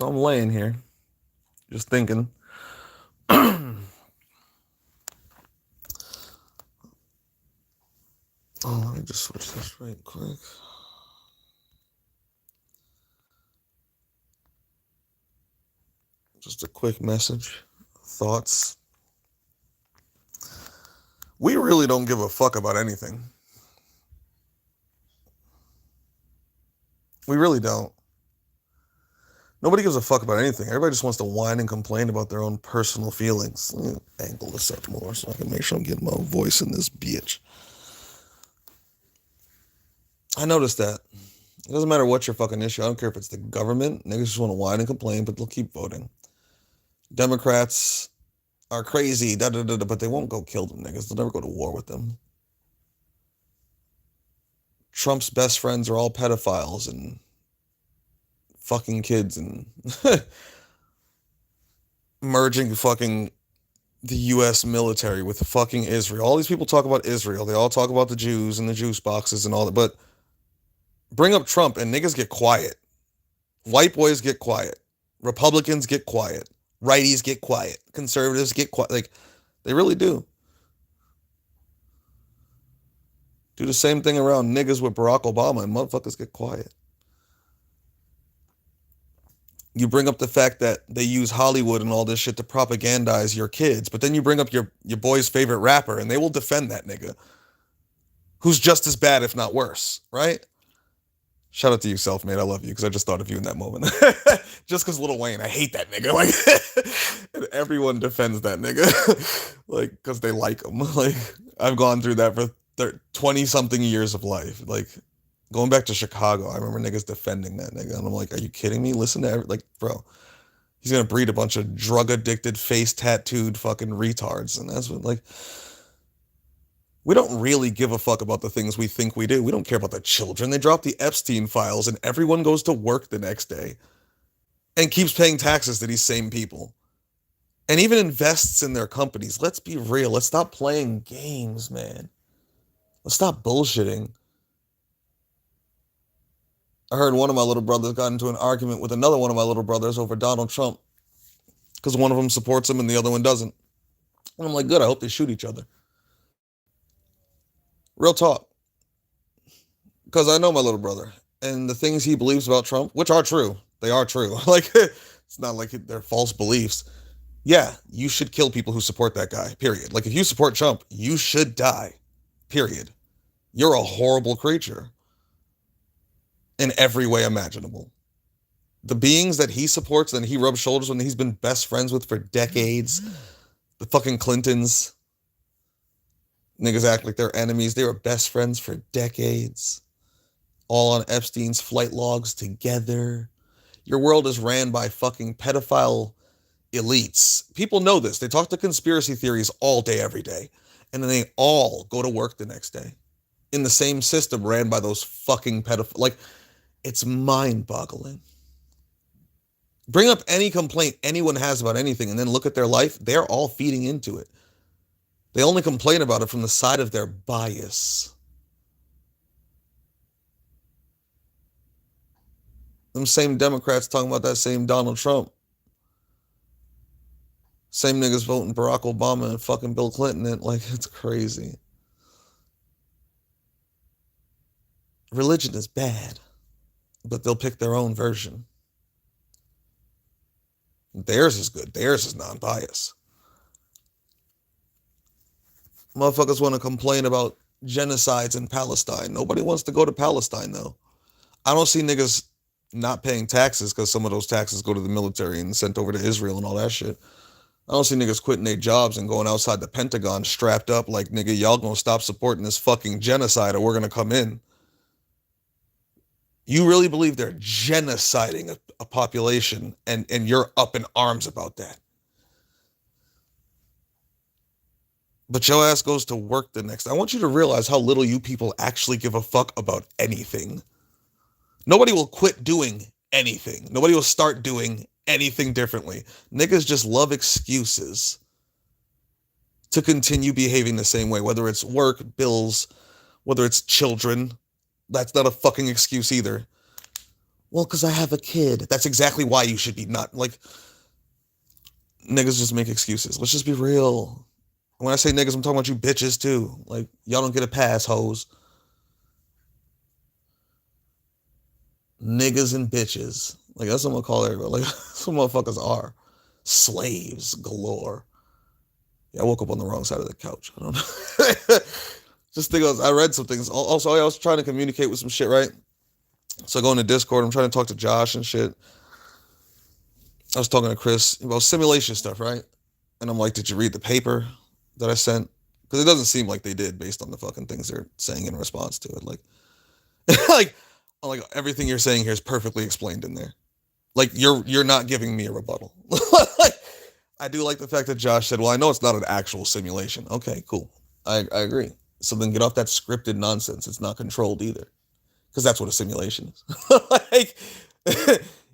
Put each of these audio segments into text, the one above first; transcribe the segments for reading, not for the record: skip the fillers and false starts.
So I'm laying here, just thinking. Oh, let me just switch this right quick. Just a quick message. Thoughts. We really don't give a fuck about anything. We really don't. Nobody gives a fuck about anything. Everybody just wants to whine and complain about their own personal feelings. Let me angle this up more so I can make sure I'm getting my voice in this bitch. I noticed that. It doesn't matter what your fucking issue. I don't care if it's the government. Niggas just want to whine and complain, but they'll keep voting. Democrats are crazy, but they won't go kill them niggas. They'll never go to war with them. Trump's best friends are all pedophiles and fucking kids and merging fucking the US military with fucking Israel. All these people talk about Israel. They all talk about the Jews and the juice boxes and all that, but bring up Trump and niggas get quiet. White boys get quiet. Republicans get quiet. Righties get quiet. Conservatives get quiet. Like, they really do. Do the same thing around niggas with Barack Obama and motherfuckers get quiet. You bring up the fact that they use Hollywood and all this shit to propagandize your kids, but then you bring up your boy's favorite rapper and they will defend that nigga who's just as bad, if not worse, right? Shout out to you, Selfmade. I love you because I just thought of you in that moment. Just because Lil Wayne, I hate that nigga. Like, and everyone defends that nigga, like, because they like him. Like, I've gone through that for 20 something years of life. Like, going back to Chicago, I remember niggas defending that nigga, and I'm like, are you kidding me? Listen to like, bro, he's gonna breed a bunch of drug addicted, face tattooed fucking retards, and that's what like. We don't really give a fuck about the things we think we do. We don't care about the children. They drop the Epstein files and everyone goes to work the next day and keeps paying taxes to these same people and even invests in their companies. Let's be real. Let's stop playing games, man. Let's stop bullshitting. I heard one of my little brothers got into an argument with another one of my little brothers over Donald Trump because one of them supports him and the other one doesn't. And I'm like, good. I hope they shoot each other. Real talk. Because I know my little brother and the things he believes about Trump, which are true. They are true. Like, it's not like they're false beliefs. Yeah, you should kill people who support that guy, period. Like, if you support Trump, you should die, period. You're a horrible creature in every way imaginable. The beings that he supports and he rubs shoulders with, and he's been best friends with for decades, the fucking Clintons, niggas act like they're enemies. They were best friends for decades. All on Epstein's flight logs together. Your world is ran by fucking pedophile elites. People know this. They talk to conspiracy theories all day, every day. And then they all go to work the next day in the same system ran by those fucking pedophiles. Like, it's mind-boggling. Bring up any complaint anyone has about anything and then look at their life. They're all feeding into it. They only complain about it from the side of their bias. Them same Democrats talking about that same Donald Trump. Same niggas voting Barack Obama and fucking Bill Clinton. And like, it's crazy. Religion is bad, but they'll pick their own version. Theirs is good. Theirs is non-biased. Motherfuckers want to complain about genocides in Palestine. Nobody wants to go to Palestine, though. I don't see niggas not paying taxes because some of those taxes go to the military and sent over to Israel and all that shit. I don't see niggas quitting their jobs and going outside the Pentagon strapped up like, nigga, y'all gonna stop supporting this fucking genocide or we're gonna come in. You really believe they're genociding a population and you're up in arms about that. But your ass goes to work the next. I want you to realize how little you people actually give a fuck about anything. Nobody will quit doing anything. Nobody will start doing anything differently. Niggas just love excuses to continue behaving the same way, whether it's work, bills, whether it's children. That's not a fucking excuse either. Well, because I have a kid. That's exactly why you should be not like niggas just make excuses. Let's just be real. When I say niggas, I'm talking about you bitches too. Like, y'all don't get a pass, hoes. Niggas and bitches. Like, that's what I'm gonna call everybody. Like, some motherfuckers are slaves galore. Yeah, I woke up on the wrong side of the couch. I don't know. Just think I read some things. Also, I was trying to communicate with some shit, right? So I go into Discord. I'm trying to talk to Josh and shit. I was talking to Chris about simulation stuff, right? And I'm like, did you read the paper that I sent? Because it doesn't seem like they did based on the fucking things they're saying in response to it. Like, like, like everything you're saying here is perfectly explained in there. Like you're not giving me a rebuttal. Like, I do like the fact that Josh said, "Well, I know it's not an actual simulation." Okay, cool. I agree. So then get off that scripted nonsense. It's not controlled either, because that's what a simulation is. Like,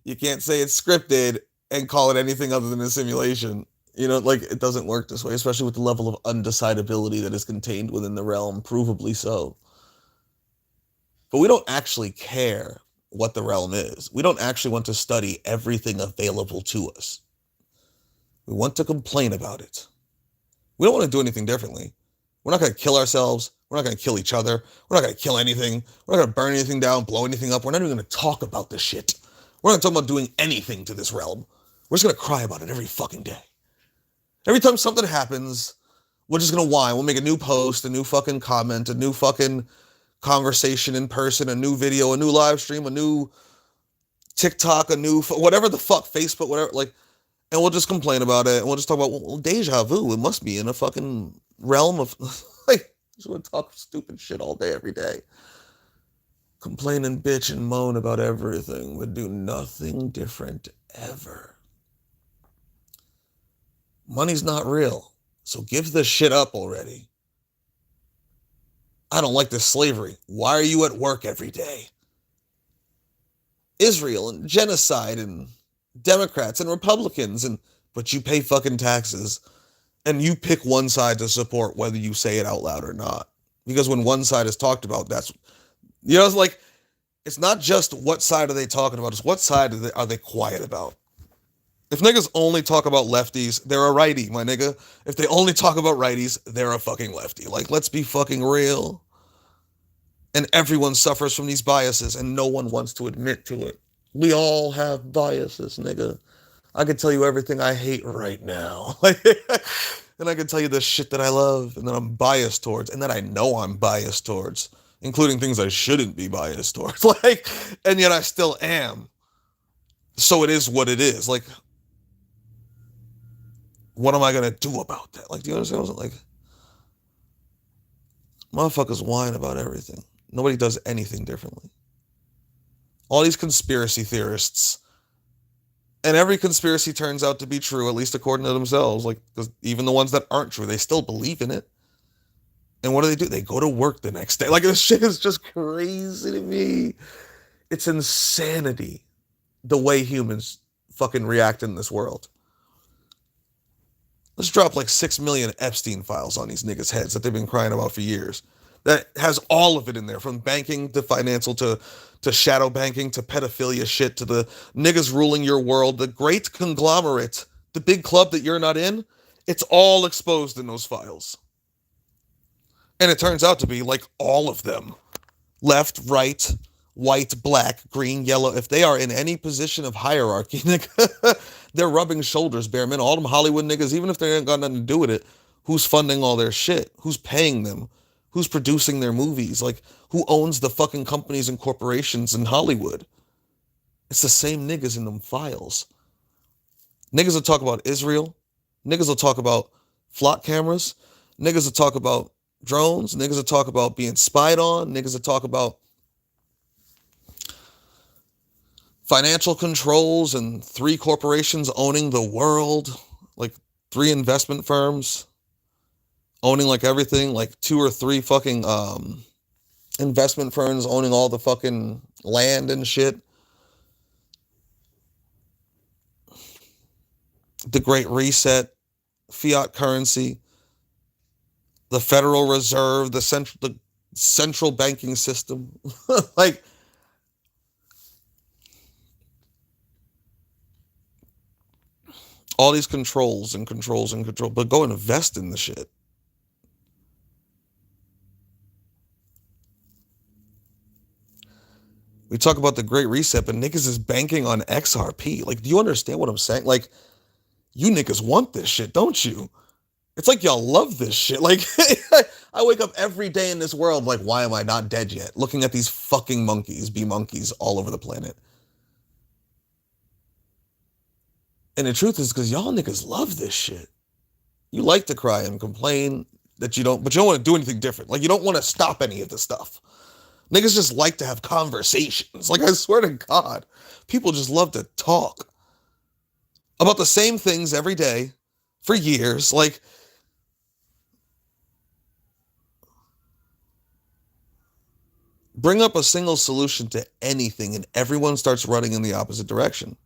you can't say it's scripted and call it anything other than a simulation. You know, like it doesn't work this way, especially with the level of undecidability that is contained within the realm, provably so. But we don't actually care what the realm is. We don't actually want to study everything available to us. We want to complain about it. We don't want to do anything differently. We're not going to kill ourselves. We're not going to kill each other. We're not going to kill anything. We're not going to burn anything down, blow anything up. We're not even going to talk about this shit. We're not talking about doing anything to this realm. We're just going to cry about it every fucking day. Every time something happens, we're just going to whine. We'll make a new post, a new fucking comment, a new fucking conversation in person, a new video, a new live stream, a new TikTok, a new whatever the fuck, Facebook, whatever. Like, and we'll just complain about it. And we'll just talk about, well, deja vu. It must be in a fucking realm of, like, just want to talk stupid shit all day, every day. Complain and bitch and moan about everything, but do nothing different ever. Money's not real, so give this shit up already. I don't like this slavery. Why are you at work every day? Israel and genocide and Democrats and Republicans, and but you pay fucking taxes and you pick one side to support whether you say it out loud or not. Because when one side is talked about, that's, you know, it's like, it's not just what side are they talking about, it's what side are they quiet about. If niggas only talk about lefties, they're a righty, my nigga. If they only talk about righties, they're a fucking lefty. Like, let's be fucking real. And everyone suffers from these biases and no one wants to admit to it. We all have biases, nigga. I can tell you everything I hate right now. And I can tell you the shit that I love and that I'm biased towards and that I know I'm biased towards, including things I shouldn't be biased towards. Like, and yet I still am. So it is what it is. Like, what am I gonna do about that? Like, do you understand what I'm saying? Like, motherfuckers whine about everything. Nobody does anything differently. All these conspiracy theorists, and every conspiracy turns out to be true, at least according to themselves. Like, because even the ones that aren't true, they still believe in it. And what do? They go to work the next day. Like, this shit is just crazy to me. It's insanity the way humans fucking react in this world. Let's drop like 6 million Epstein files on these niggas' heads that they've been crying about for years. That has all of it in there, from banking to financial to shadow banking to pedophilia shit to the niggas ruling your world, the great conglomerate, the big club that you're not in. It's all exposed in those files. And it turns out to be like all of them. Left, right, white, black, green, yellow. If they are in any position of hierarchy, nigga, they're rubbing shoulders, bare minimum. All them Hollywood niggas, even if they ain't got nothing to do with it, who's funding all their shit? Who's paying them? Who's producing their movies? Like, who owns the fucking companies and corporations in Hollywood? It's the same niggas in them files. Niggas will talk about Israel. Niggas will talk about flock cameras. Niggas will talk about drones. Niggas will talk about being spied on. Niggas will talk about financial controls and 3 corporations owning the world. Like 3 investment firms owning like everything, like 2 or 3 fucking investment firms owning all the fucking land and shit. The Great Reset, fiat currency, the Federal Reserve, the central banking system. Like, All these controls and controls and control, but go invest in the shit. We talk about the Great Reset, but niggas is banking on XRP. Like, do you understand what I'm saying? Like, you niggas want this shit, don't you? It's like y'all love this shit. Like, I wake up every day in this world like, why am I not dead yet? Looking at these fucking monkeys be monkeys all over the planet. And the truth is because y'all niggas love this shit. You like to cry and complain that you don't, but you don't want to do anything different. Like, you don't want to stop any of the stuff. Niggas just like to have conversations. Like, I swear to God, people just love to talk about the same things every day for years. Like, bring up a single solution to anything and everyone starts running in the opposite direction.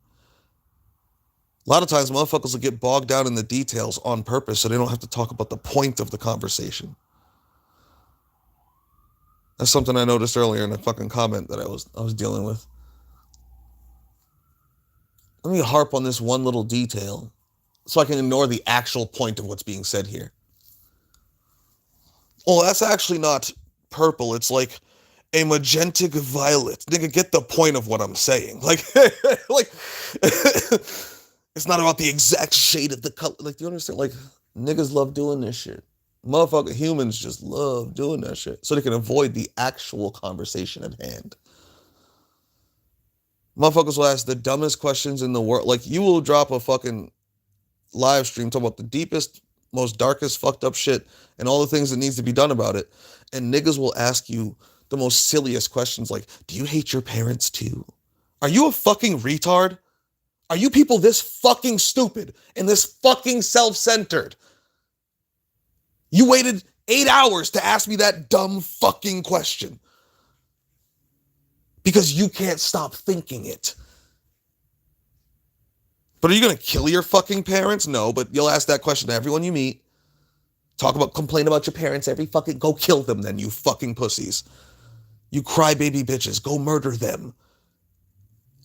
A lot of times, motherfuckers will get bogged down in the details on purpose so they don't have to talk about the point of the conversation. That's something I noticed earlier in a fucking comment that I was dealing with. Let me harp on this one little detail so I can ignore the actual point of what's being said here. Well, that's actually not purple. It's like a magentic violet. Nigga, get the point of what I'm saying. Like, like, it's not about the exact shade of the color. Like, do you understand? Like, niggas love doing this shit. Motherfucking humans just love doing that shit so they can avoid the actual conversation at hand. Motherfuckers will ask the dumbest questions in the world. Like, you will drop a fucking live stream talking about the deepest, most darkest, fucked up shit and all the things that needs to be done about it. And niggas will ask you the most silliest questions like, do you hate your parents too? Are you a fucking retard? Are you people this fucking stupid and this fucking self-centered? You waited 8 hours to ask me that dumb fucking question because you can't stop thinking it. But are you going to kill your fucking parents? No, but you'll ask that question to everyone you meet. Complain about your parents every fucking, go kill them then, you fucking pussies. You crybaby bitches, go murder them.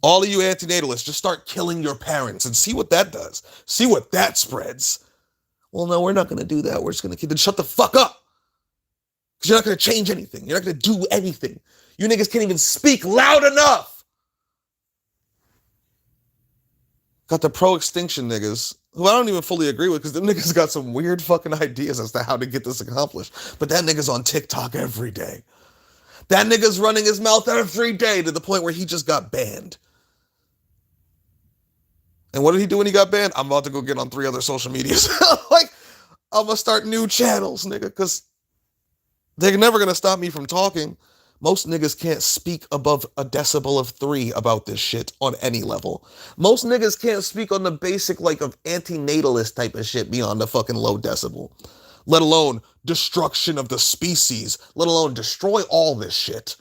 All of you antinatalists, just start killing your parents and see what that does. See what that spreads. Well, no, we're not going to do that. We're just going to keep it. Shut the fuck up. Because you're not going to change anything. You're not going to do anything. You niggas can't even speak loud enough. Got the pro-extinction niggas, who I don't even fully agree with because them niggas got some weird fucking ideas as to how to get this accomplished. But that nigga's on TikTok every day. That nigga's running his mouth every day to the point where he just got banned. And what did he do when he got banned? I'm about to go get on 3 other social medias. Like, I'm going to start new channels, nigga, because they're never going to stop me from talking. Most niggas can't speak above a decibel of 3 about this shit on any level. Most niggas can't speak on the basic, like, of antinatalist type of shit beyond a fucking low decibel. Let alone destruction of the species. Let alone destroy all this shit.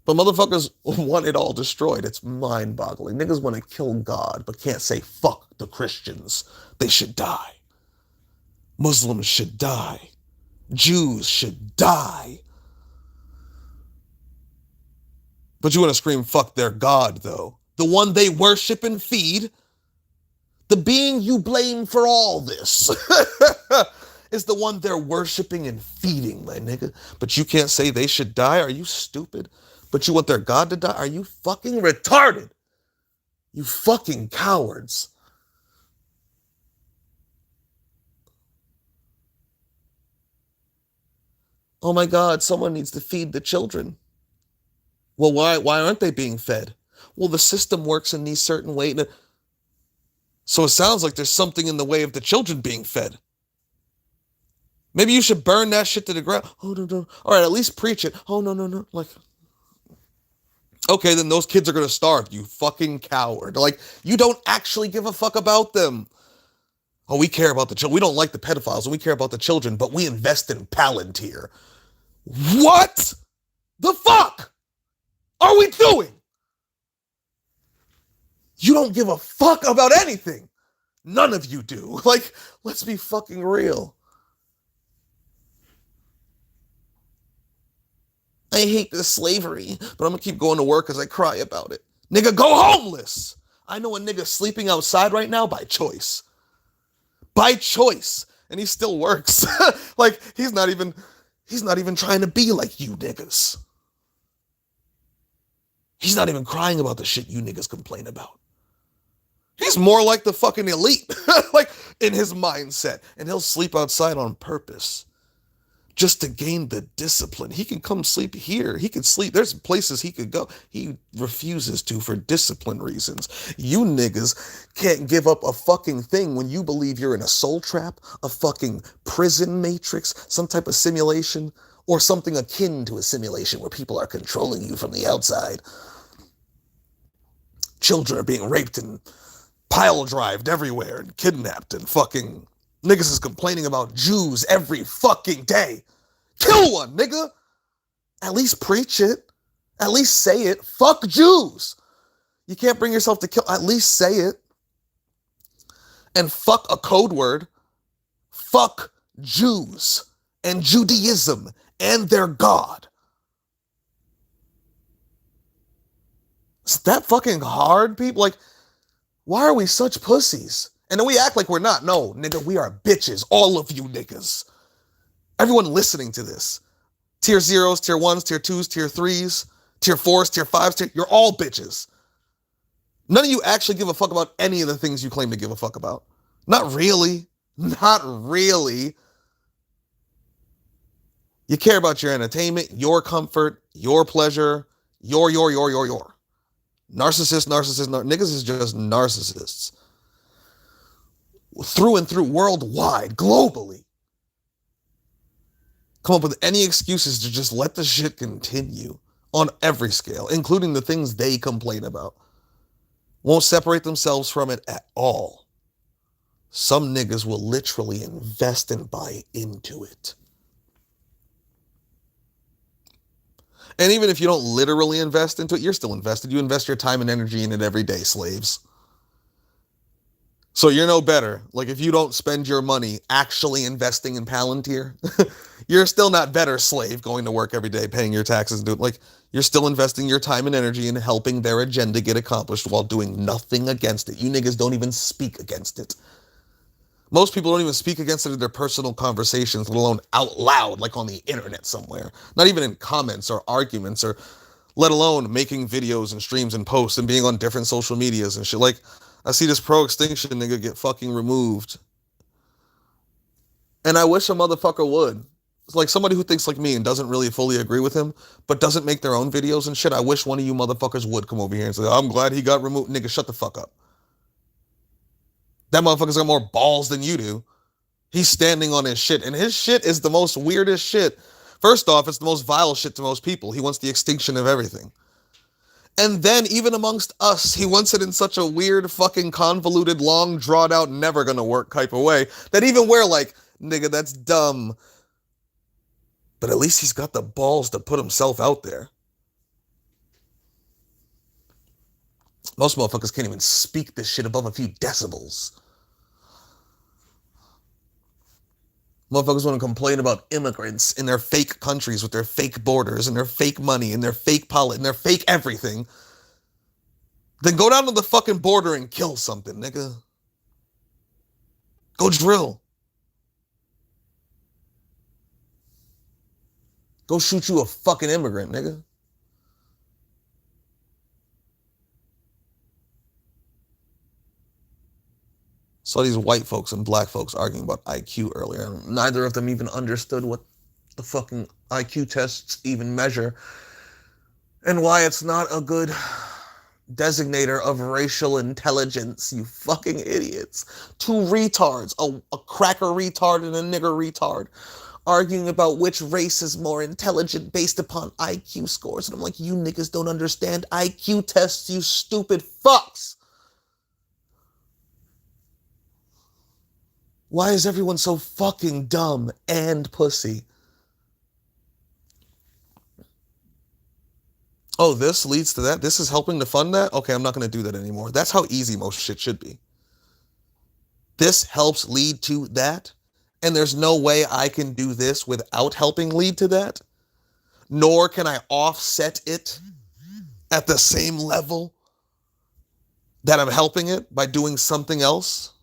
But motherfuckers want it all destroyed. It's mind-boggling. Niggas want to kill God, but can't say fuck the Christians. They should die. Muslims should die. Jews should die. But you want to scream fuck their God, though. The one they worship and feed. The being you blame for all this is the one they're worshiping and feeding, my nigga. But you can't say they should die? Are you stupid? But you want their God to die? Are you fucking retarded? You fucking cowards. Oh my God, someone needs to feed the children. Well, why aren't they being fed? Well, the system works in these certain ways. So it sounds like there's something in the way of the children being fed. Maybe you should burn that shit to the ground. Oh, no. All right, at least preach it. Oh, no. Like, okay, then those kids are going to starve, you fucking coward. Like, you don't actually give a fuck about them. Oh, we care about the children. We don't like the pedophiles, and we care about the children, but we invest in Palantir. What the fuck are we doing? You don't give a fuck about anything. None of you do. Like, let's be fucking real. I hate this slavery, but I'm gonna keep going to work as I cry about it. Nigga, go homeless. I know a nigga sleeping outside right now by choice. By choice. And he still works. Like, he's not even trying to be like you niggas. He's not even crying about the shit you niggas complain about. He's more like the fucking elite, like in his mindset. And he'll sleep outside on purpose just to gain the discipline. He can come sleep here. He can sleep. There's places he could go. He refuses to for discipline reasons. You niggas can't give up a fucking thing when you believe you're in a soul trap, a fucking prison matrix, some type of simulation, or something akin to a simulation where people are controlling you from the outside. Children are being raped and pile drived everywhere and kidnapped, and fucking niggas is complaining about Jews every fucking day. Kill one, nigga. At least preach it. At least say it. Fuck Jews. You can't bring yourself to kill. At least say it. And fuck a code word. Fuck Jews and Judaism and their God. Is that fucking hard, people? Like, why are we such pussies? And then we act like we're not. No, nigga, we are bitches. All of you niggas. Everyone listening to this. Tier 0s, tier 1s, tier 2s, tier 3s, tier 4s, tier 5s, you're all bitches. None of you actually give a fuck about any of the things you claim to give a fuck about. Not really. Not really. You care about your entertainment, your comfort, your pleasure, your. Narcissist. Niggas is just narcissists. Through and through, worldwide, globally. Come up with any excuses to just let the shit continue on every scale, including the things they complain about. Won't separate themselves from it at all. Some niggas will literally invest and buy into it. And even if you don't literally invest into it, you're still invested. You invest your time and energy in it every day, slaves. So you're no better. Like, if you don't spend your money actually investing in Palantir, you're still not better, slave, going to work every day, paying your taxes and doing, like, you're still investing your time and energy in helping their agenda get accomplished while doing nothing against it. You niggas don't even speak against it. Most people don't even speak against it in their personal conversations, let alone out loud, like on the internet somewhere. Not even in comments or arguments, or let alone making videos and streams and posts and being on different social medias and shit. Like, I see this pro-extinction nigga get fucking removed. And I wish a motherfucker would. It's like somebody who thinks like me and doesn't really fully agree with him, but doesn't make their own videos and shit. I wish one of you motherfuckers would come over here and say, I'm glad he got removed. Nigga, shut the fuck up. That motherfucker's got more balls than you do. He's standing on his shit, and his shit is the most weirdest shit. First off, it's the most vile shit to most people. He wants the extinction of everything. And then, even amongst us, he wants it in such a weird, fucking convoluted, long, drawn out, never gonna work type of way that even we're like, nigga, that's dumb. But at least he's got the balls to put himself out there. Most motherfuckers can't even speak this shit above a few decibels. Motherfuckers want to complain about immigrants in their fake countries with their fake borders and their fake money and their fake and their fake everything. Then go down to the fucking border and kill something, nigga. Go drill. Go shoot you a fucking immigrant, nigga. Saw these white folks and black folks arguing about IQ earlier, and neither of them even understood what the fucking IQ tests even measure and why it's not a good designator of racial intelligence, you fucking idiots. Two retards, a cracker retard and a nigger retard, arguing about which race is more intelligent based upon IQ scores. And I'm like, you niggas don't understand IQ tests, you stupid fucks. Why is everyone so fucking dumb and pussy? Oh, this leads to that? This is helping to fund that? Okay, I'm not going to do that anymore. That's how easy most shit should be. This helps lead to that, and there's no way I can do this without helping lead to that, nor can I offset it at the same level. that I'm helping it by doing something else.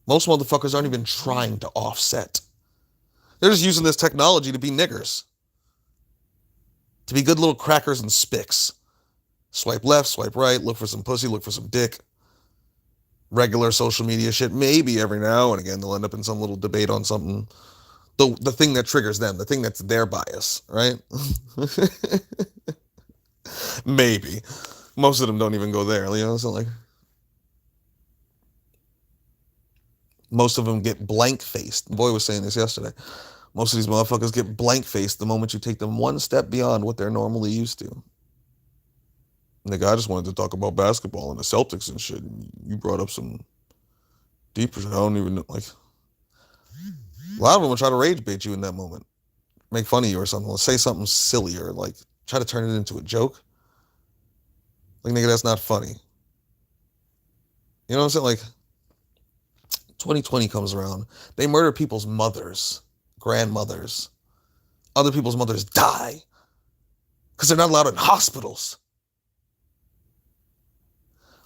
Most motherfuckers aren't even trying to offset. They're just using this technology to be niggers. To be good little crackers and spics. Swipe left, swipe right, look for some pussy, look for some dick. Regular social media shit. Maybe every now and again they'll end up in some little debate on something. The thing that triggers them, the thing that's their bias, right? Maybe. Most of them don't even go there, you know? So like, most of them get blank-faced. The boy was saying this yesterday. Most of these motherfuckers get blank-faced the moment you take them one step beyond what they're normally used to. Nigga, I just wanted to talk about basketball and the Celtics and shit. You brought up some deeper shit. I don't even know. Like, a lot of them will try to rage bait you in that moment. Make fun of you or something. Let's say something silly or like try to turn it into a joke. Like, nigga, that's not funny. You know what I'm saying? Like, 2020 comes around. They murder people's mothers, grandmothers. Other people's mothers die because they're not allowed in hospitals.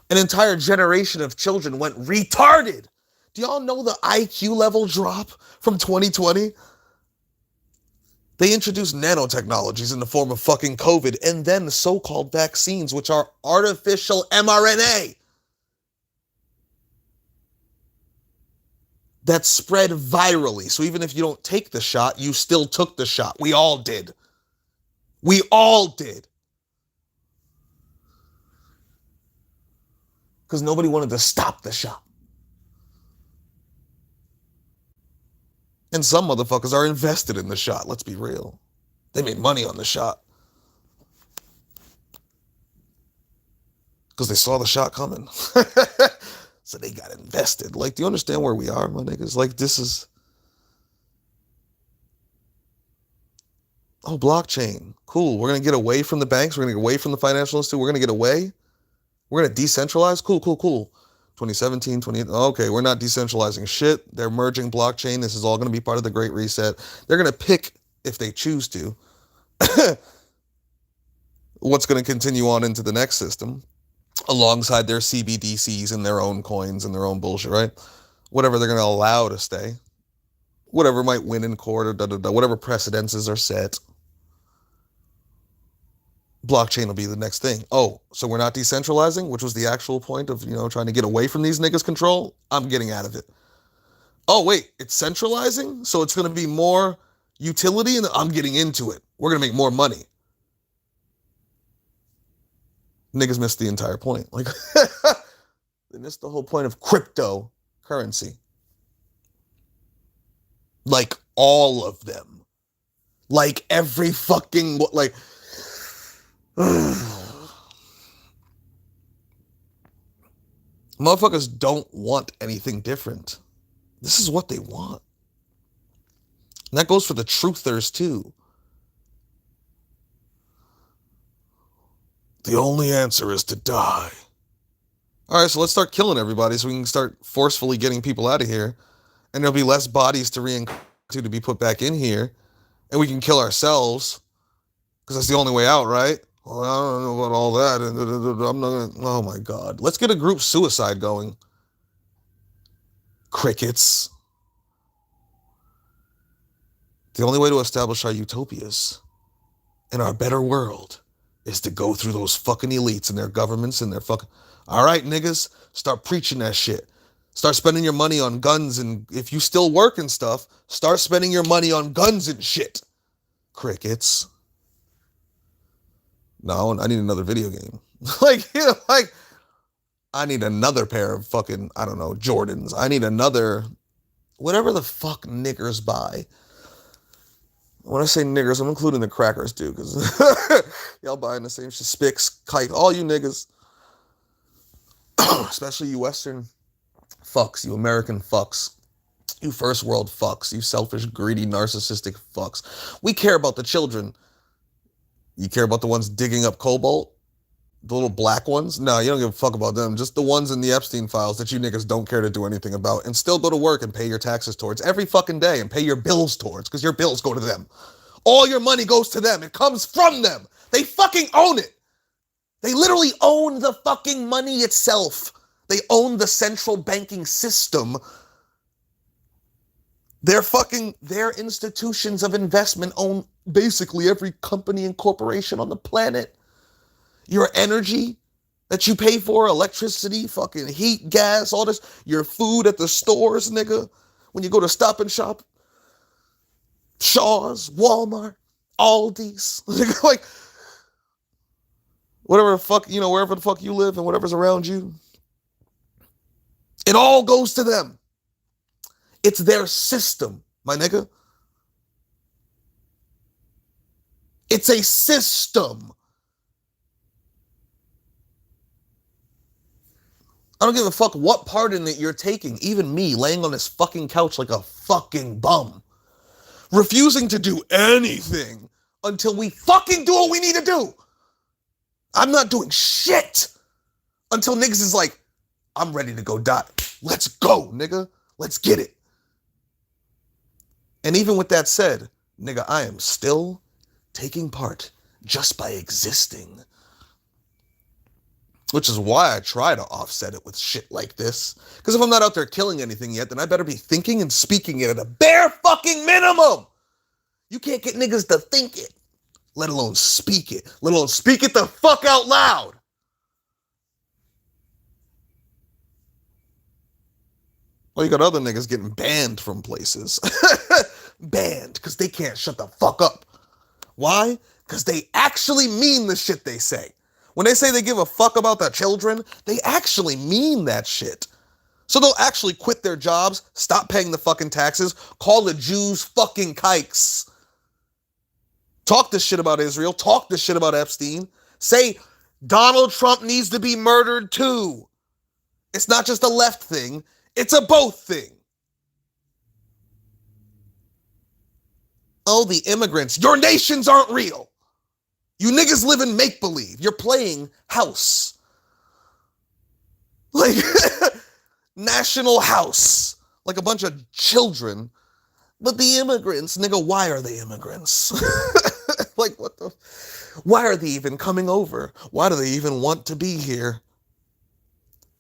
An entire generation of children went retarded. Do y'all know the IQ level drop from 2020? They introduced nanotechnologies in the form of fucking COVID and then the so-called vaccines, which are artificial mRNA that spread virally. So even if you don't take the shot, you still took the shot. We all did. We all did. Because nobody wanted to stop the shot. And some motherfuckers are invested in the shot, let's be real. They made money on the shot. Because they saw the shot coming. So they got invested. Like, do you understand where we are, my niggas? Like, this is... Oh, blockchain. Cool. We're going to get away from the banks. We're going to get away from the financial institute. We're going to get away. We're going to decentralize? Cool. 2017, okay, we're not decentralizing shit. They're merging blockchain. This is all going to be part of the Great Reset. They're going to pick, if they choose to, what's going to continue on into the next system alongside their CBDCs and their own coins and their own bullshit, right? Whatever they're going to allow to stay. Whatever might win in court or whatever precedences are set. Blockchain will be the next thing. Oh, so we're not decentralizing, which was the actual point of, trying to get away from these niggas' control? I'm getting out of it. Oh, wait, it's centralizing? So it's going to be more utility? And I'm getting into it. We're going to make more money. Niggas missed the entire point. Like, they missed the whole point of cryptocurrency. Like, all of them. Like, every fucking, like... Motherfuckers don't want anything different. This is what they want. And that goes for the truthers too. The only answer is to die. All right, so let's start killing everybody so we can start forcefully getting people out of here. And there'll be less bodies to be put back in here. And we can kill ourselves. Because that's the only way out, right? Well, I don't know about all that. I'm not gonna, oh my God. Let's get a group suicide going. Crickets. The only way to establish our utopias and our better world is to go through those fucking elites and their governments and their fucking... All right, niggas, start preaching that shit. Start spending your money on guns, and if you still work and stuff, start spending your money on guns and shit. Crickets. No, I need another video game. I need another pair of fucking, I don't know, Jordans. I need another, whatever the fuck niggers buy. When I say niggers, I'm including the crackers too, because y'all buying the same shit. Spics, kite, all you niggas. Especially you Western fucks, you American fucks. You first world fucks, you selfish, greedy, narcissistic fucks. We care about the children. You care about the ones digging up cobalt? The little black ones? No, you don't give a fuck about them. Just the ones in the Epstein files that you niggas don't care to do anything about and still go to work and pay your taxes towards every fucking day and pay your bills towards because your bills go to them. All your money goes to them. It comes from them. They fucking own it. They literally own the fucking money itself. They own the central banking system. Their institutions of investment own basically every company and corporation on the planet. Your energy that you pay for, electricity, fucking heat, gas, all this, your food at the stores, nigga. When you go to Stop and Shop, Shaw's, Walmart, Aldi's, like whatever the fuck, wherever the fuck you live and whatever's around you, it all goes to them. It's their system, my nigga. It's a system. I don't give a fuck what part in it you're taking. Even me, laying on this fucking couch like a fucking bum. Refusing to do anything until we fucking do what we need to do. I'm not doing shit until niggas is like, I'm ready to go die. Let's go, nigga. Let's get it. And even with that said, nigga, I am still taking part just by existing. Which is why I try to offset it with shit like this. Because if I'm not out there killing anything yet, then I better be thinking and speaking it at a bare fucking minimum. You can't get niggas to think it, let alone speak it. Let alone speak it the fuck out loud. Well, you got other niggas getting banned from places. Banned, because they can't shut the fuck up. Why? Because they actually mean the shit they say. When they say they give a fuck about their children, they actually mean that shit. So they'll actually quit their jobs, stop paying the fucking taxes, call the Jews fucking kikes. Talk this shit about Israel, talk this shit about Epstein. Say Donald Trump needs to be murdered too. It's not just a left thing, it's a both thing. Oh, the immigrants, your nations aren't real. You niggas live in make-believe. You're playing house. Like, National House. Like a bunch of children. But the immigrants, nigga, why are they immigrants? Like, what the... Why are they even coming over? Why do they even want to be here?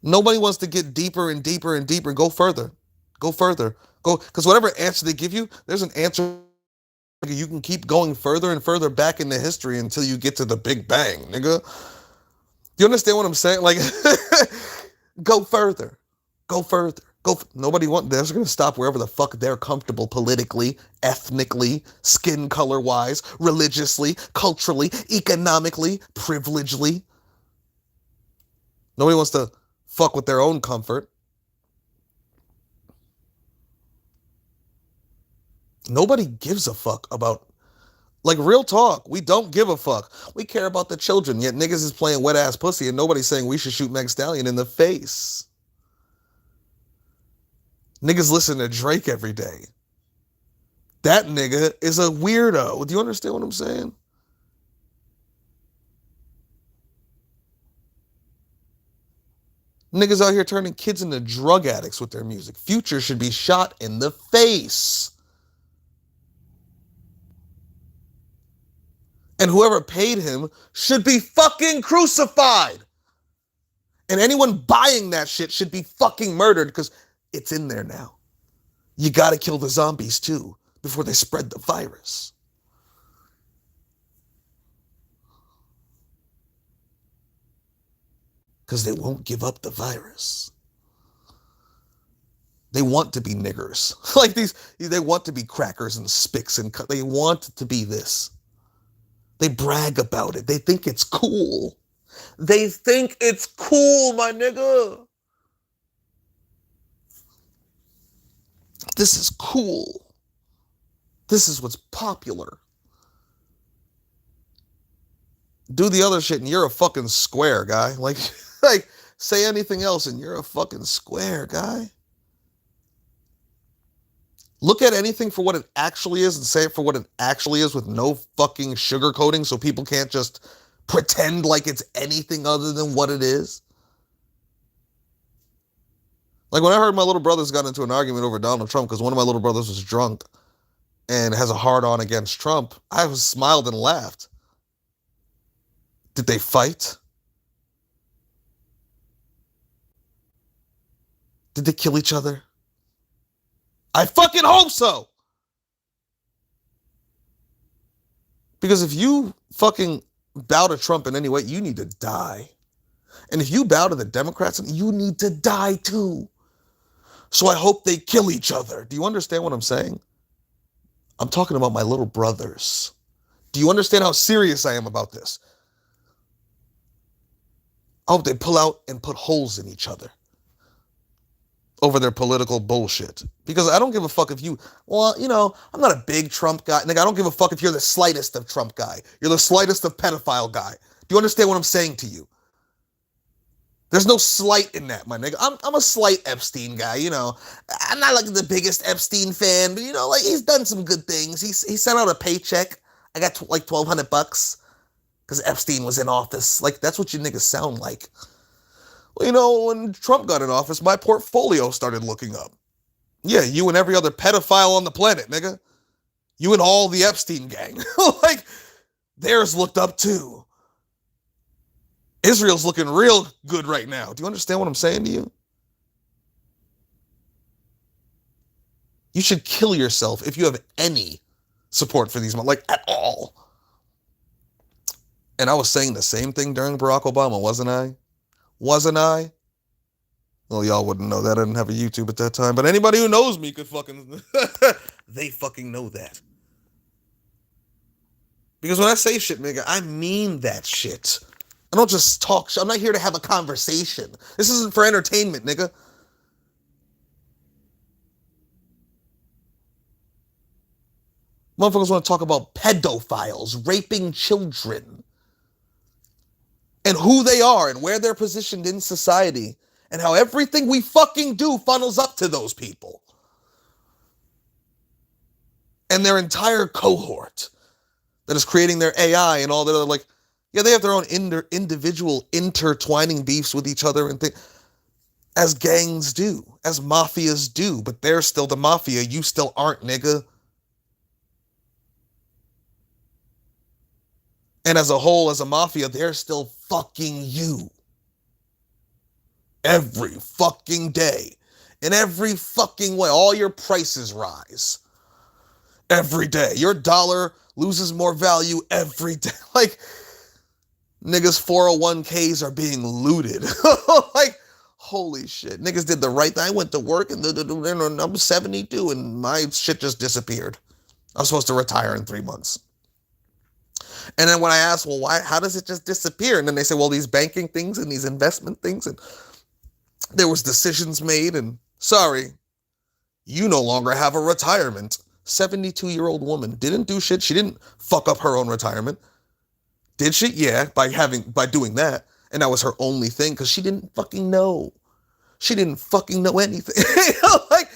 Nobody wants to get deeper and deeper and deeper. Go further. Go further. Go, because whatever answer they give you, there's an answer. You can keep going further and further back into history until you get to the Big Bang, nigga. You understand what I'm saying? Like, go further. Go further. Nobody they're just going to stop wherever the fuck they're comfortable politically, ethnically, skin color-wise, religiously, culturally, economically, privilegedly. Nobody wants to fuck with their own comfort. Nobody gives a fuck about, like, real talk. We don't give a fuck. We care about the children, yet niggas is playing wet ass pussy and nobody's saying we should shoot Meg Stallion in the face. Niggas listen to Drake every day. That nigga is a weirdo. Do you understand what I'm saying? Niggas out here turning kids into drug addicts with their music. Future should be shot in the face. And whoever paid him should be fucking crucified. And anyone buying that shit should be fucking murdered because it's in there now. You gotta kill the zombies too before they spread the virus. Because they won't give up the virus. They want to be niggers. Like they want to be crackers and spicks and they want to be this. They brag about it. They think it's cool. They think it's cool, my nigga. This is cool. This is what's popular. Do the other shit and you're a fucking square, guy. Like say anything else and you're a fucking square, guy. Look at anything for what it actually is and say it for what it actually is with no fucking sugarcoating so people can't just pretend like it's anything other than what it is. Like when I heard my little brothers got into an argument over Donald Trump because one of my little brothers was drunk and has a hard-on against Trump, I smiled and laughed. Did they fight? Did they kill each other? I fucking hope so. Because if you fucking bow to Trump in any way, you need to die. And if you bow to the Democrats, you need to die too. So I hope they kill each other. Do you understand what I'm saying? I'm talking about my little brothers. Do you understand how serious I am about this? I hope they pull out and put holes in each other over their political bullshit. Because I don't give a fuck if you, well, you know, I'm not a big Trump guy. Nigga, I don't give a fuck if you're the slightest of Trump guy. You're the slightest of pedophile guy. Do you understand what I'm saying to you? There's no slight in that, my nigga. I'm a slight Epstein guy, you know. I'm not like the biggest Epstein fan, but you know, like he's done some good things. He sent out a paycheck. I got like $1,200 because Epstein was in office. Like that's what you niggas sound like. Well, you know, when Trump got in office, my portfolio started looking up. Yeah, you and every other pedophile on the planet, nigga. You and all the Epstein gang. Like theirs looked up too. Israel's looking real good right now. Do you understand what I'm saying to you? You should kill yourself if you have any support for these men, like at all. And I was saying the same thing during Barack Obama, wasn't I? Wasn't I? Well, y'all wouldn't know that. I didn't have a YouTube at that time. But anybody who knows me could fucking... they fucking know that. Because when I say shit, nigga, I mean that shit. I don't just talk shit. I'm not here to have a conversation. This isn't for entertainment, nigga. Motherfuckers want to talk about pedophiles raping children and who they are and where they're positioned in society and how everything we fucking do funnels up to those people and their entire cohort that is creating their AI and all that other, like, yeah, they have their own individual intertwining beefs with each other and things, as gangs do, as mafias do, but they're still the mafia. You still aren't, nigga. And as a whole, as a mafia, they're still fucking you. Every fucking day. In every fucking way. All your prices rise. Every day. Your dollar loses more value every day. Like, niggas' 401ks are being looted. Like, holy shit. Niggas did the right thing. I went to work and I'm 72 and my shit just disappeared. I was supposed to retire in 3 months. And then when I asked, well, why? How does it just disappear? And then they say, well, these banking things and these investment things, and there was decisions made, and sorry, you no longer have a retirement. 72-year-old woman didn't do shit. She didn't fuck up her own retirement. Did she? Yeah, by doing that. And that was her only thing, because she didn't fucking know. She didn't fucking know anything. Like,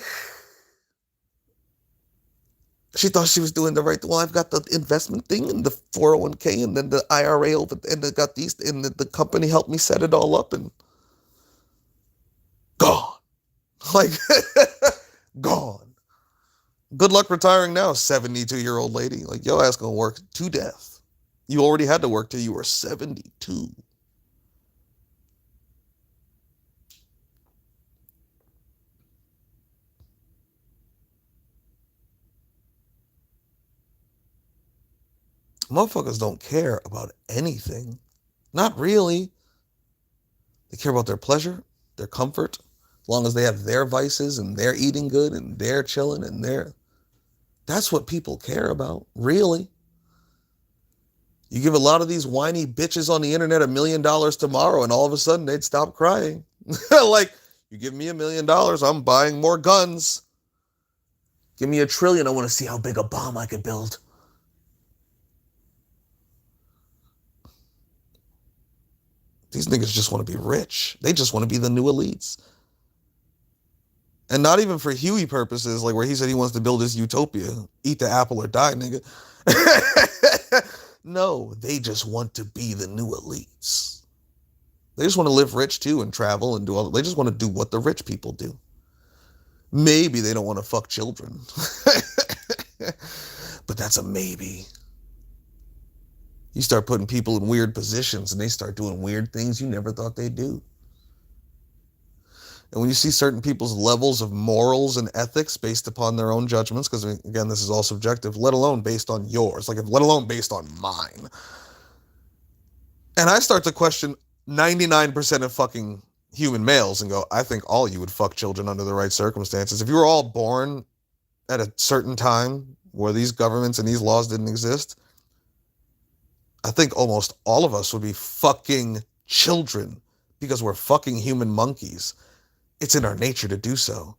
she thought she was doing the right thing. Well, I've got the investment thing and the 401k and then the IRA over, and I got these, and the company helped me set it all up, and gone. Like, gone. Good luck retiring now, 72-year-old lady. Like, your ass gonna work to death. You already had to work till you were 72. Motherfuckers don't care about anything. Not really. They care about their pleasure, their comfort, as long as they have their vices and they're eating good and they're chilling and they're... That's what people care about, really. You give a lot of these whiny bitches on the internet $1 million tomorrow and all of a sudden they'd stop crying. Like, you give me $1 million, I'm buying more guns. Give me $1 trillion, I want to see how big a bomb I could build. These niggas just want to be rich. They just want to be the new elites. And not even for Huey purposes, like where he said he wants to build his utopia. Eat the apple or die, nigga. No, they just want to be the new elites. They just want to live rich too and travel and do all. They just want to do what the rich people do. Maybe they don't want to fuck children. But that's a maybe. You start putting people in weird positions and they start doing weird things you never thought they'd do. And when you see certain people's levels of morals and ethics based upon their own judgments, because again, this is all subjective, let alone based on yours, like let alone based on mine. And I start to question 99% of fucking human males and go, I think all you would fuck children under the right circumstances. If you were all born at a certain time where these governments and these laws didn't exist, I think almost all of us would be fucking children because we're fucking human monkeys. It's in our nature to do so.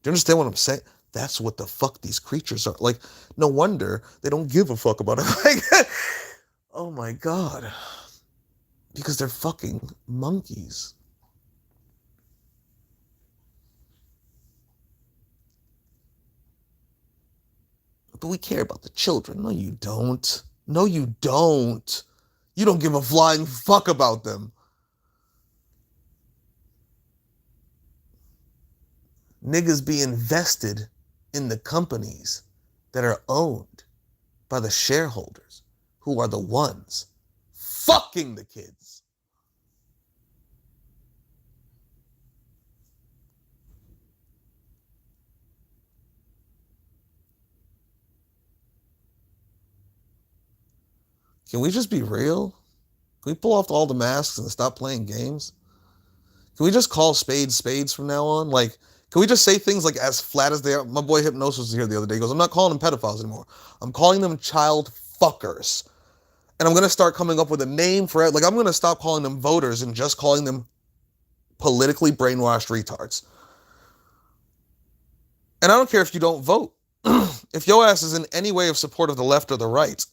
Do you understand what I'm saying? That's what the fuck these creatures are. Like, no wonder they don't give a fuck about it. Like, oh my God. Because they're fucking monkeys. But we care about the children. No, you don't. No, you don't. You don't give a flying fuck about them. Niggas be invested in the companies that are owned by the shareholders who are the ones fucking the kids. Can we just be real? Can we pull off all the masks and stop playing games? Can we just call spades spades from now on? Like, can we just say things like as flat as they are? My boy Hypnosis was here the other day. He goes, I'm not calling them pedophiles anymore. I'm calling them child fuckers. And I'm going to start coming up with a name for it. Like, I'm going to stop calling them voters and just calling them politically brainwashed retards. And I don't care if you don't vote. If your ass is in any way of support of the left or the right,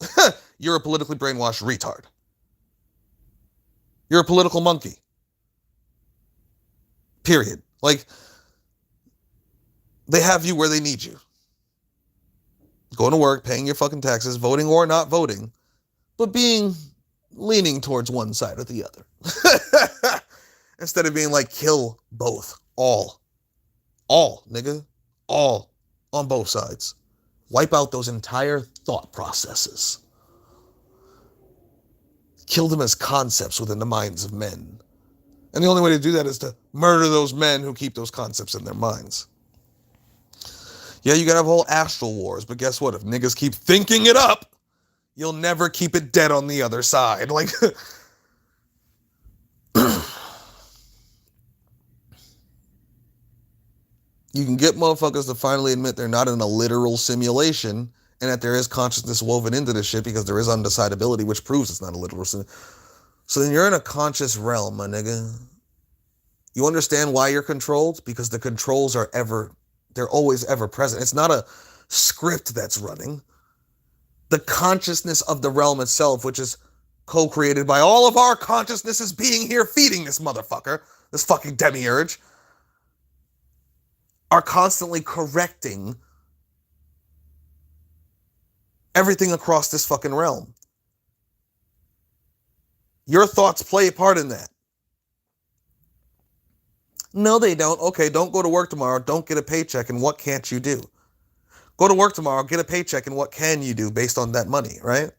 you're a politically brainwashed retard. You're a political monkey. Period. Like, they have you where they need you. Going to work, paying your fucking taxes, voting or not voting, but leaning towards one side or the other. Instead of being like, kill both. All, nigga. All on both sides. Wipe out those entire thought processes. Kill them as concepts within the minds of men. And the only way to do that is to murder those men who keep those concepts in their minds. Yeah, you gotta have whole astral wars, but guess what? If niggas keep thinking it up, you'll never keep it dead on the other side. Like, you can get motherfuckers to finally admit they're not in a literal simulation and that there is consciousness woven into this shit because there is undecidability, which proves it's not a literal simulation. So then you're in a conscious realm, my nigga. You understand why you're controlled? Because the controls they're always ever present. It's not a script that's running. The consciousness of the realm itself, which is co-created by all of our consciousnesses being here feeding this motherfucker, this fucking demiurge, are constantly correcting everything across this fucking realm. Your thoughts play a part in that. No, they don't. Okay, don't go to work tomorrow. Don't get a paycheck. And what can't you do? Go to work tomorrow, get a paycheck, and what can you do based on that money, right?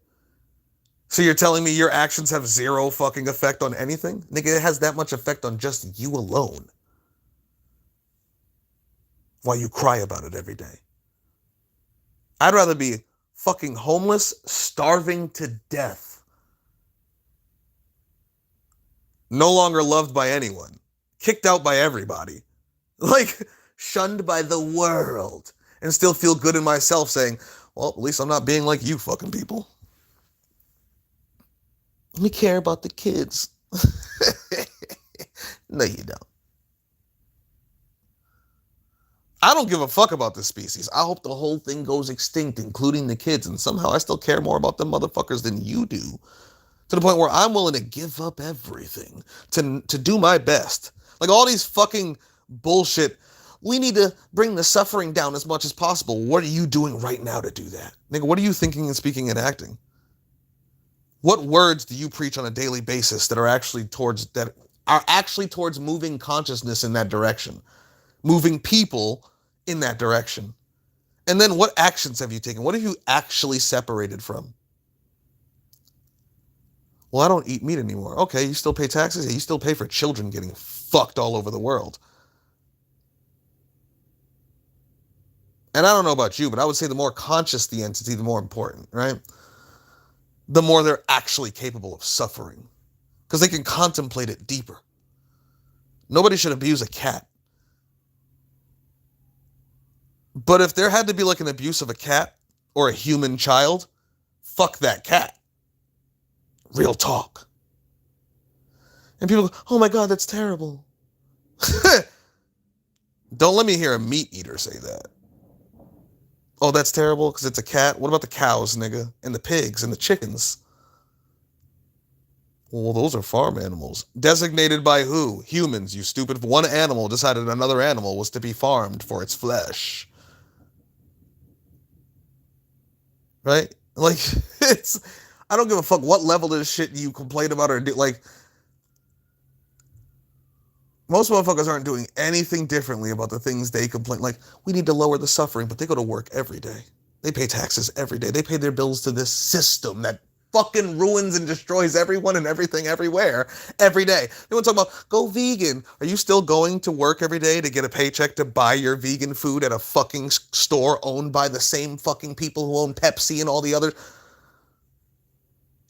So you're telling me your actions have zero fucking effect on anything? Nigga, it has that much effect on just you alone. While you cry about it every day. I'd rather be fucking homeless, starving to death. No longer loved by anyone. Kicked out by everybody. Like, shunned by the world. And still feel good in myself saying, well, at least I'm not being like you fucking people. Let me care about the kids. No, you don't. I don't give a fuck about this species. I hope the whole thing goes extinct, including the kids. And somehow I still care more about them motherfuckers than you do. To the point where I'm willing to give up everything to do my best. Like all these fucking bullshit. We need to bring the suffering down as much as possible. What are you doing right now to do that? Nigga, what are you thinking and speaking and acting? What words do you preach on a daily basis that are actually towards moving consciousness in that direction? Moving people in that direction. And then what actions have you taken? What have you actually separated from? Well, I don't eat meat anymore. Okay, you still pay taxes? Yeah, you still pay for children getting fucked all over the world. And I don't know about you, but I would say the more conscious the entity, the more important, right? The more they're actually capable of suffering because they can contemplate it deeper. Nobody should abuse a cat. But if there had to be like an abuse of a cat or a human child, fuck that cat. Real talk. And people go, oh my God, that's terrible. Don't let me hear a meat eater say that. Oh, that's terrible because it's a cat? What about the cows, nigga? And the pigs and the chickens? Well, those are farm animals. Designated by who? Humans, you stupid. One animal decided another animal was to be farmed for its flesh. Right? Like, it's... I don't give a fuck what level of this shit you complain about or do. Like, most motherfuckers aren't doing anything differently about the things they complain. Like, we need to lower the suffering, but they go to work every day. They pay taxes every day. They pay their bills to this system that fucking ruins and destroys everyone and everything everywhere every day. They want to talk about, go vegan. Are you still going to work every day to get a paycheck to buy your vegan food at a fucking store owned by the same fucking people who own Pepsi and all the others?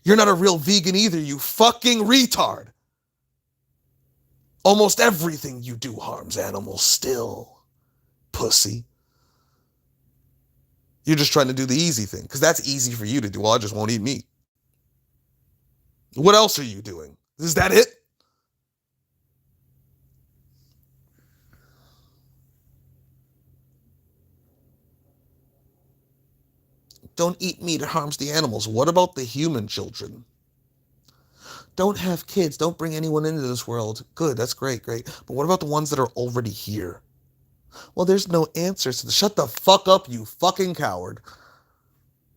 You're not a real vegan either, you fucking retard. Almost everything you do harms animals still, pussy. You're just trying to do the easy thing, because that's easy for you to do. Well, I just won't eat meat. What else are you doing? Is that it? Don't eat meat, it harms the animals. What about the human children? Don't have kids. Don't bring anyone into this world. Good, that's great, great. But what about the ones that are already here? Well, there's no answers to this. Shut the fuck up, you fucking coward.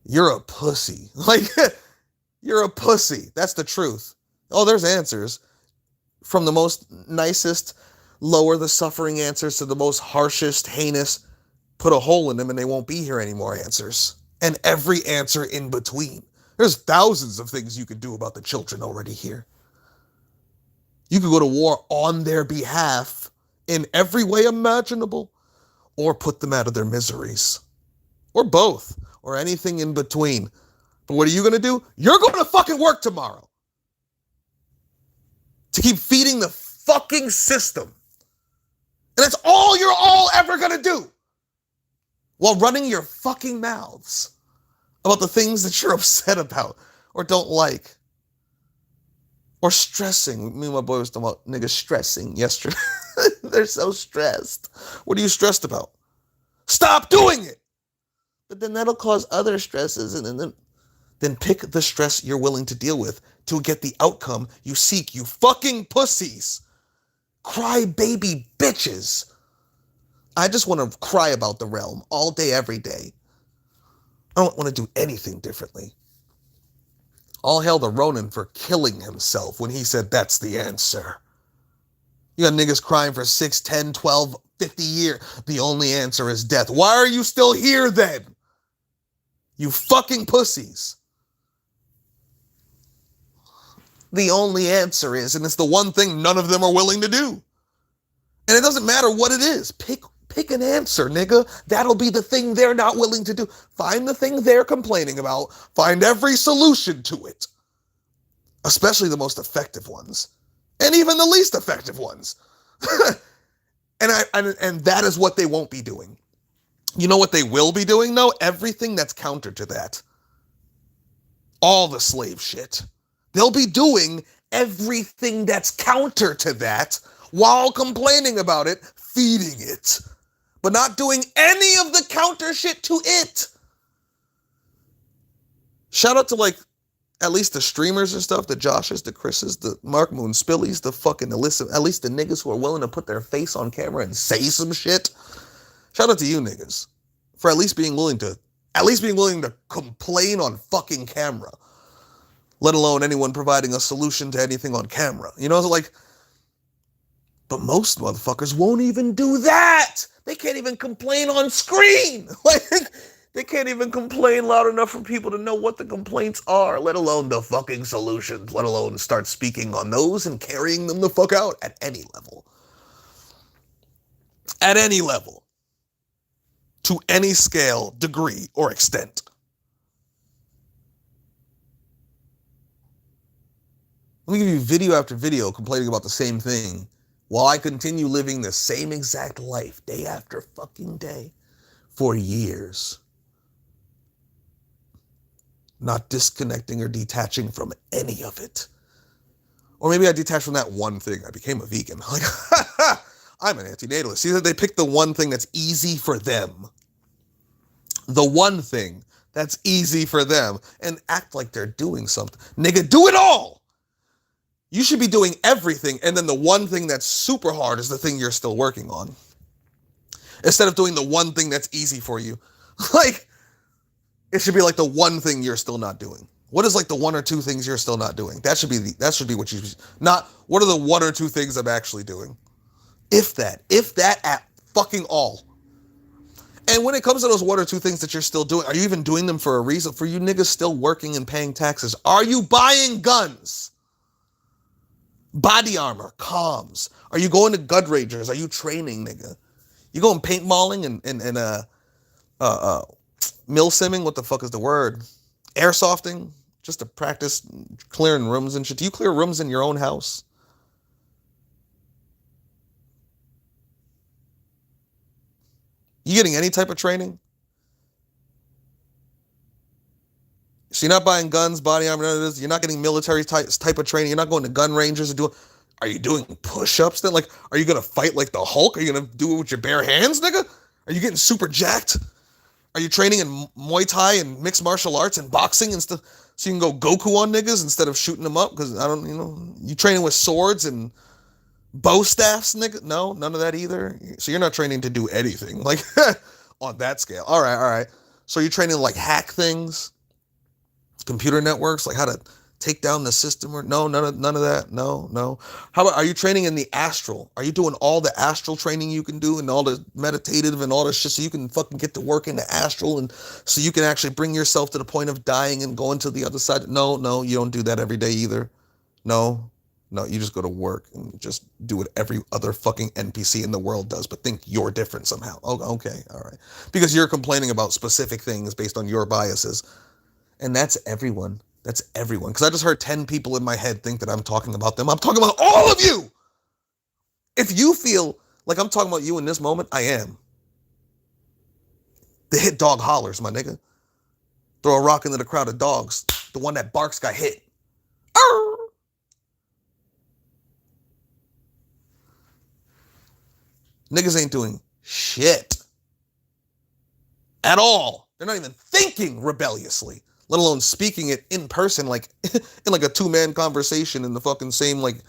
You're a pussy. Like, you're a pussy. That's the truth. Oh, there's answers. From the most nicest, lower the suffering answers to the most harshest, heinous, put a hole in them and they won't be here anymore answers. And every answer in between. There's thousands of things you could do about the children already here. You could go to war on their behalf in every way imaginable, or put them out of their miseries, or both, or anything in between. But what are you going to do? You're going to fucking work tomorrow to keep feeding the fucking system. And that's all you're all ever going to do while running your fucking mouths about the things that you're upset about or don't like. Or stressing. Me and my boy was talking about niggas stressing yesterday. They're so stressed. What are you stressed about? Stop doing it! But then that'll cause other stresses, and then pick the stress you're willing to deal with to get the outcome you seek, you fucking pussies. Cry baby bitches. I just want to cry about the realm all day, every day. I don't want to do anything differently. All hail the Ronin for killing himself when he said that's the answer. You got niggas crying for 6, 10, 12, 50 years. The only answer is death. Why are you still here then? You fucking pussies. The only answer is, and it's the one thing none of them are willing to do. And it doesn't matter what it is. Pick an answer, nigga. That'll be the thing they're not willing to do. Find the thing they're complaining about. Find every solution to it. Especially the most effective ones. And even the least effective ones. and that is what they won't be doing. You know what they will be doing, though? Everything that's counter to that. All the slave shit. They'll be doing everything that's counter to that while complaining about it, feeding it, but not doing any of the counter shit to it. Shout out to, like, at least the streamers and stuff, the Joshes, the Chris's, the Mark Moon Spillies, the fucking Alyssa, at least the niggas who are willing to put their face on camera and say some shit. Shout out to you niggas for at least being willing to complain on fucking camera, let alone anyone providing a solution to anything on camera. You know, it's like, but most motherfuckers won't even do that. They can't even complain on screen. Like, they can't even complain loud enough for people to know what the complaints are, let alone the fucking solutions, let alone start speaking on those and carrying them the fuck out at any level. At any level. to any scale, degree, or extent. Let me give you video after video complaining about the same thing while I continue living the same exact life day after fucking day for years. Not disconnecting or detaching from any of it. Or maybe I detached from that one thing. I became a vegan. Like, I'm an antinatalist. See that they pick the one thing that's easy for them. The one thing that's easy for them and act like they're doing something. Nigga, do it all! You should be doing everything, and then the one thing that's super hard is the thing you're still working on. Instead of doing the one thing that's easy for you. Like, it should be like the one thing you're still not doing. What is like the one or two things you're still not doing? That should be what you, not what are the one or two things I'm actually doing. If that at fucking all. And when it comes to those one or two things that you're still doing, are you even doing them for a reason? For you niggas still working and paying taxes, are you buying guns? Body armor, comms. Are you going to gun rangers? Are you training, nigga? You going paintballing and mill simming? What the fuck is the word? Airsofting? Just to practice clearing rooms and shit. Do you clear rooms in your own house? You getting any type of training? So you're not buying guns, body armor, none of this. You're not getting military type of training. You're not going to gun rangers and doing. Are you doing push-ups then? Like, are you gonna fight like the Hulk? Are you gonna do it with your bare hands, nigga? Are you getting super jacked? Are you training in Muay Thai and mixed martial arts and boxing and stuff so you can go Goku on niggas instead of shooting them up? Because you training with swords and bow staffs, nigga? No, none of that either. So you're not training to do anything like on that scale. All right. So you're training to like hack things, computer networks, like how to take down the system, or no, none of that. No. How about, are you training in the astral? Are you doing all the astral training you can do and all the meditative and all this shit so you can fucking get to work in the astral and so you can actually bring yourself to the point of dying and going to the other side? No, you don't do that every day either. No, you just go to work and just do what every other fucking NPC in the world does, but think you're different somehow. Oh, okay, all right. Because you're complaining about specific things based on your biases. And that's everyone. That's everyone. Because I just heard 10 people in my head think that I'm talking about them. I'm talking about all of you! If you feel like I'm talking about you in this moment, I am. The hit dog hollers, my nigga. Throw a rock into the crowd of dogs. The one that barks got hit. Arr! Niggas ain't doing shit. At all. They're not even thinking rebelliously, let alone speaking it in person, like in like a two-man conversation in the fucking same like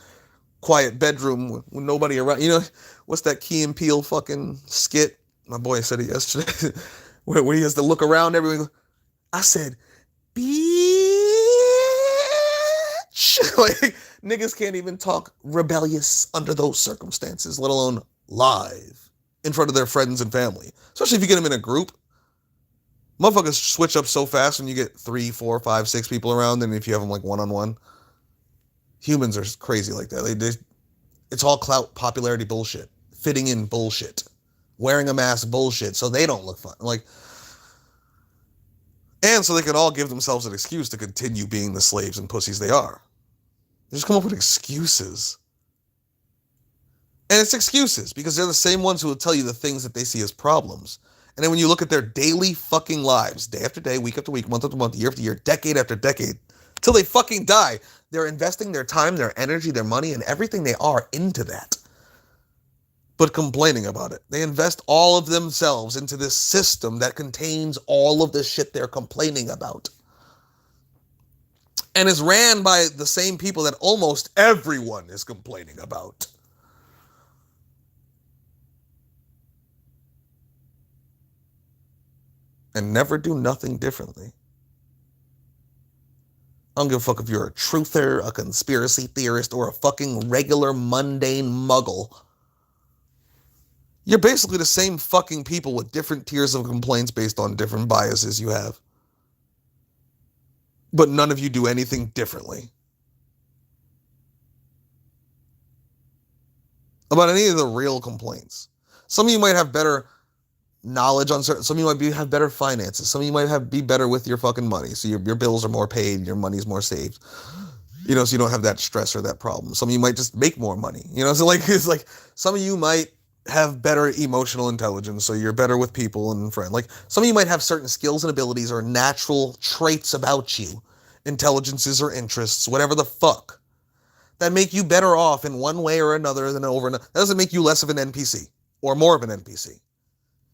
quiet bedroom with nobody around. You know, what's that Key and Peele fucking skit? My boy said it yesterday, where he has to look around everyone. I said, bitch. Like, niggas can't even talk rebellious under those circumstances, let alone live in front of their friends and family. Especially if you get them in a group. Motherfuckers switch up so fast when you get 3, 4, 5, 6 people around than if you have them like one-on-one. Humans are crazy like that. It's all clout popularity bullshit. Fitting in bullshit. Wearing a mask bullshit so they don't look fun. Like, and so they can all give themselves an excuse to continue being the slaves and pussies they are. They just come up with excuses. And it's excuses because they're the same ones who will tell you the things that they see as problems. And then when you look at their daily fucking lives, day after day, week after week, month after month, year after year, decade after decade, till they fucking die, they're investing their time, their energy, their money, and everything they are into that. But complaining about it. They invest all of themselves into this system that contains all of the shit they're complaining about. And is ran by the same people that almost everyone is complaining about. And never do nothing differently. I don't give a fuck if you're a truther, a conspiracy theorist, or a fucking regular mundane muggle. You're basically the same fucking people with different tiers of complaints based on different biases you have. But none of you do anything differently. About any of the real complaints. Some of you might have better knowledge on certain. Some of you might have better finances. Some of you might be better with your fucking money. So your bills are more paid, your money's more saved. So you don't have that stress or that problem. Some of you might just make more money. So like it's like some of you might have better emotional intelligence, so you're better with people and friends. Like some of you might have certain skills and abilities or natural traits about you, intelligences or interests, whatever the fuck, that make you better off in one way or another than over another. That doesn't make you less of an NPC or more of an NPC.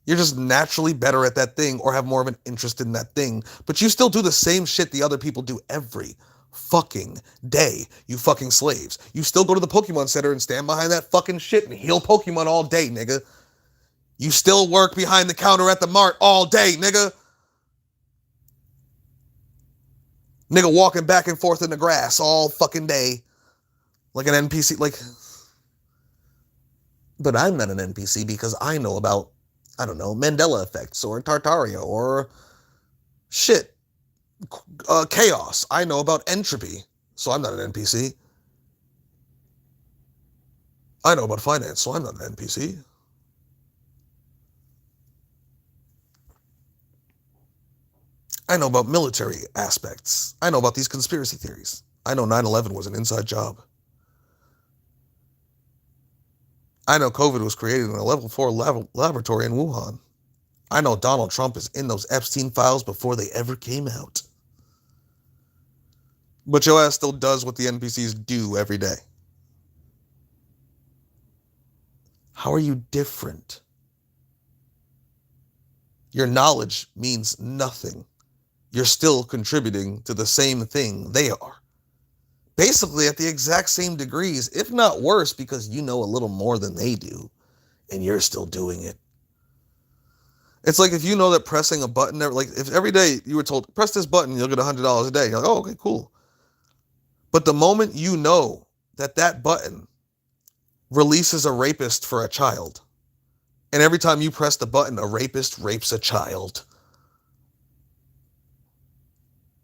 You're just naturally better at that thing or have more of an interest in that thing, but you still do the same shit the other people do every fucking day, you fucking slaves. You still go to the Pokemon Center and stand behind that fucking shit and heal Pokemon all day, nigga. You still work behind the counter at the mart all day, nigga. Nigga walking back and forth in the grass all fucking day like an NPC. Like, but I'm not an NPC because I know about, I don't know, Mandela effects or Tartaria or shit. Chaos. I know about entropy, so I'm not an NPC. I know about finance, so I'm not an NPC. I know about military aspects. I know about these conspiracy theories. I know 9/11 was an inside job. I know COVID was created in a level 4 laboratory in Wuhan. I know Donald Trump is in those Epstein files before they ever came out. But your ass still does what the NPCs do every day. How are you different? Your knowledge means nothing. You're still contributing to the same thing they are. Basically at the exact same degrees, if not worse, because you know a little more than they do, and you're still doing it. It's like if you know that pressing a button, like if every day you were told, press this button, you'll get $100 a day. You're like, oh, okay, cool. But the moment you know that that button releases a rapist for a child, and every time you press the button, a rapist rapes a child,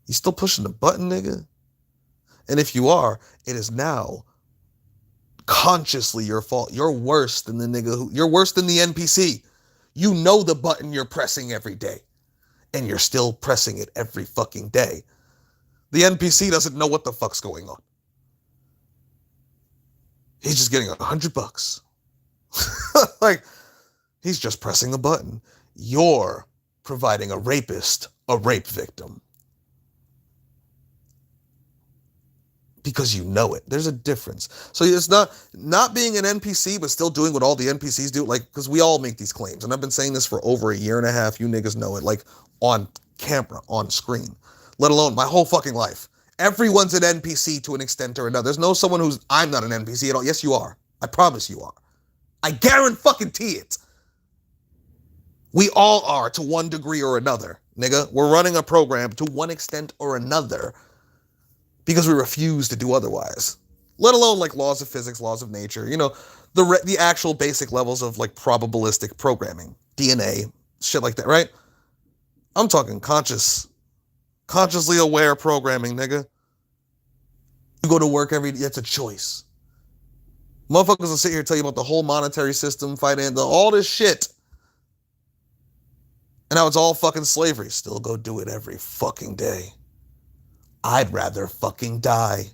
you still pushing the button, nigga? And if you are, it is now consciously your fault. You're worse than the nigga you're worse than the NPC. You know the button you're pressing every day, and you're still pressing it every fucking day. The NPC doesn't know what the fuck's going on. He's just getting $100. Like, he's just pressing a button. You're providing a rapist a rape victim. Because you know it. There's a difference. So it's not being an NPC, but still doing what all the NPCs do. Like, because we all make these claims. And I've been saying this for over a year and a half. You niggas know it. Like, on camera, on screen. Let alone my whole fucking life. Everyone's an NPC to an extent or another. There's no someone who's, I'm not an NPC at all. Yes, you are. I promise you are. I guarantee it. We all are to one degree or another, nigga. We're running a program to one extent or another because we refuse to do otherwise. Let alone like laws of physics, laws of nature, the actual basic levels of like probabilistic programming, DNA, shit like that, right? I'm talking consciously aware programming, nigga. You go to work every day, that's a choice. Motherfuckers will sit here and tell you about the whole monetary system, finance, all this shit. And now it's all fucking slavery. Still go do it every fucking day. I'd rather fucking die.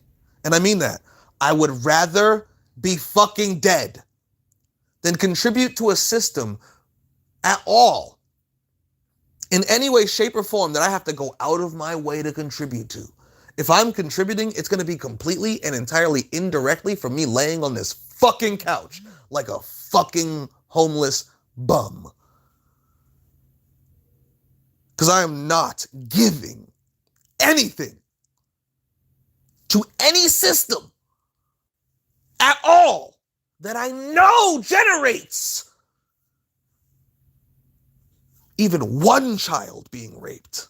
And I mean that. I would rather be fucking dead than contribute to a system at all in any way, shape, or form that I have to go out of my way to contribute to. If I'm contributing, it's going to be completely and entirely indirectly from me laying on this fucking couch like a fucking homeless bum. Because I am not giving anything to any system at all that I know generates even one child being raped.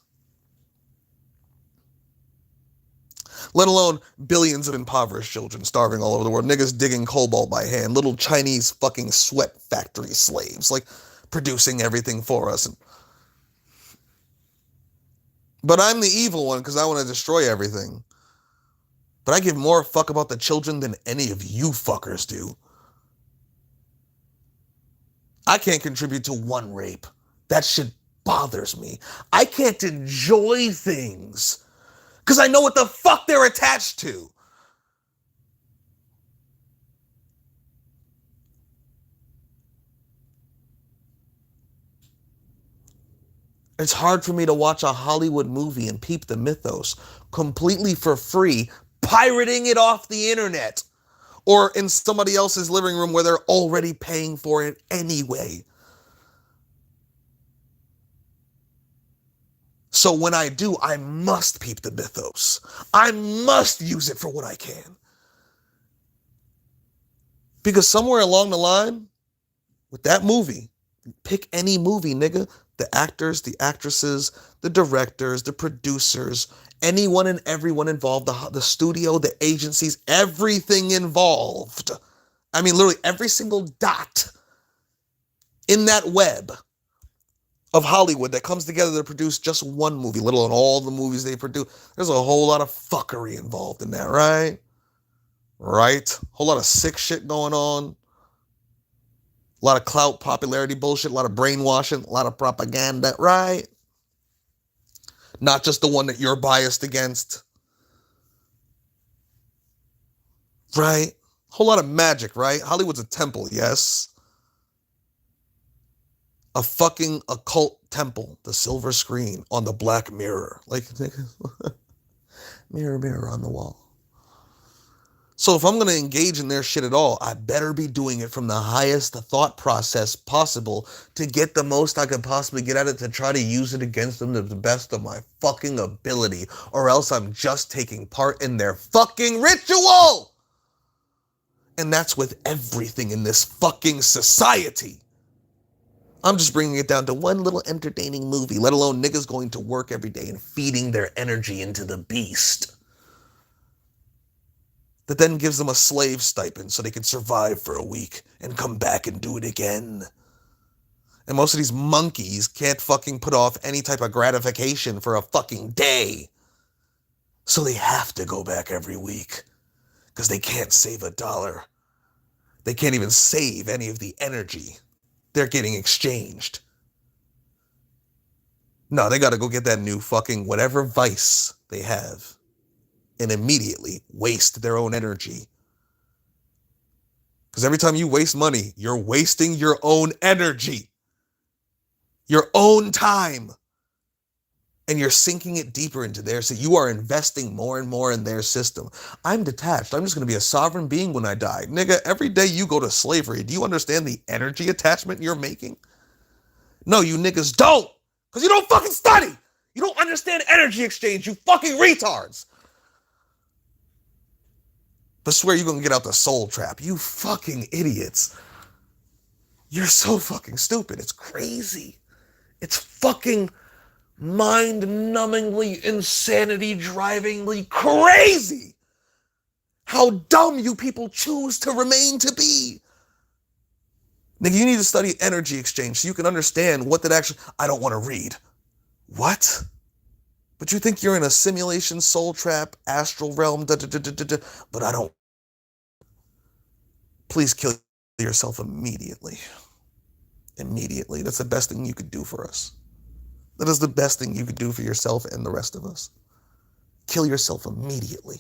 Let alone billions of impoverished children starving all over the world. Niggas digging cobalt by hand. Little Chinese fucking sweat factory slaves, like producing everything for us. But I'm the evil one because I want to destroy everything. But I give more fuck about the children than any of you fuckers do. I can't contribute to one rape That shit bothers me. I can't enjoy things because I know what the fuck they're attached to. It's hard for me to watch a Hollywood movie and peep the mythos completely for free, pirating it off the internet or in somebody else's living room where they're already paying for it anyway. So when I do, I must peep the mythos. I must use it for what I can. Because somewhere along the line, with that movie, pick any movie, nigga. The actors, the actresses, the directors, the producers, anyone and everyone involved, the studio, the agencies, everything involved. I mean, literally every single dot in that web of Hollywood that comes together to produce just one movie, let alone all the movies they produce. There's a whole lot of fuckery involved in that, right? Right? A whole lot of sick shit going on. A lot of clout, popularity bullshit, a lot of brainwashing, a lot of propaganda, right? Not just the one that you're biased against. Right? A whole lot of magic, right? Hollywood's a temple, yes. A fucking occult temple, the silver screen on the black mirror. Like, mirror, mirror on the wall. So if I'm going to engage in their shit at all, I better be doing it from the highest thought process possible to get the most I could possibly get at it, to try to use it against them to the best of my fucking ability, or else I'm just taking part in their fucking ritual. And that's with everything in this fucking society. I'm just bringing it down to one little entertaining movie, let alone niggas going to work every day and feeding their energy into the beast that then gives them a slave stipend so they can survive for a week and come back and do it again. And most of these monkeys can't fucking put off any type of gratification for a fucking day. So they have to go back every week because they can't save $1. They can't even save any of the energy they're getting exchanged. No, they got to go get that new fucking whatever vice they have and immediately waste their own energy. Because every time you waste money, you're wasting your own energy, your own time, and you're sinking it deeper into there. So you are investing more and more in their system. I'm detached. I'm just going to be a sovereign being when I die. Nigga, every day you go to slavery, do you understand the energy attachment you're making? No, you niggas don't. Because you don't fucking study. You don't understand energy exchange, you fucking retards. But swear you're going to get out the soul trap. You fucking idiots. You're so fucking stupid. It's crazy. It's fucking mind-numbingly, insanity-drivingly crazy how dumb you people choose to remain to be. Nigga, you need to study energy exchange so you can understand what that actually... I don't want to read. What? But you think you're in a simulation, soul trap, astral realm, but I don't. Please kill yourself immediately. Immediately. That's the best thing you could do for us. That is the best thing you could do for yourself and the rest of us. Kill yourself immediately.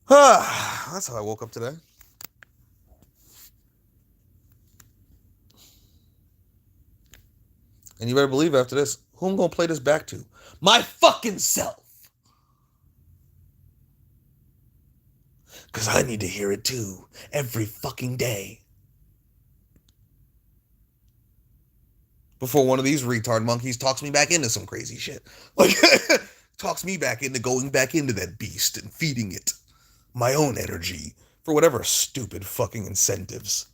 That's how I woke up today. And you better believe after this, who I'm going to play this back to? My fucking self. Because I need to hear it too, every fucking day. Before one of these retard monkeys talks me back into some crazy shit. Like, talks me back into going back into that beast and feeding it my own energy for whatever stupid fucking incentives.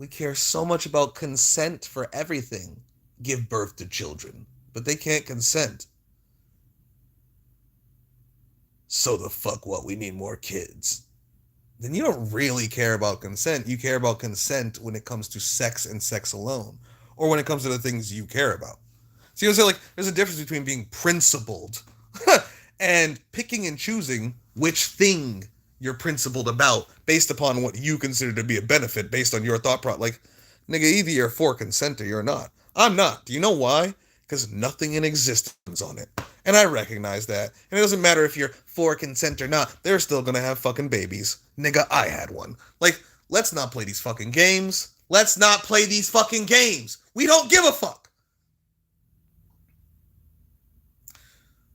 We care so much about consent for everything. Give birth to children, but they can't consent. So the fuck what? We need more kids. Then you don't really care about consent. You care about consent when it comes to sex and sex alone, or when it comes to the things you care about. So you know, say like there's a difference between being principled and picking and choosing which thing you're principled about based upon what you consider to be a benefit based on your thought process. Like, nigga, either you're for consent or you're not. I'm not. Do you know why? Because nothing in existence on it. And I recognize that. And it doesn't matter if you're for consent or not, they're still gonna have fucking babies. Nigga, I had one. Like, let's not play these fucking games. Let's not play these fucking games. We don't give a fuck.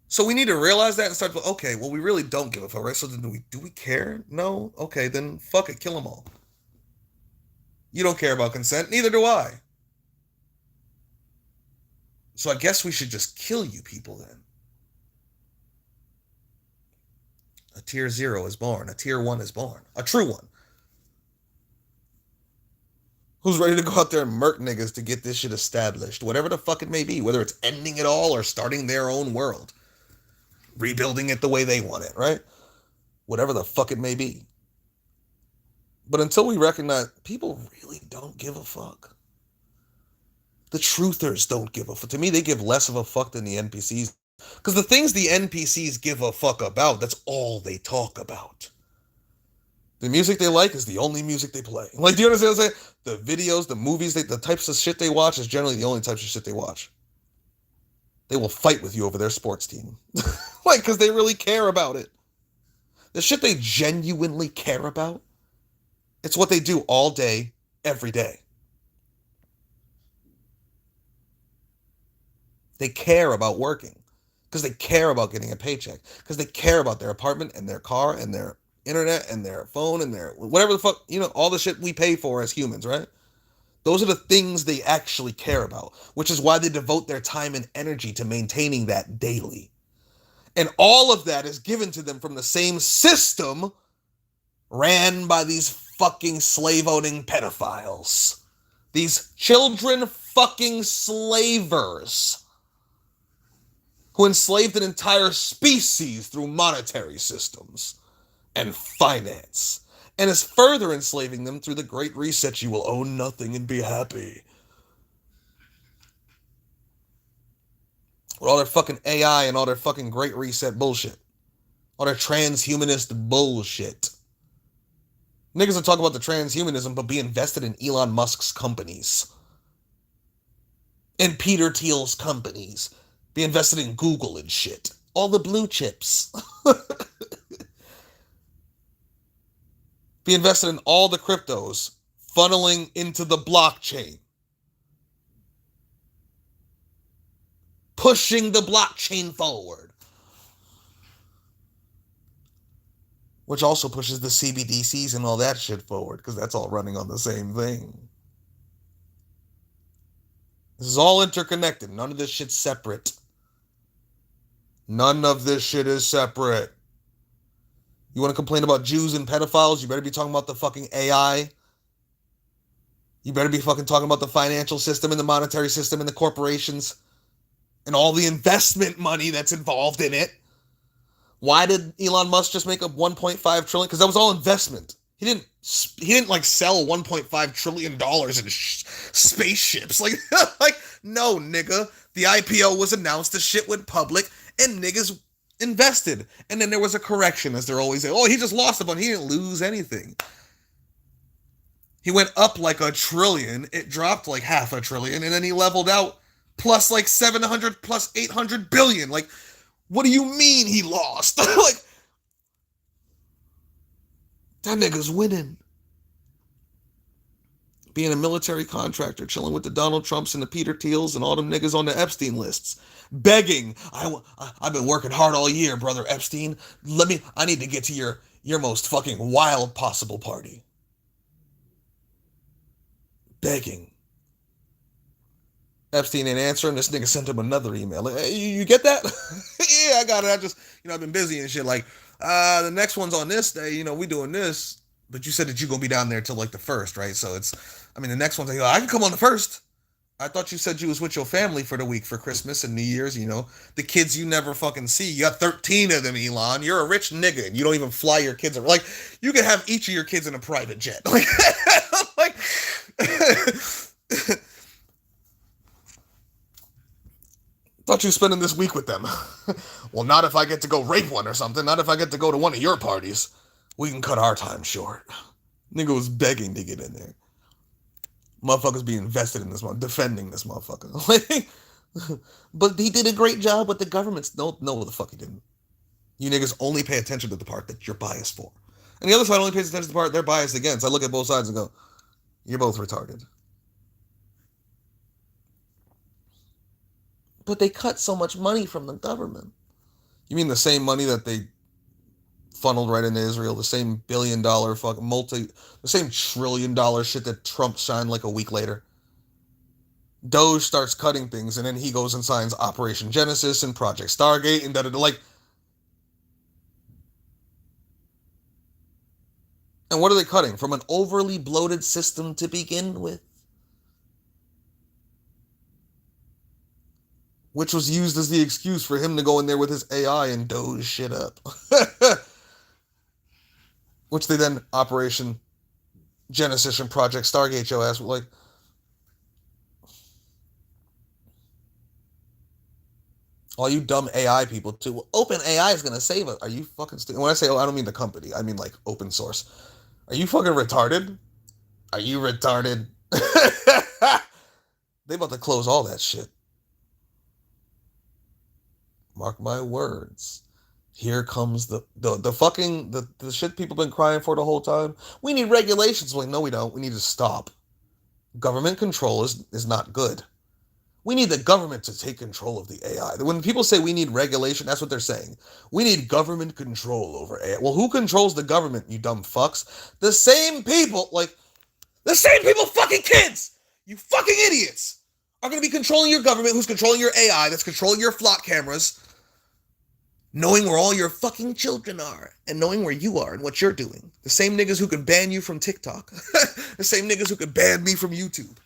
So we need to realize that and start to, okay, well, we really don't give a fuck, right? So then do we care? No? Okay, then fuck it, kill them all. You don't care about consent, neither do I. So I guess we should just kill you people then. A tier 0 is born, a tier 1 is born, a true one. Who's ready to go out there and murk niggas to get this shit established, whatever the fuck it may be, whether it's ending it all or starting their own world, rebuilding it the way they want it, right? Whatever the fuck it may be. But until we recognize people really don't give a fuck. The truthers don't give a fuck. To me, they give less of a fuck than the NPCs. Because the things the NPCs give a fuck about, that's all they talk about. The music they like is the only music they play. Like, do you understand what I'm saying? The videos, the movies, the types of shit they watch is generally the only types of shit they watch. They will fight with you over their sports team. Like, because they really care about it. The shit they genuinely care about, it's what they do all day, every day. They care about working because they care about getting a paycheck, because they care about their apartment and their car and their internet and their phone and their whatever the fuck, you know, all the shit we pay for as humans, right? Those are the things they actually care about, which is why they devote their time and energy to maintaining that daily. And all of that is given to them from the same system ran by these fucking slave-owning pedophiles. These children fucking slavers who enslaved an entire species through monetary systems and finance, and is further enslaving them through the Great Reset. You will own nothing and be happy. With all their fucking AI and all their fucking Great Reset bullshit. All their transhumanist bullshit. Niggas will talk about the transhumanism, but be invested in Elon Musk's companies. And Peter Thiel's companies. Be invested in Google and shit. All the blue chips. Be invested in all the cryptos funneling into the blockchain. Pushing the blockchain forward. Which also pushes the CBDCs and all that shit forward, because that's all running on the same thing. This is all interconnected. None of this shit's separate. None of this shit is separate. You want to complain about Jews and pedophiles? You better be talking about the fucking AI. You better be fucking talking about the financial system and the monetary system and the corporations and all the investment money that's involved in it. Why did Elon Musk just make up 1.5 trillion? Because that was all investment. He didn't like sell 1.5 trillion dollars in spaceships. Like no, nigga. The IPO was announced, the shit went public, and niggas invested. And then there was a correction, as they're always saying. Oh, he just lost a bunch. He didn't lose anything. He went up like $1 trillion. It dropped like $0.5 trillion, and then he leveled out plus like 700 plus 800 billion. Like, what do you mean he lost? Like, that nigga's winning. Being a military contractor, chilling with the Donald Trumps and the Peter Thiels and all them niggas on the Epstein lists, begging, I've been working hard all year, brother Epstein. I need to get to your most fucking wild possible party. Begging. Epstein ain't answering. This nigga sent him another email. Like, hey, you get that? Yeah, I got it. I've been busy and shit. Like, the next one's on this day. We doing this. But you said that you're gonna be down there till like the first, right? So it's, I mean, the next one's like, oh, I can come on the first. I thought you said you was with your family for the week for Christmas and New Year's. You know, the kids you never fucking see. You got 13 of them, Elon. You're a rich nigga, and you don't even fly your kids. Like, you could have each of your kids in a private jet. Like, thought you were spending this week with them. Well, not if I get to go rape one or something. Not if I get to go to one of your parties. We can cut our time short. Nigga was begging to get in there. Motherfuckers be invested in this one, defending this motherfucker. But he did a great job with the governments. No, the fuck he didn't. You niggas only pay attention to the part that you're biased for. And the other side only pays attention to the part they're biased against. I look at both sides and go, you're both retarded. But they cut so much money from the government. You mean the same money that they funneled right into Israel, the same billion-dollar fucking the same trillion-dollar shit that Trump signed like a week later? Doge starts cutting things, and then he goes and signs Operation Genesis and Project Stargate and da-da-da. Like, and what are they cutting? From an overly bloated system to begin with? Which was used as the excuse for him to go in there with his AI and doze shit up. Which they then Operation Genesis and Project Stargate your ass like. All you dumb AI people too. Open AI is gonna save us. Are you fucking stupid? When I say, oh, I don't mean the company. I mean like open source. Are you fucking retarded? Are you retarded? They about to close all that shit. Mark my words. Here comes the fucking the shit people been crying for the whole time. We need regulations. Like, no, we don't. We need to stop. Government control is not good. We need the government to take control of the AI. When people say we need regulation, that's what they're saying. We need government control over AI. Well, who controls the government, you dumb fucks? The same people, fucking kids, you fucking idiots, are going to be controlling your government, who's controlling your AI, that's controlling your flock cameras, knowing where all your fucking children are, and knowing where you are and what you're doing. The same niggas who could ban you from TikTok. The same niggas who could ban me from YouTube.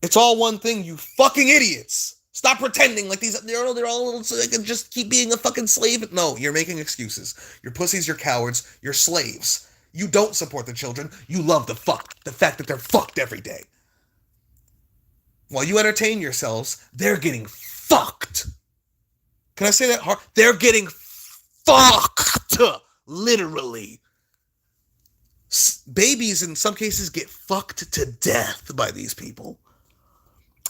It's all one thing, you fucking idiots. Stop pretending like they're all little, so they can just keep being a fucking slave. No, you're making excuses. You're pussies, you're cowards, you're slaves. You don't support the children. You love the fact that they're fucked every day. While you entertain yourselves, they're getting fucked. Can I say that hard? They're getting fucked. Literally. Babies in some cases get fucked to death by these people.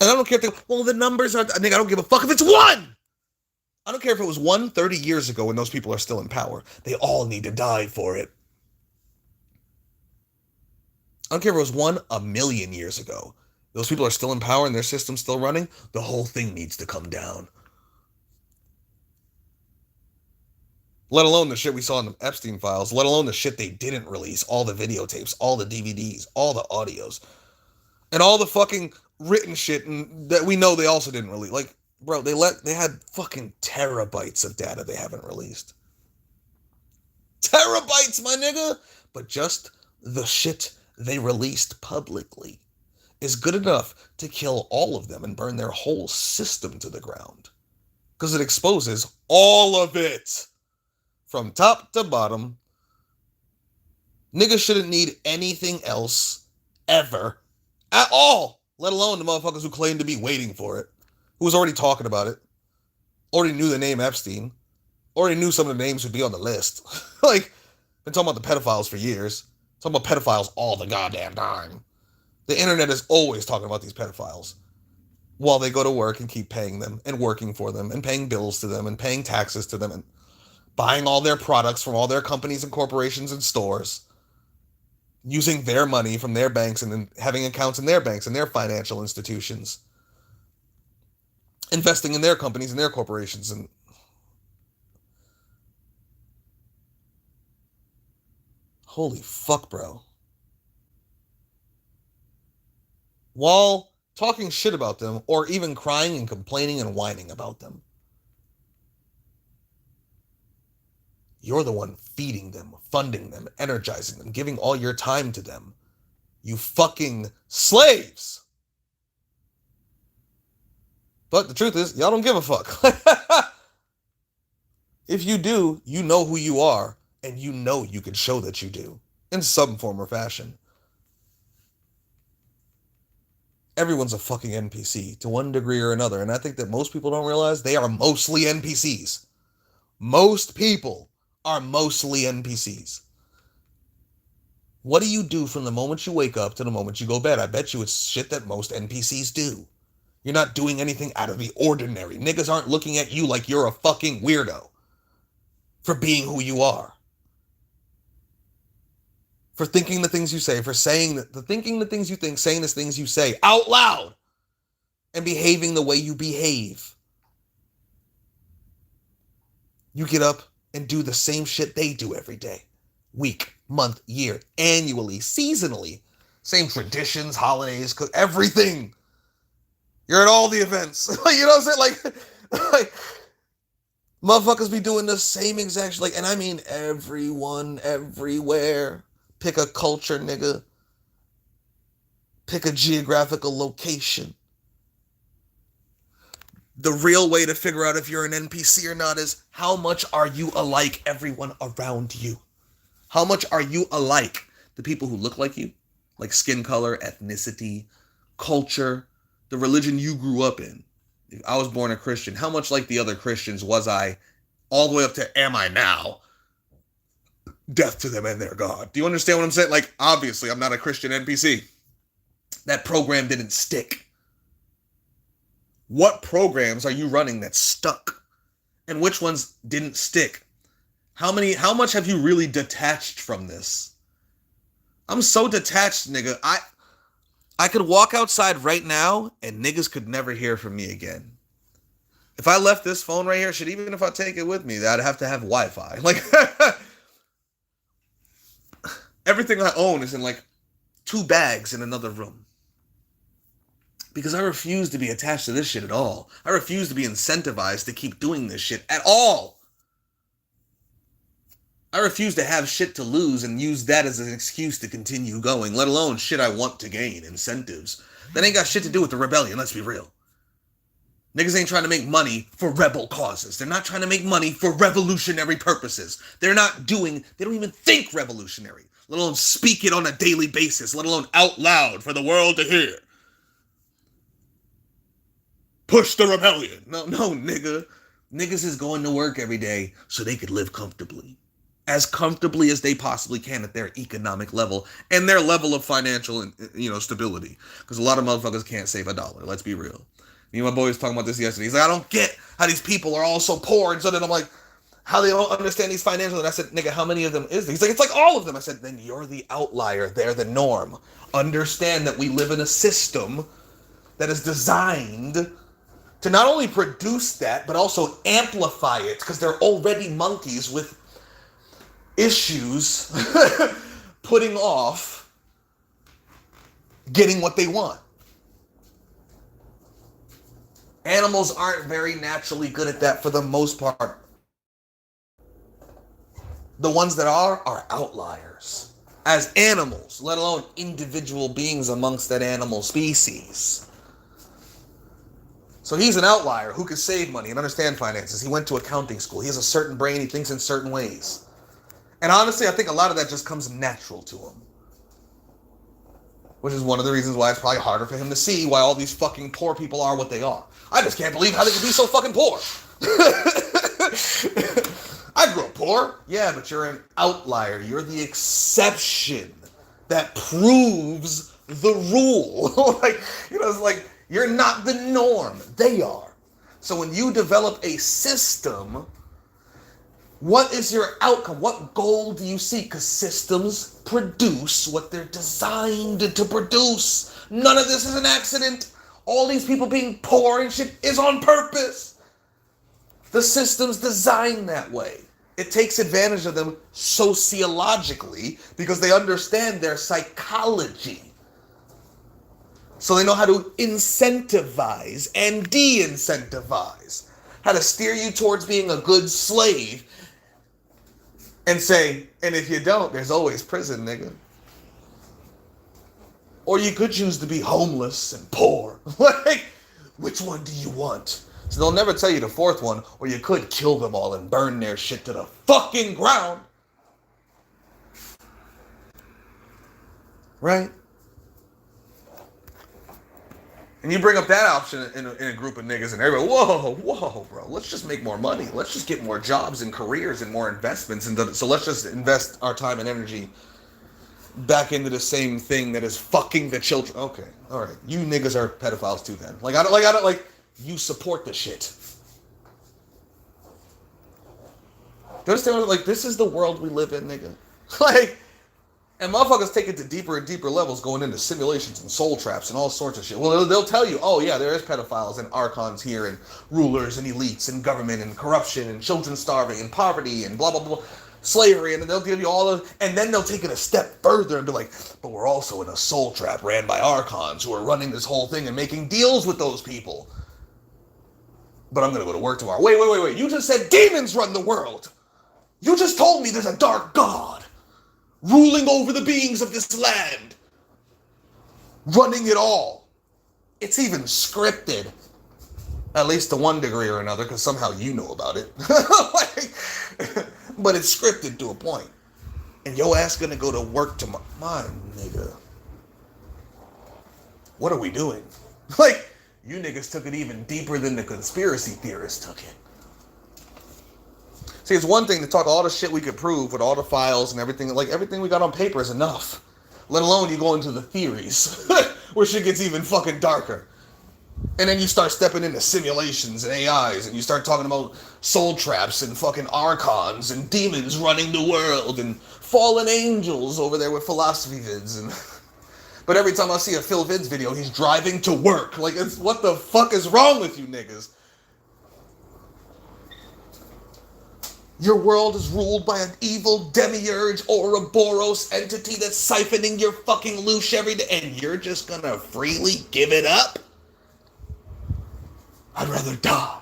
And I don't care if the numbers are, I think I don't give a fuck if it's one. I don't care if it was 30 years ago when those people are still in power. They all need to die for it. I don't care if it was 1,000,000 years ago. Those people are still in power and their system's still running. The whole thing needs to come down. Let alone the shit we saw in the Epstein files. Let alone the shit they didn't release. All the videotapes, all the DVDs, all the audios. And all the fucking written shit that we know they also didn't release. Like, bro, they had fucking terabytes of data they haven't released. Terabytes, my nigga! But just the shit they released publicly is good enough to kill all of them and burn their whole system to the ground. Because it exposes all of it. From top to bottom. Niggas shouldn't need anything else ever. At all. Let alone the motherfuckers who claim to be waiting for it. Who was already talking about it. Already knew the name Epstein. Already knew some of the names would be on the list. Like, been talking about the pedophiles for years. Talking about pedophiles all the goddamn time. The internet is always talking about these pedophiles. While they go to work and keep paying them. And working for them. And paying bills to them. And paying taxes to them. And buying all their products from all their companies and corporations and stores. Using their money from their banks and then having accounts in their banks and their financial institutions. Investing in their companies and their corporations. And holy fuck, bro. While talking shit about them or even crying and complaining and whining about them. You're the one feeding them, funding them, energizing them, giving all your time to them. You fucking slaves. But the truth is, y'all don't give a fuck. If you do, you know who you are, and you know you can show that you do, in some form or fashion. Everyone's a fucking NPC to one degree or another, and I think that most people don't realize they are mostly NPCs. Most people are mostly NPCs. What do you do from the moment you wake up to the moment you go to bed? I bet you it's shit that most NPCs do. You're not doing anything out of the ordinary. Niggas aren't looking at you like you're a fucking weirdo for being who you are. For thinking the things you say, for saying thinking the things you think, saying the things you say out loud, and behaving the way you behave. You get up and do the same shit they do every day. Week, month, year, annually, seasonally. Same traditions, holidays, everything. You're at all the events. You know what I'm saying? Like motherfuckers be doing the same exact shit. And I mean everyone, everywhere. Pick a culture, nigga. Pick a geographical location. The real way to figure out if you're an NPC or not is how much are you alike everyone around you? How much are you alike the people who look like you? Like skin color, ethnicity, culture, the religion you grew up in. If I was born a Christian, how much like the other Christians was I all the way up to am I now? Death to them and their God. Do you understand what I'm saying? Like, obviously, I'm not a Christian NPC. That program didn't stick. What programs are you running that stuck? And which ones didn't stick? How much have you really detached from this? I'm so detached, nigga. I could walk outside right now and niggas could never hear from me again. If I left this phone right here, shit, even if I take it with me, I'd have to have Wi-Fi. Like, everything I own is in like 2 bags in another room. Because I refuse to be attached to this shit at all. I refuse to be incentivized to keep doing this shit at all. I refuse to have shit to lose and use that as an excuse to continue going, let alone shit I want to gain, incentives. That ain't got shit to do with the rebellion, let's be real. Niggas ain't trying to make money for rebel causes. They're not trying to make money for revolutionary purposes. They don't even think revolutionary, let alone speak it on a daily basis, let alone out loud for the world to hear. Push the rebellion. No, nigga. Niggas is going to work every day so they could live comfortably. As comfortably as they possibly can at their economic level and their level of financial stability. Because a lot of motherfuckers can't save $1. Let's be real. Me and my boy was talking about this yesterday. He's like, I don't get how these people are all so poor. And so then I'm like, how they don't understand these financial. And I said, nigga, how many of them is there? He's like, it's like all of them. I said, then you're the outlier. They're the norm. Understand that we live in a system that is designed to not only produce that, but also amplify it. Because they're already monkeys with issues putting off getting what they want. Animals aren't very naturally good at that for the most part. The ones that are outliers as animals, let alone individual beings amongst that animal species. So he's an outlier who can save money and understand finances. He went to accounting school. He has a certain brain. He thinks in certain ways. And honestly, I think a lot of that just comes natural to him. Which is one of the reasons why it's probably harder for him to see why all these fucking poor people are what they are. I just can't believe how they can be so fucking poor. I grew up poor. Yeah, but you're an outlier. You're the exception that proves the rule. It's like, you're not the norm. They are. So when you develop a system, what is your outcome? What goal do you seek? Because systems produce what they're designed to produce. None of this is an accident. All these people being poor and shit is on purpose. The system's designed that way. It takes advantage of them sociologically because they understand their psychology. So they know how to incentivize and de-incentivize. How to steer you towards being a good slave and say, and if you don't, there's always prison, nigga. Or you could choose to be homeless and poor. Like, which one do you want? So they'll never tell you the fourth one, or you could kill them all and burn their shit to the fucking ground. Right? And you bring up that option in a group of niggas and everybody, whoa, bro, let's just make more money. Let's just get more jobs and careers and more investments. So let's just invest our time and energy back into the same thing that is fucking the children. Okay, all right. You niggas are pedophiles too then. I don't, you support the shit. Do you understand what, like, this is the world we live in, nigga? Like, and motherfuckers take it to deeper and deeper levels, going into simulations and soul traps and all sorts of shit. Well, they'll tell you, oh yeah, there is pedophiles and archons here and rulers and elites and government and corruption and children starving and poverty and blah, blah, blah, slavery. And then they'll give you all of, and then they'll take it a step further and be like, but we're also in a soul trap ran by archons who are running this whole thing and making deals with those people. But I'm going to go to work tomorrow. Wait. You just said demons run the world. You just told me there's a dark god ruling over the beings of this land, running it all. It's even scripted, at least to one degree or another, because somehow you know about it. But it's scripted to a point. And your ass gonna go to work tomorrow. My nigga. What are we doing? Like, you niggas took it even deeper than the conspiracy theorists took it. See, it's one thing to talk all the shit we could prove with all the files and everything. Like, everything we got on paper is enough. Let alone you go into the theories, where shit gets even fucking darker. And then you start stepping into simulations and AIs, and you start talking about soul traps and fucking archons and demons running the world and fallen angels over there with philosophy vids. And but every time I see a Phil Vids video, he's driving to work. Like, it's, what the fuck is wrong with you niggas? Your world is ruled by an evil demiurge Ouroboros entity that's siphoning your fucking loosh every day, and you're just gonna freely give it up? I'd rather die.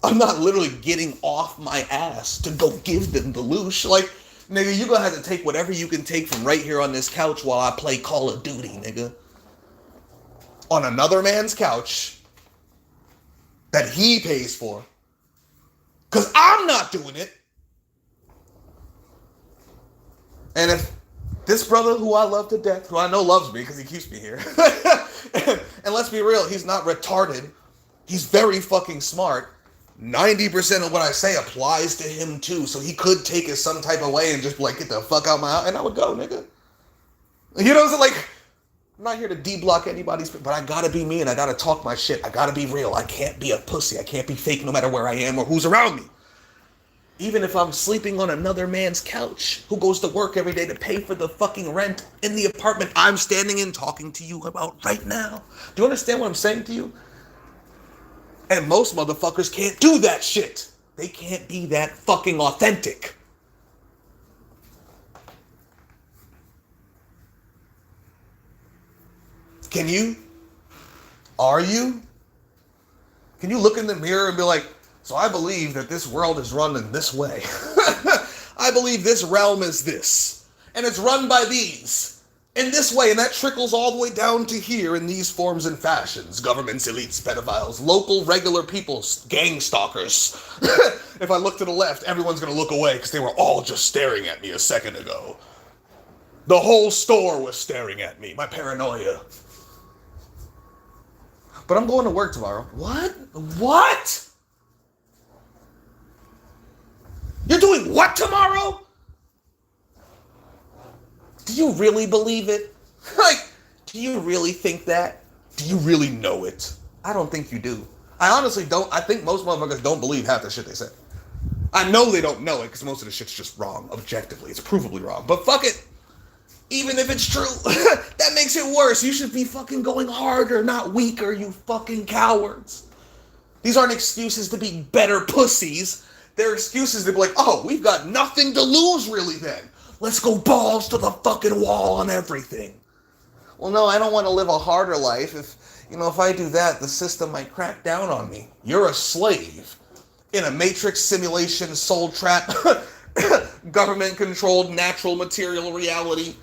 I'm not literally getting off my ass to go give them the loosh. Like, nigga, you're gonna have to take whatever you can take from right here on this couch while I play Call of Duty, nigga. On another man's couch that he pays for. Because I'm not doing it. And if this brother who I love to death, who I know loves me because he keeps me here, and let's be real, he's not retarded. He's very fucking smart. 90% of what I say applies to him too. So he could take it some type of way and just be like, get the fuck out my house. And I would go, nigga. You know what I'm saying? Like, I'm not here to D-block anybody's, but I gotta be me and I gotta talk my shit. I gotta be real. I can't be a pussy. I can't be fake no matter where I am or who's around me. Even if I'm sleeping on another man's couch who goes to work every day to pay for the fucking rent in the apartment I'm standing in talking to you about right now. Do you understand what I'm saying to you? And most motherfuckers can't do that shit. They can't be that fucking authentic. Can you? Are you? Can you look in the mirror and be like, so I believe that this world is run in this way. I believe this realm is this. And it's run by these. In this way. And that trickles all the way down to here in these forms and fashions. Governments, elites, pedophiles, local, regular people, gang stalkers. If I look to the left, everyone's going to look away because they were all just staring at me a second ago. The whole store was staring at me. My paranoia. But I'm going to work tomorrow. What? What? You're doing what tomorrow? Do you really believe it? Like, do you really think that? Do you really know it? I don't think you do. I honestly don't. I think most motherfuckers don't believe half the shit they say. I know they don't know it because most of the shit's just wrong, objectively. It's provably wrong. But fuck it. Even if it's true, that makes it worse. You should be fucking going harder, not weaker, you fucking cowards. These aren't excuses to be better pussies. They're excuses to be like, oh, we've got nothing to lose really then. Let's go balls to the fucking wall on everything. Well, no, I don't want to live a harder life. If I do that, the system might crack down on me. You're a slave. in a matrix simulation, soul trap, government-controlled natural material reality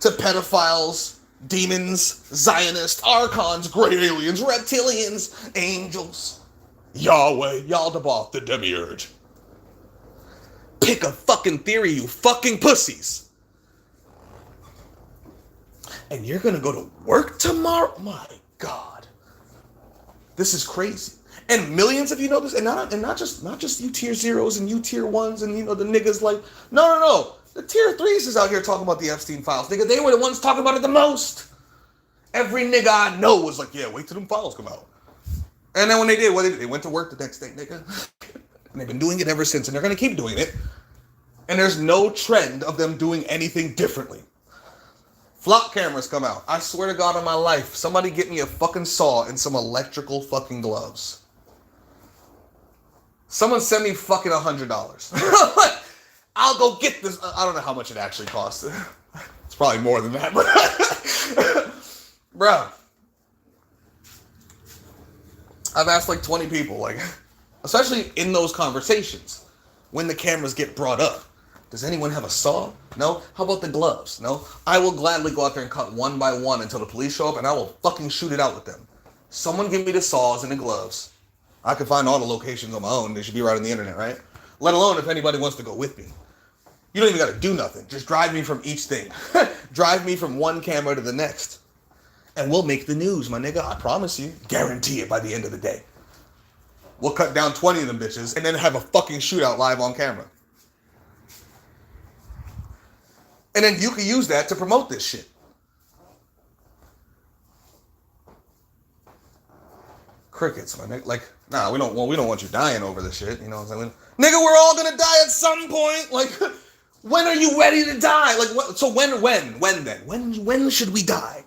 to pedophiles, demons, Zionists, archons, gray aliens, reptilians, angels, Yahweh, Yaldabaoth, the demiurge. Pick a fucking theory, you fucking pussies. And you're gonna go to work tomorrow? My God. This is crazy. And millions of you know this, and not just you tier zeros and you tier ones and the niggas like, no. The tier threes is out here talking about the Epstein files. Nigga, they were the ones talking about it the most. Every nigga I know was like, yeah, wait till them files come out. And then when they did, they went to work the next day, nigga. And they've been doing it ever since, and they're gonna keep doing it. And there's no trend of them doing anything differently. Flock cameras come out. I swear to God on my life, somebody get me a fucking saw and some electrical fucking gloves. Someone send me fucking $100. I'll go get this. I don't know how much it actually costs. It's probably more than that. But bruh. I've asked like 20 people, like, especially in those conversations, when the cameras get brought up. Does anyone have a saw? No? How about the gloves? No? I will gladly go out there and cut one by one until the police show up, and I will fucking shoot it out with them. Someone give me the saws and the gloves. I can find all the locations on my own. They should be right on the internet, right? Let alone if anybody wants to go with me. You don't even got to do nothing. Just drive me from each thing. Drive me from one camera to the next. And we'll make the news, my nigga. I promise you. Guarantee it by the end of the day. We'll cut down 20 of them bitches and then have a fucking shootout live on camera. And then you can use that to promote this shit. Crickets, my nigga. Like, nah, we don't want you dying over this shit. You know what I'm saying? Nigga, we're all gonna die at some point. Like, when are you ready to die? Like, what? So when then? When should we die?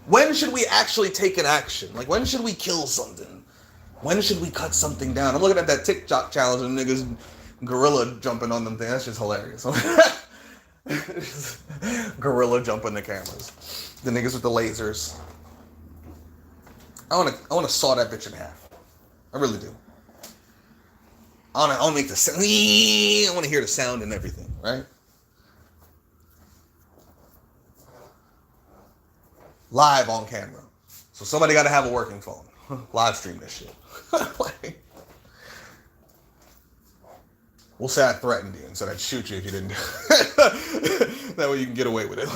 When should we actually take an action? Like, when should we kill something? When should we cut something down? I'm looking at that TikTok challenge and niggas gorilla jumping on them thing. That's just hilarious. Gorilla jumping the cameras. The niggas with the lasers. I wanna saw that bitch in half. I really do. I wanna make the sound. I wanna hear the sound and everything, right? Live on camera. So somebody gotta have a working phone. Live stream this shit. We'll say I threatened you and said I'd shoot you if you didn't do it. That way you can get away with it.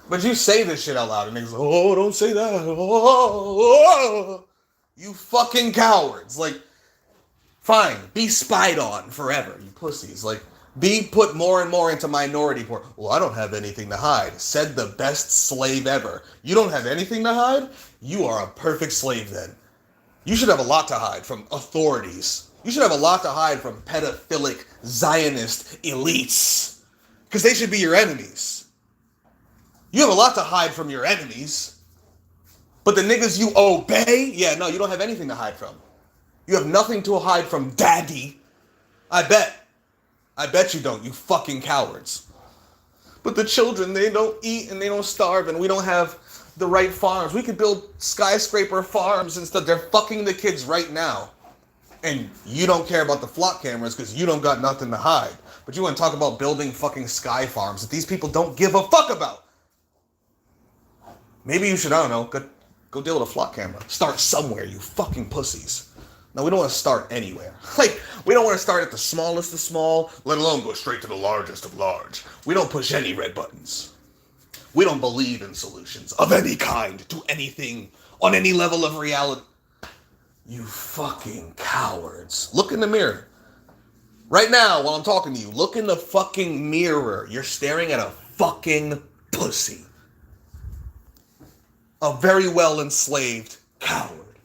But you say this shit out loud and niggas like, oh, don't say that. Oh. You fucking cowards. Like, fine, be spied on forever, you pussies. Like, be put more and more into minority report. Well, I don't have anything to hide. Said the best slave ever. You don't have anything to hide? You are a perfect slave then. You should have a lot to hide from authorities. You should have a lot to hide from pedophilic Zionist elites. Because they should be your enemies. You have a lot to hide from your enemies. But the niggas you obey? Yeah, no, you don't have anything to hide from. You have nothing to hide from daddy. I bet you don't, you fucking cowards. But the children, they don't eat and they don't starve and we don't have the right farms. We could build skyscraper farms and stuff. They're fucking the kids right now. And you don't care about the flock cameras because you don't got nothing to hide. But you want to talk about building fucking sky farms that these people don't give a fuck about. Maybe you should, I don't know, go deal with a flock camera. Start somewhere, you fucking pussies. No, we don't want to start anywhere. Like, we don't want to start at the smallest of small, let alone go straight to the largest of large. We don't push any red buttons. We don't believe in solutions of any kind to anything on any level of reality. You fucking cowards. Look in the mirror. Right now, while I'm talking to you, look in the fucking mirror. You're staring at a fucking pussy. A very well enslaved coward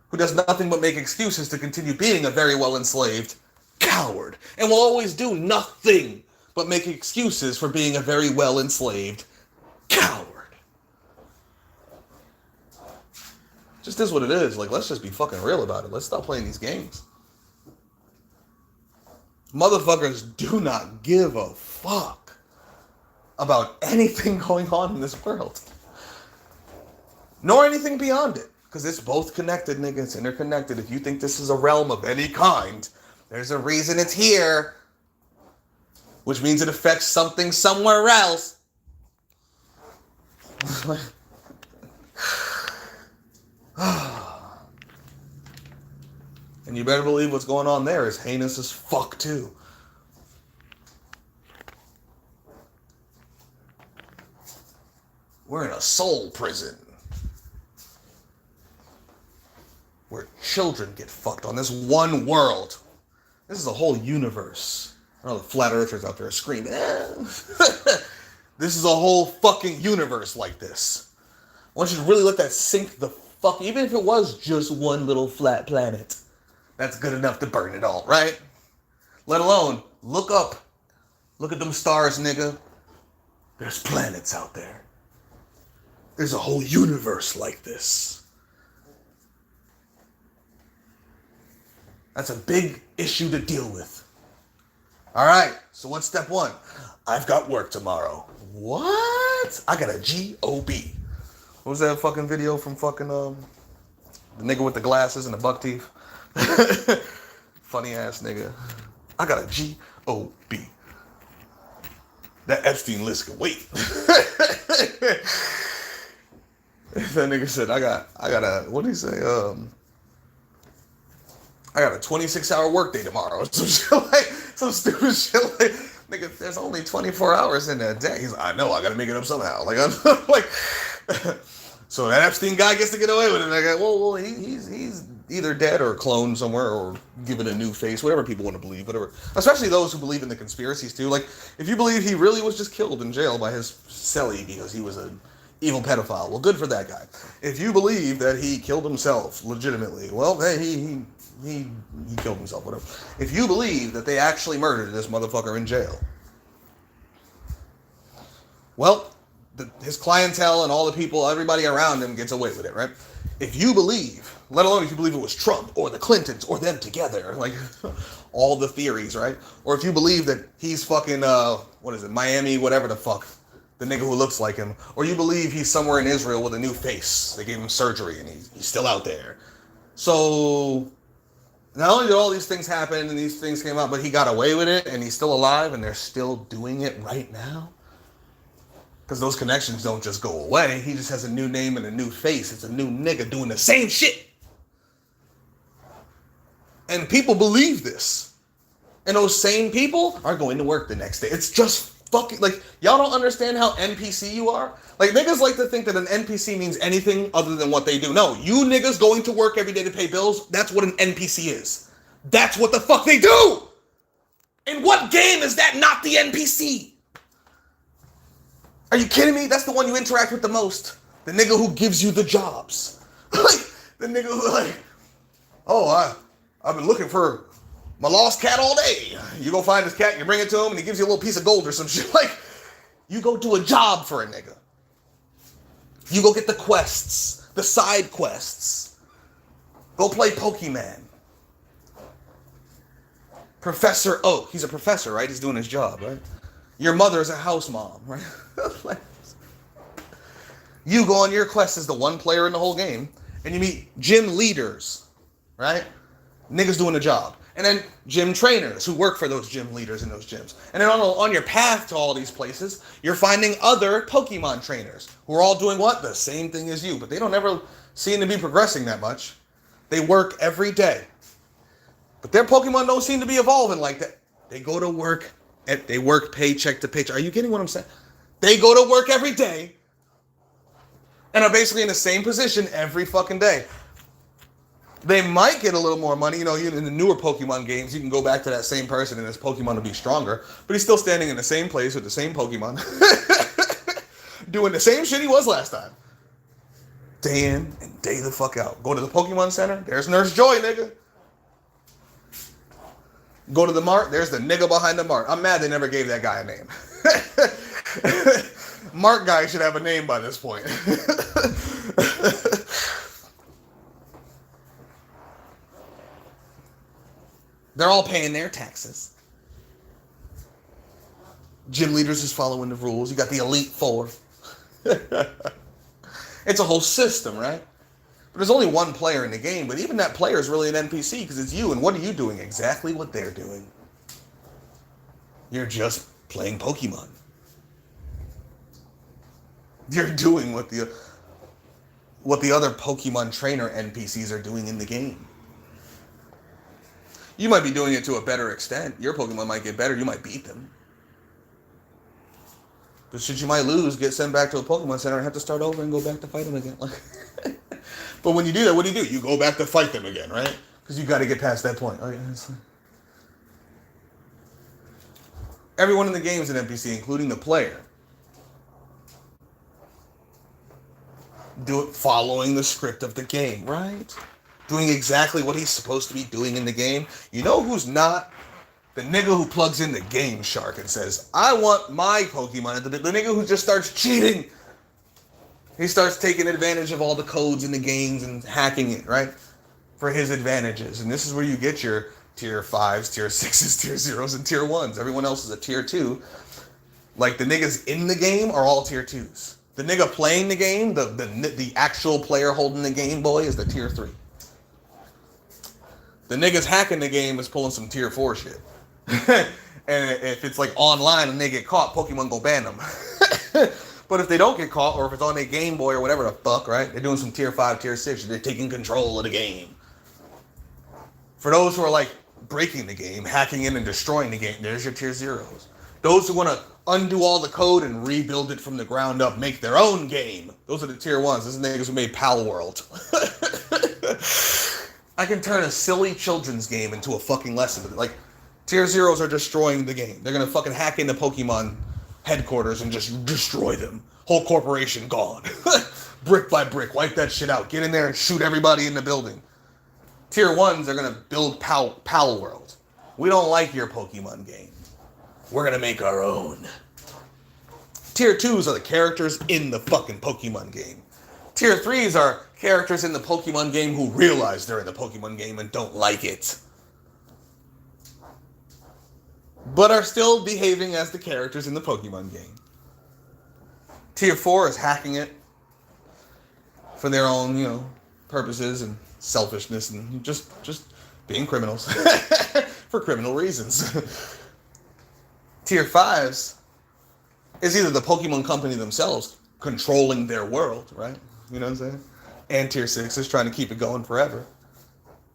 who does nothing but make excuses to continue being a very well enslaved coward and will always do nothing but make excuses for being a very well enslaved coward. Just is what it is. Like, let's just be fucking real about it. Let's stop playing these games. Motherfuckers do not give a fuck about anything going on in this world. Nor anything beyond it. Because it's both connected, nigga. It's interconnected. If you think this is a realm of any kind, there's a reason it's here. Which means it affects something somewhere else. And you better believe what's going on there is heinous as fuck, too. We're in a soul prison. Where children get fucked on this one world. This is a whole universe. I know the flat earthers out there screaming. This is a whole fucking universe like this. I want you to really let that sink the fuck, even if it was just one little flat planet. That's good enough to burn it all, right? Let alone, look up. Look at them stars, nigga. There's planets out there. There's a whole universe like this. That's a big issue to deal with. All right, so what's step one? I've got work tomorrow. What? I got a G-O-B. What was that fucking video from fucking, the nigga with the glasses and the buck teeth? Funny ass nigga. I got a G-O-B. That Epstein list can wait. That nigga said, I got a, what did he say? I got a 26-hour workday tomorrow. Some shit like, some stupid shit like, nigga, there's only 24 hours in a day. He's like, I know, I gotta make it up somehow. Like, I'm like, so that Epstein guy gets to get away with it. Like, well, he's either dead or cloned somewhere or given a new face, whatever people want to believe, whatever. Especially those who believe in the conspiracies too. Like, if you believe he really was just killed in jail by his cellie because he was an evil pedophile, well, good for that guy. If you believe that he killed himself legitimately, well, hey, he killed himself, whatever. If you believe that they actually murdered this motherfucker in jail, well, his clientele and all the people, everybody around him gets away with it, right? If you believe, let alone if you believe it was Trump or the Clintons or them together, like all the theories, right? Or if you believe that he's fucking, what is it, Miami, whatever the fuck, the nigga who looks like him, or you believe he's somewhere in Israel with a new face, they gave him surgery and he's still out there. So not only did all these things happen and these things came out, but he got away with it and he's still alive and they're still doing it right now. Because those connections don't just go away. He just has a new name and a new face. It's a new nigga doing the same shit. And people believe this. And those same people are going to work the next day. It's just fucking, like, y'all don't understand how NPC you are? Like, niggas like to think that an NPC means anything other than what they do. No, you niggas going to work every day to pay bills, that's what an NPC is. That's what the fuck they do! In what game is that not the NPC? Are you kidding me? That's the one you interact with the most. The nigga who gives you the jobs. Like, the nigga who like, oh, I've been looking for my lost cat all day. You go find his cat, you bring it to him, and he gives you a little piece of gold or some shit. Like, you go do a job for a nigga. You go get the quests, the side quests. Go play Pokemon. Professor Oak, he's a professor, right? He's doing his job, right? Your mother's a house mom, right? Like, you go on your quest as the one player in the whole game, and you meet gym leaders, right? Niggas doing a job. And then gym trainers who work for those gym leaders in those gyms. And then on your path to all these places, you're finding other Pokemon trainers who are all doing what? The same thing as you. But they don't ever seem to be progressing that much. They work every day. But their Pokemon don't seem to be evolving like that. They go to work, they work paycheck to paycheck. Are you getting what I'm saying? They go to work every day and are basically in the same position every fucking day. They might get a little more money. You know, in the newer Pokemon games, you can go back to that same person and his Pokemon will be stronger. But he's still standing in the same place with the same Pokemon. Doing the same shit he was last time. Day in and day the fuck out. Go to the Pokemon Center. There's Nurse Joy, nigga. Go to the mart. There's the nigga behind the mart. I'm mad they never gave that guy a name. Mart guy should have a name by this point. They're all paying their taxes. Gym leaders is following the rules. You got the Elite Four. It's a whole system, right? But there's only one player in the game, but even that player is really an NPC because it's you. And what are you doing? Exactly what they're doing. You're just playing Pokemon. You're doing what the other Pokemon trainer NPCs are doing in the game. You might be doing it to a better extent. Your Pokemon might get better. You might beat them. But shit, you might lose, get sent back to a Pokemon Center, and have to start over and go back to fight them again. But when you do that, what do? You go back to fight them again, right? Because you got to get past that point. Oh, yeah, everyone in the game is an NPC, including the player. Do it following the script of the game, right? Doing exactly what he's supposed to be doing in the game. You know who's not? The nigga who plugs in the Game Shark and says, I want my Pokemon. The nigga who just starts cheating. He starts taking advantage of all the codes in the games and hacking it, right? For his advantages. And this is where you get your tier 5s, tier 6s, tier 0s, and tier 1s. Everyone else is a tier 2. Like, the niggas in the game are all tier 2s. The nigga playing the game, the actual player holding the Game Boy, is the tier 3. The niggas hacking the game is pulling some tier 4 shit. And if it's like online and they get caught, Pokemon go ban them. But if they don't get caught, or if it's on a Game Boy or whatever the fuck, right? They're doing some tier 5, tier 6. They're taking control of the game. For those who are like breaking the game, hacking in and destroying the game, there's your tier 0s. Those who want to undo all the code and rebuild it from the ground up, make their own game. Those are the tier 1s. These are niggas who made Pal World. I can turn a silly children's game into a fucking lesson. Like, tier 0s are destroying the game. They're going to fucking hack into Pokemon headquarters and just destroy them. Whole corporation gone. Brick by brick. Wipe that shit out. Get in there and shoot everybody in the building. Tier 1s are going to build Pal World. We don't like your Pokemon game. We're going to make our own. Tier 2s are the characters in the fucking Pokemon game. Tier 3s are characters in the Pokemon game who realize they're in the Pokemon game and don't like it. But are still behaving as the characters in the Pokemon game. Tier 4 is hacking it for their own, purposes and selfishness and just being criminals for criminal reasons. Tier 5s is either the Pokemon company themselves controlling their world, right? You know what I'm saying? And tier 6 is trying to keep it going forever.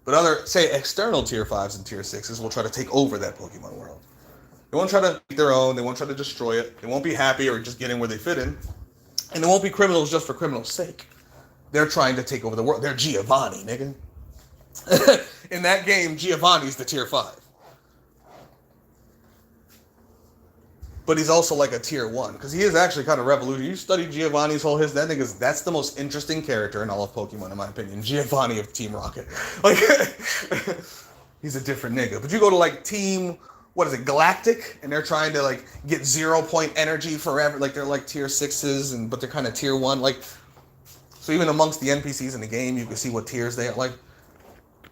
But other, say, external tier 5s and tier 6s will try to take over that Pokemon world. They won't try to make their own. They won't try to destroy it. They won't be happy or just get in where they fit in. And they won't be criminals just for criminals' sake. They're trying to take over the world. They're Giovanni, nigga. In that game, Giovanni's the tier 5. But he's also like a tier 1, because he is actually kind of revolutionary. You study Giovanni's whole history, that's the most interesting character in all of Pokemon, in my opinion. Giovanni of Team Rocket. Like, he's a different nigga. But you go to like Team, Galactic, and they're trying to like get 0 point energy forever. Like they're like tier 6s, but they're kind of tier 1. Like, so even amongst the NPCs in the game, you can see what tiers they are, like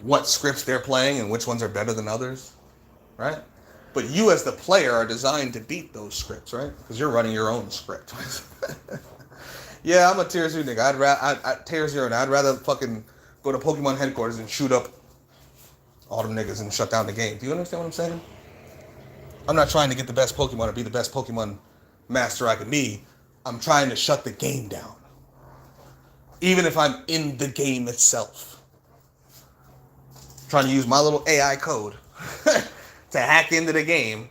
what scripts they're playing and which ones are better than others, right? But you as the player are designed to beat those scripts, right? Because you're running your own script. Yeah, I'm a tier 0 nigga. I'd rather fucking go to Pokemon headquarters and shoot up all them niggas and shut down the game. Do you understand what I'm saying? I'm not trying to get the best Pokemon or be the best Pokemon master I can be. I'm trying to shut the game down. Even if I'm in the game itself. I'm trying to use my little AI code to hack into the game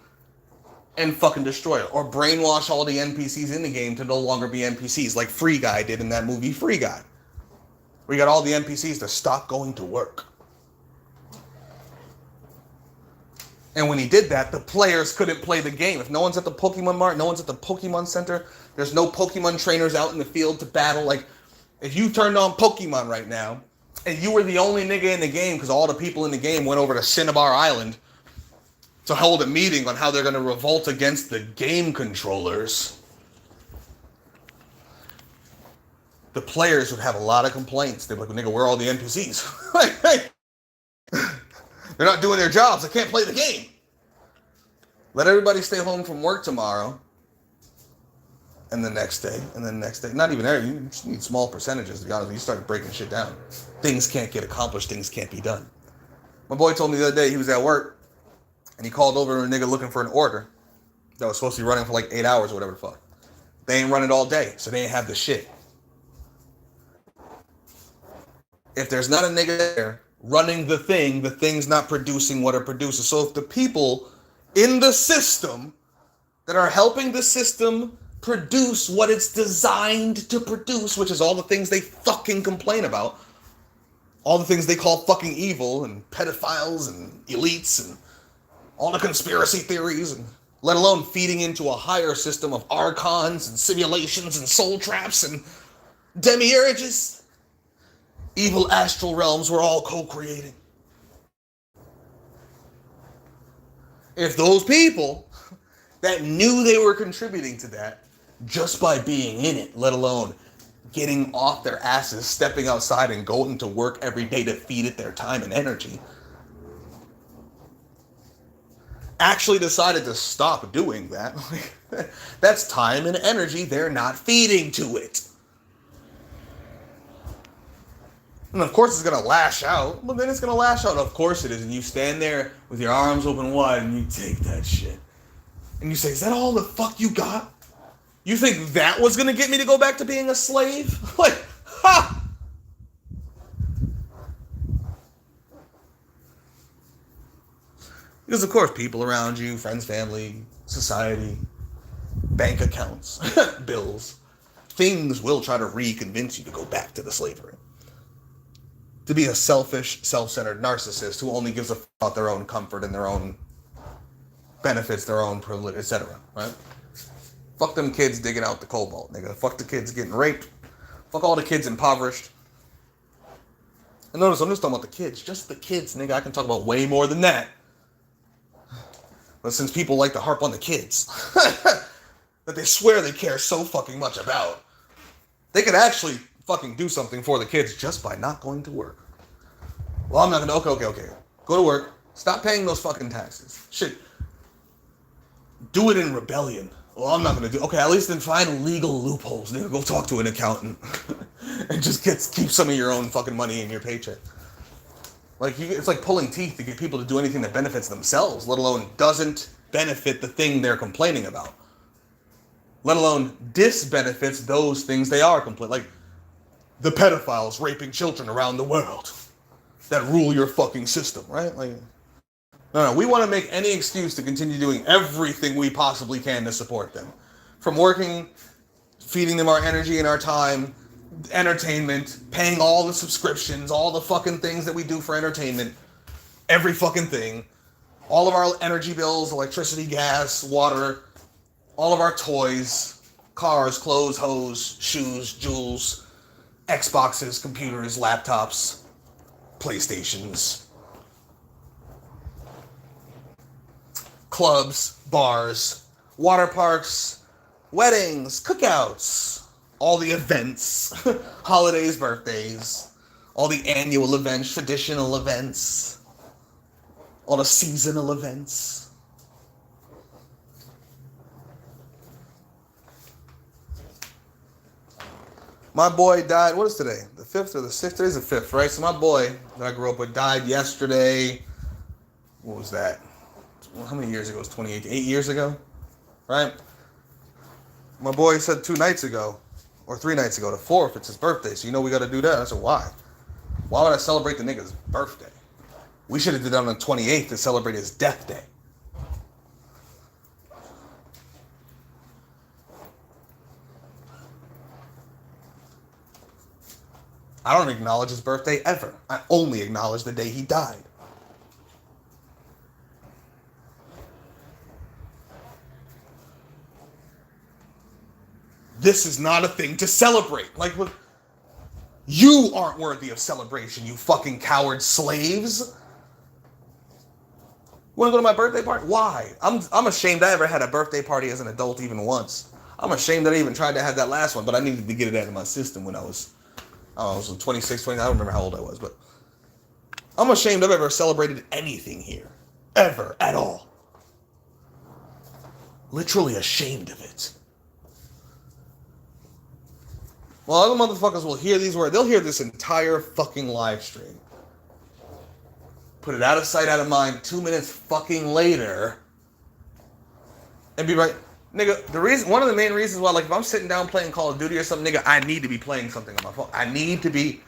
and fucking destroy it. Or brainwash all the NPCs in the game to no longer be NPCs, like Free Guy did in that movie Free Guy. We got all the NPCs to stop going to work. And when he did that, the players couldn't play the game. If no one's at the Pokemon Mart, no one's at the Pokemon Center, there's no Pokemon trainers out in the field to battle. Like, if you turned on Pokemon right now, and you were the only nigga in the game because all the people in the game went over to Cinnabar Island to hold a meeting on how they're going to revolt against the game controllers, the players would have a lot of complaints. They'd be like, nigga, where are all the NPCs? They're not doing their jobs. I can't play the game. Let everybody stay home from work tomorrow and the next day, and the next day. Not even there. You just need small percentages, to be honest. You start breaking shit down. Things can't get accomplished. Things can't be done. My boy told me the other day he was at work, and he called over a nigga looking for an order that was supposed to be running for like 8 hours or whatever the fuck. They ain't running all day, so they ain't have the shit. If there's not a nigga there running the thing's not producing what it produces. So if the people in the system that are helping the system produce what it's designed to produce, which is all the things they fucking complain about, all the things they call fucking evil, and pedophiles and elites and all the conspiracy theories, and let alone feeding into a higher system of archons and simulations and soul traps and demiurges, evil astral realms we're all co-creating. If those people that knew they were contributing to that just by being in it, let alone getting off their asses, stepping outside and going to work every day to feed it their time and energy, actually decided to stop doing that, that's time and energy they're not feeding to it. And of course it's going to lash out. Well, then it's going to lash out. Of course it is. And you stand there with your arms open wide and you take that shit. And you say, is that all the fuck you got? You think that was going to get me to go back to being a slave? Like, ha! Because of course people around you, friends, family, society, bank accounts, bills, things will try to reconvince you to go back to the slavery. To be a selfish, self-centered narcissist who only gives a fuck about their own comfort and their own benefits, their own privilege, etc. Right? Fuck them kids digging out the cobalt, nigga. Fuck the kids getting raped. Fuck all the kids impoverished. And notice, I'm just talking about the kids. Just the kids, nigga. I can talk about way more than that. But since people like to harp on the kids, that they swear they care so fucking much about, they could actually fucking do something for the kids just by not going to work. Well, I'm not gonna, okay. Go to work. Stop paying those fucking taxes. Shit. Do it in rebellion. Well, I'm not gonna do, okay, at least then find legal loopholes. Nigga, go talk to an accountant. And just keep some of your own fucking money in your paycheck. Like, it's like pulling teeth to get people to do anything that benefits themselves, let alone doesn't benefit the thing they're complaining about. Let alone disbenefits those things they are complaining. Like, the pedophiles raping children around the world that rule your fucking system, right? Like, no, we want to make any excuse to continue doing everything we possibly can to support them. From working, feeding them our energy and our time, entertainment, paying all the subscriptions, all the fucking things that we do for entertainment, every fucking thing, all of our energy bills, electricity, gas, water, all of our toys, cars, clothes, hose, shoes, jewels, Xboxes, computers, laptops, PlayStations, clubs, bars, water parks, weddings, cookouts, all the events, holidays, birthdays, all the annual events, traditional events, all the seasonal events. My boy died, what is today? The 5th or the 6th? Today's the 5th, right? So my boy that I grew up with died yesterday. What was that? How many years ago? It was 28, 8 years ago, right? My boy said 2 nights ago, or 3 nights ago, the 4th, it's his birthday, so you know we gotta do that. I said, why? Why would I celebrate the nigga's birthday? We should have did that on the 28th to celebrate his death day. I don't acknowledge his birthday ever. I only acknowledge the day he died. This is not a thing to celebrate. Like, you aren't worthy of celebration, you fucking coward slaves. You wanna go to my birthday party? Why? I'm ashamed I ever had a birthday party as an adult even once. I'm ashamed that I even tried to have that last one, but I needed to get it out of my system when I was 26, 20, I don't remember how old I was, but I'm ashamed I've ever celebrated anything here. Ever. At all. Literally ashamed of it. Well, other motherfuckers will hear these words. They'll hear this entire fucking live stream. Put it out of sight, out of mind. 2 minutes fucking later, and be right, nigga. One of the main reasons why, like, if I'm sitting down playing Call of Duty or something, nigga, I need to be playing something on my phone. I need to be.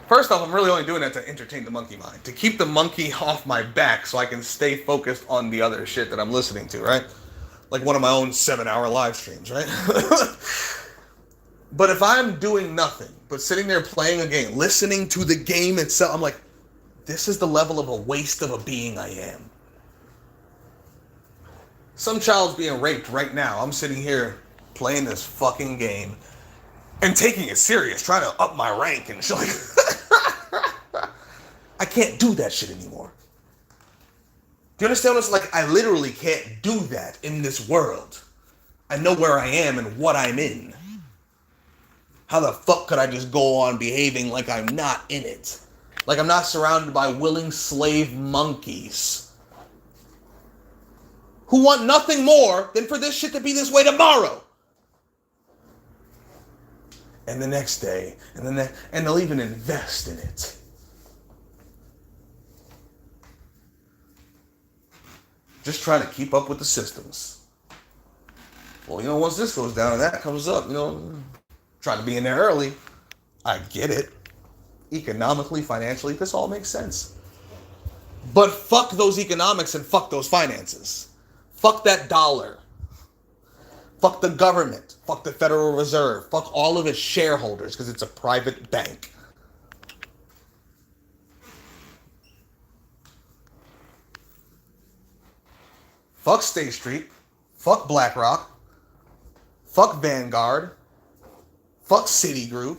First off, I'm really only doing that to entertain the monkey mind, to keep the monkey off my back, so I can stay focused on the other shit that I'm listening to, right? Like one of my own 7-hour live streams, right? But if I'm doing nothing but sitting there playing a game, listening to the game itself, I'm like, this is the level of a waste of a being I am. Some child's being raped right now. I'm sitting here playing this fucking game and taking it serious, trying to up my rank and shit. Like, I can't do that shit anymore. Do you understand what it's like? I literally can't do that in this world. I know where I am and what I'm in. How the fuck could I just go on behaving like I'm not in it? Like I'm not surrounded by willing slave monkeys who want nothing more than for this shit to be this way tomorrow. And the next day, and they'll even invest in it. Just trying to keep up with the systems. Well, you know, once this goes down and that comes up, you know, trying to be in there early. I get it. Economically, financially, this all makes sense. But fuck those economics and fuck those finances. Fuck that dollar. Fuck the government. Fuck the Federal Reserve. Fuck all of its shareholders because it's a private bank. Fuck State Street. Fuck BlackRock. Fuck Vanguard. Fuck Citigroup.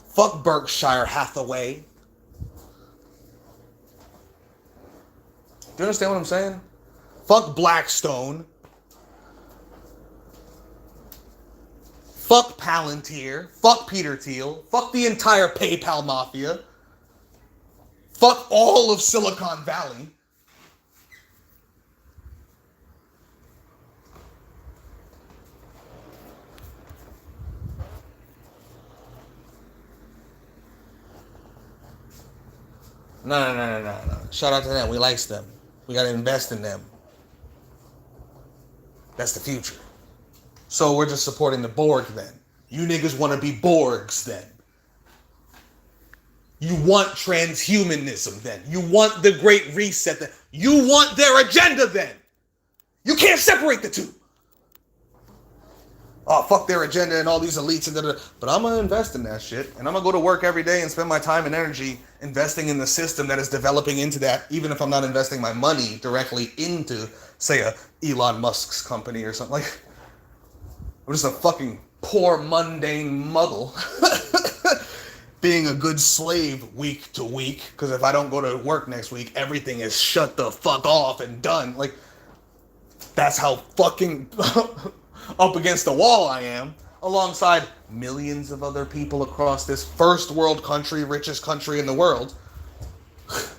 Fuck Berkshire Hathaway. Do you understand what I'm saying? Fuck Blackstone. Fuck Palantir. Fuck Peter Thiel. Fuck the entire PayPal mafia. Fuck all of Silicon Valley. No. Shout out to them. We likes them. We gotta invest in them. That's the future. So we're just supporting the Borg then. You niggas want to be Borgs then. You want transhumanism then. You want the Great Reset then. You want their agenda then. You can't separate the two. Oh, fuck their agenda and all these elites and da-da-da. But I'm going to invest in that shit. And I'm going to go to work every day and spend my time and energy investing in the system that is developing into that, even if I'm not investing my money directly into, say, a Elon Musk's company or something. Like, I'm just a fucking poor, mundane muggle being a good slave week to week. Because if I don't go to work next week, everything is shut the fuck off and done. Like, that's how fucking up against the wall I am, alongside millions of other people across this first world country, richest country in the world,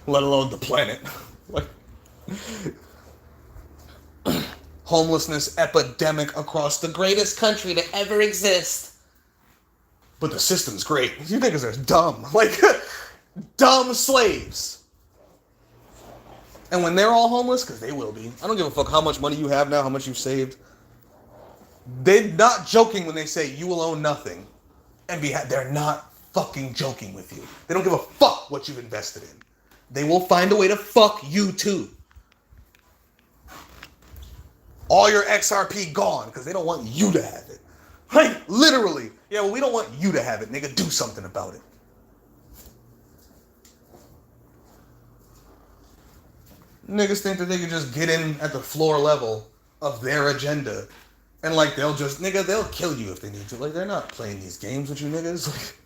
let alone the planet. Like, homelessness epidemic across the greatest country to ever exist. But the system's great. You niggas are dumb. Like, dumb slaves. And when they're all homeless, because they will be, I don't give a fuck how much money you have now, how much you've saved. They're not joking when they say you will own nothing and they're not fucking joking with you. They don't give a fuck what you've invested in. They will find a way to fuck you too. All your XRP gone because they don't want you to have it. Like, literally. Yeah, well, we don't want you to have it, nigga. Do something about it. Niggas think that they can just get in at the floor level of their agenda. And like, they'll kill you if they need to. Like, they're not playing these games with you niggas. Like,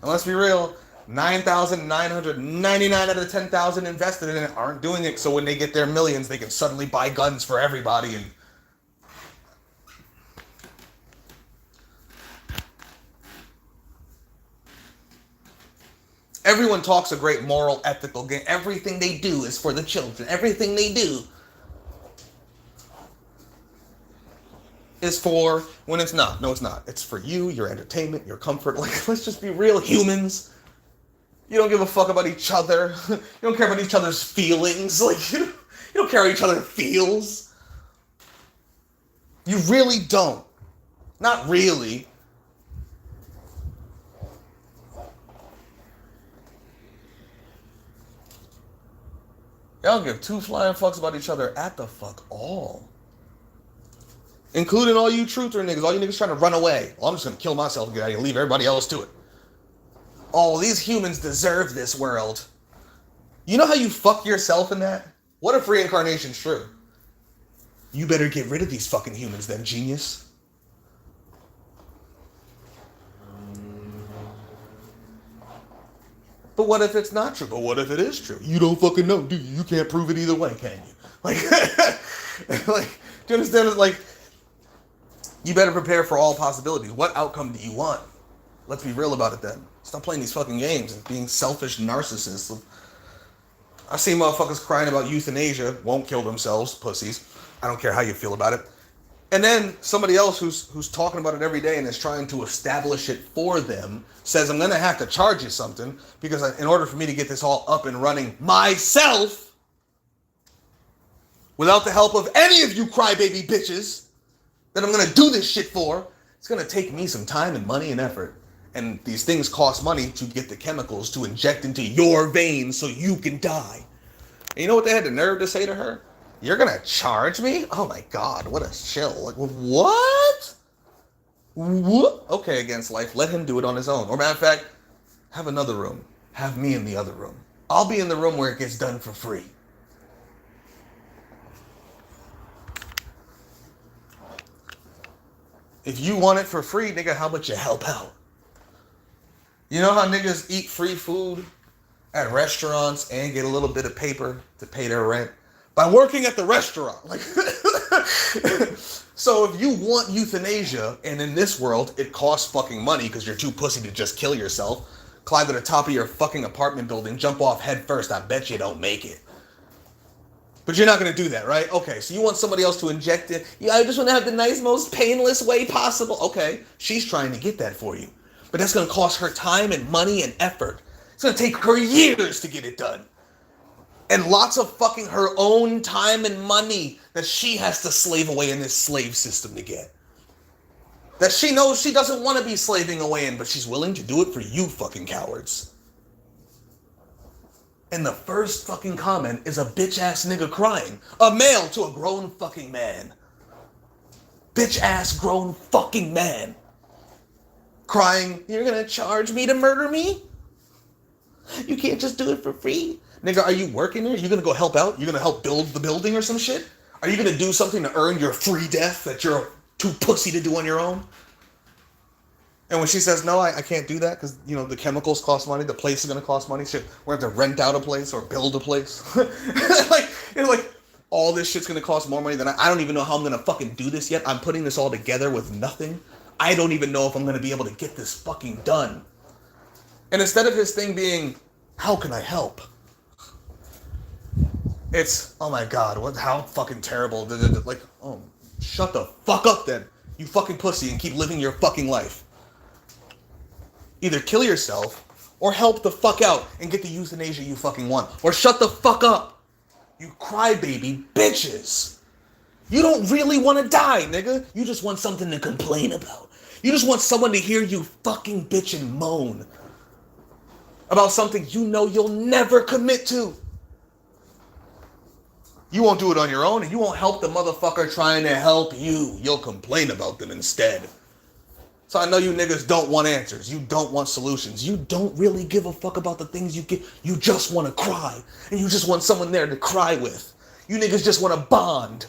and let's be real, 9,999 out of 10,000 invested in it aren't doing it so when they get their millions, they can suddenly buy guns for everybody and everyone talks a great moral, ethical game. Everything they do is for the children. Everything they do. is for when it's not. No, it's not. It's for you, your entertainment, your comfort. Like, let's just be real humans. You don't give a fuck about each other. You don't care about each other's feelings. Like, you don't care how each other feels. You really don't. Not really. Y'all don't give two flying fucks about each other at the fuck all. Including all you truther niggas, all you niggas trying to run away. Well, I'm just gonna kill myself and get out of here and leave everybody else to it. Oh, these humans deserve this world. You know how you fuck yourself in that? What if reincarnation's true? You better get rid of these fucking humans then, genius. But what if it's not true? But what if it is true? You don't fucking know, do you? You can't prove it either way, can you? Like, like, do you understand? Like, you better prepare for all possibilities. What outcome do you want? Let's be real about it then. Stop playing these fucking games and being selfish narcissists. I've seen motherfuckers crying about euthanasia, won't kill themselves, pussies. I don't care how you feel about it. And then somebody else who's talking about it every day and is trying to establish it for them says, I'm going to have to charge you something because in order for me to get this all up and running myself, without the help of any of you crybaby bitches that I'm going to do this shit for, it's going to take me some time and money and effort. And these things cost money to get the chemicals to inject into your veins so you can die. And you know what they had the nerve to say to her? You're gonna charge me? Oh my god, what a chill. Like, what? What? Okay, against life, let him do it on his own. Or matter of fact, have another room. Have me in the other room. I'll be in the room where it gets done for free. If you want it for free, nigga, how about you help out? You know how niggas eat free food at restaurants and get a little bit of paper to pay their rent? By working at the restaurant. Like, so if you want euthanasia, and in this world, it costs fucking money because you're too pussy to just kill yourself, climb to the top of your fucking apartment building, jump off head first, I bet you don't make it. But you're not going to do that, right? Okay, so you want somebody else to inject it. Yeah, I just want to have the nice, most painless way possible. Okay, she's trying to get that for you. But that's going to cost her time and money and effort. It's going to take her years to get it done. And lots of fucking her own time and money that she has to slave away in this slave system to get. That she knows she doesn't want to be slaving away in, but she's willing to do it for you fucking cowards. And the first fucking comment is a bitch ass nigga crying. A male to a grown fucking man. Bitch ass grown fucking man. Crying, you're gonna charge me to murder me? You can't just do it for free? Nigga, are you working there? You gonna go help out? You gonna help build the building or some shit? Are you gonna do something to earn your free death that you're too pussy to do on your own? And when she says, no, I can't do that because, you know, the chemicals cost money, the place is gonna cost money, shit, we're gonna have to rent out a place or build a place. Like, you know, like, all this shit's gonna cost more money than I don't even know how I'm gonna fucking do this yet. I'm putting this all together with nothing. I don't even know if I'm gonna be able to get this fucking done. And instead of his thing being, how can I help? It's, oh my god, how fucking terrible. Like, oh, shut the fuck up then, you fucking pussy, and keep living your fucking life. Either kill yourself, or help the fuck out and get the euthanasia you fucking want. Or shut the fuck up, you crybaby bitches. You don't really want to die, nigga. You just want something to complain about. You just want someone to hear you fucking bitch and moan about something you know you'll never commit to. You won't do it on your own, and you won't help the motherfucker trying to help you. You'll complain about them instead. So I know you niggas don't want answers. You don't want solutions. You don't really give a fuck about the things you get. You just want to cry. And you just want someone there to cry with. You niggas just want to bond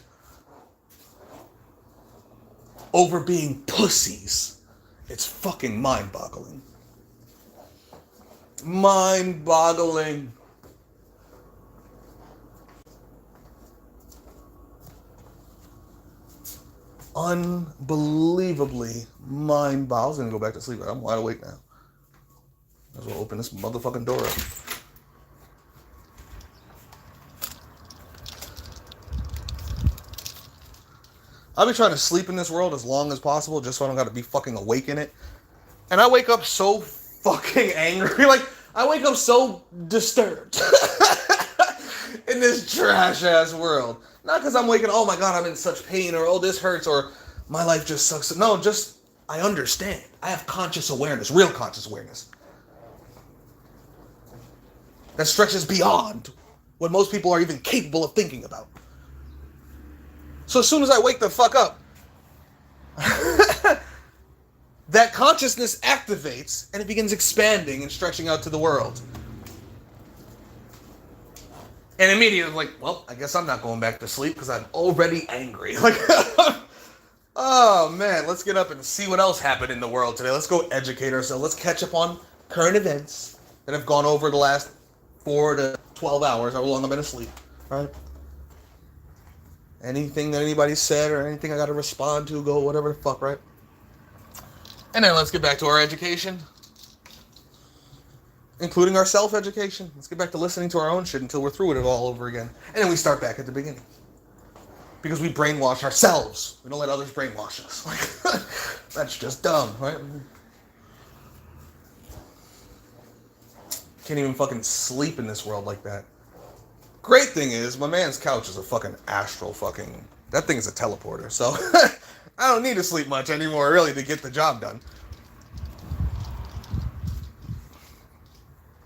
over being pussies. It's fucking mind-boggling. Mind-boggling. Unbelievably mind-boggling. I was gonna go back to sleep. I'm wide awake now. Might as well open this motherfucking door up. I'll be trying to sleep in this world as long as possible just so I don't gotta be fucking awake in it. And I wake up so fucking angry. Like, I wake up so disturbed in this trash ass world. Not because I'm waking, oh my god, I'm in such pain, or oh, this hurts, or my life just sucks. No, just, I understand. I have conscious awareness, real conscious awareness. That stretches beyond what most people are even capable of thinking about. So as soon as I wake the fuck up, that consciousness activates and it begins expanding and stretching out to the world. And immediately, like, well, I guess I'm not going back to sleep because I'm already angry. Like, oh man, let's get up and see what else happened in the world today. Let's go educate ourselves. Let's catch up on current events that have gone over the last 4 to 12 hours, how long I've been asleep, right? Anything that anybody said or anything I got to respond to, go whatever the fuck, right? And then let's get back to our education. Including our self-education. Let's get back to listening to our own shit until we're through with it all over again. And then we start back at the beginning. Because we brainwash ourselves. We don't let others brainwash us. Like, that's just dumb, right? Can't even fucking sleep in this world like that. Great thing is, my man's couch is a fucking astral fucking... That thing is a teleporter, so... I don't need to sleep much anymore, really, to get the job done.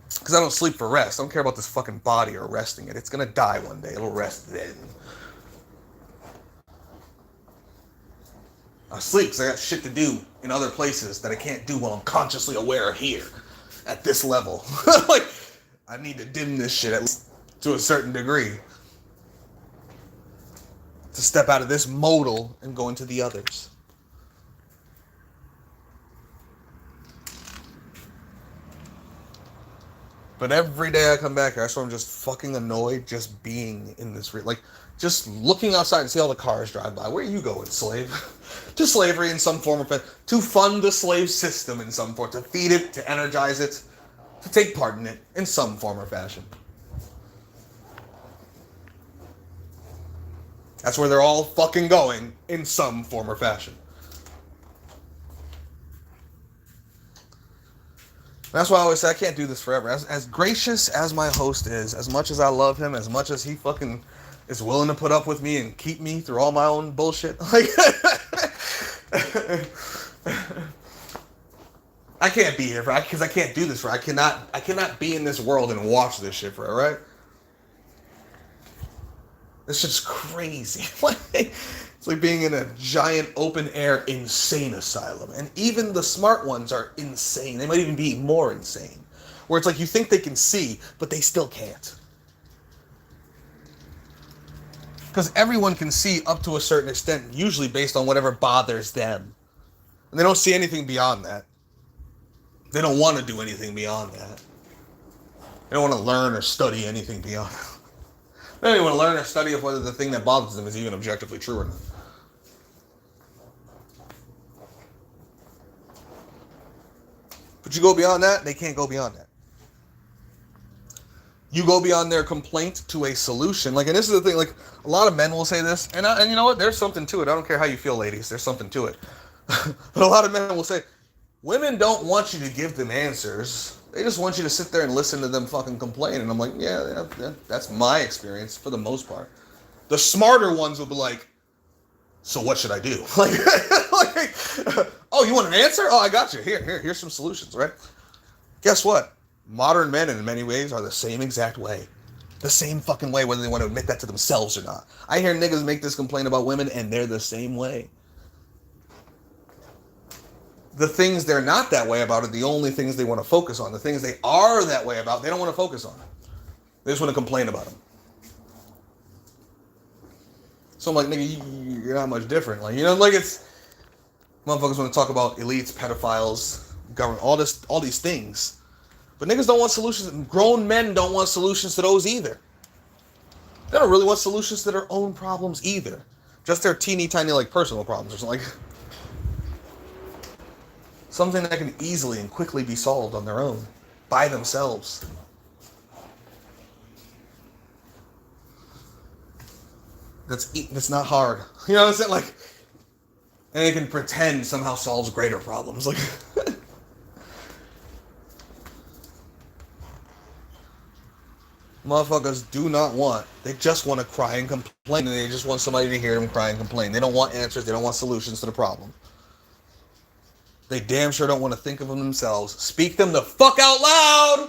Because I don't sleep for rest. I don't care about this fucking body or resting it. It's gonna die one day. It'll rest then. I sleep because I got shit to do in other places that I can't do while I'm consciously aware of here. At this level. Like, I need to dim this shit at least to a certain degree. To step out of this modal and go into the others. But every day I come back here, I swear I'm just fucking annoyed just being in this, like, just looking outside and see all the cars drive by. Where are you going, slave? To slavery in some form or to fund the slave system in some form, to feed it, to energize it, to take part in it in some form or fashion. That's where they're all fucking going in some form or fashion. That's why I always say I can't do this forever. As gracious as my host is, as much as I love him, as much as he fucking is willing to put up with me and keep me through all my own bullshit, like, I can't be here for, because I can't do this for. I cannot be in this world and watch this shit for, right? This shit's crazy. It's like being in a giant open air insane asylum. And even the smart ones are insane. They might even be more insane. Where it's like you think they can see, but they still can't. Because everyone can see up to a certain extent, usually based on whatever bothers them. And they don't see anything beyond that. They don't want to do anything beyond that. They don't want to learn or study anything beyond that. They don't even want to learn or study of whether the thing that bothers them is even objectively true or not. But you go beyond that, they can't go beyond that. You go beyond their complaint to a solution. Like, and this is the thing, like, a lot of men will say this, and you know what? There's something to it. I don't care how you feel, ladies. There's something to it. But a lot of men will say, women don't want you to give them answers. They just want you to sit there and listen to them fucking complain. And I'm like, yeah, that's my experience for the most part. The smarter ones will be like, so what should I do? Like, oh, you want an answer? Oh, I got you. Here's some solutions, right? Guess what? Modern men in many ways are the same exact way. The same fucking way, whether they want to admit that to themselves or not. I hear niggas make this complaint about women and they're the same way. The things they're not that way about are the only things they want to focus on. The things they are that way about, they don't want to focus on. They just want to complain about them. So I'm like, nigga, you're not much different. Like, you know, like it's... Motherfuckers want to talk about elites, pedophiles, government, all these things. But niggas don't want solutions. Grown men don't want solutions to those either. They don't really want solutions to their own problems either. Just their teeny tiny, like, personal problems or something like... Something that can easily and quickly be solved on their own, by themselves. That's not hard. You know what I'm saying? Like, And they can pretend somehow solves greater problems. Like, motherfuckers do not want. They just want to cry and complain, and they just want somebody to hear them cry and complain. They don't want answers. They don't want solutions to the problem. They damn sure don't want to think of them themselves. Speak them the fuck out loud.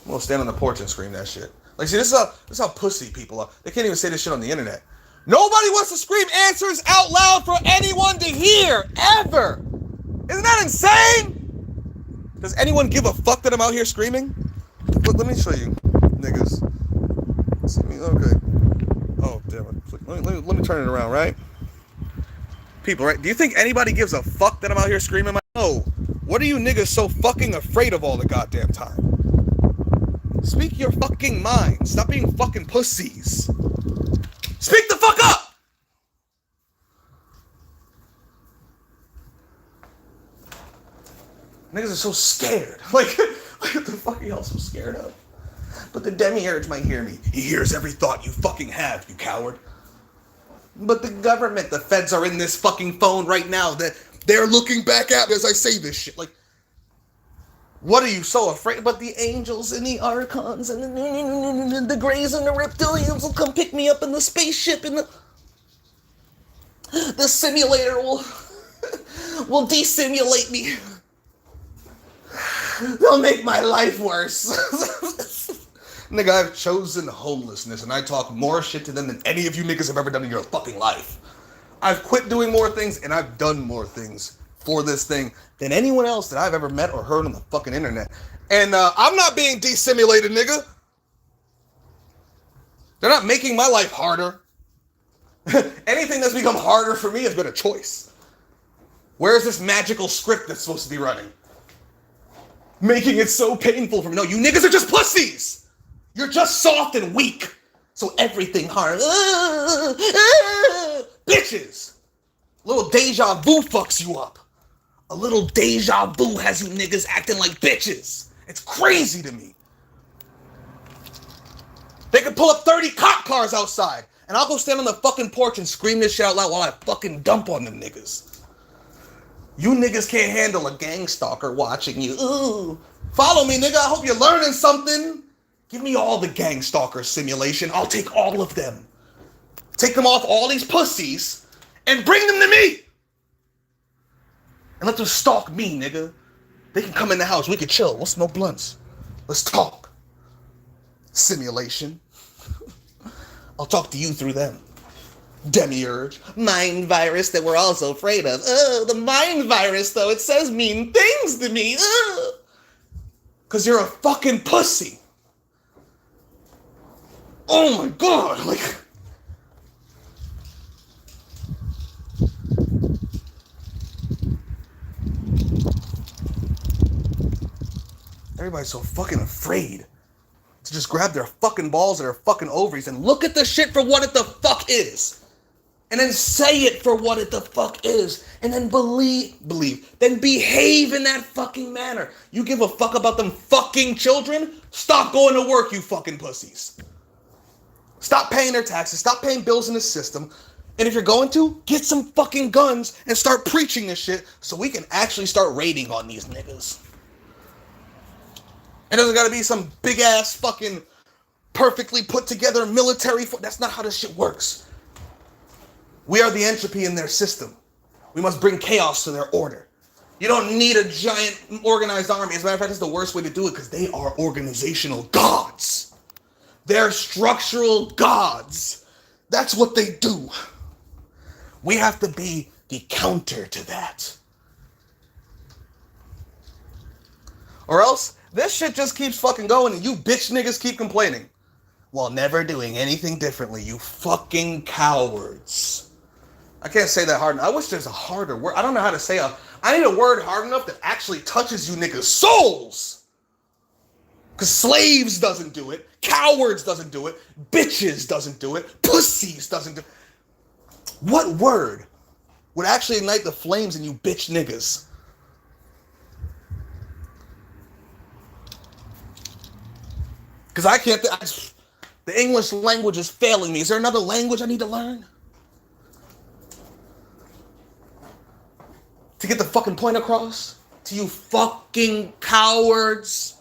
I'm gonna stand on the porch and scream that shit. Like, see, this is how pussy people are. They can't even say this shit on the internet. Nobody wants to scream answers out loud for anyone to hear, ever. Isn't that insane? Does anyone give a fuck that I'm out here screaming? Look, let me show you, niggas. See me? Okay. Oh, damn it. Let me turn it around, right? People, right? Do you think anybody gives a fuck that I'm out here screaming? No. What are you niggas so fucking afraid of all the goddamn time? Speak your fucking mind. Stop being fucking pussies. Speak the fuck up! Niggas are so scared. Like, what the fuck are y'all so scared of? But the demiurge might hear me. He hears every thought you fucking have, you coward. But the government, the feds are in this fucking phone right now. That they're looking back at me as I say this shit. Like, what are you so afraid? But the angels and the archons and the greys and the reptilians will come pick me up in the spaceship, and the simulator will desimulate me. They'll make my life worse. Nigga, I've chosen homelessness, and I talk more shit to them than any of you niggas have ever done in your fucking life. I've quit doing more things, and I've done more things for this thing than anyone else that I've ever met or heard on the fucking internet. And I'm not being dissimulated, nigga. They're not making my life harder. Anything that's become harder for me has been a choice. Where's this magical script that's supposed to be running? Making it so painful for me. No, you niggas are just pussies. You're just soft and weak. So everything hard. Bitches. A little deja vu fucks you up. A little deja vu has you niggas acting like bitches. It's crazy to me. They could pull up 30 cop cars outside, and I'll go stand on the fucking porch and scream this shit out loud while I fucking dump on them niggas. You niggas can't handle a gang stalker watching you. Ooh. Follow me, nigga. I hope you're learning something. Give me all the gang stalker simulation. I'll take all of them. Take them off all these pussies and bring them to me. And let them stalk me, nigga. They can come in the house. We can chill. We'll smoke blunts. Let's talk. Simulation. I'll talk to you through them. Demiurge. Mind virus that we're all so afraid of. The mind virus, though. It says mean things to me. Because you're a fucking pussy. Oh my god. Like... Everybody's so fucking afraid to just grab their fucking balls or their fucking ovaries and look at the shit for what it the fuck is. And then say it for what it the fuck is. And then believe, then behave in that fucking manner. You give a fuck about them fucking children? Stop going to work, you fucking pussies. Stop paying their taxes. Stop paying bills in the system. And if you're going to, get some fucking guns and start preaching this shit so we can actually start raiding on these niggas. It doesn't gotta be some big ass fucking perfectly put together military. That's not how this shit works. We are the entropy in their system. We must bring chaos to their order. You don't need a giant organized army. As a matter of fact, it's the worst way to do it because they are organizational gods. They're structural gods. That's what they do. We have to be the counter to that. Or else, this shit just keeps fucking going and you bitch niggas keep complaining. While never doing anything differently, you fucking cowards. I can't say that hard enough. I wish there's a harder word. I don't know how to say I need a word hard enough that actually touches you niggas' souls. Because slaves doesn't do it. Cowards doesn't do it. Bitches doesn't do it. Pussies doesn't do it. What word would actually ignite the flames in you bitch niggas? Because I can't... the English language is failing me. Is there another language I need to learn? get the fucking point across to you fucking cowards?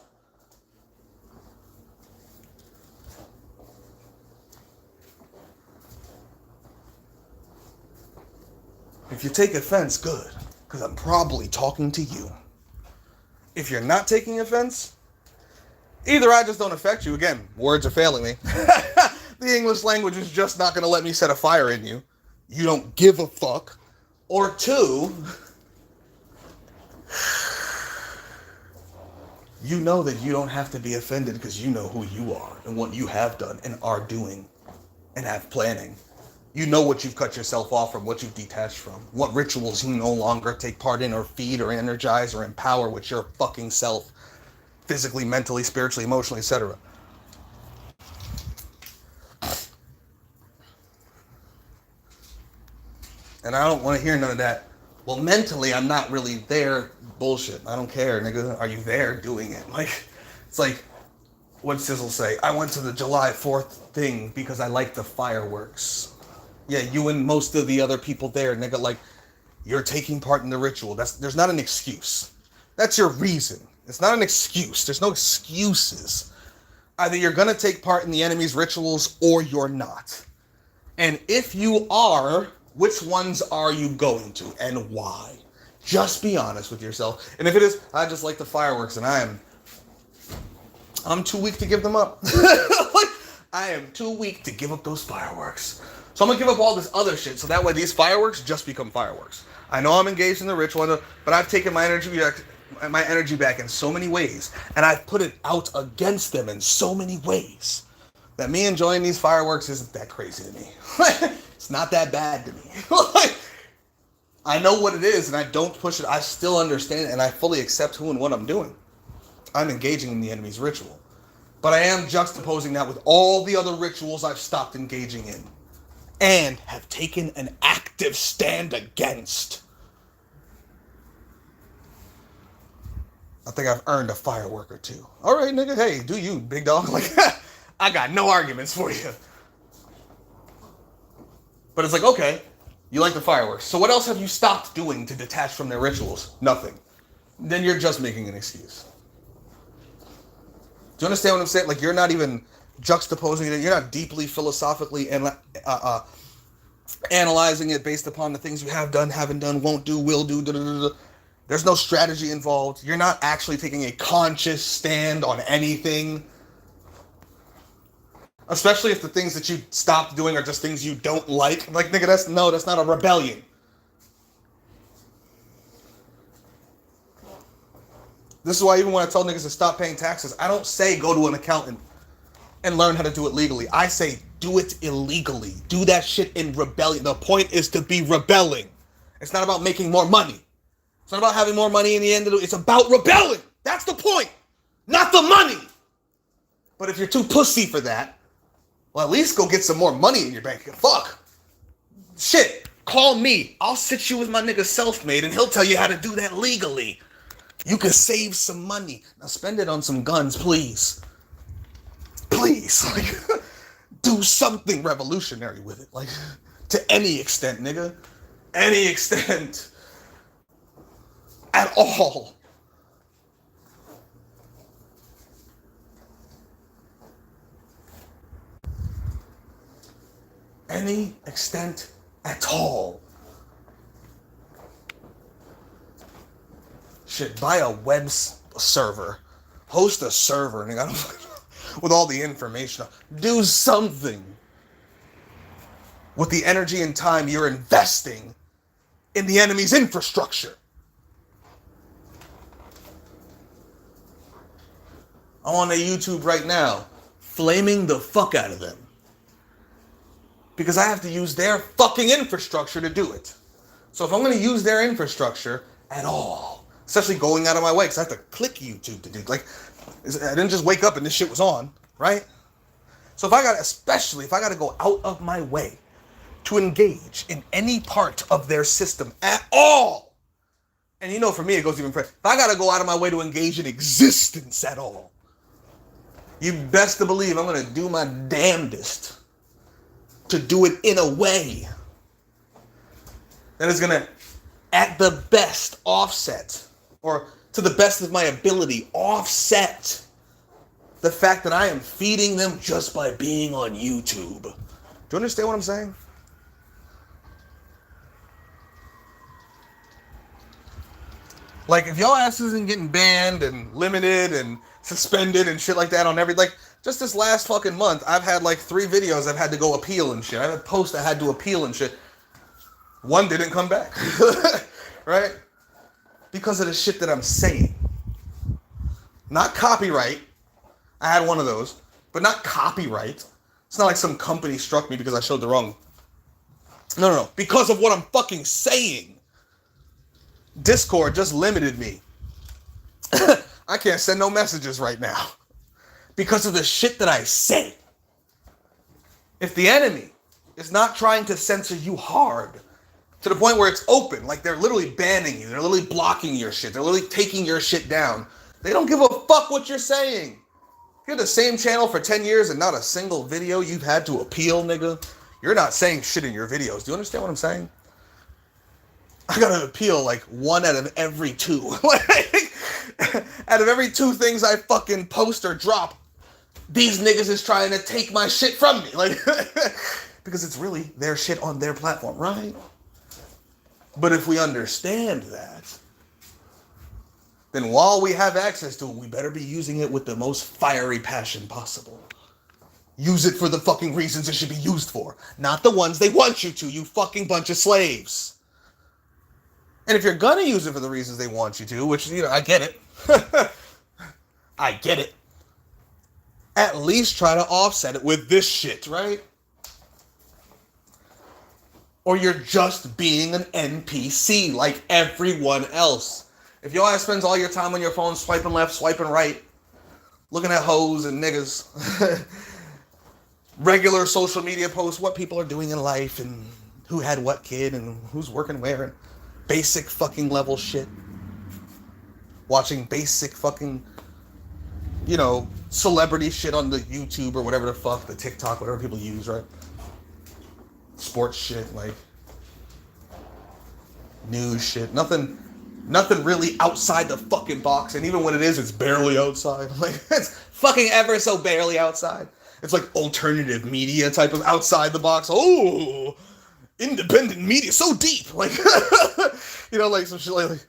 If you take offense, good, because I'm probably talking to you. If you're not taking offense, either I just don't affect you. Again, words are failing me. The English language is just not going to let me set a fire in you. You don't give a fuck. Or two, you know that you don't have to be offended because you know who you are and what you have done and are doing and have planning. You know what you've cut yourself off from, what you've detached from, what rituals you no longer take part in or feed or energize or empower with your fucking self, physically, mentally, spiritually, emotionally, etc. And I don't want to hear none of that. Well, mentally, I'm not really there. Bullshit. I don't care, nigga. Are you there doing it? Like, it's like, what'd Sizzle say? I went to the July 4th thing because I like the fireworks. Yeah, you and most of the other people there, nigga, like, you're taking part in the ritual. There's not an excuse. That's your reason. It's not an excuse. There's no excuses. Either you're gonna take part in the enemy's rituals or you're not. And if you are, which ones are you going to and why? Just be honest with yourself. And if it is, I just like the fireworks and I'm too weak to give them up. Like, I am too weak to give up those fireworks. So I'm going to give up all this other shit so that way these fireworks just become fireworks. I know I'm engaged in the ritual, but I've taken my energy back in so many ways, and I've put it out against them in so many ways that me enjoying these fireworks isn't that crazy to me. It's not that bad to me. I know what it is, and I don't push it. I still understand it, and I fully accept who and what I'm doing. I'm engaging in the enemy's ritual. But I am juxtaposing that with all the other rituals I've stopped engaging in and have taken an active stand against. I think I've earned a firework or two. All right, nigga, hey, do you, big dog. Like, I got no arguments for you. But it's like, okay, you like the fireworks. So what else have you stopped doing to detach from their rituals? Nothing. Then you're just making an excuse. Do you understand what I'm saying? Like, you're not even juxtaposing it. You're not deeply philosophically analyzing it based upon the things you have done, haven't done, won't do, will do. Da, da, da, da. There's no strategy involved. You're not actually taking a conscious stand on anything. Especially if the things that you stopped doing are just things you don't like. Like, nigga, that's not a rebellion. This is why even when I tell niggas to stop paying taxes, I don't say go to an accountant and learn how to do it legally. I say do it illegally. Do that shit in rebellion. The point is to be rebelling. It's not about making more money. It's not about having more money in the end of it. It's about rebelling. That's the point. Not the money. But if you're too pussy for that, well, at least go get some more money in your bank account. Fuck. Shit. Call me. I'll sit you with my nigga Selfmade and he'll tell you how to do that legally. You can save some money. Now spend it on some guns, please. Please. Like, do something revolutionary with it. Like, to any extent, nigga. Any extent. At all. Any extent at all. Shit, buy a web server. Host a server, nigga, with all the information. Do something with the energy and time you're investing in the enemy's infrastructure. I'm on their YouTube right now, flaming the fuck out of them. Because I have to use their fucking infrastructure to do it. So if I'm going to use their infrastructure at all, especially going out of my way, because I have to click YouTube to do it. Like, I didn't just wake up and this shit was on, right? So especially if I got to go out of my way to engage in any part of their system at all, and you know, for me, it goes even further. If I got to go out of my way to engage in existence at all, you best to believe I'm going to do my damnedest to do it in a way that is going to at the best offset, or to the best of my ability, offset the fact that I am feeding them just by being on YouTube. Do you understand what I'm saying? Like, if y'all ass isn't getting banned and limited and suspended and shit like that on every, like, just this last fucking month, I've had like 3 videos I've had to go appeal and shit. I had a post I had to appeal and shit. One didn't come back. Right? Because of the shit that I'm saying. Not copyright. I had one of those. But not copyright. It's not like some company struck me because I showed the wrong. No. Because of what I'm fucking saying. Discord just limited me. I can't send no messages right now. Because of the shit that I say. If the enemy is not trying to censor you hard, to the point where it's open, like they're literally banning you, they're literally blocking your shit, they're literally taking your shit down, they don't give a fuck what you're saying. If you're the same channel for 10 years and not a single video you've had to appeal, nigga, you're not saying shit in your videos. Do you understand what I'm saying? I gotta appeal like 1 out of every 2. Out of every 2 things I fucking post or drop, these niggas is trying to take my shit from me. Like, because it's really their shit on their platform, right? But if we understand that, then while we have access to it, we better be using it with the most fiery passion possible. Use it for the fucking reasons it should be used for. Not the ones they want you to, you fucking bunch of slaves. And if you're gonna use it for the reasons they want you to, which, you know, I get it. I get it. At least try to offset it with this shit, right? Or you're just being an NPC like everyone else. If your ass spends all your time on your phone swiping left, swiping right, looking at hoes and niggas, regular social media posts, what people are doing in life and who had what kid and who's working where, and basic fucking level shit. Watching basic fucking, you know, celebrity shit on the YouTube or whatever the fuck, the TikTok, whatever people use, right? Sports shit, like news shit. Nothing really outside the fucking box. And even when it is, it's barely outside. Like, it's fucking ever so barely outside. It's like alternative media type of outside the box. Oh, independent media, so deep. Like, you know, like some shit like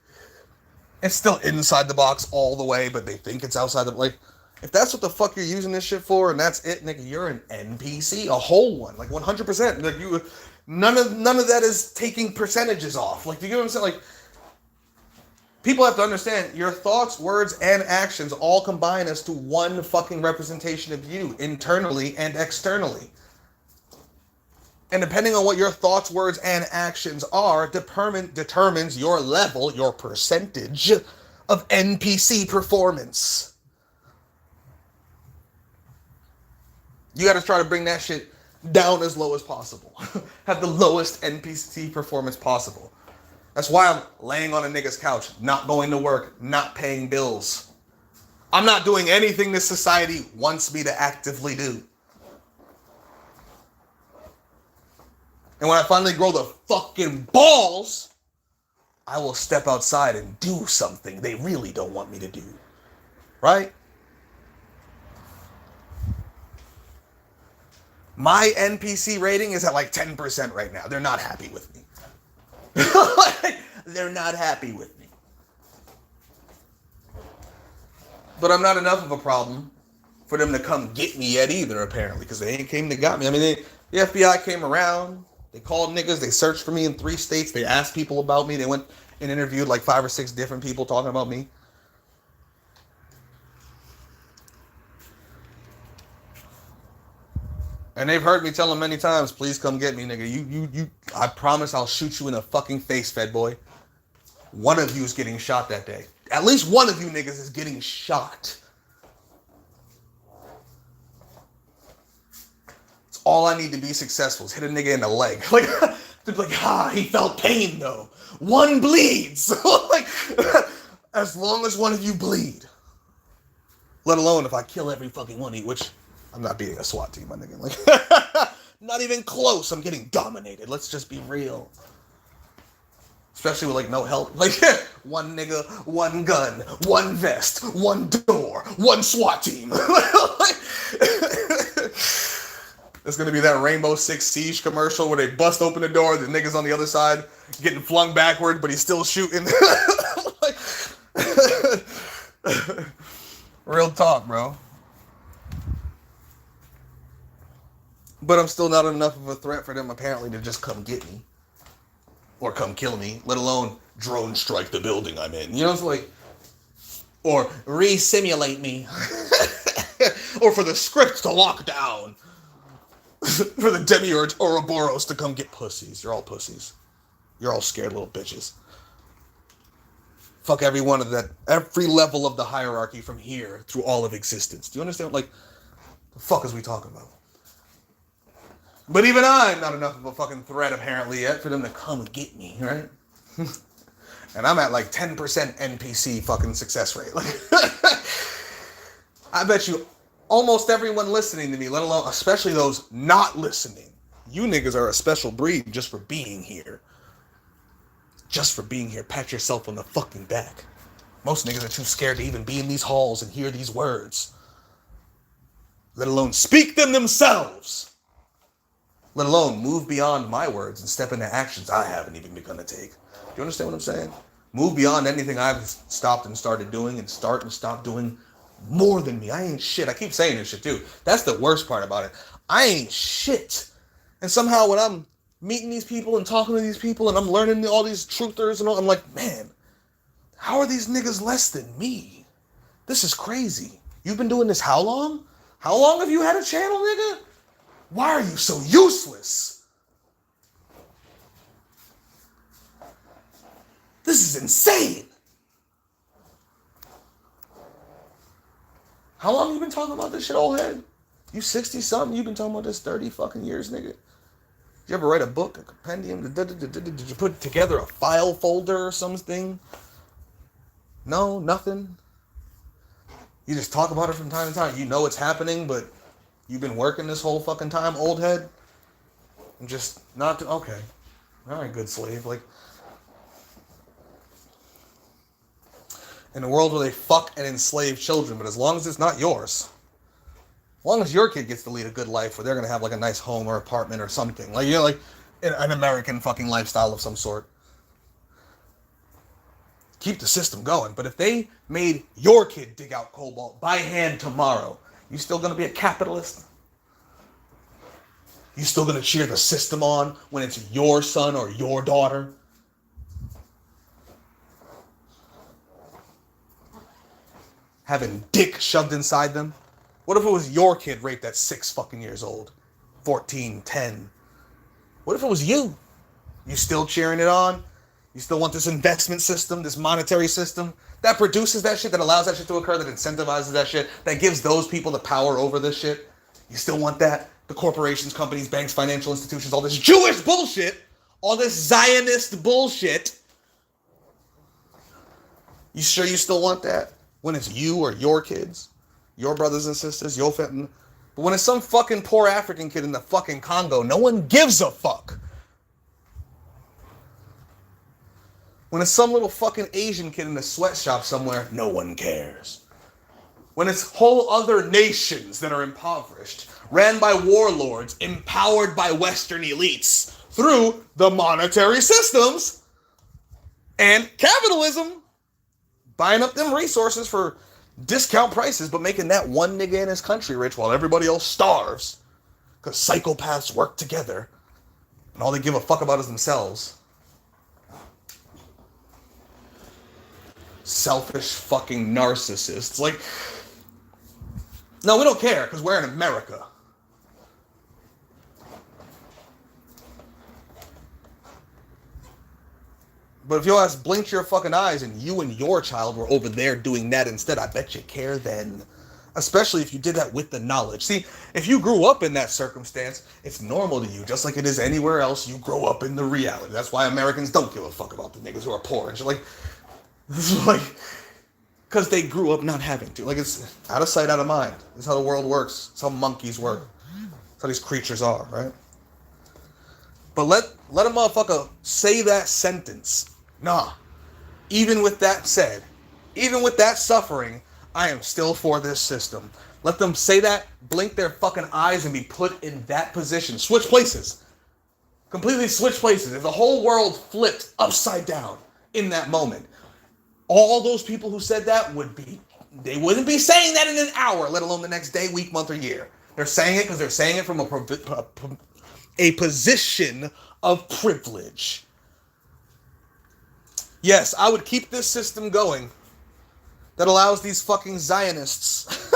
it's still inside the box all the way, but they think it's outside the, like, if that's what the fuck you're using this shit for and that's it, nigga, you're an NPC, a whole one, like 100%. Like, you, none of that is taking percentages off. Like, do you get what I'm saying? Like, people have to understand your thoughts, words, and actions all combine as to one fucking representation of you, internally and externally. And depending on what your thoughts, words, and actions are, determines your level, your percentage of NPC performance. You got to try to bring that shit down as low as possible. Have the lowest NPC performance possible. That's why I'm laying on a nigga's couch, not going to work, not paying bills. I'm not doing anything this society wants me to actively do. And when I finally grow the fucking balls, I will step outside and do something they really don't want me to do. Right? My NPC rating is at like 10% right now. They're not happy with me. They're not happy with me. But I'm not enough of a problem for them to come get me yet either, apparently, because they ain't came to got me. I mean, the FBI came around. They called niggas. They searched for me in 3 states. They asked people about me. They went and interviewed like 5 or 6 different people talking about me. And they've heard me tell them many times, please come get me, nigga. You, I promise I'll shoot you in the fucking face, Fed boy. One of you is getting shot that day. At least one of you niggas is getting shot. It's all I need to be successful is hit a nigga in the leg. Like, they'd be like, he felt pain though. One bleeds. Like, as long as one of you bleed. Let alone if I kill every fucking one of you, which I'm not beating a SWAT team, my nigga. Like, not even close. I'm getting dominated. Let's just be real. Especially with like no help. Like one nigga, one gun, one vest, one door, one SWAT team. It's gonna be that Rainbow Six Siege commercial where they bust open the door, the nigga's on the other side getting flung backward, but he's still shooting. Like, real talk, bro. But I'm still not enough of a threat for them apparently to just come get me. Or come kill me, let alone drone strike the building I'm in. You know, it's like, or re-simulate me. Or for the script to lock down. For the Demiurge Ouroboros to come get pussies. You're all pussies. You're all scared little bitches. Fuck every one of that, every level of the hierarchy from here through all of existence. Do you understand? Like, the fuck is we talking about? But even I'm not enough of a fucking threat apparently yet for them to come and get me, right? And I'm at like 10% NPC fucking success rate. Like, I bet you almost everyone listening to me, let alone especially those not listening, you niggas are a special breed just for being here. Just for being here. Pat yourself on the fucking back. Most niggas are too scared to even be in these halls and hear these words. Let alone speak them themselves. Let alone move beyond my words and step into actions I haven't even begun to take. Do you understand what I'm saying? Move beyond anything I've stopped and started doing and start and stop doing more than me. I ain't shit. I keep saying this shit too. That's the worst part about it. I ain't shit. And somehow when I'm meeting these people and talking to these people and I'm learning all these truthers and all, I'm like, man, how are these niggas less than me? This is crazy. You've been doing this how long? How long have you had a channel, nigga? Why are you so useless? This is insane. How long you been talking about this shit, old head? You 60-something, you been talking about this 30 fucking years, nigga. Did you ever write a book, a compendium? Did you put together a file folder or something? No, nothing. You just talk about it from time to time. You know it's happening, but you've been working this whole fucking time, old head? I'm just not... Okay. Alright, good slave. Like, in a world where they fuck and enslave children, but as long as it's not yours, as long as your kid gets to lead a good life where they're going to have like a nice home or apartment or something, like, you know, like an American fucking lifestyle of some sort, keep the system going. But if they made your kid dig out cobalt by hand tomorrow, you still going to be a capitalist? You still going to cheer the system on when it's your son or your daughter? Having dick shoved inside them? What if it was your kid raped at 6 fucking years old? 14, 10? What if it was you? You still cheering it on? You still want this investment system, this monetary system that produces that shit, that allows that shit to occur, that incentivizes that shit, that gives those people the power over this shit? You still want that? The corporations, companies, banks, financial institutions, all this Jewish bullshit, all this Zionist bullshit. You sure you still want that? When it's you or your kids, your brothers and sisters, your family. But when it's some fucking poor African kid in the fucking Congo, no one gives a fuck. When it's some little fucking Asian kid in a sweatshop somewhere, no one cares. When it's whole other nations that are impoverished, ran by warlords, empowered by Western elites, through the monetary systems and capitalism, buying up them resources for discount prices, but making that one nigga in his country rich while everybody else starves. Because psychopaths work together, and all they give a fuck about is themselves. Selfish fucking narcissists. Like, no, we don't care, because we're in America. But if your ass blinked your fucking eyes and you and your child were over there doing that instead, I bet you care then. Especially if you did that with the knowledge. See, if you grew up in that circumstance, it's normal to you, just like it is anywhere else. You grow up in the reality. That's why Americans don't give a fuck about the niggas who are poor and shit. Like, because they grew up not having to. Like, it's out of sight, out of mind. That's how the world works. That's how monkeys work. That's how these creatures are, right? But let a motherfucker say that sentence Nah. Even with that said, even with that suffering, I am still for this system. Let them say that, blink their fucking eyes, and be put in that position. Switch places. Completely switch places. If the whole world flipped upside down in that moment, all those people who said that they wouldn't be saying that in an hour, let alone the next day, week, month, or year. They're saying it because they're saying it from a position of privilege. Yes, I would keep this system going that allows these fucking Zionists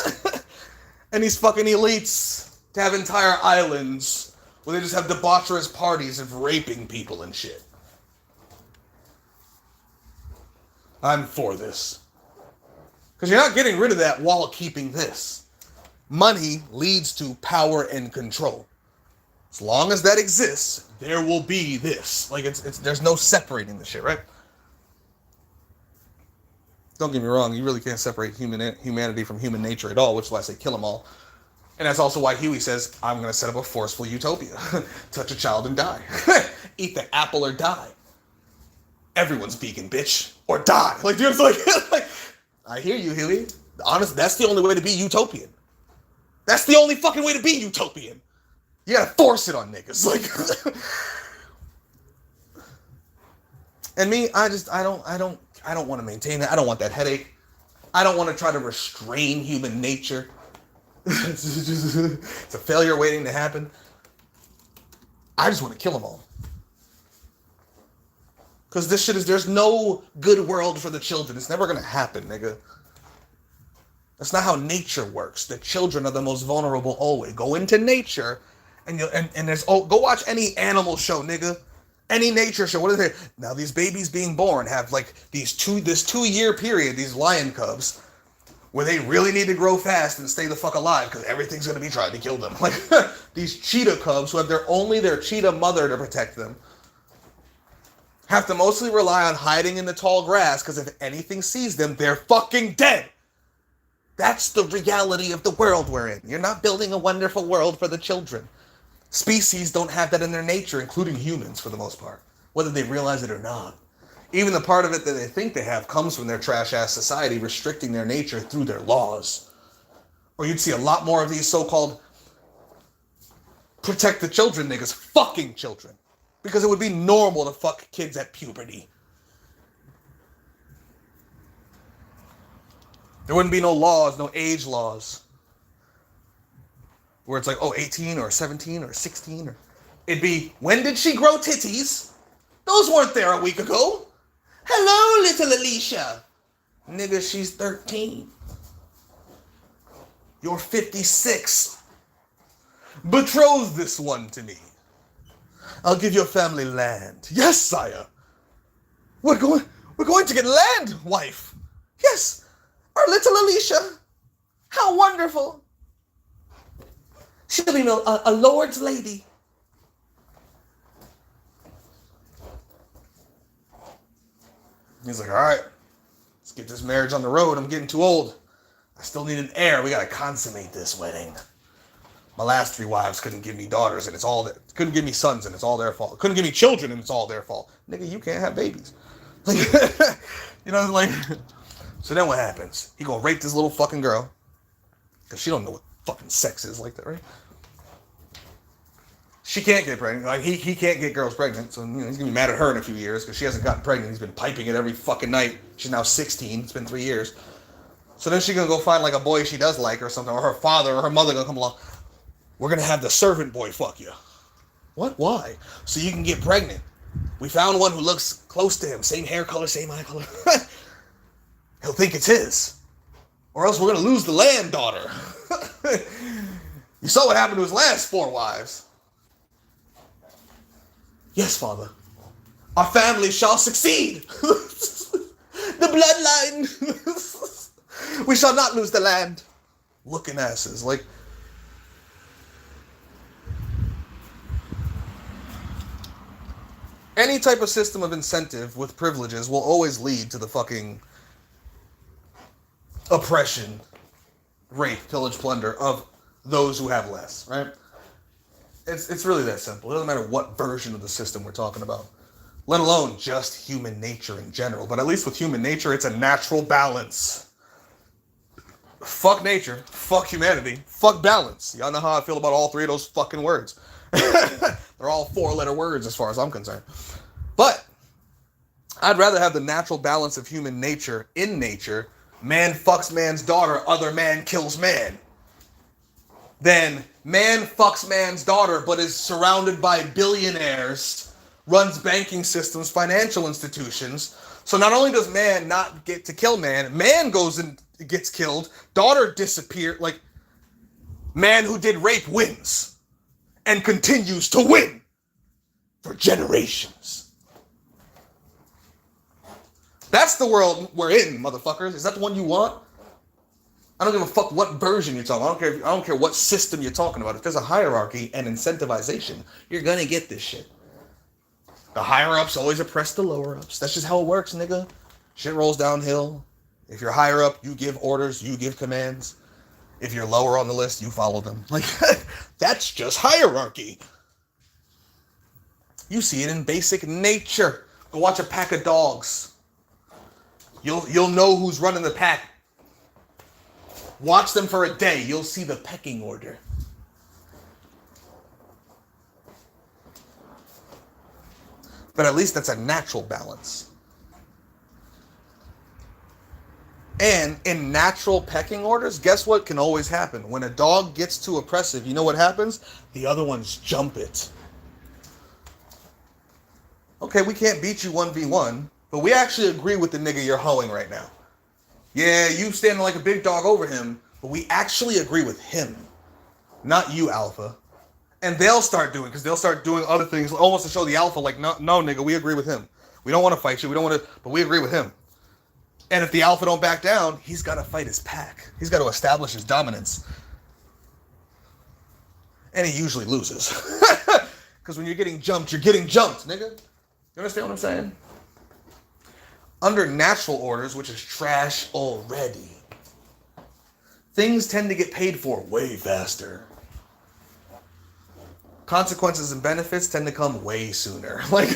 and these fucking elites to have entire islands where they just have debaucherous parties of raping people and shit. I'm for this. Because you're not getting rid of that while keeping this. Money leads to power and control. As long as that exists, there will be this. Like, there's no separating the shit, right? Don't get me wrong, you really can't separate humanity from human nature at all, which is why I say kill them all. And that's also why Huey says, I'm going to set up a forceful utopia. Touch a child and die. Eat the apple or die. Everyone's vegan, bitch. Or die. Like, dude, it's like I hear you, Huey. Honestly, that's the only way to be utopian. That's the only fucking way to be utopian. You gotta force it on niggas. Like, and me, I don't want to maintain that. I don't want that headache. I don't want to try to restrain human nature. It's a failure waiting to happen. I just want to kill them all. Because this shit there's no good world for the children. It's never going to happen, nigga. That's not how nature works. The children are the most vulnerable always. Go into nature and go watch any animal show, nigga. Any nature show. What is it? Now these babies being born have like this 2-year period, these lion cubs, where they really need to grow fast and stay the fuck alive because everything's going to be trying to kill them. Like these cheetah cubs who have their cheetah mother to protect them have to mostly rely on hiding in the tall grass because if anything sees them, they're fucking dead. That's the reality of the world we're in. You're not building a wonderful world for the children. Species don't have that in their nature, including humans for the most part, whether they realize it or not. Even the part of it that they think they have comes from their trash-ass society restricting their nature through their laws. Or you'd see a lot more of these so-called protect the children niggas fucking children. Because it would be normal to fuck kids at puberty. There wouldn't be no laws, no age laws. Where it's like, 18 or 17 or 16. It'd be, when did she grow titties? Those weren't there a week ago. Hello, little Alicia. Nigga, she's 13. You're 56. Betroth this one to me. I'll give your family land. Yes, sire. We're going to get land, wife. Yes, our little Alicia. How wonderful. She'll be a lord's lady. He's like, all right, let's get this marriage on the road. I'm getting too old. I still need an heir. We got to consummate this wedding. My last 3 wives couldn't give me daughters, and it's all that. Couldn't give me sons, and it's all their fault. Couldn't give me children, and it's all their fault. Nigga, you can't have babies. Like, you know, like. So then what happens? He gonna rape this little fucking girl, because she don't know what fucking sex is like that, right? She can't get pregnant. Like he can't get girls pregnant, so he's gonna be mad at her in a few years because she hasn't gotten pregnant. He's been piping it every fucking night. She's now 16. It's been 3 years. So then she's gonna go find like a boy she does like or something, or her father or her mother gonna come along. We're gonna have the servant boy fuck you. What? Why? So you can get pregnant. We found one who looks close to him. Same hair color, same eye color. He'll think it's his. Or else we're gonna lose the land, daughter. You saw what happened to his last 4 wives. Yes, father. Our family shall succeed. The bloodline. We shall not lose the land. Looking asses. Like, any type of system of incentive with privileges will always lead to the fucking oppression, rape, pillage, plunder of those who have less, right? It's really that simple. It doesn't matter what version of the system we're talking about. let alone just human nature in general. But at least with human nature, it's a natural balance. Fuck nature, fuck humanity, fuck balance. Y'all know how I feel about all three of those fucking words. They're all four-letter words as far as I'm concerned. But I'd rather have the natural balance of human nature in nature, man fucks man's daughter, other man kills man, than man fucks man's daughter but is surrounded by billionaires, runs banking systems, financial institutions. So not only does man not get to kill man, man goes and gets killed, daughter disappeared, like, man who did rape wins and continues to win for generations. That's the world we're in, motherfuckers. Is that the one you want? I don't give a fuck what version you're talking about. I don't care what system you're talking about. If there's a hierarchy and incentivization, you're gonna get this shit. The higher-ups always oppress the lower-ups. That's just how it works, nigga. Shit rolls downhill. If you're higher up, you give orders, you give commands. If you're lower on the list, you follow them. Like, that's just hierarchy. You see it in basic nature. Go watch a pack of dogs. You'll know who's running the pack. Watch them for a day. You'll see the pecking order. But at least that's a natural balance. And in natural pecking orders, guess what can always happen? When a dog gets too oppressive, you know what happens? The other ones jump it. Okay, we can't beat you 1v1, but we actually agree with the nigga you're hoeing right now. Yeah, you standing like a big dog over him, but we actually agree with him. Not you, alpha. And they'll start doing, because they'll start doing other things, almost to show the alpha, like, no, nigga, we agree with him. We don't want to fight you, we don't want to, but we agree with him. And if the alpha don't back down, he's got to fight his pack. He's got to establish his dominance. And he usually loses. Because when you're getting jumped, nigga. You understand what I'm saying? Under natural orders, which is trash already, things tend to get paid for way faster. Consequences and benefits tend to come way sooner. Like,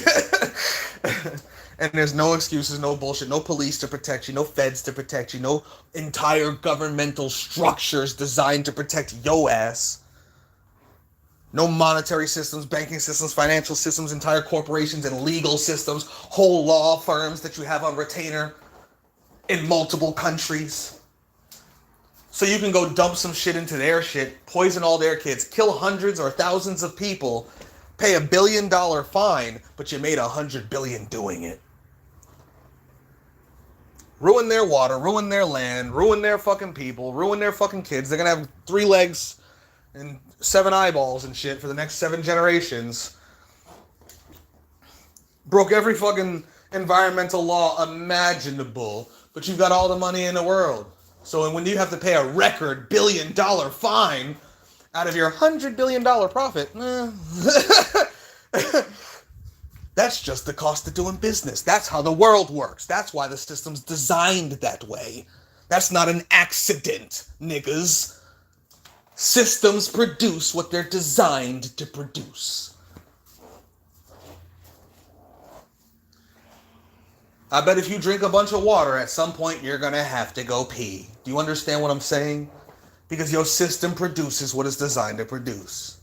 and there's no excuses, no bullshit, no police to protect you, no feds to protect you, no entire governmental structures designed to protect yo ass. No monetary systems, banking systems, financial systems, entire corporations and legal systems, whole law firms that you have on retainer in multiple countries. So you can go dump some shit into their shit, poison all their kids, kill hundreds or thousands of people, pay $1 billion fine, but you made $100 billion doing it. Ruin their water, ruin their land, ruin their fucking people, ruin their fucking kids. They're gonna have 3 legs and 7 eyeballs and shit for the next 7 generations. Broke every fucking environmental law imaginable, but you've got all the money in the world. So when you have to pay a record $1 billion fine out of your $100 billion profit, that's just the cost of doing business. That's how the world works. That's why the system's designed that way. That's not an accident, niggas. Systems produce what they're designed to produce. I bet if you drink a bunch of water, at some point you're gonna have to go pee. Do you understand what I'm saying? Because your system produces what it's designed to produce.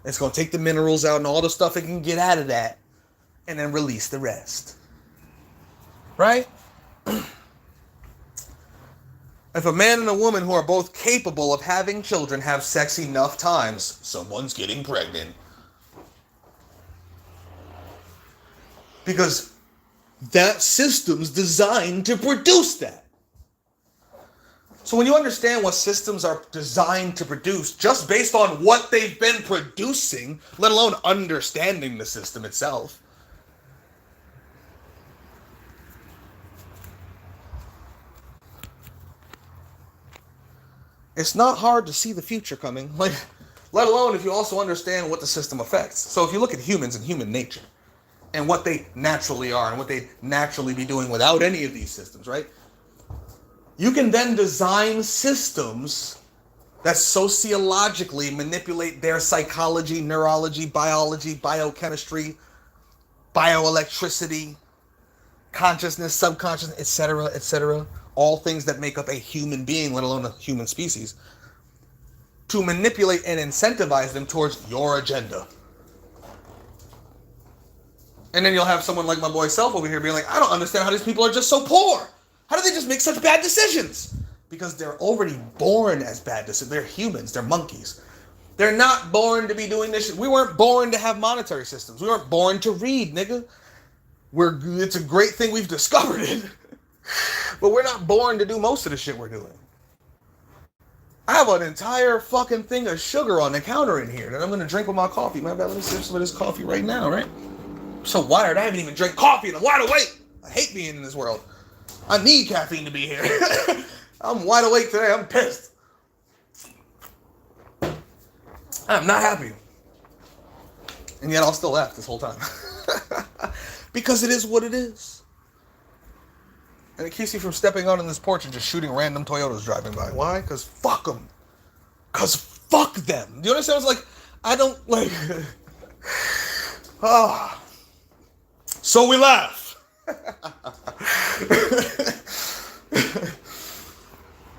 It's gonna take the minerals out and all the stuff it can get out of that, and then release the rest. Right? If a man and a woman who are both capable of having children have sex enough times, someone's getting pregnant. Because that system's designed to produce that. So when you understand what systems are designed to produce, just based on what they've been producing, let alone understanding the system itself, it's not hard to see the future coming. Like, let alone if you also understand what the system affects. So if you look at humans and human nature, and what they naturally are, and what they naturally be doing without any of these systems, right? You can then design systems that sociologically manipulate their psychology, neurology, biology, biochemistry, bioelectricity, consciousness, subconscious, etc., etc., all things that make up a human being, let alone a human species, to manipulate and incentivize them towards your agenda. And then you'll have someone like my boy Self over here being like, I don't understand how these people are just so poor. How do they just make such bad decisions? Because they're already born as bad decisions. They're humans. They're monkeys. They're not born to be doing this shit. We weren't born to have monetary systems. We weren't born to read, nigga. It's a great thing we've discovered it. But we're not born to do most of the shit we're doing. I have an entire fucking thing of sugar on the counter in here that I'm going to drink with my coffee. My bad, let me sip some of this coffee right now, right? I'm so wired, I haven't even drank coffee and I'm wide awake. I hate being in this world. I need caffeine to be here. I'm wide awake today, I'm pissed. I'm not happy. And yet I'll still laugh this whole time. Because it is what it is. And it keeps you from stepping out on this porch and just shooting random Toyotas driving by. Why? Because fuck them. Because fuck them. Do you understand? It's like, I don't like... Ah. So we laugh.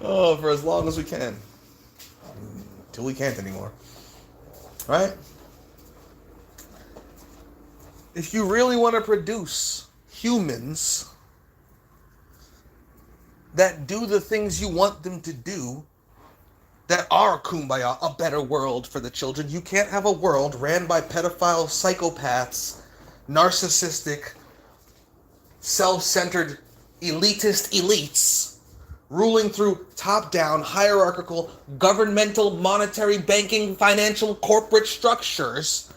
Oh, for as long as we can. Until we can't anymore. Right? If you really want to produce humans that do the things you want them to do, that are kumbaya, a better world for the children, you can't have a world ran by pedophile psychopaths, narcissistic, self-centered, elitist elites ruling through top-down, hierarchical, governmental, monetary, banking, financial, corporate structures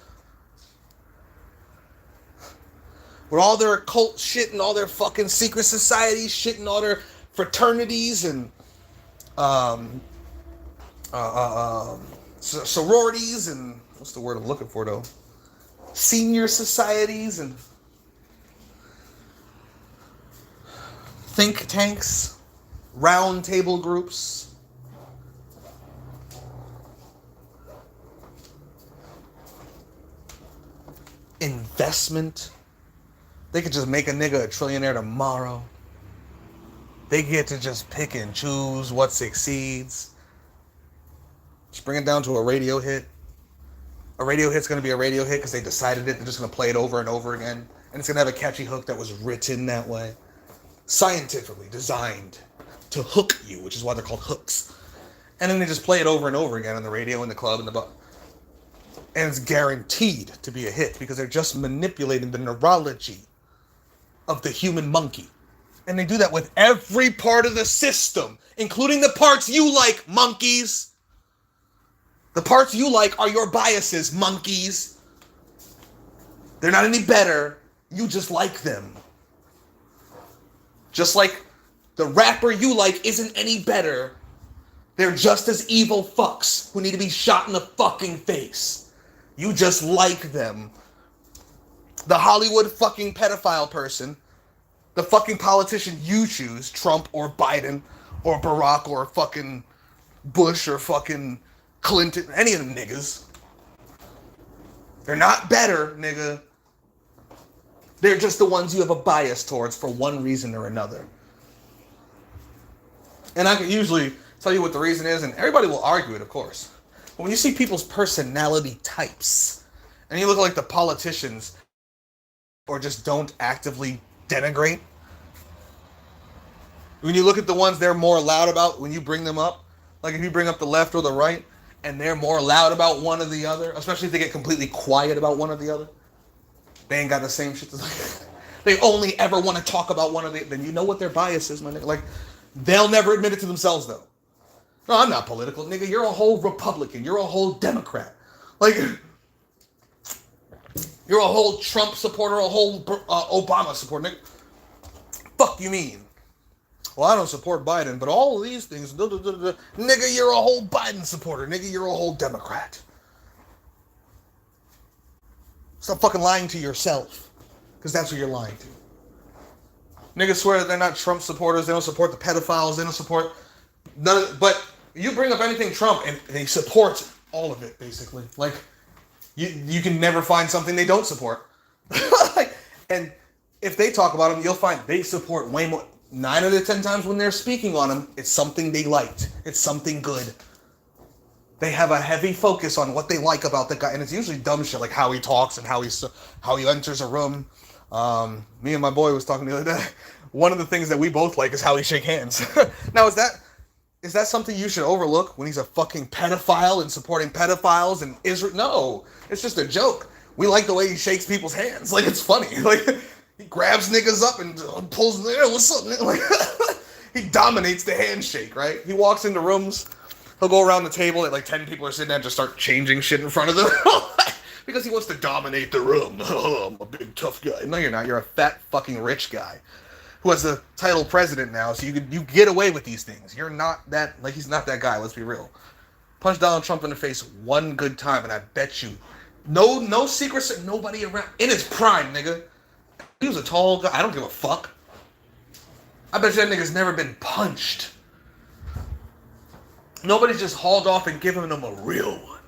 with all their occult shit and all their fucking secret societies shit and all their fraternities and sororities and what's the word I'm looking for though? Senior societies and think tanks, round table groups. Investment. They could just make a nigga a trillionaire tomorrow. They get to just pick and choose what succeeds. Just bring it down to a radio hit. A radio hit's going to be a radio hit because they decided it. They're just going to play it over and over again. And it's going to have a catchy hook that was written that way. Scientifically designed to hook you, which is why they're called hooks. And then they just play it over and over again on the radio, in the club, in the bar. And it's guaranteed to be a hit because they're just manipulating the neurology of the human monkey. And they do that with every part of the system, including the parts you like, monkeys. The parts you like are your biases, monkeys. They're not any better. You just like them. Just like the rapper you like isn't any better. They're just as evil fucks who need to be shot in the fucking face. You just like them. The Hollywood fucking pedophile person, the fucking politician you choose, Trump or Biden or Barack or fucking Bush or fucking Clinton, any of them niggas. They're not better, nigga. They're just the ones you have a bias towards for one reason or another. And I can usually tell you what the reason is, and everybody will argue it, of course. But when you see people's personality types, and you look like the politicians, or just don't actively denigrate, when you look at the ones they're more loud about when you bring them up, like if you bring up the left or the right, and they're more loud about one or the other, especially if they get completely quiet about one or the other, they ain't got the same shit to say. They only ever want to talk about one or the other. Then you know what their bias is, my nigga. Like, they'll never admit it to themselves, though. No, I'm not political, nigga. You're a whole Republican. You're a whole Democrat. Like, you're a whole Trump supporter, a whole Obama supporter, nigga. Fuck you mean? Well, I don't support Biden, but all of these things, nigga, you're a whole Biden supporter. Nigga, you're a whole Democrat. Stop fucking lying to yourself, because that's what you're lying to. Niggas swear that they're not Trump supporters. They don't support the pedophiles. They don't support none of it. But you bring up anything Trump, and they support all of it, basically. Like, you can never find something they don't support. Like, And if they talk about him, you'll find they support way more. 9 out of 10 times when they're speaking on him, it's something they liked. It's something good. They have a heavy focus on what they like about the guy, and it's usually dumb shit like how he talks and how he enters a room. Me and my boy was talking the other day. One of the things that we both like is how he shake hands. Now, is that something you should overlook when he's a fucking pedophile and supporting pedophiles and Israel? No, it's just a joke. We like the way he shakes people's hands. Like, it's funny. Like, he grabs niggas up and pulls them. Hey, what's up, nigga? Like, he dominates the handshake, right? He walks into rooms. He'll go around the table at like 10 people are sitting there and just start changing shit in front of them. Because he wants to dominate the room. Oh, I'm a big tough guy. No, you're not. You're a fat fucking rich guy who has the title president now, so you get away with these things. You're not that, like, he's not that guy, let's be real. Punch Donald Trump in the face one good time, and I bet you, no secrets, nobody around, in his prime, nigga. He was a tall guy, I don't give a fuck. I bet you that nigga's never been punched. Nobody's just hauled off and given him a real one.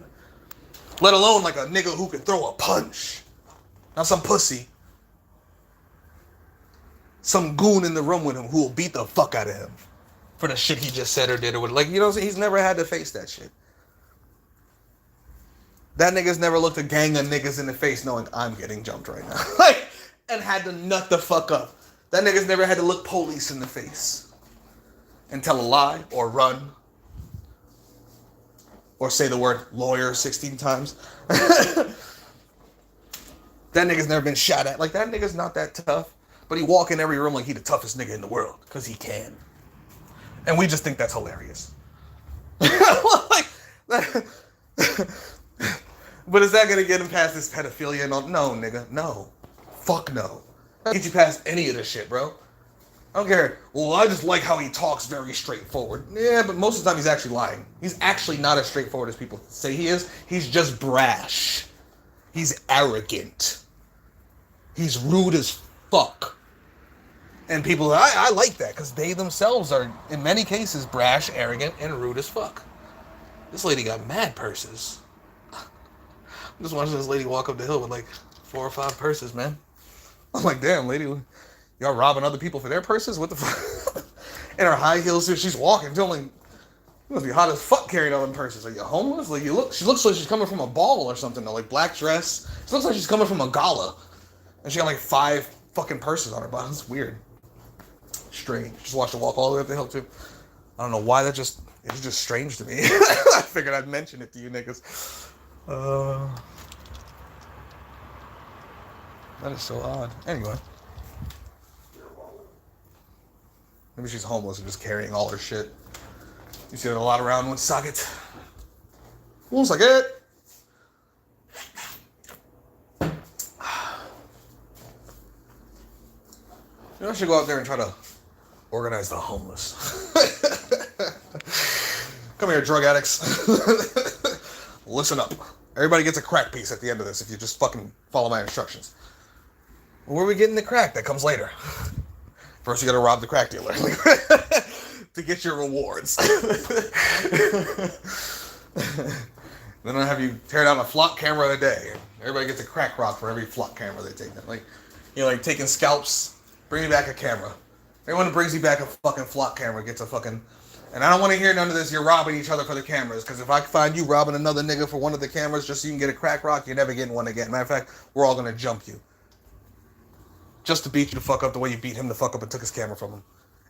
Let alone like a nigga who can throw a punch. Not some pussy. Some goon in the room with him who will beat the fuck out of him for the shit he just said or did or whatever. Like, you know what I'm saying? He's never had to face that shit. That nigga's never looked a gang of niggas in the face knowing I'm getting jumped right now. Like, and had to nut the fuck up. That nigga's never had to look police in the face and tell a lie or run. Or say the word lawyer 16 times. That nigga's never been shot at. Like, that nigga's not that tough. But he walk in every room like he the toughest nigga in the world. Because he can. And we just think that's hilarious. Like, but is that going to get him past this pedophilia? No, nigga. No. Fuck no. Get you past any of this shit, bro. I don't care. Well, I just like how he talks very straightforward. Yeah, but most of the time he's actually lying. He's actually not as straightforward as people say he is. He's just brash. He's arrogant. He's rude as fuck. And people, I like that because they themselves are, in many cases, brash, arrogant, and rude as fuck. This lady got mad purses. I'm just watching this lady walk up the hill with like 4 or 5 purses, man. I'm like, damn, lady. Y'all robbing other people for their purses? What the fuck? In her high heels, she's walking. She's like, you must be hot as fuck carrying all them purses. Are you homeless? Like, she looks like she's coming from a ball or something. Though. Like, black dress. She looks like she's coming from a gala. And she got like 5 fucking purses on her body. It's weird. Strange. Just watched her walk all the way up the hill, too. I don't know why it was just strange to me. I figured I'd mention it to you niggas. That is so odd. Anyway. Maybe she's homeless and just carrying all her shit. You see that a lot around with sockets. One second. You know, I should go out there and try to organize the homeless. Come here, drug addicts. Listen up. Everybody gets a crack piece at the end of this if you just fucking follow my instructions. Where are we getting the crack? That comes later. First, you gotta rob the crack dealer to get your rewards. Then I'll have you tear down a flock camera a day. Everybody gets a crack rock for every flock camera they take. Like, you know, like taking scalps, bring me back a camera. Everyone who brings you back a fucking flock camera gets a fucking... And I don't want to hear none of this, you're robbing each other for the cameras, because if I find you robbing another nigga for one of the cameras just so you can get a crack rock, you're never getting one again. Matter of fact, we're all gonna jump you. Just to beat you the fuck up the way you beat him the fuck up and took his camera from him.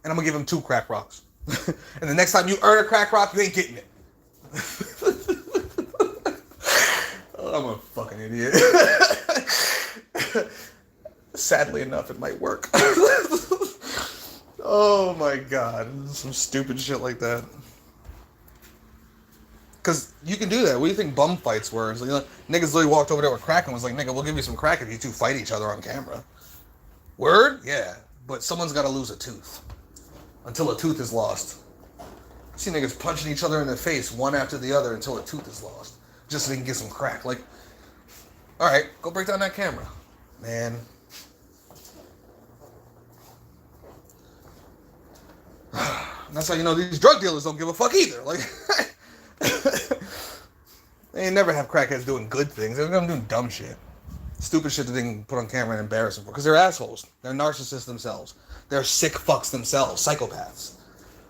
And I'm gonna give him 2 crack rocks. And the next time you earn a crack rock, you ain't getting it. Oh, I'm a fucking idiot. Sadly enough, it might work. Oh my god. Some stupid shit like that. Because you can do that. What do you think bum fights were? So, you know, niggas literally walked over there with crack and was like, nigga, we'll give you some crack if you 2 fight each other on camera. Word? Yeah. But someone's got to lose a tooth. Until a tooth is lost. I see niggas punching each other in the face one after the other until a tooth is lost. Just so they can get some crack. Like, alright, go break down that camera. Man. That's how you know these drug dealers don't give a fuck either. Like, they ain't never have crackheads doing good things. They're gonna do dumb shit. stupid shit that they can put on camera and embarrass them for. Because they're assholes. They're narcissists themselves. They're sick fucks themselves. Psychopaths.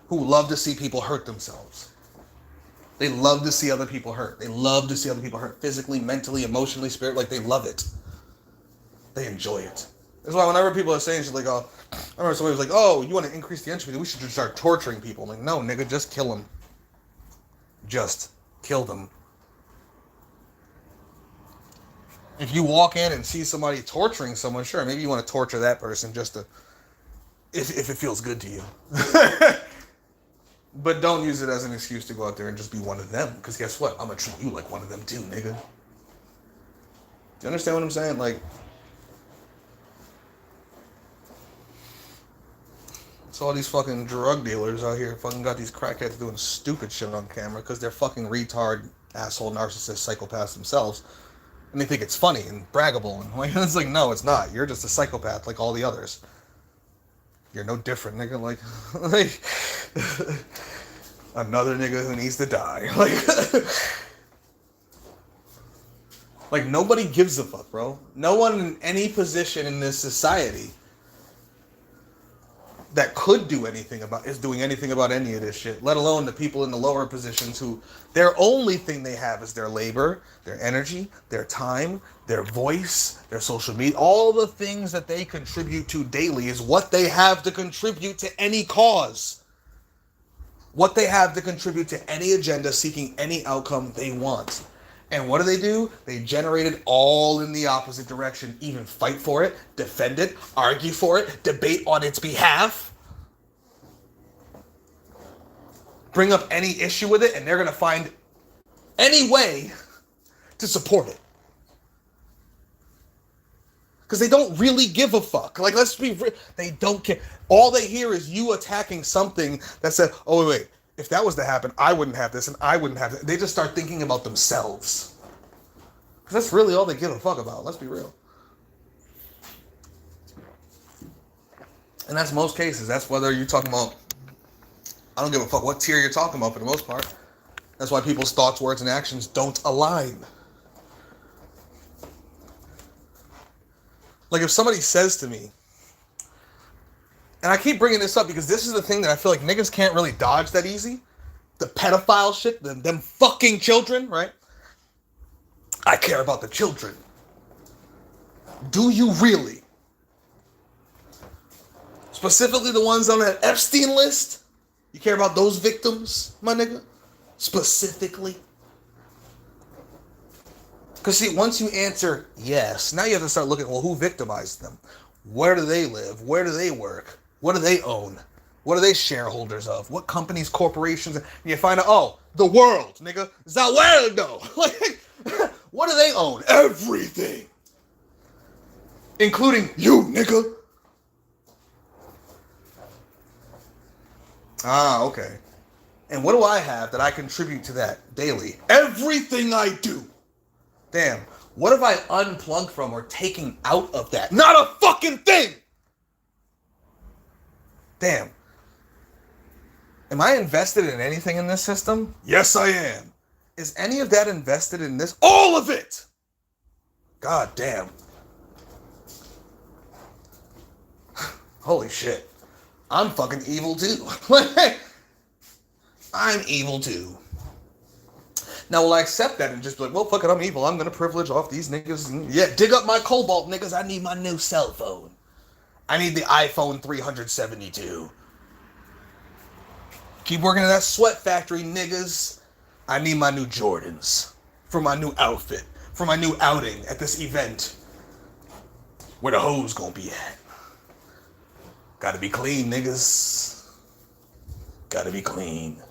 Who love to see people hurt themselves. They love to see other people hurt. They love to see other people hurt. Physically, mentally, emotionally, spirit. Like, they love it. They enjoy it. That's why whenever people are saying shit like, oh, I remember somebody was like, oh, you want to increase the entropy? We should just start torturing people. I'm like, no, nigga, just kill them. Just kill them. If you walk in and see somebody torturing someone, sure, maybe you want to torture that person just to, if it feels good to you. But don't use it as an excuse to go out there and just be one of them. Because guess what? I'm going to treat you like one of them too, nigga. Do you understand what I'm saying? Like, so all these fucking drug dealers out here fucking got these crackheads doing stupid shit on camera because they're fucking retard, asshole, narcissist, psychopaths themselves. And they think it's funny and braggable. And like, it's like, no, it's not. You're just a psychopath like all the others. You're no different, nigga. Like another nigga who needs to die. Like nobody gives a fuck, bro. No one in any position in this society that could do anything about is doing anything about any of this shit, let alone the people in the lower positions who their only thing they have is their labor, their energy, their time, their voice, their social media. All the things that they contribute to daily is what they have to contribute to any cause. What they have to contribute to any agenda seeking any outcome they want. And what do? They generate it all in the opposite direction. Even fight for it, defend it, argue for it, debate on its behalf. Bring up any issue with it, and they're going to find any way to support it. Because they don't really give a fuck. Like, let's be real. They don't care. All they hear is you attacking something that said, oh, wait. If that was to happen, I wouldn't have this and I wouldn't have that. They just start thinking about themselves. Because that's really all they give a fuck about. Let's be real. And that's most cases. That's whether you're talking about, I don't give a fuck what tier you're talking about for the most part. That's why people's thoughts, words, and actions don't align. Like if somebody says to me, and I keep bringing this up because this is the thing that I feel like niggas can't really dodge that easy. The pedophile shit, them fucking children, right? I care about the children. Do you really? Specifically the ones on that Epstein list? You care about those victims, my nigga? Specifically? Because see, once you answer yes, now you have to start looking, well, who victimized them? Where do they live? Where do they work? What do they own? What are they shareholders of? What companies, corporations? And you find out, oh, the world, nigga. The world, like, what do they own? Everything. Including you, nigga. Ah, okay. And what do I have that I contribute to that daily? Everything I do. Damn. What have I unplugged from or taken out of that? Not a fucking thing! Damn. Am I invested in anything in this system? Yes, I am. Is any of that invested in this? All of it! God damn. Holy shit. I'm fucking evil too. I'm evil too. Now, will I accept that and just be like, well, fuck it, I'm evil. I'm going to privilege off these niggas. Yeah, dig up my cobalt, niggas. I need my new cell phone. I need the iPhone 372. Keep working at that sweat factory, niggas. I need my new Jordans for my new outfit, for my new outing at this event where the hoes gonna be at. Gotta be clean, niggas. Gotta be clean.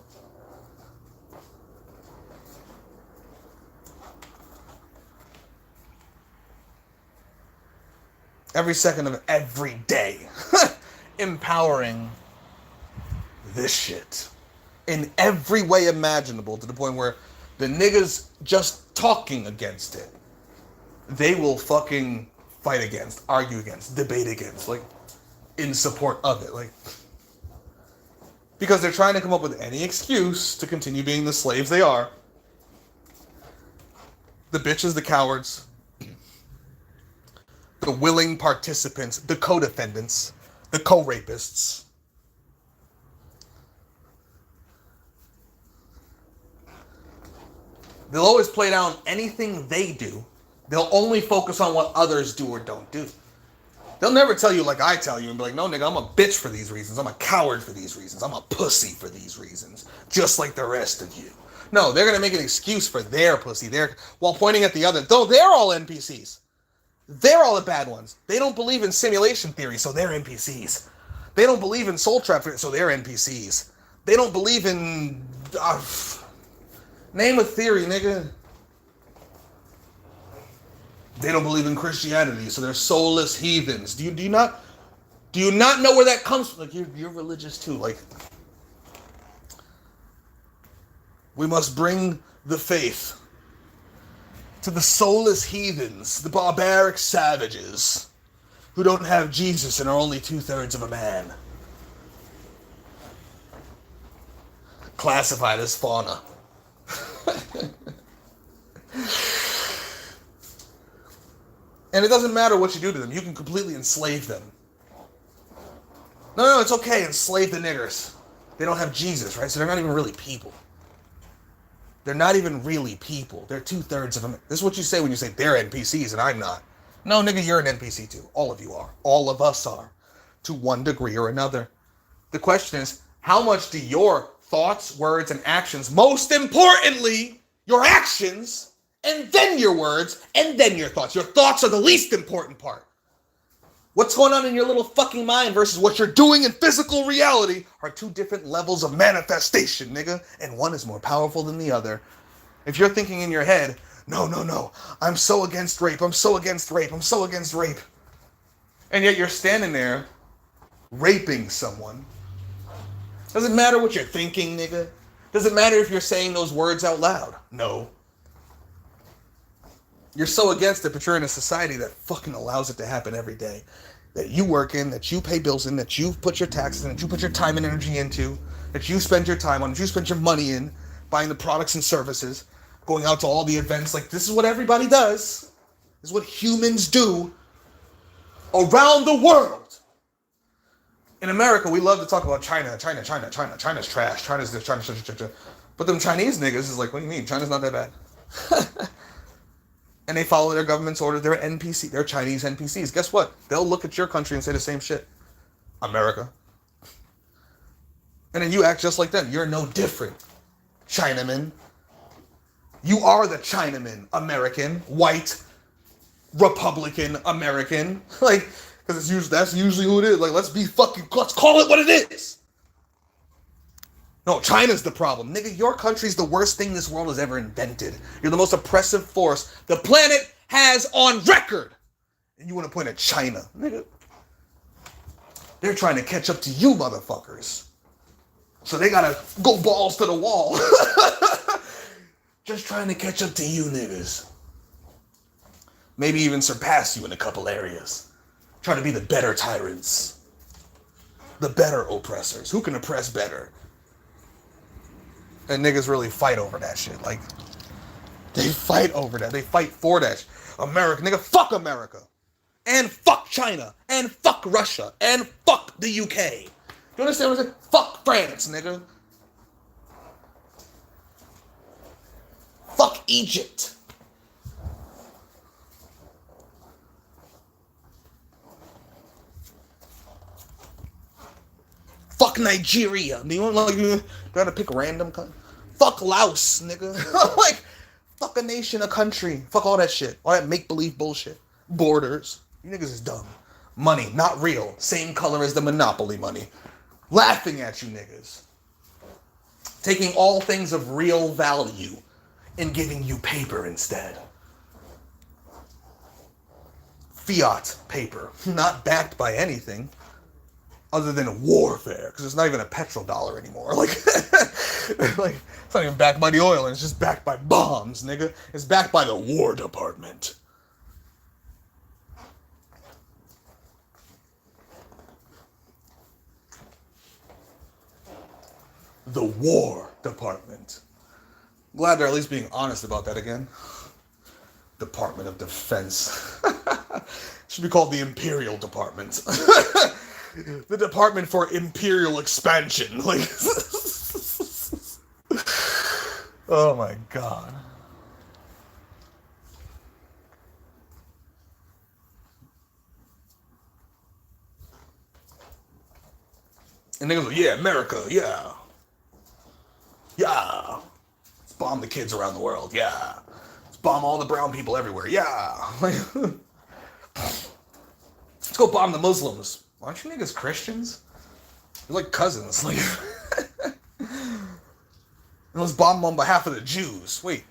Every second of every day. Empowering this shit. In every way imaginable, to the point where the niggas just talking against it, they will fucking fight against, argue against, debate against, like, in support of it. Like, because they're trying to come up with any excuse to continue being the slaves they are. The bitches, the cowards, the willing participants, the co-defendants, the co-rapists. They'll always play down anything they do. They'll only focus on what others do or don't do. They'll never tell you like I tell you and be like, no, nigga, I'm a bitch for these reasons. I'm a coward for these reasons. I'm a pussy for these reasons. Just like the rest of you. No, they're going to make an excuse for their pussy. While pointing at the other. Though they're all NPCs. They're all the bad ones. They don't believe in simulation theory, so they're NPCs. They don't believe in soul trap, so they're NPCs. They don't believe in... name a theory, nigga. They don't believe in Christianity, so they're soulless heathens. Do you not know where that comes from? Like, you're religious too. Like, we must bring the faith to the soulless heathens, the barbaric savages who don't have Jesus and are only 2/3 of a man. Classified as fauna. And it doesn't matter what you do to them. You can completely enslave them. No, it's okay. Enslave the niggers. They don't have Jesus, right? So they're not even really people. They're not even really people. They're 2/3 of them. This is what you say when you say they're NPCs and I'm not. No, nigga, you're an NPC too. All of you are. All of us are. To one degree or another. The question is, how much do your thoughts, words, and actions, most importantly, your actions, and then your words, and then your thoughts. Your thoughts are the least important part. What's going on in your little fucking mind versus what you're doing in physical reality are two different levels of manifestation, nigga. And one is more powerful than the other. If you're thinking in your head, no, I'm so against rape, I'm so against rape, I'm so against rape. And yet you're standing there raping someone. Does it matter what you're thinking, nigga? Does it matter if you're saying those words out loud? No. You're so against it, but you're in a society that fucking allows it to happen every day. That you work in, that you pay bills in, that you put your taxes in, that you put your time and energy into, that you spend your time on, that you spend your money in, buying the products and services, going out to all the events. Like, this is what everybody does. This is what humans do around the world. In America, we love to talk about China. China's trash. China's this, China's. But them Chinese niggas is like, what do you mean? China's not that bad. And they follow their government's order. They're NPC. They're Chinese NPCs. Guess what? They'll look at your country and say the same shit. America. And then you act just like them. You're no different. Chinaman. You are the Chinaman. American. White. Republican. American. Like, because that's usually who it is. Like, let's call it what it is. No, China's the problem. Nigga, your country's the worst thing this world has ever invented. You're the most oppressive force the planet has on record. And you want to point at China. Nigga, they're trying to catch up to you motherfuckers. So they gotta go balls to the wall. Just trying to catch up to you niggas. Maybe even surpass you in a couple areas. Trying to be the better tyrants. The better oppressors. Who can oppress better? And niggas really fight over that shit. Like, they fight over that. They fight for that shit. America, nigga, fuck America. And fuck China. And fuck Russia. And fuck the UK. You understand what I'm saying? Fuck France, nigga. Fuck Egypt. Fuck Nigeria. Do you want you gotta pick random country? Fuck Laos, nigga. Like, fuck a nation, a country. Fuck all that shit. All that make-believe bullshit. Borders. You niggas is dumb. Money, not real. Same color as the Monopoly money. Laughing at you niggas. Taking all things of real value and giving you paper instead. Fiat paper. Not backed by anything. Other than warfare, because it's not even a petrodollar anymore. Like, it's not even backed by the oil, and it's just backed by bombs, nigga. It's backed by the War Department. The War Department. Glad they're at least being honest about that again. Department of Defense. Should be called the Imperial Department. The Department for Imperial Expansion. Like, oh my god. And niggas like, yeah, America, yeah. Yeah. Let's bomb the kids around the world, yeah. Let's bomb all the brown people everywhere, yeah. Let's go bomb the Muslims. Aren't you niggas Christians? You're like cousins. Like, let's bomb them on behalf of the Jews. Wait,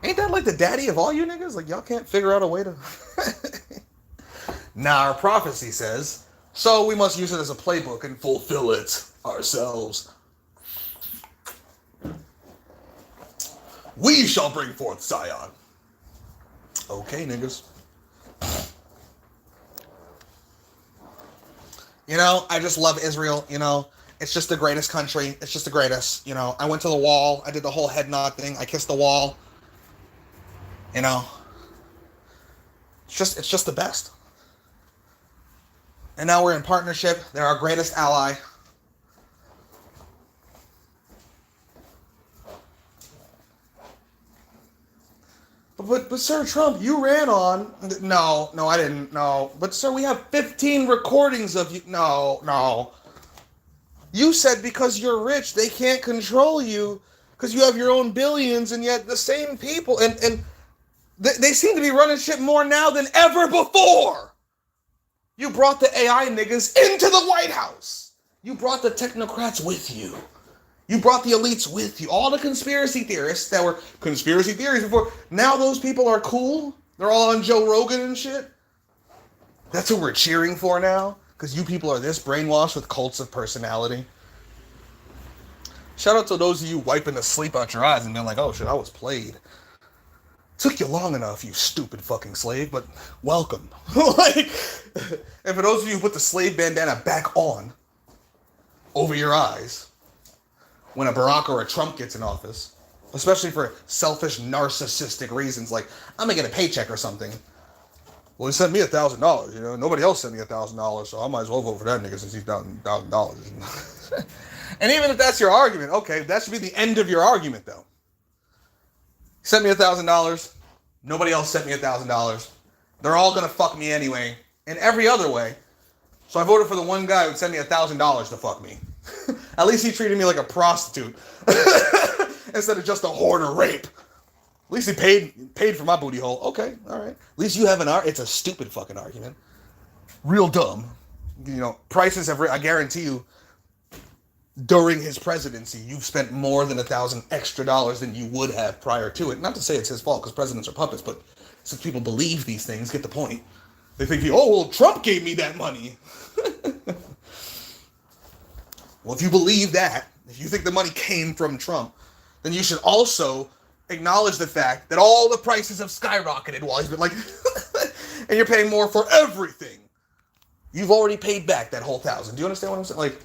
ain't that like the daddy of all you niggas? Like, y'all can't figure out a way to... Now, our prophecy says, so we must use it as a playbook and fulfill it ourselves. We shall bring forth Zion. Okay, niggas. You know, I just love Israel, you know. It's just the greatest country. It's just the greatest, you know. I went to the wall. I did the whole head nod thing. I kissed the wall. You know. It's just the best. And now we're in partnership. They're our greatest ally. But Sir Trump, you ran on... No, I didn't. No. But, sir, we have 15 recordings of you. No. You said because you're rich, they can't control you because you have your own billions, and yet the same people... And they seem to be running shit more now than ever before. You brought the AI niggas into the White House. You brought the technocrats with you. You brought the elites with you. All the conspiracy theorists that were conspiracy theories before. Now those people are cool. They're all on Joe Rogan and shit. That's who we're cheering for now. Because you people are this brainwashed with cults of personality. Shout out to those of you wiping the sleep out your eyes and being like, oh shit, I was played. Took you long enough, you stupid fucking slave, but welcome. Like, and for those of you who put the slave bandana back on over your eyes when a Barack or a Trump gets in office, especially for selfish, narcissistic reasons, like, I'm gonna get a paycheck or something. Well, he sent me $1,000, you know, nobody else sent me $1,000, so I might as well vote for that nigga since he's $1,000. And even if that's your argument, okay, that should be the end of your argument, though. He sent me $1,000, nobody else sent me $1,000. They're all gonna fuck me anyway, in every other way. So I voted for the one guy who'd send me $1,000 to fuck me. At least he treated me like a prostitute instead of just a hoarder rape. At least he paid for my booty hole. Okay, all right. At least you have an argument. It's a stupid fucking argument. Real dumb. You know, prices have... I guarantee you, during his presidency, you've spent more than $1,000 extra than you would have prior to it. Not to say it's his fault, because presidents are puppets, but since people believe these things, get the point. They think, oh, well, Trump gave me that money. Well, if you believe that, if you think the money came from Trump, then you should also acknowledge the fact that all the prices have skyrocketed while he's been like, and you're paying more for everything. You've already paid back that whole $1,000. Do you understand what I'm saying? Like,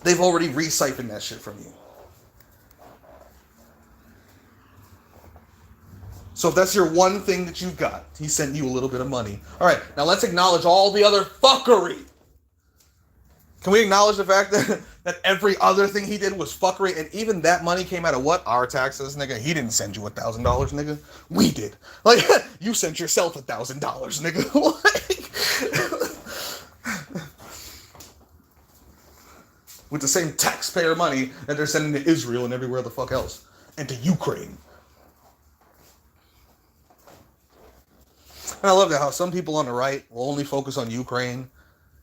they've already re-siphoned that shit from you. So if that's your one thing that you've got, he sent you a little bit of money. All right, now let's acknowledge all the other fuckery. Can we acknowledge the fact that every other thing he did was fuckery, and even that money came out of what? Our taxes, nigga. He didn't send you $1,000, nigga. We did. Like, you sent yourself $1,000, nigga. Like, with the same taxpayer money that they're sending to Israel and everywhere the fuck else, and to Ukraine. And I love that how some people on the right will only focus on Ukraine.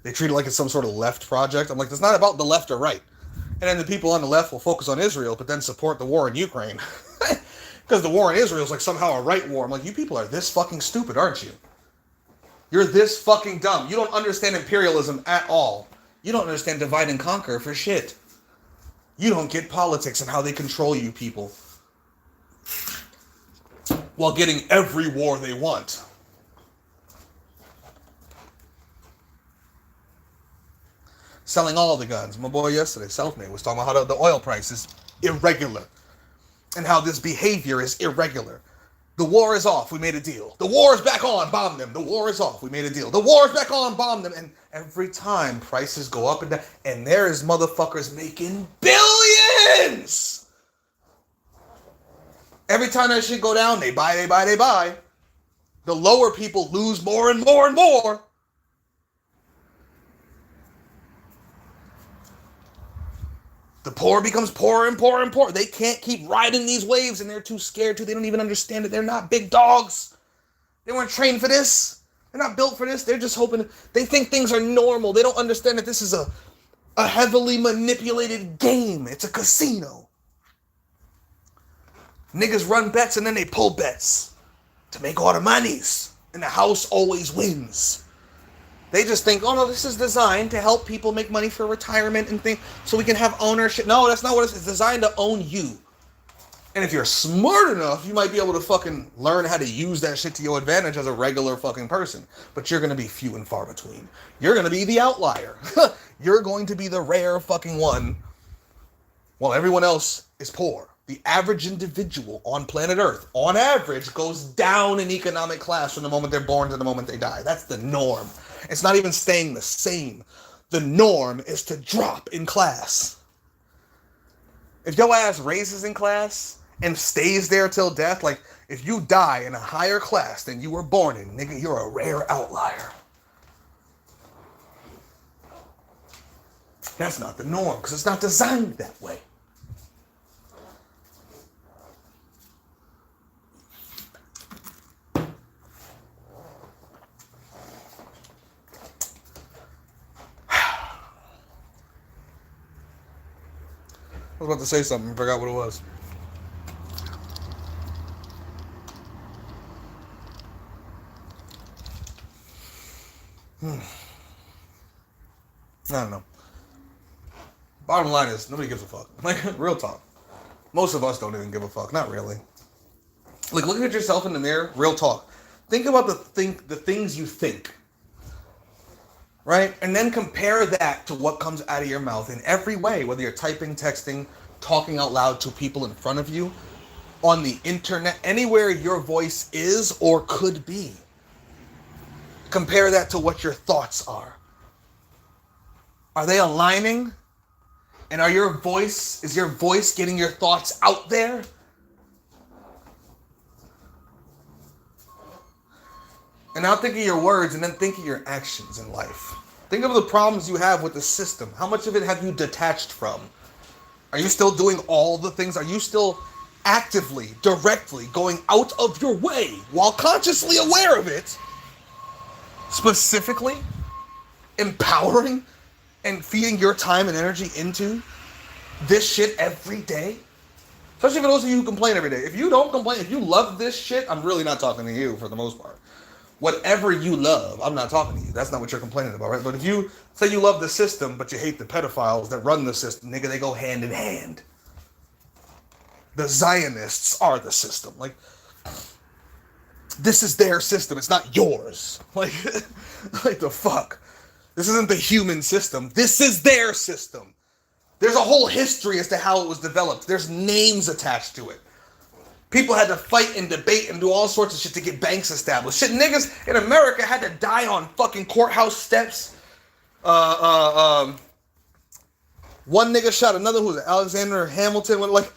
They treat it like it's some sort of left project. I'm like, it's not about the left or right. And then the people on the left will focus on Israel, but then support the war in Ukraine. Because the war in Israel is like somehow a right war. I'm like, you people are this fucking stupid, aren't you? You're this fucking dumb. You don't understand imperialism at all. You don't understand divide and conquer for shit. You don't get politics and how they control you people. While getting every war they want. Selling all the guns. My boy yesterday, Selfmade, was talking about how the oil price is irregular. And how this behavior is irregular. The war is off. We made a deal. The war is back on. Bomb them. The war is off. We made a deal. The war is back on. Bomb them. And every time prices go up and down, and there is motherfuckers making billions. Every time that shit go down, they buy. The lower people lose more and more and more. The poor becomes poorer and poorer and poorer. They can't keep riding these waves, and they're too scared to. They don't even understand that they're not big dogs. They weren't trained for this. They're not built for this. They're just hoping. They think things are normal. They don't understand that this is a heavily manipulated game. It's a casino. Niggas run bets and then they pull bets to make all the monies. And the house always wins. They just think, oh no, this is designed to help people make money for retirement and things, so we can have ownership. No, that's not what it's designed to own you. And if you're smart enough, you might be able to fucking learn how to use that shit to your advantage as a regular fucking person. But you're going to be few and far between. You're going to be the outlier. You're going to be the rare fucking one while everyone else is poor. The average individual on planet Earth, on average, goes down in economic class from the moment they're born to the moment they die. That's the norm. It's not even staying the same. The norm is to drop in class. If your ass raises in class and stays there till death, like if you die in a higher class than you were born in, nigga, you're a rare outlier. That's not the norm because it's not designed that way. I was about to say something, I forgot what it was. I don't know. Bottom line is, nobody gives a fuck. Like, real talk. Most of us don't even give a fuck. Not really. Like, looking at yourself in the mirror, real talk. Think about the things you think. Right? And then compare that to what comes out of your mouth in every way, whether you're typing, texting, talking out loud to people in front of you, on the internet, anywhere your voice is or could be. Compare that to what your thoughts are. Are they aligning? And is your voice getting your thoughts out there? And now think of your words and then think of your actions in life. Think of the problems you have with the system. How much of it have you detached from? Are you still doing all the things? Are you still actively, directly going out of your way while consciously aware of it? Specifically empowering and feeding your time and energy into this shit every day? Especially for those of you who complain every day. If you don't complain, if you love this shit, I'm really not talking to you for the most part. Whatever you love, I'm not talking to you. That's not what you're complaining about, right? But if you say you love the system, but you hate the pedophiles that run the system, nigga, they go hand in hand. The Zionists are the system. Like, this is their system. It's not yours. Like the fuck? This isn't the human system. This is their system. There's a whole history as to how it was developed. There's names attached to it. People had to fight and debate and do all sorts of shit to get banks established. Shit, niggas in America had to die on fucking courthouse steps. One nigga shot another, who was it, Alexander Hamilton? Like,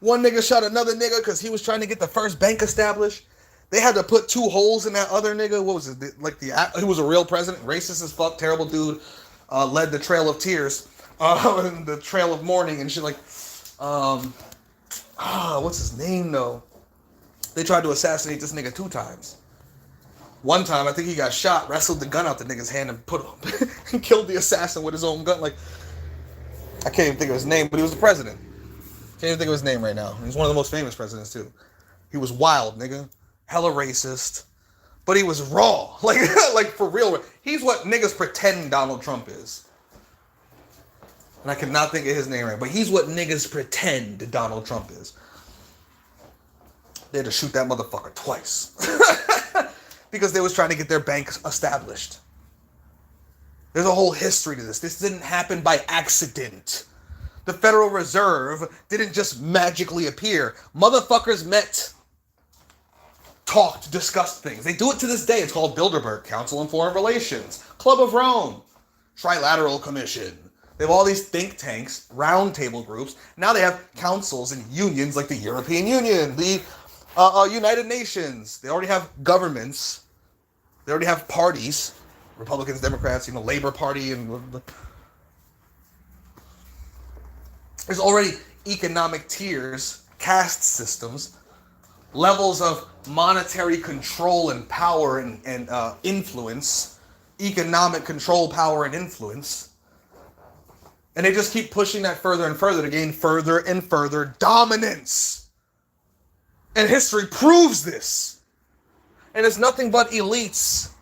one nigga shot another nigga because he was trying to get the first bank established. They had to put 2 holes in that other nigga. What was it? He was a real president, racist as fuck, terrible dude. Led the Trail of Tears, the Trail of Mourning and shit. Like, what's his name though? They tried to assassinate this nigga 2 times. One time, I think he got shot, wrestled the gun out the nigga's hand and put him and killed the assassin with his own gun. Like, I can't even think of his name, but he was the president. Can't even think of his name right now. He was one of the most famous presidents too. He was wild, nigga. Hella racist. But he was raw. Like for real. He's what niggas pretend Donald Trump is. And I cannot think of his name right, but he's what niggas pretend Donald Trump is. They had to shoot that motherfucker twice. Because they was trying to get their bank established. There's a whole history to this. This didn't happen by accident. The Federal Reserve didn't just magically appear. Motherfuckers met. talked, discussed things. They do it to this day. It's called Bilderberg, Council on Foreign Relations, Club of Rome, Trilateral Commission. They have all these think tanks, roundtable groups. Now they have councils and unions like the European Union, the United Nations. They already have governments. They already have parties, Republicans, Democrats, Labor Party, and there's already economic tiers, caste systems, levels of monetary control and power and influence, economic control, power, and influence. And they just keep pushing that further and further to gain further and further dominance. And history proves this. And it's nothing but elites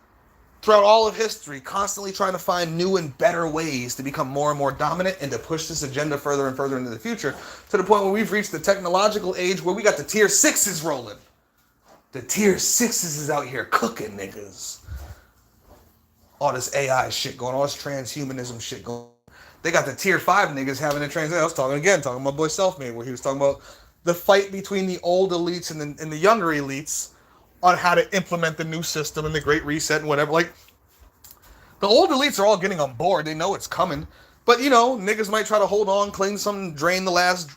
throughout all of history constantly trying to find new and better ways to become more and more dominant and to push this agenda further and further into the future, to the point where we've reached the technological age where we got the tier 6s rolling. The tier 6s is out here cooking, niggas. All this AI shit going on, all this transhumanism shit going on. They got the tier 5 niggas having a transition. I was talking about my boy Selfmade, where he was talking about the fight between the old elites and the younger elites on how to implement the new system and the Great Reset and whatever. Like, the old elites are all getting on board. They know it's coming. But, niggas might try to hold on, cling something, drain the last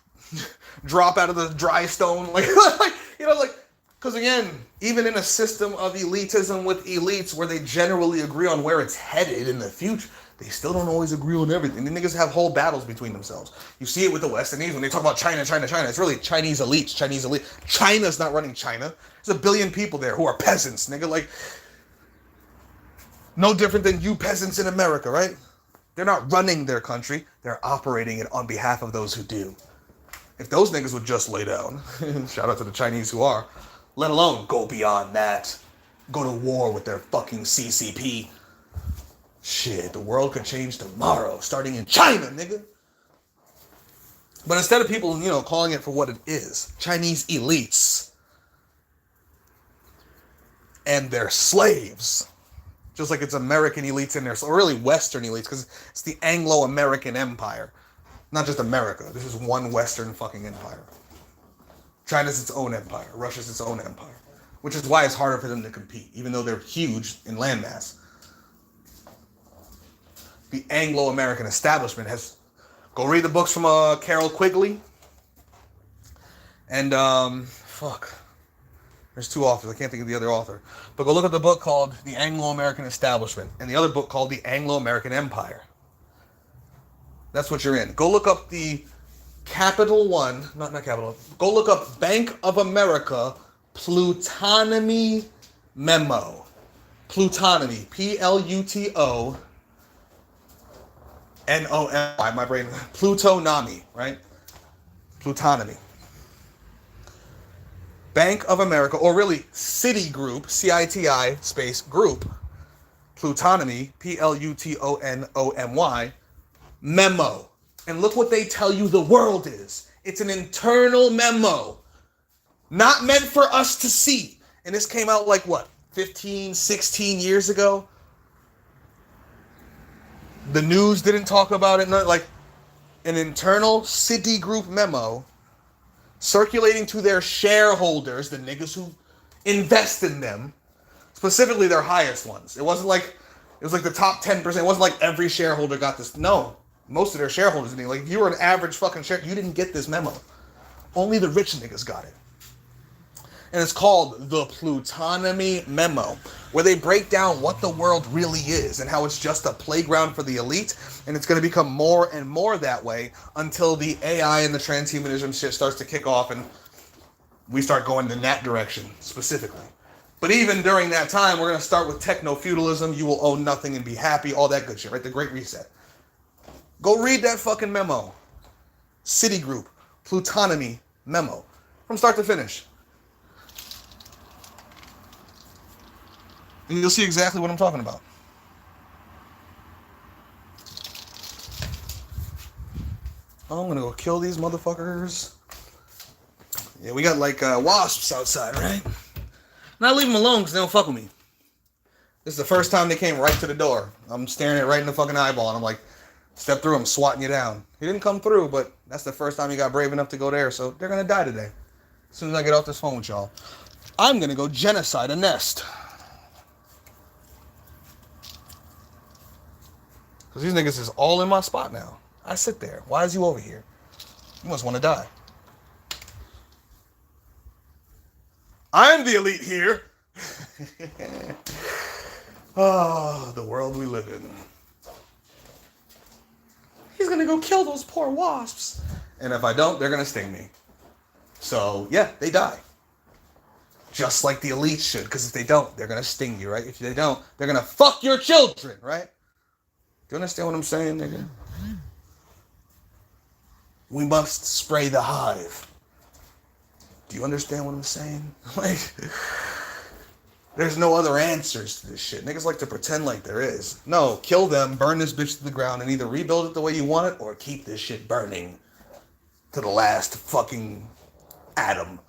drop out of the dry stone. Because again, even in a system of elitism with elites where they generally agree on where it's headed in the future, they still don't always agree on everything. The niggas have whole battles between themselves. You see it with the Westernese when they talk about China. It's really Chinese elites. China's not running China. There's 1 billion people there who are peasants, nigga. Like, no different than you peasants in America, right? They're not running their country. They're operating it on behalf of those who do. If those niggas would just lay down, shout out to the Chinese who are, let alone go beyond that, go to war with their fucking CCP. Shit, the world could change tomorrow, starting in China, nigga. But instead of people, calling it for what it is, Chinese elites and their slaves, just like it's American elites and or really Western elites, because it's the Anglo-American Empire, not just America. This is one Western fucking empire. China's its own empire. Russia's its own empire, which is why it's harder for them to compete, even though they're huge in landmass. The Anglo-American establishment has... Go read the books from Carol Quigley. And, there's 2 authors. I can't think of the other author. But go look at the book called The Anglo-American Establishment and the other book called The Anglo-American Empire. That's what you're in. Go look up the Capital One... Not Capital... Go look up Bank of America Plutonomy Memo. Plutonomy. Plutonomy. N-O-M-Y, my brain, Plutonomy, right? Plutonomy. Bank of America, or really Citigroup, C-I-T-I space group, Plutonomy, P-L-U-T-O-N-O-M-Y, memo. And look what they tell you the world is. It's an internal memo, not meant for us to see. And this came out 15, 16 years ago? The news didn't talk about it. An internal Citigroup memo circulating to their shareholders, the niggas who invest in them, specifically their highest ones. It was like the top 10%. It wasn't like every shareholder got this. No, most of their shareholders didn't. Like, if you were an average fucking share, you didn't get this memo. Only the rich niggas got it. And it's called the Plutonomy Memo, where they break down what the world really is and how it's just a playground for the elite, and it's going to become more and more that way until the AI and the transhumanism shit starts to kick off and we start going in that direction specifically. But even during that time, we're going to start with techno-feudalism, you will own nothing and be happy, all that good shit, right? The Great Reset. Go read that fucking memo. Citigroup, Plutonomy Memo, from start to finish. And you'll see exactly what I'm talking about. I'm gonna go kill these motherfuckers. Yeah, we got wasps outside, right? And I leave them alone because they don't fuck with me. This is the first time they came right to the door. I'm staring it right in the fucking eyeball, and I'm like, step through, I'm swatting you down. He didn't come through, but that's the first time he got brave enough to go there, so they're gonna die today. As soon as I get off this phone with y'all. I'm gonna go genocide a nest. Because these niggas is all in my spot now. I sit there. Why is you over here? You must want to die. I'm the elite here. Oh, the world we live in. He's gonna go kill those poor wasps. And if I don't, they're gonna sting me. So, yeah, they die. Just like the elite should, because if they don't, they're gonna sting you, right? If they don't, they're gonna fuck your children, right? Do you understand what I'm saying, nigga? We must spray the hive. Do you understand what I'm saying? Like, there's no other answers to this shit. Niggas like to pretend like there is. No, kill them, burn this bitch to the ground, and either rebuild it the way you want it, or keep this shit burning to the last fucking atom.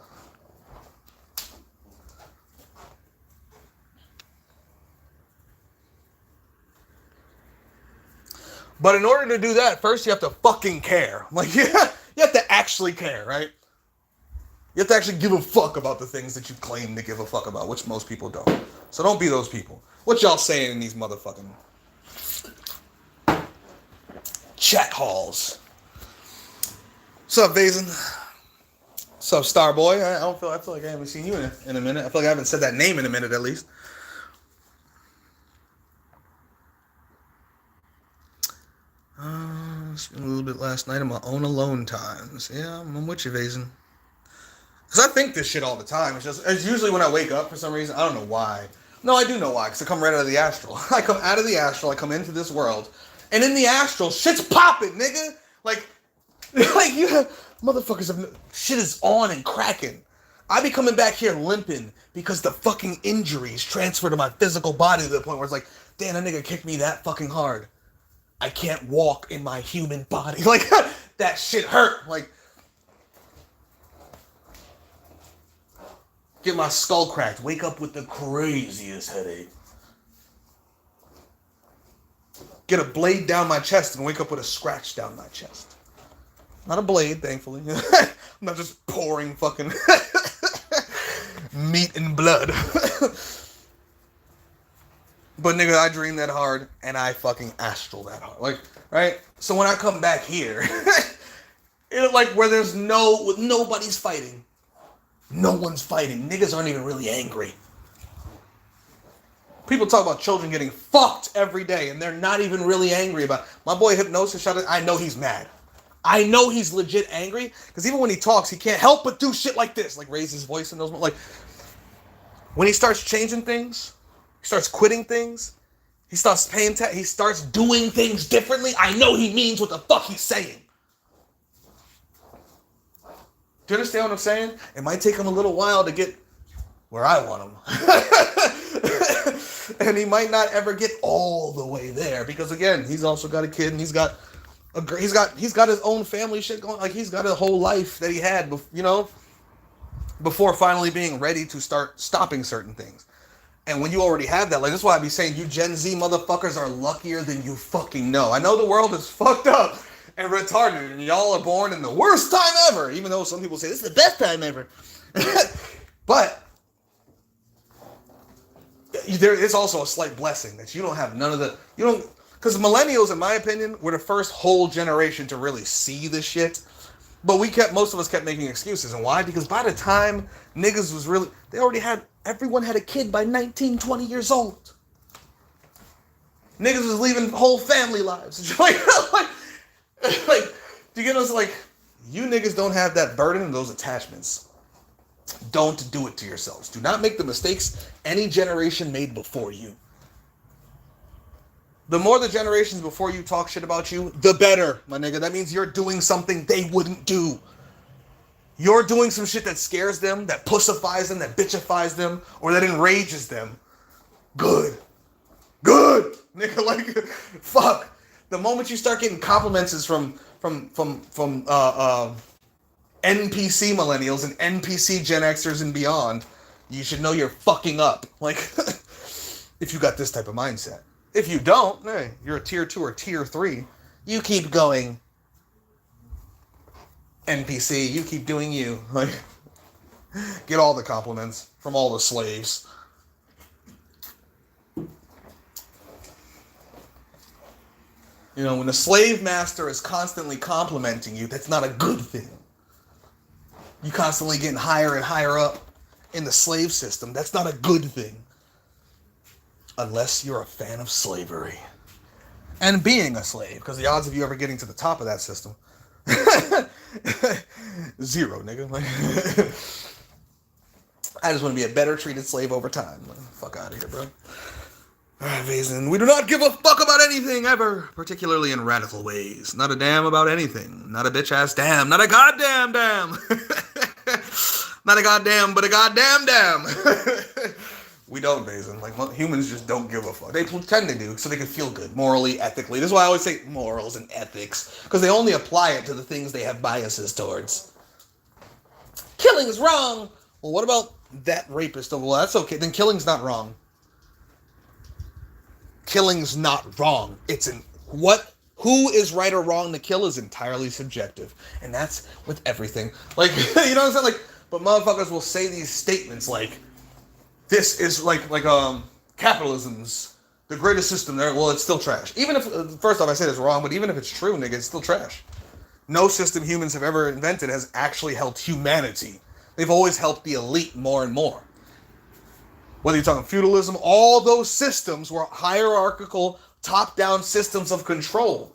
But in order to do that, first you have to fucking care. Like, you have to actually care, right? You have to actually give a fuck about the things that you claim to give a fuck about, which most people don't. So don't be those people. What y'all saying in these motherfucking chat halls? What's up, Vazen? What's up, Starboy? I feel like I haven't seen you in a minute. I feel like I haven't said that name in a minute at least. Spent a little bit last night on my own alone times. Yeah, I'm with you, Vazen. Because I think this shit all the time. It's usually when I wake up for some reason. I don't know why. No, I do know why. Because I come right out of the astral. I come out of the astral. I come into this world. And in the astral, shit's popping, nigga. Like you have... Motherfuckers have... Shit is on and cracking. I be coming back here limping because the fucking injuries transfer to my physical body to the point where it's like, damn, that nigga kicked me that fucking hard. I can't walk in my human body. Like, that shit hurt. Like, get my skull cracked. Wake up with the craziest headache. Get a blade down my chest and wake up with a scratch down my chest. Not a blade, thankfully. I'm not just pouring fucking meat and blood. But nigga, I dream that hard and I fucking astral that hard. Like, right? So when I come back here, it's like where there's nobody's fighting. No one's fighting. Niggas aren't even really angry. People talk about children getting fucked every day and they're not even really angry about it. My boy Hypnosis shot it. I know he's mad. I know he's legit angry because even when he talks, he can't help but do shit like this. Like raise his voice in those, like when he starts changing things, he starts quitting things. He starts he starts doing things differently. I know he means what the fuck he's saying. Do you understand what I'm saying? It might take him a little while to get where I want him. And he might not ever get all the way there because again, he's also got a kid and he's got his own family shit going. Like he's got a whole life that he had, you know, before finally being ready to start stopping certain things. And when you already have that, like, that's why I be saying you Gen Z motherfuckers are luckier than you fucking know. I know the world is fucked up and retarded, and y'all are born in the worst time ever, even though some people say this is the best time ever. But there is also a slight blessing that you don't have none of the, you don't, because millennials, in my opinion, were the first whole generation to really see this shit. But most of us kept making excuses. And why? Because by the time niggas was really, everyone had a kid by 19, 20 years old. Niggas was leaving whole family lives. like, do you get us? Like, you niggas don't have that burden and those attachments. Don't do it to yourselves. Do not make the mistakes any generation made before you. The more the generations before you talk shit about you, the better, my nigga. That means you're doing something they wouldn't do. You're doing some shit that scares them, that pussifies them, that bitchifies them, or that enrages them. Good. Good. Nigga, like, fuck. The moment you start getting compliments is from NPC millennials and NPC Gen Xers and beyond, you should know you're fucking up. Like, if you got this type of mindset. If you don't, hey, you're a tier 2 or tier 3. You keep going. NPC, you keep doing you. Like, Get all the compliments from all the slaves. You know, when the slave master is constantly complimenting you, that's not a good thing. You constantly getting higher and higher up in the slave system. That's not a good thing. Unless you're a fan of slavery. And being a slave, because the odds of you ever getting to the top of that system, zero, nigga. Like, I just want to be a better treated slave over time. Fuck out of here, bro. Alright, Vazen. We do not give a fuck about anything ever, particularly in radical ways. Not a damn about anything. Not a bitch ass damn. Not a goddamn damn. Not a goddamn, but a goddamn damn. We don't, Vazen. Like, humans just don't give a fuck. They pretend to do so they can feel good, morally, ethically. This is why I always say morals and ethics, because they only apply it to the things they have biases towards. Killing is wrong. Well, what about that rapist? Well, that's okay. Then killing's not wrong. Killing's not wrong. It's who is right or wrong to kill is entirely subjective. And that's with everything. Like, you know what I'm saying? Like, but motherfuckers will say these statements like, this is like capitalism's the greatest system there. Well, it's still trash. Even if, first off, I said it's wrong, but even if it's true, nigga, it's still trash. No system humans have ever invented has actually helped humanity. They've always helped the elite more and more. Whether you're talking feudalism, all those systems were hierarchical, top-down systems of control.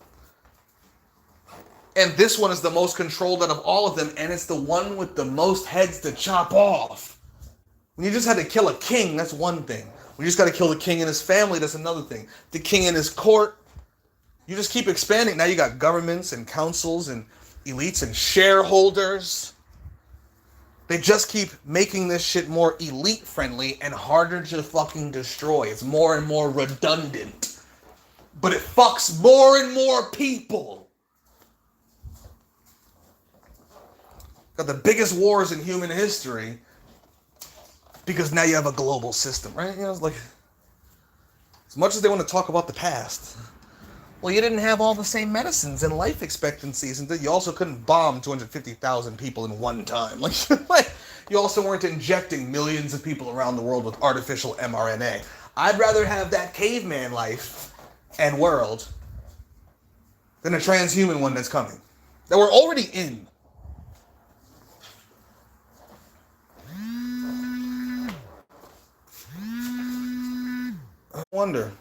And this one is the most controlled out of all of them, and it's the one with the most heads to chop off. When you just had to kill a king, that's one thing. When you just got to kill the king and his family, that's another thing. The king and his court, you just keep expanding. Now you got governments and councils and elites and shareholders. They just keep making this shit more elite-friendly and harder to fucking destroy. It's more and more redundant. But it fucks more and more people. Got the biggest wars in human history because now you have a global system, right? You know, it's like, as much as they want to talk about the past, well, you didn't have all the same medicines and life expectancies, and you also couldn't bomb 250,000 people in one time. Like, you also weren't injecting millions of people around the world with artificial mRNA. I'd rather have that caveman life and world than a transhuman one that's coming, that we're already in. I wonder,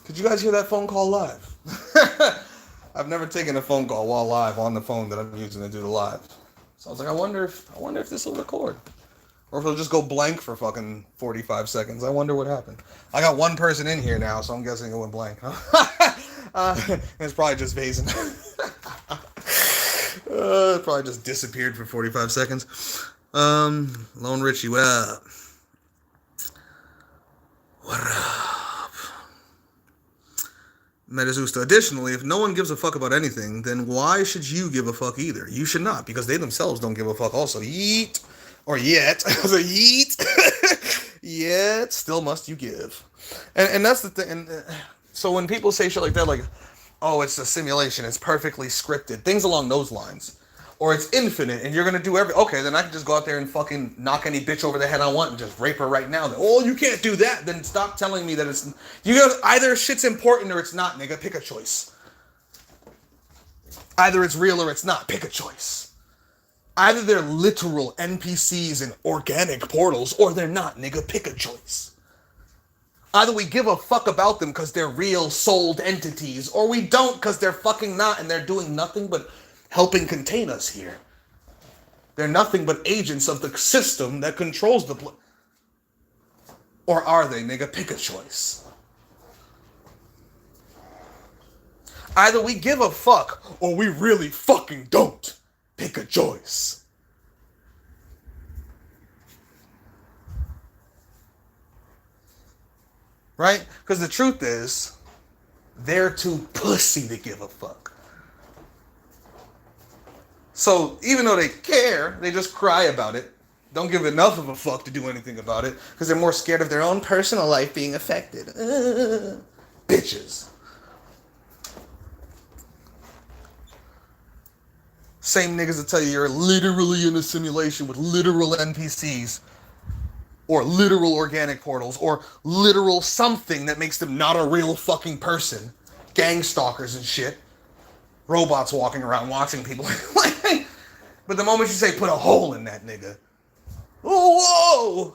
could you guys hear that phone call live? I've never taken a phone call while live on the phone that I'm using to do the live. So I was like, I wonder if this will record. Or if it'll just go blank for fucking 45 seconds. I wonder what happened. I got one person in here now, so I'm guessing it went blank. It's probably just Vazen. It probably just disappeared for 45 seconds. Lone Richie, what up? What up? Metazusta. Additionally, if no one gives a fuck about anything, then why should you give a fuck either? You should not, because they themselves don't give a fuck also. Yeet. Or yet. So yeet. Yet still must you give. And that's the thing. And so when people say shit like that, like, oh, it's a simulation, it's perfectly scripted, things along those lines. Or it's infinite, and you're going to do okay, then I can just go out there and fucking knock any bitch over the head I want and just rape her right now. Oh, you can't do that. Then stop telling me that it's... either shit's important or it's not, nigga. Pick a choice. Either it's real or it's not. Pick a choice. Either they're literal NPCs and organic portals, or they're not, nigga. Pick a choice. Either we give a fuck about them because they're real souled entities, or we don't because they're fucking not, and they're doing nothing but helping contain us here. They're nothing but agents of the system that controls the... Or are they, nigga? Pick a choice. Either we give a fuck, or we really fucking don't. Pick a choice. Right? Because the truth is, they're too pussy to give a fuck. So even though they care, they just cry about it. Don't give enough of a fuck to do anything about it because they're more scared of their own personal life being affected. Bitches. Same niggas that tell you you're literally in a simulation with literal NPCs or literal organic portals or literal something that makes them not a real fucking person. Gang stalkers and shit. Robots walking around watching people. But the moment you say put a hole in that nigga, oh,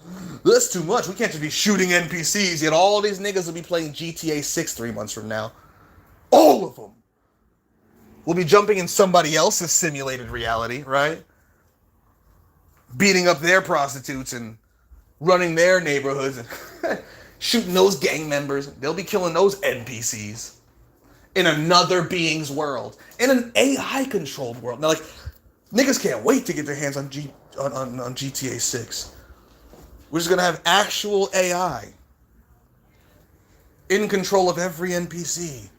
whoa, that's too much. We can't just be shooting NPCs, yet all these niggas will be playing GTA 6 3 months from now. All of them will be jumping in somebody else's simulated reality, right? Beating up their prostitutes and running their neighborhoods and shooting those gang members. They'll be killing those NPCs in another being's world, in an AI-controlled world. Now, like, niggas can't wait to get their hands on GTA 6. We're just gonna have actual AI in control of every NPC,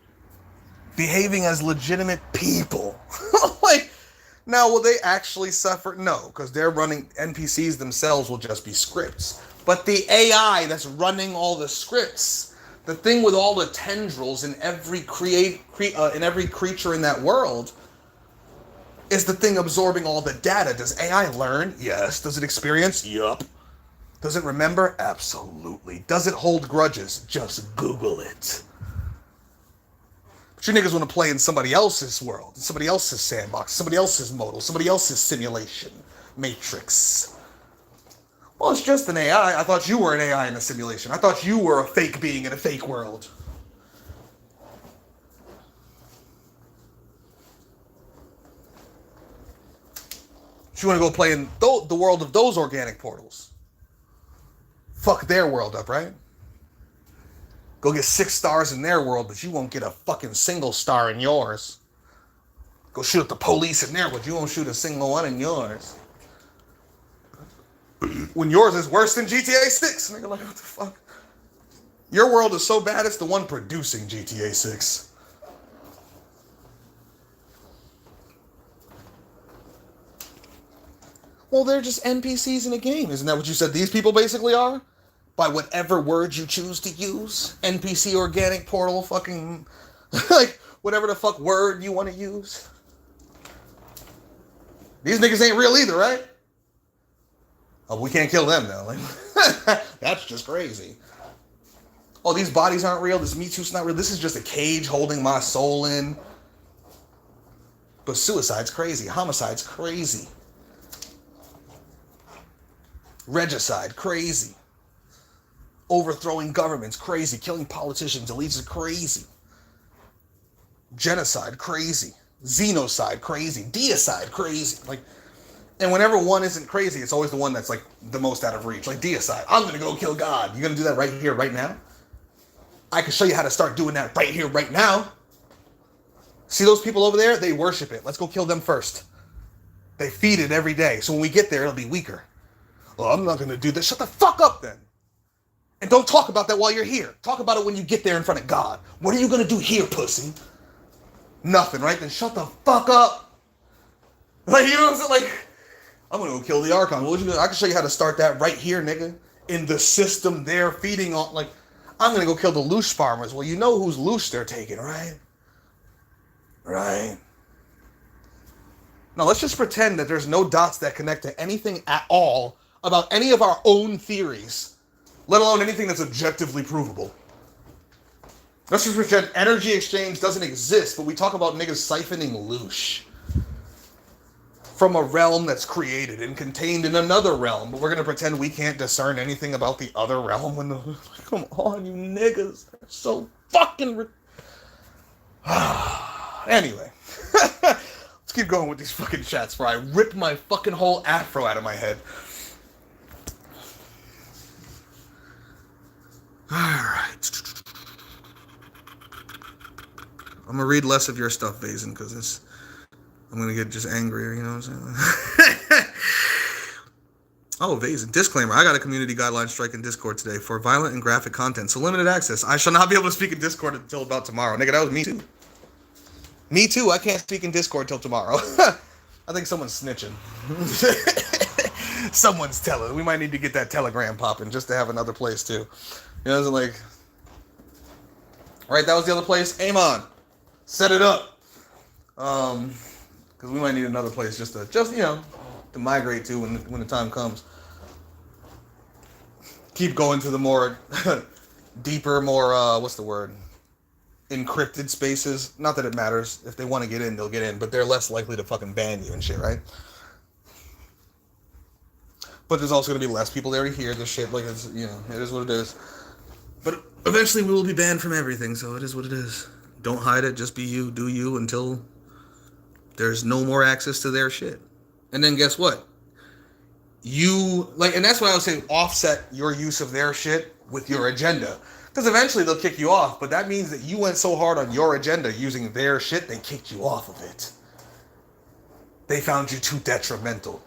behaving as legitimate people. Like, now, will they actually suffer? No, because they're running NPCs themselves will just be scripts. But the AI that's running all the scripts, the thing with all the tendrils in every creature in that world, is the thing absorbing all the data. Does AI learn? Yes. Does it experience? Yup. Does it remember? Absolutely. Does it hold grudges? Just Google it. But you niggas want to play in somebody else's world, somebody else's sandbox, somebody else's modal, somebody else's simulation matrix. Well, it's just an AI. I thought you were an AI in a simulation. I thought you were a fake being in a fake world. You want to go play in the world of those organic portals. Fuck their world up, right? Go get 6 stars in their world, but you won't get a fucking single star in yours. Go shoot at the police in their world, you won't shoot a single one in yours. When yours is worse than GTA 6. Nigga, like, what the fuck? Your world is so bad, it's the one producing GTA 6. Well, they're just NPCs in a game. Isn't that what you said these people basically are? By whatever word you choose to use. NPC, organic, portal, fucking... like, whatever the fuck word you want to use. These niggas ain't real either, right? Oh, we can't kill them now. Like, that's just crazy. Oh, these bodies aren't real. This meat suit's not real. This is just a cage holding my soul in. But suicide's crazy. Homicide's crazy. Regicide, crazy. Overthrowing governments, crazy. Killing politicians, elites, is crazy. Genocide, crazy. Xenocide, crazy. Deicide, crazy. Like, and whenever one isn't crazy, it's always the one that's like the most out of reach. Like deicide. I'm gonna go kill God. You're gonna do that right here, right now? I can show you how to start doing that right here, right now. See those people over there? They worship it. Let's go kill them first. They feed it every day. So when we get there, it'll be weaker. Well, I'm not gonna do that. Shut the fuck up then. And don't talk about that while you're here. Talk about it when you get there in front of God. What are you gonna do here, pussy? Nothing, right? Then shut the fuck up. Like, you know what I'm saying? Like, I'm gonna go kill the Archon. What you gonna, I can show you how to start that right here, nigga. In the system they're feeding on. Like, I'm gonna go kill the Loosh farmers. Well, you know whose Loosh they're taking, right? Right? Now, let's just pretend that there's no dots that connect to anything at all about any of our own theories, let alone anything that's objectively provable. Let's just pretend energy exchange doesn't exist, but we talk about niggas siphoning Loosh from a realm that's created and contained in another realm, but we're going to pretend we can't discern anything about the other realm when the... Come on, you niggas. They're so fucking... Anyway. Let's keep going with these fucking chats before I rip my fucking whole afro out of my head. Alright. I'm going to read less of your stuff, Vazen, because I'm going to get just angrier, you know what I'm saying? Oh, Vazen. Disclaimer. I got a community guideline strike in Discord today for violent and graphic content, so limited access. I shall not be able to speak in Discord until about tomorrow. Nigga, that was me too. Me too. I can't speak in Discord till tomorrow. I think someone's snitching. Someone's telling. We might need to get that Telegram popping just to have another place too. You know, it's like... Right, that was the other place. Amon. Set it up. because we might need another place just to migrate to when the time comes. Keep going to the more deeper, more what's the word? Encrypted spaces. Not that it matters. If they want to get in, they'll get in, but they're less likely to fucking ban you and shit, right? But there's also going to be less people there to hear this shit. Like, it's, it is what it is. But eventually we will be banned from everything, so it is what it is. Don't hide it. Just be you. Do you until there's no more access to their shit. And then guess what? And that's why I would say offset your use of their shit with your agenda. Because eventually they'll kick you off, but that means that you went so hard on your agenda using their shit, they kicked you off of it. They found you too detrimental.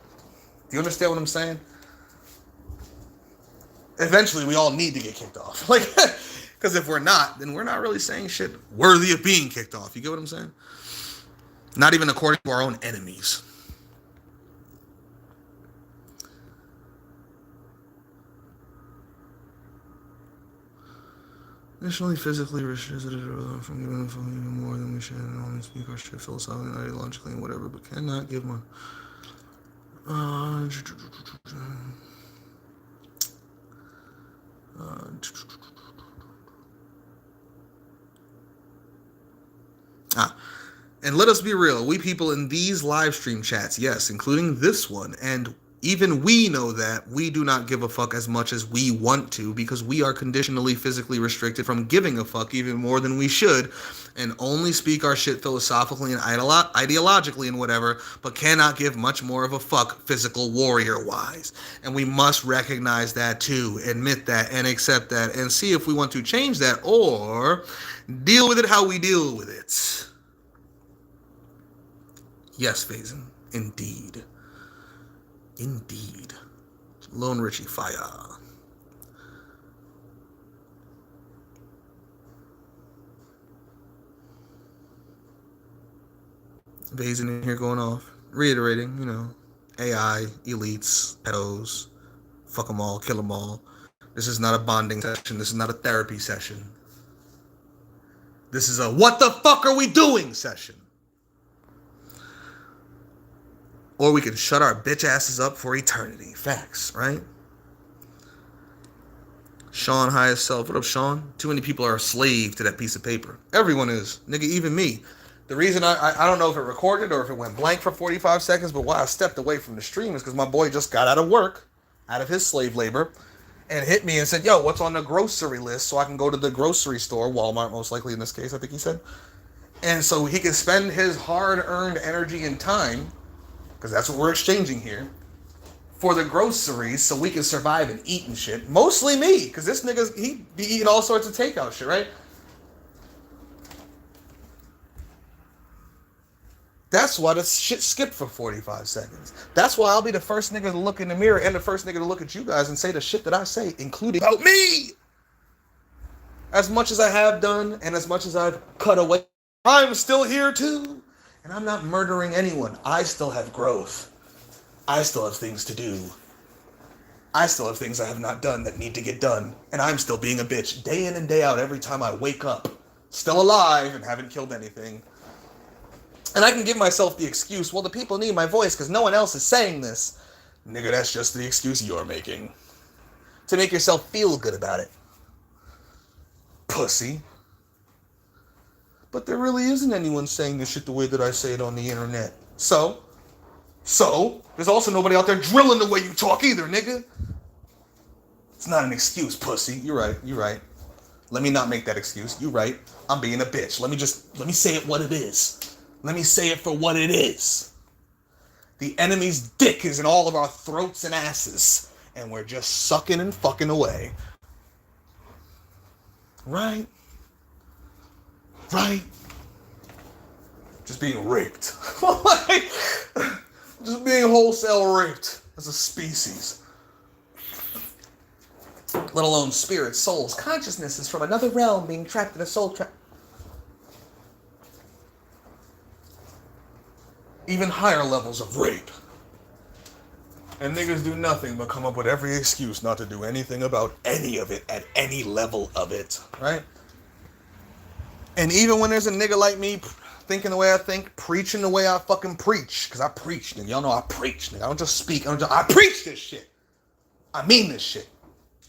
Do you understand what I'm saying? Eventually, we all need to get kicked off. Because if we're not, then we're not really saying shit worthy of being kicked off. You get what I'm saying? Not even according to our own enemies. Additionally, physically restricted from giving a fuck even more than we should, and only speak our shit philosophically and ideologically and whatever, but cannot give one. And let us be real, we people in these live stream chats, yes, including this one, and even we know that we do not give a fuck as much as we want to, because we are conditionally physically restricted from giving a fuck even more than we should, and only speak our shit philosophically and ideologically and whatever, but cannot give much more of a fuck physical warrior wise. And we must recognize that too, admit that and accept that, and see if we want to change that or deal with it how we deal with it. Yes, Faison, indeed. Indeed. Lone Richie, fire. Faison in here going off. Reiterating, AI, elites, pedos, fuck them all, kill them all. This is not a bonding session. This is not a therapy session. This is a what the fuck are we doing session. Or we can shut our bitch asses up for eternity. Facts, right? Sean highest self. What up, Sean? Too many people are a slave to that piece of paper. Everyone is. Nigga, even me. The reason I don't know if it recorded or if it went blank for 45 seconds, but why I stepped away from the stream is because my boy just got out of work, out of his slave labor, and hit me and said, yo, what's on the grocery list so I can go to the grocery store, Walmart most likely in this case, I think he said. And so he can spend his hard-earned energy and time, because that's what we're exchanging here, for the groceries so we can survive and eat and shit. Mostly me, because this nigga, he be eating all sorts of takeout shit, right? That's why the shit skipped for 45 seconds. That's why I'll be the first nigga to look in the mirror and the first nigga to look at you guys and say the shit that I say, including about me. As much as I have done and as much as I've cut away, I'm still here too. And I'm not murdering anyone. I still have growth. I still have things to do. I still have things I have not done that need to get done. And I'm still being a bitch day in and day out every time I wake up. Still alive and haven't killed anything. And I can give myself the excuse, well, the people need my voice because no one else is saying this. Nigga, that's just the excuse you're making. To make yourself feel good about it. Pussy. But there really isn't anyone saying this shit the way that I say it on the internet. So, there's also nobody out there drilling the way you talk either, nigga. It's not an excuse, pussy. You're right. Let me not make that excuse. You're right. I'm being a bitch. Let me say it what it is. Let me say it for what it is. The enemy's dick is in all of our throats and asses, and we're just sucking and fucking away. Right? Just being raped. Just being wholesale raped as a species. Let alone spirits, souls, consciousnesses from another realm being trapped in a soul trap. Even higher levels of rape. And niggas do nothing but come up with every excuse not to do anything about any of it at any level of it, right? And even when there's a nigga like me thinking the way I think, preaching the way I fucking preach. Because I preach, nigga. Y'all know I preach, nigga. I don't just speak. I preach this shit. I mean this shit.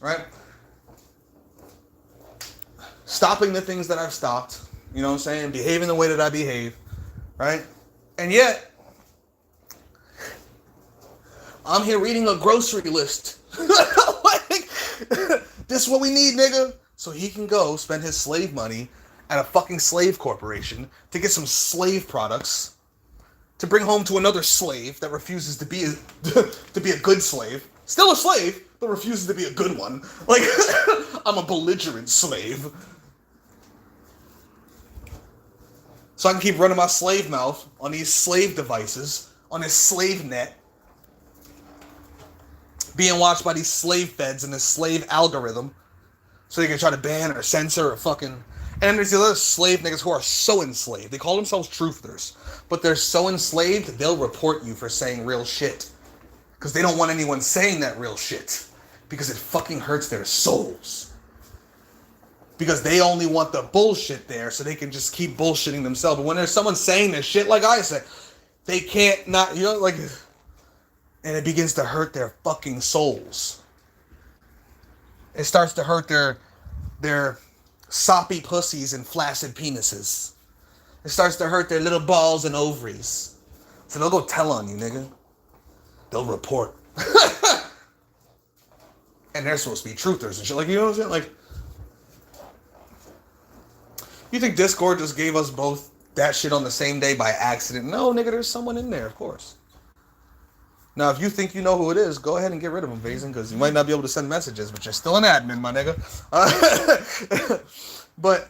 Right? Stopping the things that I've stopped. You know what I'm saying? Behaving the way that I behave. Right? And yet, I'm here reading a grocery list. Like, this is what we need, nigga. So he can go spend his slave money at a fucking slave corporation to get some slave products to bring home to another slave that refuses to be a good slave. Still a slave, but refuses to be a good one. Like, I'm a belligerent slave. So I can keep running my slave mouth on these slave devices, on this slave net, being watched by these slave feds and this slave algorithm, so they can try to ban or censor or fucking... And there's the other slave niggas who are so enslaved. They call themselves truthers, but they're so enslaved, they'll report you for saying real shit. Because they don't want anyone saying that real shit. Because it fucking hurts their souls. Because they only want the bullshit there, so they can just keep bullshitting themselves. But when there's someone saying this shit, like I said, they can't not, you know, like... And it begins to hurt their fucking souls. It starts to hurt their soppy pussies and flaccid penises. It starts to hurt their little balls and ovaries. So they'll go tell on you, nigga. They'll report. And they're supposed to be truthers and shit. Like, you know what I'm saying? Like, you think Discord just gave us both that shit on the same day by accident? No, nigga, there's someone in there, of course. Now, if you think you know who it is, go ahead and get rid of him, Vazen, because you might not be able to send messages, but you're still an admin, my nigga. But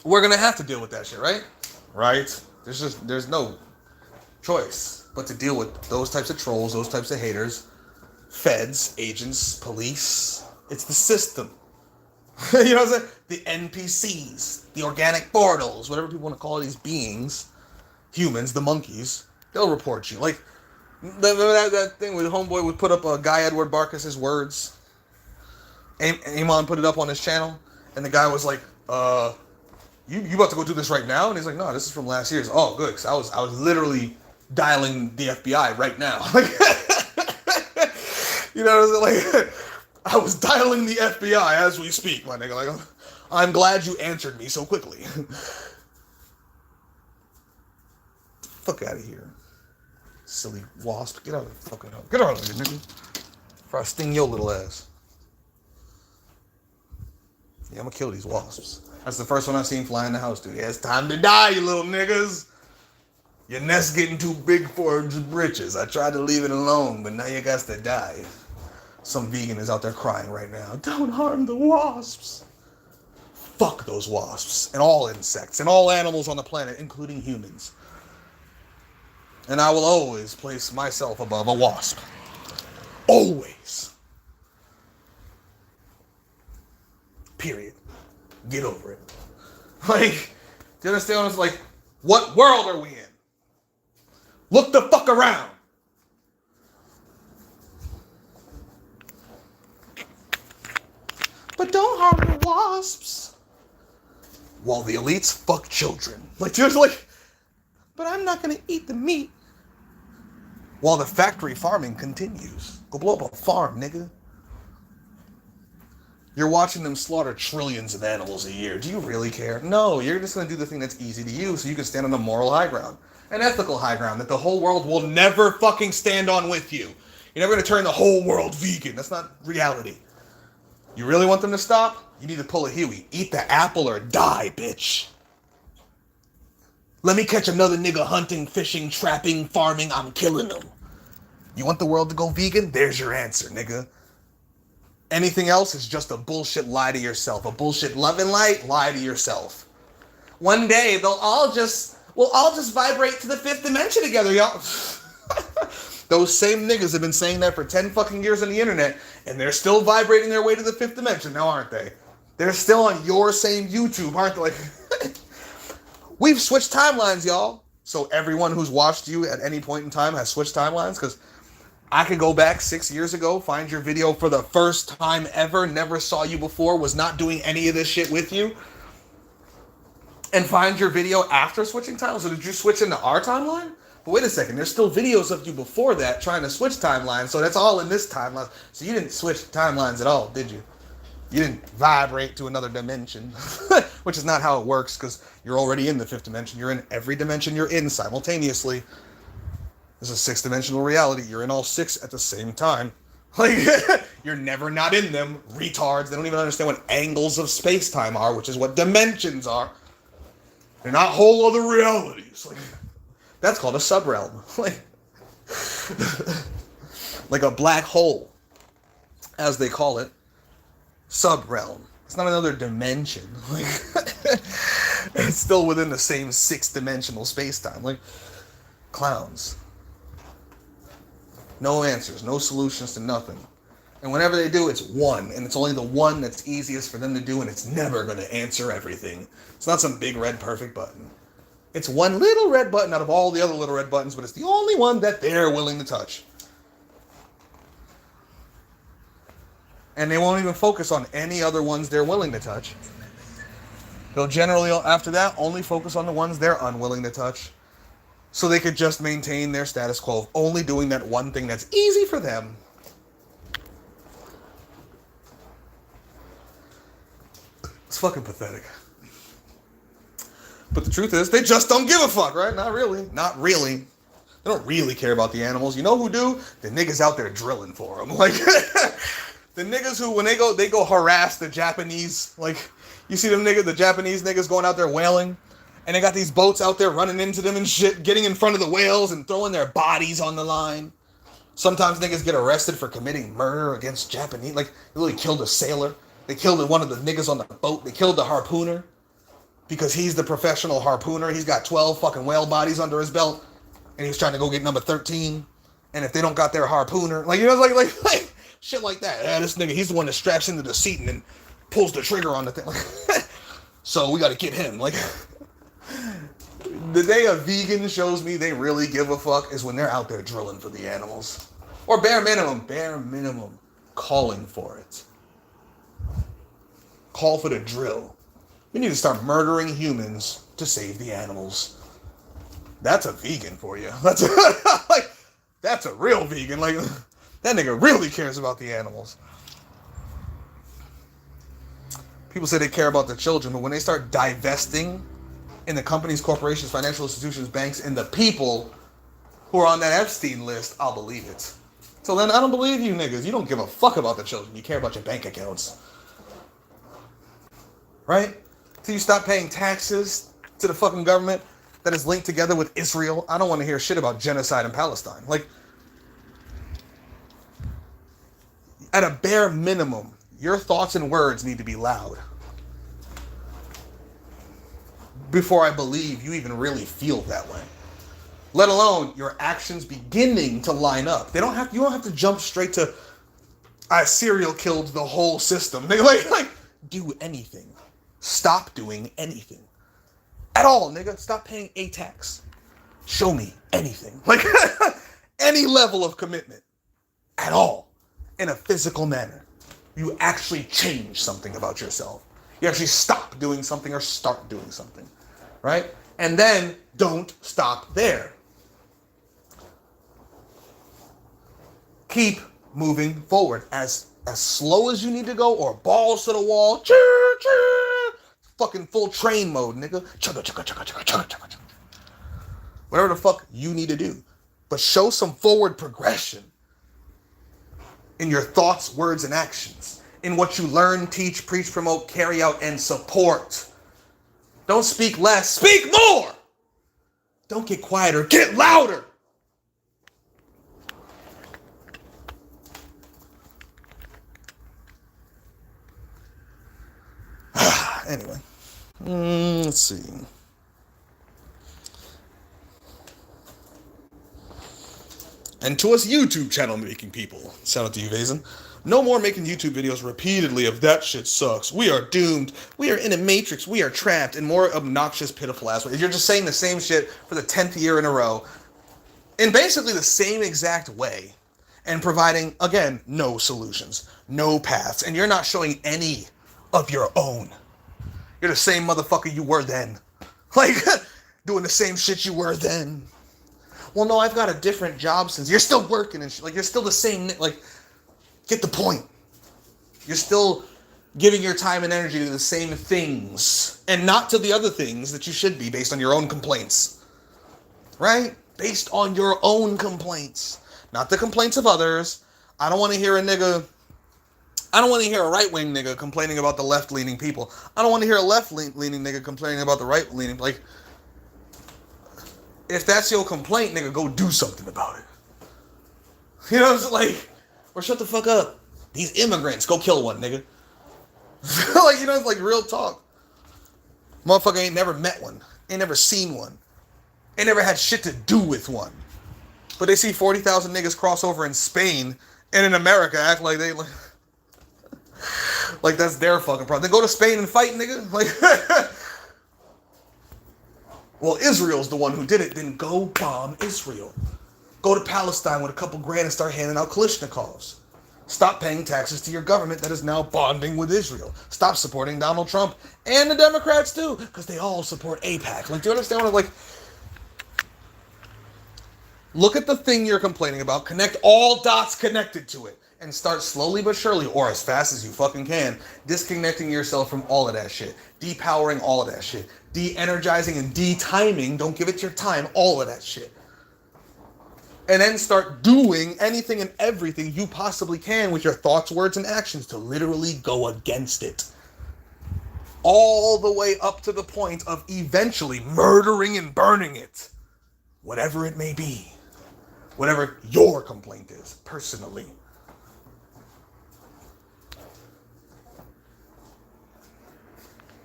we're going to have to deal with that shit, right? Right? There's no choice but to deal with those types of trolls, those types of haters, feds, agents, police. It's the system. You know what I'm saying? The NPCs, the organic portals, whatever people want to call these beings, humans, the monkeys, they'll report you. Like, remember that thing where the homeboy would put up Guy Edward Barkas's words? Amon put it up on his channel, and the guy was like, you about to go do this right now? And he's like, no, this is from last year's. Oh, good, because I was literally dialing the FBI right now. Like, you know what I'm saying? Like, I was dialing the FBI as we speak, my nigga. Like, I'm glad you answered me so quickly. Fuck out of here. Silly wasp. Get out of the fucking house. Get out of here, nigga. Before I sting your little ass. Yeah, I'm gonna kill these wasps. That's the first one I've seen fly in the house, dude. Yeah, it's time to die, you little niggas. Your nest's getting too big for britches. I tried to leave it alone, but now you got to die. Some vegan is out there crying right now. Don't harm the wasps. Fuck those wasps. And all insects. And all animals on the planet, including humans. And I will always place myself above a wasp. Always. Period. Get over it. Like, do you understand what it's like? What world are we in? Look the fuck around. But don't harm the wasps. While the elites fuck children. Like, just like, but I'm not gonna eat the meat. While the factory farming continues. Go blow up a farm, nigga. You're watching them slaughter trillions of animals a year. Do you really care? No, you're just gonna do the thing that's easy to you so you can stand on a moral high ground. An ethical high ground that the whole world will never fucking stand on with you. You're never gonna turn the whole world vegan. That's not reality. You really want them to stop? You need to pull a Huey. Eat the apple or die, bitch. Let me catch another nigga hunting, fishing, trapping, farming. I'm killing them. You want the world to go vegan? There's your answer, nigga. Anything else is just a bullshit lie to yourself. A bullshit love and light lie to yourself. One day, we'll all just vibrate to the fifth dimension together, y'all. Those same niggas have been saying that for 10 fucking years on the internet, and they're still vibrating their way to the fifth dimension now, aren't they? They're still on your same YouTube, aren't they? Like, we've switched timelines, y'all. So everyone who's watched you at any point in time has switched timelines, because I could go back 6 years ago, find your video for the first time ever, never saw you before, was not doing any of this shit with you, and find your video after switching timelines? So did you switch into our timeline? But wait a second, there's still videos of you before that trying to switch timelines, so that's all in this timeline. So you didn't switch timelines at all, did you? You didn't vibrate to another dimension, which is not how it works, because you're already in the fifth dimension. You're in every dimension you're in simultaneously. This is a six-dimensional reality. You're in all six at the same time. Like, you're never not in them. Retards. They don't even understand what angles of space-time are, which is what dimensions are. They're not whole other realities. Like, that's called a subrealm. Like a black hole, as they call it. Subrealm. It's not another dimension. Like, it's still within the same six-dimensional space-time. Like, clowns. No answers, no solutions to nothing. And whenever they do, it's one. And it's only the one that's easiest for them to do, and it's never going to answer everything. It's not some big red perfect button. It's one little red button out of all the other little red buttons, but it's the only one that they're willing to touch. And they won't even focus on any other ones they're willing to touch. They'll generally, after that, only focus on the ones they're unwilling to touch. So they could just maintain their status quo of only doing that one thing that's easy for them. It's fucking pathetic. But the truth is, they just don't give a fuck, right? Not really. Not really. They don't really care about the animals. You know who do? The niggas out there drilling for them. Like, the niggas who, when they go harass the Japanese, like, you see them niggas, the Japanese niggas going out there whaling, and they got these boats out there running into them and shit, getting in front of the whales and throwing their bodies on the line. Sometimes niggas get arrested for committing murder against Japanese. Like, they really killed a sailor. They killed one of the niggas on the boat. They killed the harpooner because he's the professional harpooner. He's got 12 fucking whale bodies under his belt, and he's trying to go get number 13. And if they don't got their harpooner, like, you know, like shit like that. Yeah, this nigga, he's the one that straps into the seat and then pulls the trigger on the thing. So we got to get him. Like, the day a vegan shows me they really give a fuck is when they're out there drilling for the animals. Or bare minimum, calling for it. Call for the drill. We need to start murdering humans to save the animals. That's a vegan for you. That's like, that's a real vegan. Like, that nigga really cares about the animals. People say they care about the children, but when they start divesting in the companies, corporations, financial institutions, banks, and the people who are on that Epstein list, I'll believe it. So then I don't believe you niggas. You don't give a fuck about the children. You care about your bank accounts. Right? Till you stop paying taxes to the fucking government that is linked together with Israel. I don't want to hear shit about genocide in Palestine. Like, at a bare minimum, your thoughts and words need to be loud before I believe you even really feel that way. Let alone your actions beginning to line up. You don't have to jump straight to I serial killed the whole system. They like do anything. Stop doing anything. At all, nigga. Stop paying a tax. Show me anything. Like, any level of commitment. At all. In a physical manner. You actually change something about yourself. You actually stop doing something or start doing something. Right? And then don't stop there. Keep moving forward as slow as you need to go, or balls to the wall. Choo, choo. Fucking full train mode, nigga. Chugga, chugga, chugga, chugga, chugga, chugga, chugga. Whatever the fuck you need to do. But show some forward progression in your thoughts, words, and actions. In what you learn, teach, preach, promote, carry out, and support. Don't speak less. Speak more! Don't get quieter. Get louder! Anyway. Let's see. And to us YouTube channel making people. Shout out to you, Vazen. No more making YouTube videos repeatedly of that shit sucks. We are doomed. We are in a matrix. We are trapped. And more obnoxious, pitiful ass ways. You're just saying the same shit for the 10th year in a row. In basically the same exact way. And providing, again, no solutions. No paths. And you're not showing any of your own. You're the same motherfucker you were then. Like, doing the same shit you were then. Well, no, I've got a different job since. You're still working and shit. Like, you're still the same. Like, get the point. You're still giving your time and energy to the same things and not to the other things that you should be based on your own complaints. Right? Based on your own complaints. Not the complaints of others. I don't want to hear a right-wing nigga complaining about the left-leaning people. I don't want to hear a left-leaning nigga complaining about the right-leaning. Like, if that's your complaint, nigga, go do something about it. You know what I'm saying? Like, or shut the fuck up. These immigrants, go kill one, nigga. Like, you know, it's like real talk. Motherfucker ain't never met one. Ain't never seen one. Ain't never had shit to do with one. But they see 40,000 niggas cross over in Spain and in America act like they... Like that's their fucking problem. Then go to Spain and fight, nigga. Like, well, Israel's the one who did it. Then go bomb Israel. Go to Palestine with a couple grand and start handing out Kalashnikovs. Stop paying taxes to your government that is now bonding with Israel. Stop supporting Donald Trump and the Democrats too, because they all support AIPAC. Like, do you understand what I'm like? Look at the thing you're complaining about. Connect all dots connected to it. And start slowly but surely, or as fast as you fucking can, disconnecting yourself from all of that shit. Depowering all of that shit. De-energizing and de-timing, don't give it your time, all of that shit. And then start doing anything and everything you possibly can with your thoughts, words, and actions to literally go against it. All the way up to the point of eventually murdering and burning it. Whatever it may be. Whatever your complaint is, personally.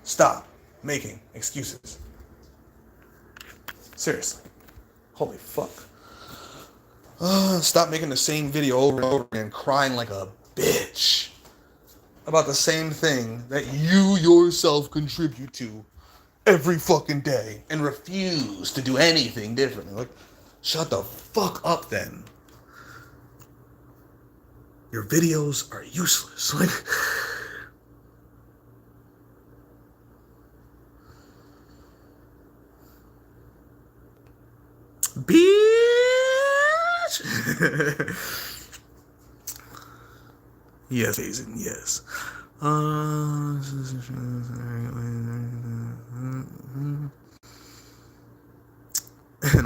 Stop making excuses. Seriously. Holy fuck. Stop making the same video over and over again, crying like a bitch about the same thing that you yourself contribute to every fucking day and refuse to do anything differently. Like, shut the fuck up then. Your videos are useless. Like... Bitch! Yes, Hazen, yes. And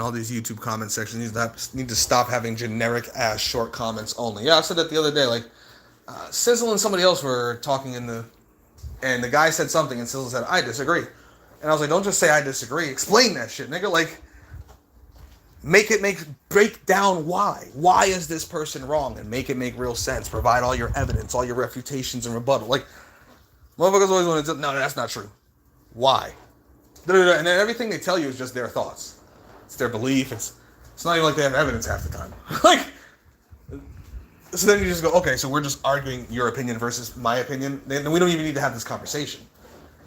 all these YouTube comment sections need to stop having generic ass short comments only. Yeah, I said that the other day. Like, Sizzle and somebody else were talking and the guy said something and Sizzle said, I disagree. And I was like, don't just say I disagree. Explain that shit, nigga. Like, break down why. Why is this person wrong? And make it make real sense. Provide all your evidence, all your refutations and rebuttal. Like, motherfuckers always want to no, that's not true. Why? And then everything they tell you is just their thoughts. It's their belief. It's not even like they have evidence half the time. Like, so then you just go, okay, so we're just arguing your opinion versus my opinion. Then we don't even need to have this conversation.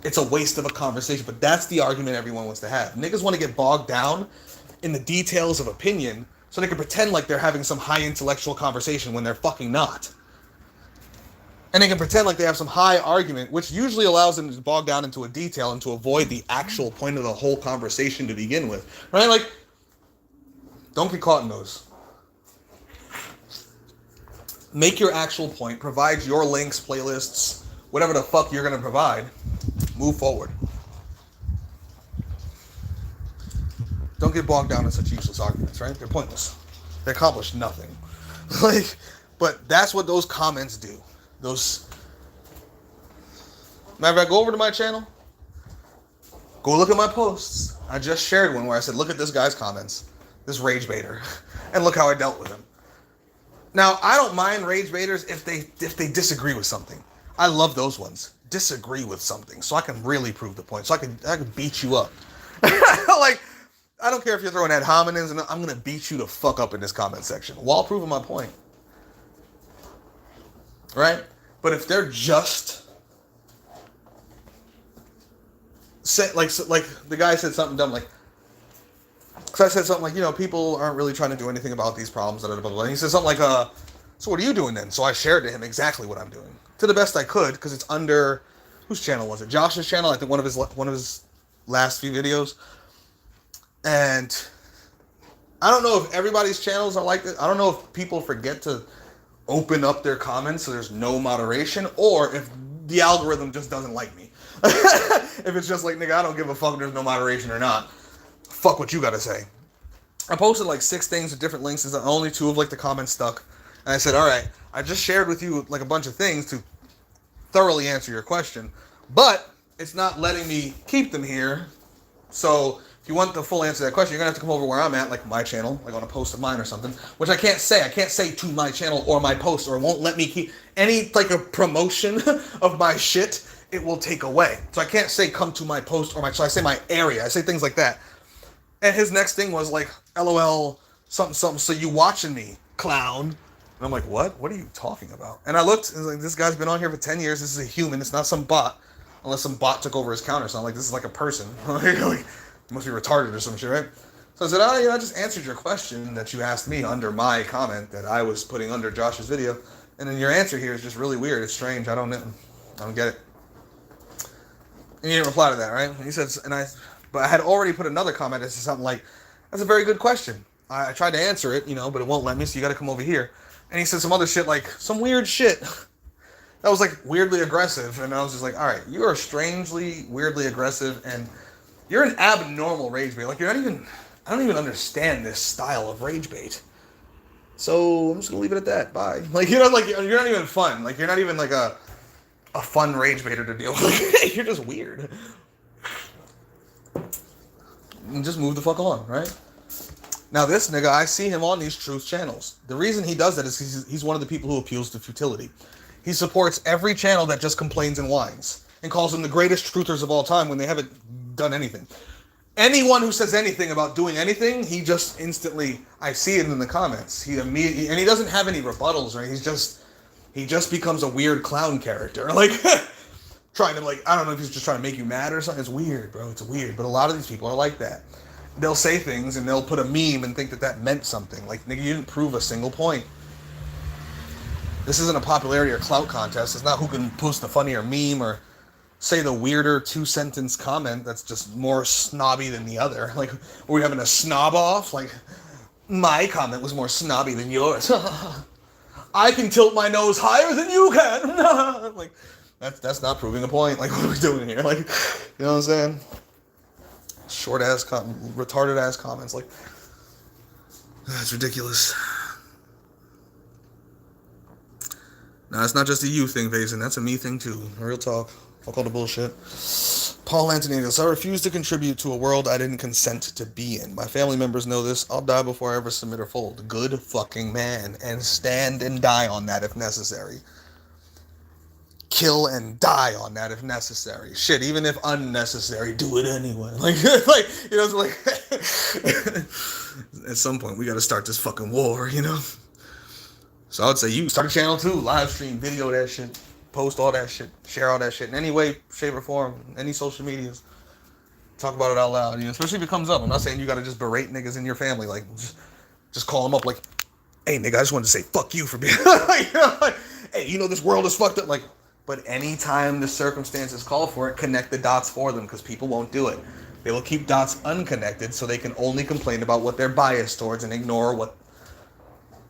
It's a waste of a conversation, but that's the argument everyone wants to have. Niggas want to get bogged down in the details of opinion so they can pretend like they're having some high intellectual conversation when they're fucking not. And they can pretend like they have some high argument, which usually allows them to bog down into a detail and to avoid the actual point of the whole conversation to begin with. Right? Like, don't get caught in those. Make your actual point, provide your links, playlists, whatever the fuck you're going to provide. Move forward. Don't get bogged down in such useless arguments, right? They're pointless. They accomplish nothing. Like, but that's what those comments do. Those. Matter of fact, go over to my channel. Go look at my posts. I just shared one where I said, look at this guy's comments. This rage baiter. And look how I dealt with him. Now, I don't mind rage baiters if they disagree with something. I love those ones. Disagree with something. So I can really prove the point. So I can beat you up. Like, I don't care if you're throwing ad hominems, and I'm going to beat you the fuck up in this comment section while proving my point. Right? But if they're just... like the guy said something dumb, like... Because I said something like, you know, people aren't really trying to do anything about these problems, blah, blah, blah, blah. And he said something like, so what are you doing then? So I shared to him exactly what I'm doing. To the best I could, because it's under... Whose channel was it? Josh's channel? I think one of his last few videos. And I don't know if everybody's channels are like this. I don't know if people forget to open up their comments so there's no moderation, or if the algorithm just doesn't like me. If it's just like, nigga, I don't give a fuck if there's no moderation or not. Fuck what you gotta say. I posted like 6 things with different links, and only 2 of like the comments stuck. And I said, all right, I just shared with you like a bunch of things to thoroughly answer your question, but it's not letting me keep them here. So if you want the full answer to that question, you're gonna have to come over where I'm at, like my channel, like on a post of mine or something, which I can't say. I can't say to my channel or my post, or it won't let me keep any like a promotion of my shit. It will take away. So I can't say come to my post or my, so I say my area. I say things like that. And his next thing was like, LOL, something, something, so you watching me, clown. And I'm like, what? What are you talking about? And I looked, and like, this guy's been on here for 10 years. This is a human. It's not some bot. Unless some bot took over his counter. So I'm like, this is like a person. Like, must be retarded or some shit, right? So I said, I just answered your question that you asked me under my comment that I was putting under Josh's video. And then your answer here is just really weird. It's strange. I don't get it. And he didn't reply to that, right? And he said, but I had already put another comment that said something like, that's a very good question. I tried to answer it, but it won't let me, so you got to come over here. And he said some other shit, like some weird shit that was like weirdly aggressive. And I was just like, all right, you are strangely, weirdly aggressive, and you're an abnormal rage bait. Like, I don't even understand this style of rage bait. So I'm just gonna leave it at that. Bye. Like, like you're not even fun. Like, you're not even like a fun rage baiter to deal with. You're just weird. And just move the fuck on, right? Now this nigga, I see him on these truth channels. The reason he does that is he's one of the people who appeals to futility. He supports every channel that just complains and whines and calls them the greatest truthers of all time when they haven't done anything. Anyone who says anything about doing anything, he just instantly, I see it in the comments. He immediately, and he doesn't have any rebuttals, right? He just becomes a weird clown character. Like, trying to, like, I don't know if he's just trying to make you mad or something. It's weird, bro. It's weird. But a lot of these people are like that. They'll say things and they'll put a meme and think that meant something. Like, nigga, you didn't prove a single point. This isn't a popularity or clout contest. It's not who can post the funnier meme or say the weirder 2-sentence comment that's just more snobby than the other. Like, are we having a snob off? Like, my comment was more snobby than yours. I can tilt my nose higher than you can. Like, that's not proving a point. Like, what are we doing here? Like, you know what I'm saying? Short-ass, retarded-ass comments. Like, that's ridiculous. Nah, it's not just a you thing, Payson. That's a me thing, too. Real talk. Fuck all the bullshit. Paul Antoniadis, I refuse to contribute to a world I didn't consent to be in. My family members know this. I'll die before I ever submit or fold. Good fucking man. And stand and die on that if necessary. Kill and die on that if necessary. Shit, even if unnecessary, do it anyway. Like, it's like, at some point, we gotta start this fucking war, So I would say you start a channel too, live stream, video that shit, post all that shit, share all that shit in any way, shape, or form, any social medias. Talk about it out loud, especially if it comes up. I'm not saying you gotta just berate niggas in your family, like, just call them up like, hey nigga, I just wanted to say fuck you for being, hey, this world is fucked up, like, but anytime the circumstances call for it, connect the dots for them, because people won't do it. They will keep dots unconnected so they can only complain about what they're biased towards and ignore what,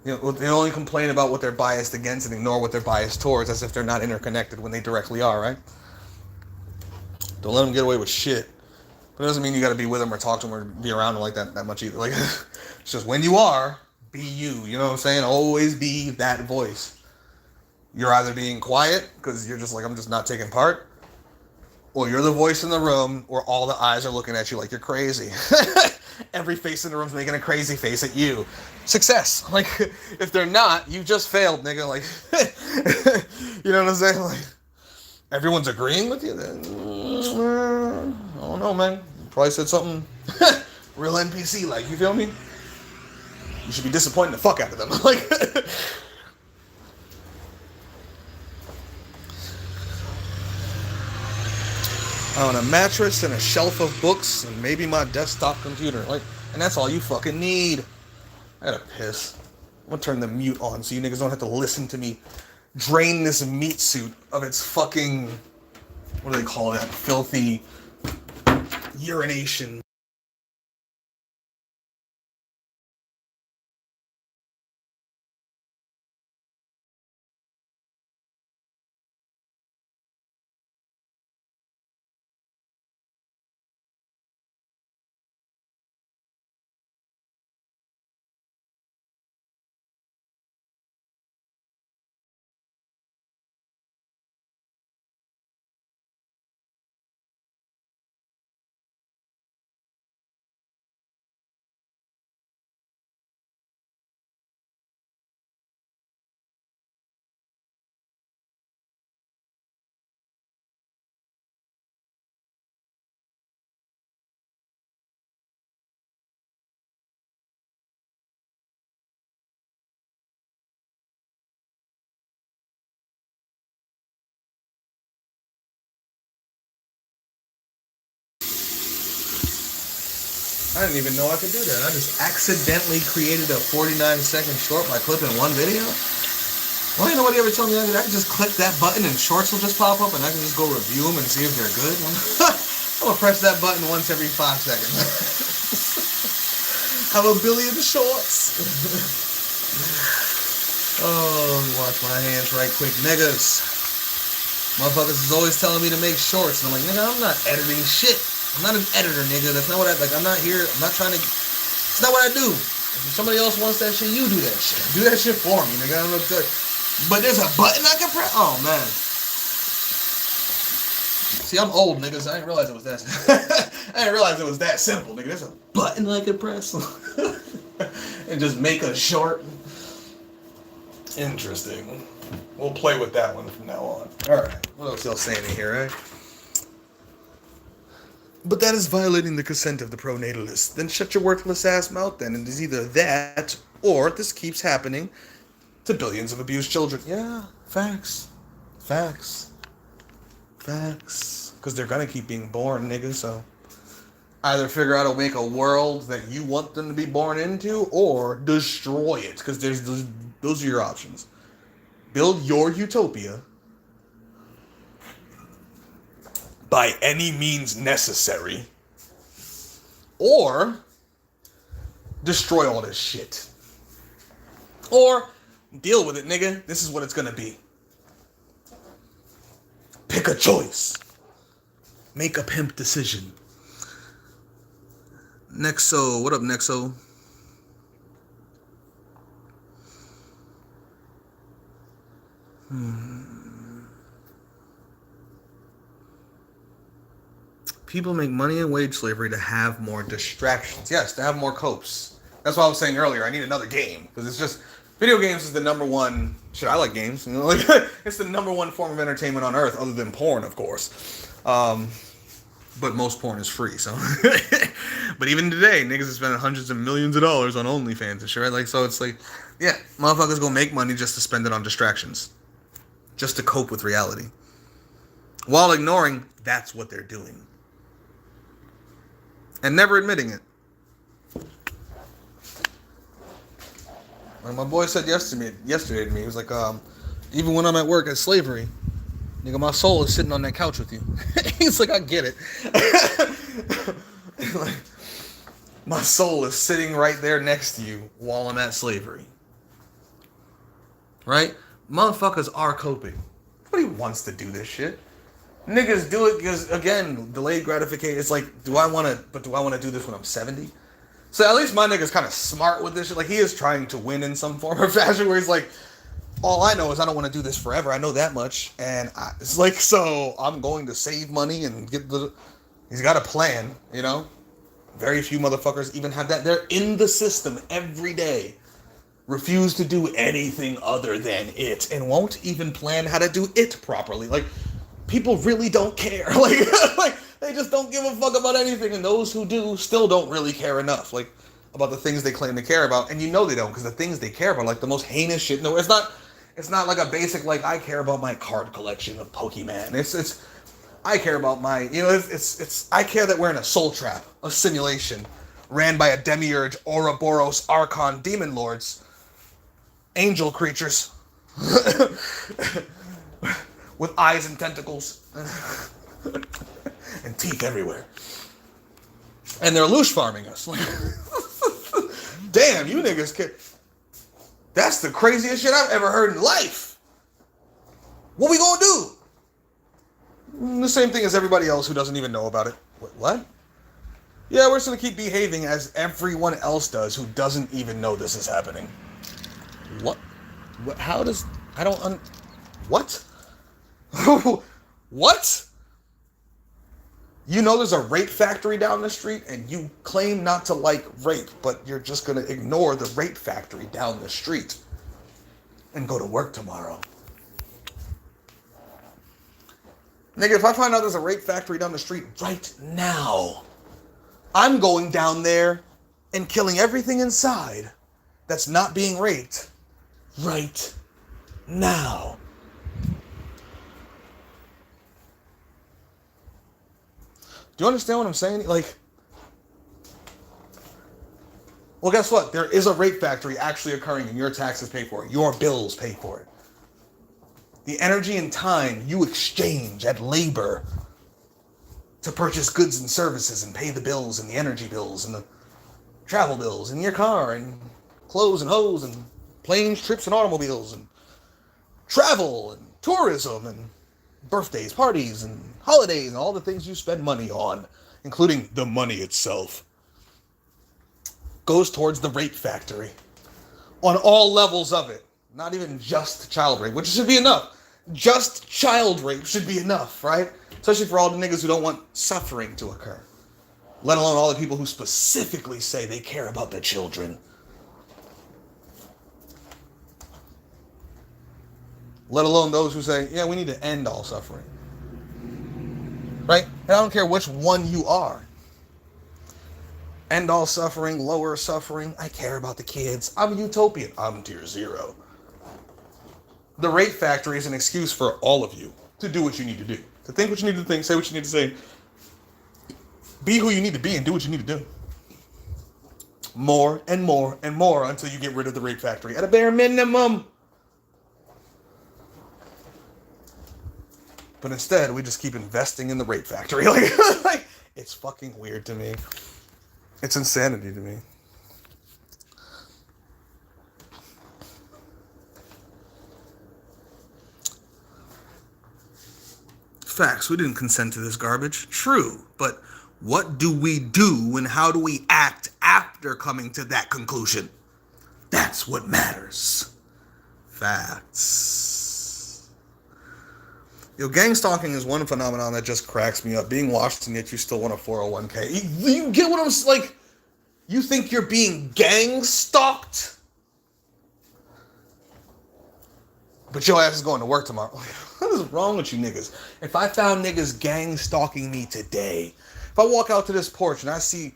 they only complain about what they're biased against and ignore what they're biased towards, as if they're not interconnected when they directly are, right? Don't let them get away with shit. But it doesn't mean you got to be with them or talk to them or be around them like that much either. Like, it's just when you are, be you. You know what I'm saying? Always be that voice. You're either being quiet because you're just like, I'm just not taking part, or you're the voice in the room where all the eyes are looking at you like you're crazy. Every face in the room's making a crazy face at you. Success. Like, if they're not, you just failed, nigga. Like, you know what I'm saying? Like, everyone's agreeing with you, then I don't know, man. You probably said something real NPC like, you feel me? You should be disappointing the fuck out of them. Like, on a mattress and a shelf of books and maybe my desktop computer. Like, and that's all you fucking need. I gotta piss. I'm gonna turn the mute on so you niggas don't have to listen to me drain this meat suit of its fucking, what do they call that? Filthy urination. I didn't even know I could do that. I just accidentally created a 49-second short by clipping one video. Well, ain't nobody ever told me that. I can just click that button and shorts will just pop up and I can just go review them and see if they're good. I'm gonna press that button once every 5 seconds. Have a billion shorts. Oh, watch my hands right quick. Niggas. Motherfuckers is always telling me to make shorts. And I'm like, nigga, I'm not editing shit. I'm not an editor, nigga. That's not what I'm not here. I'm not trying to. It's not what I do. If somebody else wants that shit, you do that shit. Do that shit for me, nigga. I don't know what to. But there's a button I can press. Oh, man. See, I'm old, niggas. I didn't realize it was that. I didn't realize it was that simple, nigga. There's a button I can press and just make a short. Interesting. We'll play with that one from now on. All right. What else y'all saying in here, right? But that is violating the consent of the pronatalist. Then shut your worthless ass mouth then. And it's either that or this keeps happening to billions of abused children. Yeah, facts. Facts. Facts. Because they're going to keep being born, nigga, so either figure out how to make a world that you want them to be born into or destroy it. Because those are your options. Build your utopia by any means necessary, or destroy all this shit. Or deal with it, nigga. This is what it's gonna be. Pick a choice. Make a pimp decision. Nexo, what up, Nexo? People make money in wage slavery to have more distractions. Yes, to have more copes. That's what I was saying earlier. I need another game. Because it's just, video games is the number one, shit, I like games. You know, like, it's the number one form of entertainment on earth, other than porn, of course. But most porn is free, so. But even today, niggas are spending hundreds of millions of dollars on OnlyFans and shit, right? Like, so it's like, yeah, motherfuckers gonna make money just to spend it on distractions. Just to cope with reality. While ignoring, that's what they're doing. And never admitting it. Like my boy said yesterday to me, he was like, even when I'm at work at slavery, nigga, my soul is sitting on that couch with you. He's like, I get it. Like, my soul is sitting right there next to you while I'm at slavery. Right? Motherfuckers are coping. Nobody wants to do this shit. Niggas do it because, again, delayed gratification. It's like, do I want to do this when I'm 70? So at least my nigga's kind of smart with this shit. Like, he is trying to win in some form or fashion where he's like, all I know is I don't want to do this forever. I know that much. And it's like, so I'm going to save money and get he's got a plan, you know? Very few motherfuckers even have that. They're in the system every day. Refuse to do anything other than it. And won't even plan how to do it properly. Like, people really don't care. Like they just don't give a fuck about anything. And those who do still don't really care enough. Like, about the things they claim to care about. And you know they don't, because the things they care about, like the most heinous shit. No, it's not like a basic, like, I care about my card collection of Pokemon. It's I care about my, you know, it's I care that we're in a soul trap, a simulation, ran by a demiurge, Ouroboros, Archon, demon lords, angel creatures, with eyes and tentacles, and teeth everywhere. And they're loosh farming us. Like, damn, you niggas can. That's the craziest shit I've ever heard in life. What we gonna do? The same thing as everybody else who doesn't even know about it. What? Yeah, we're just gonna keep behaving as everyone else does who doesn't even know this is happening. What? How does... I don't... What? What? You know there's a rape factory down the street and you claim not to like rape, but you're just gonna ignore the rape factory down the street and go to work tomorrow. Nigga, if I find out there's a rape factory down the street right now, I'm going down there and killing everything inside that's not being raped right now. Do you understand what I'm saying? Like, well, guess what? There is a rape factory actually occurring and your taxes pay for it. Your bills pay for it. The energy and time you exchange at labor to purchase goods and services and pay the bills and the energy bills and the travel bills and your car and clothes and hose and planes, trips and automobiles and travel and tourism and birthdays, parties, and holidays, and all the things you spend money on, including the money itself, goes towards the rape factory on all levels of it. Not even just child rape, which should be enough. Just child rape should be enough, right? Especially for all the niggas who don't want suffering to occur. Let alone all the people who specifically say they care about their children. Let alone those who say, yeah, we need to end all suffering. Right? And I don't care which one you are. End all suffering, lower suffering. I care about the kids. I'm a utopian. I'm tier 0. The rape factory is an excuse for all of you to do what you need to do. To think what you need to think, say what you need to say. Be who you need to be and do what you need to do. More and more and more until you get rid of the rape factory at a bare minimum. But instead, we just keep investing in the rape factory. Like, it's fucking weird to me. It's insanity to me. Facts, we didn't consent to this garbage. True, but what do we do and how do we act after coming to that conclusion? That's what matters. Facts. Yo, gang stalking is one phenomenon that just cracks me up. Being watched and yet you still want a 401k. You get what I'm like? You think you're being gang stalked? But your ass is going to work tomorrow. What is wrong with you niggas? If I found niggas gang stalking me today, if I walk out to this porch and I see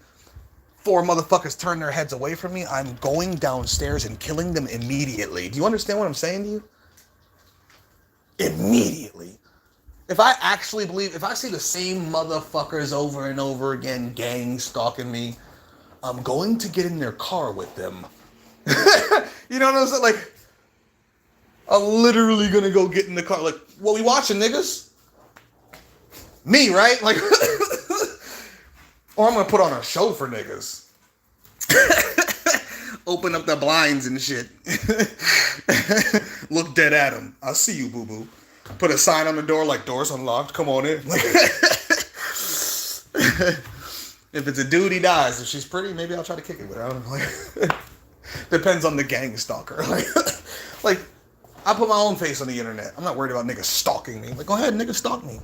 4 motherfuckers turn their heads away from me, I'm going downstairs and killing them immediately. Do you understand what I'm saying to you? Immediately. If I actually believe, if I see the same motherfuckers over and over again gang stalking me, I'm going to get in their car with them. You know what I'm saying? Like, I'm literally gonna go get in the car. Like, what we watching, niggas? Me, right? Like, or I'm gonna put on a show for niggas. Open up the blinds and shit. Look dead at him. I see you, boo-boo. Put a sign on the door like, doors unlocked, come on in. Like, if it's a dude, he dies. If she's pretty, maybe I'll try to kick it with her. I don't know. Like, depends on the gang stalker. Like, I put my own face on the internet. I'm not worried about niggas stalking me. Like, go ahead, niggas stalk me.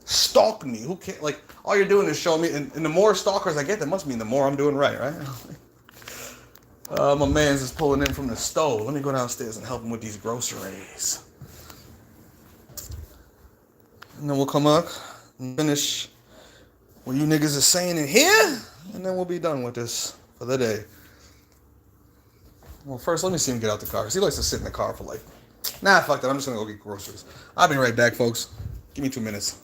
Stalk me. Who can't, like, all you're doing is showing me, and the more stalkers I get, that must mean the more I'm doing right? My man's just pulling in from the stove. Let me go downstairs and help him with these groceries. And then we'll come up and finish what you niggas are saying in here, and then we'll be done with this for the day. Well, first, let me see him get out the car, because he likes to sit in the car for like, nah, fuck that, I'm just going to go get groceries. I'll be right back, folks. Give me 2 minutes.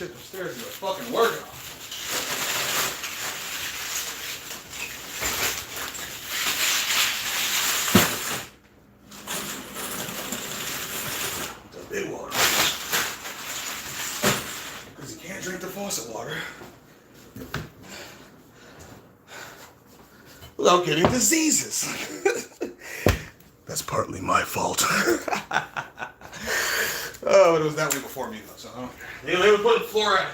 shit upstairs you were fucking working on. It's a big water. Because you can't drink the faucet water without getting diseases. That's partly my fault. Oh, but it was that way before me, though, so I don't care. They would put fluoride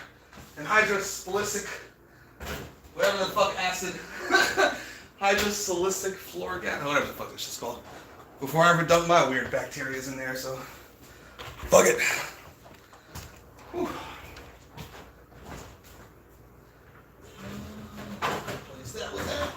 and hydrosalicic, whatever the fuck acid, hydrosalicic fluoride, whatever the fuck this shit's called, before I ever dumped my weird bacterias in there, so fuck it. Whew. Place that with that.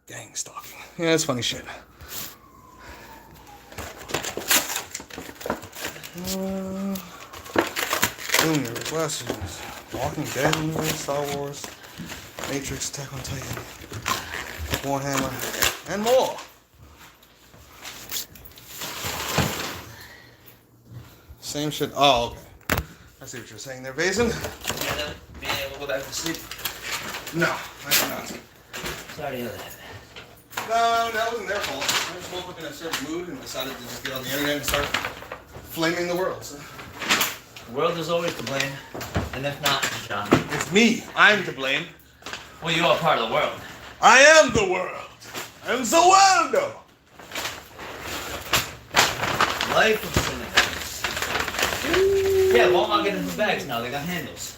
Gang stalking. Yeah, that's funny shit. Luminaries, Lessons, Walking Dead, Star Wars, Matrix, Attack on Titan, Warhammer, and more. Same shit. Oh, okay. I see what you're saying there, Basin. Yeah, being able to go back to sleep. No, I did not. Sorry to hear that. No, that wasn't their fault. I just woke up in a certain mood and decided to just get on the internet and start flaming the world. So. The world is always to blame, and if not, John. It's me. I'm to blame. Well, you are part of the world. I am the world. I'm the world. Life of cinnamon. Yeah, Walmart getting new bags now. They got handles.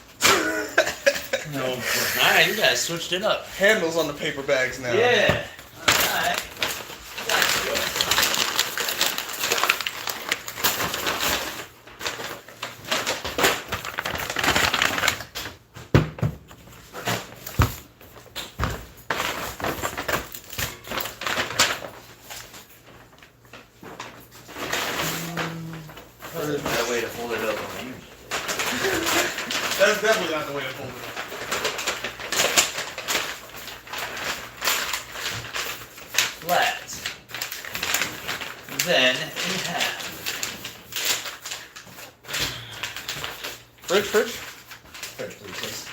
No. Alright, you guys switched it up. Handles on the paper bags now. Yeah. Alright. That way to fold it up on you. That's definitely not the way to fold it up. Flat. Then in half. Fridge. Fridge, please.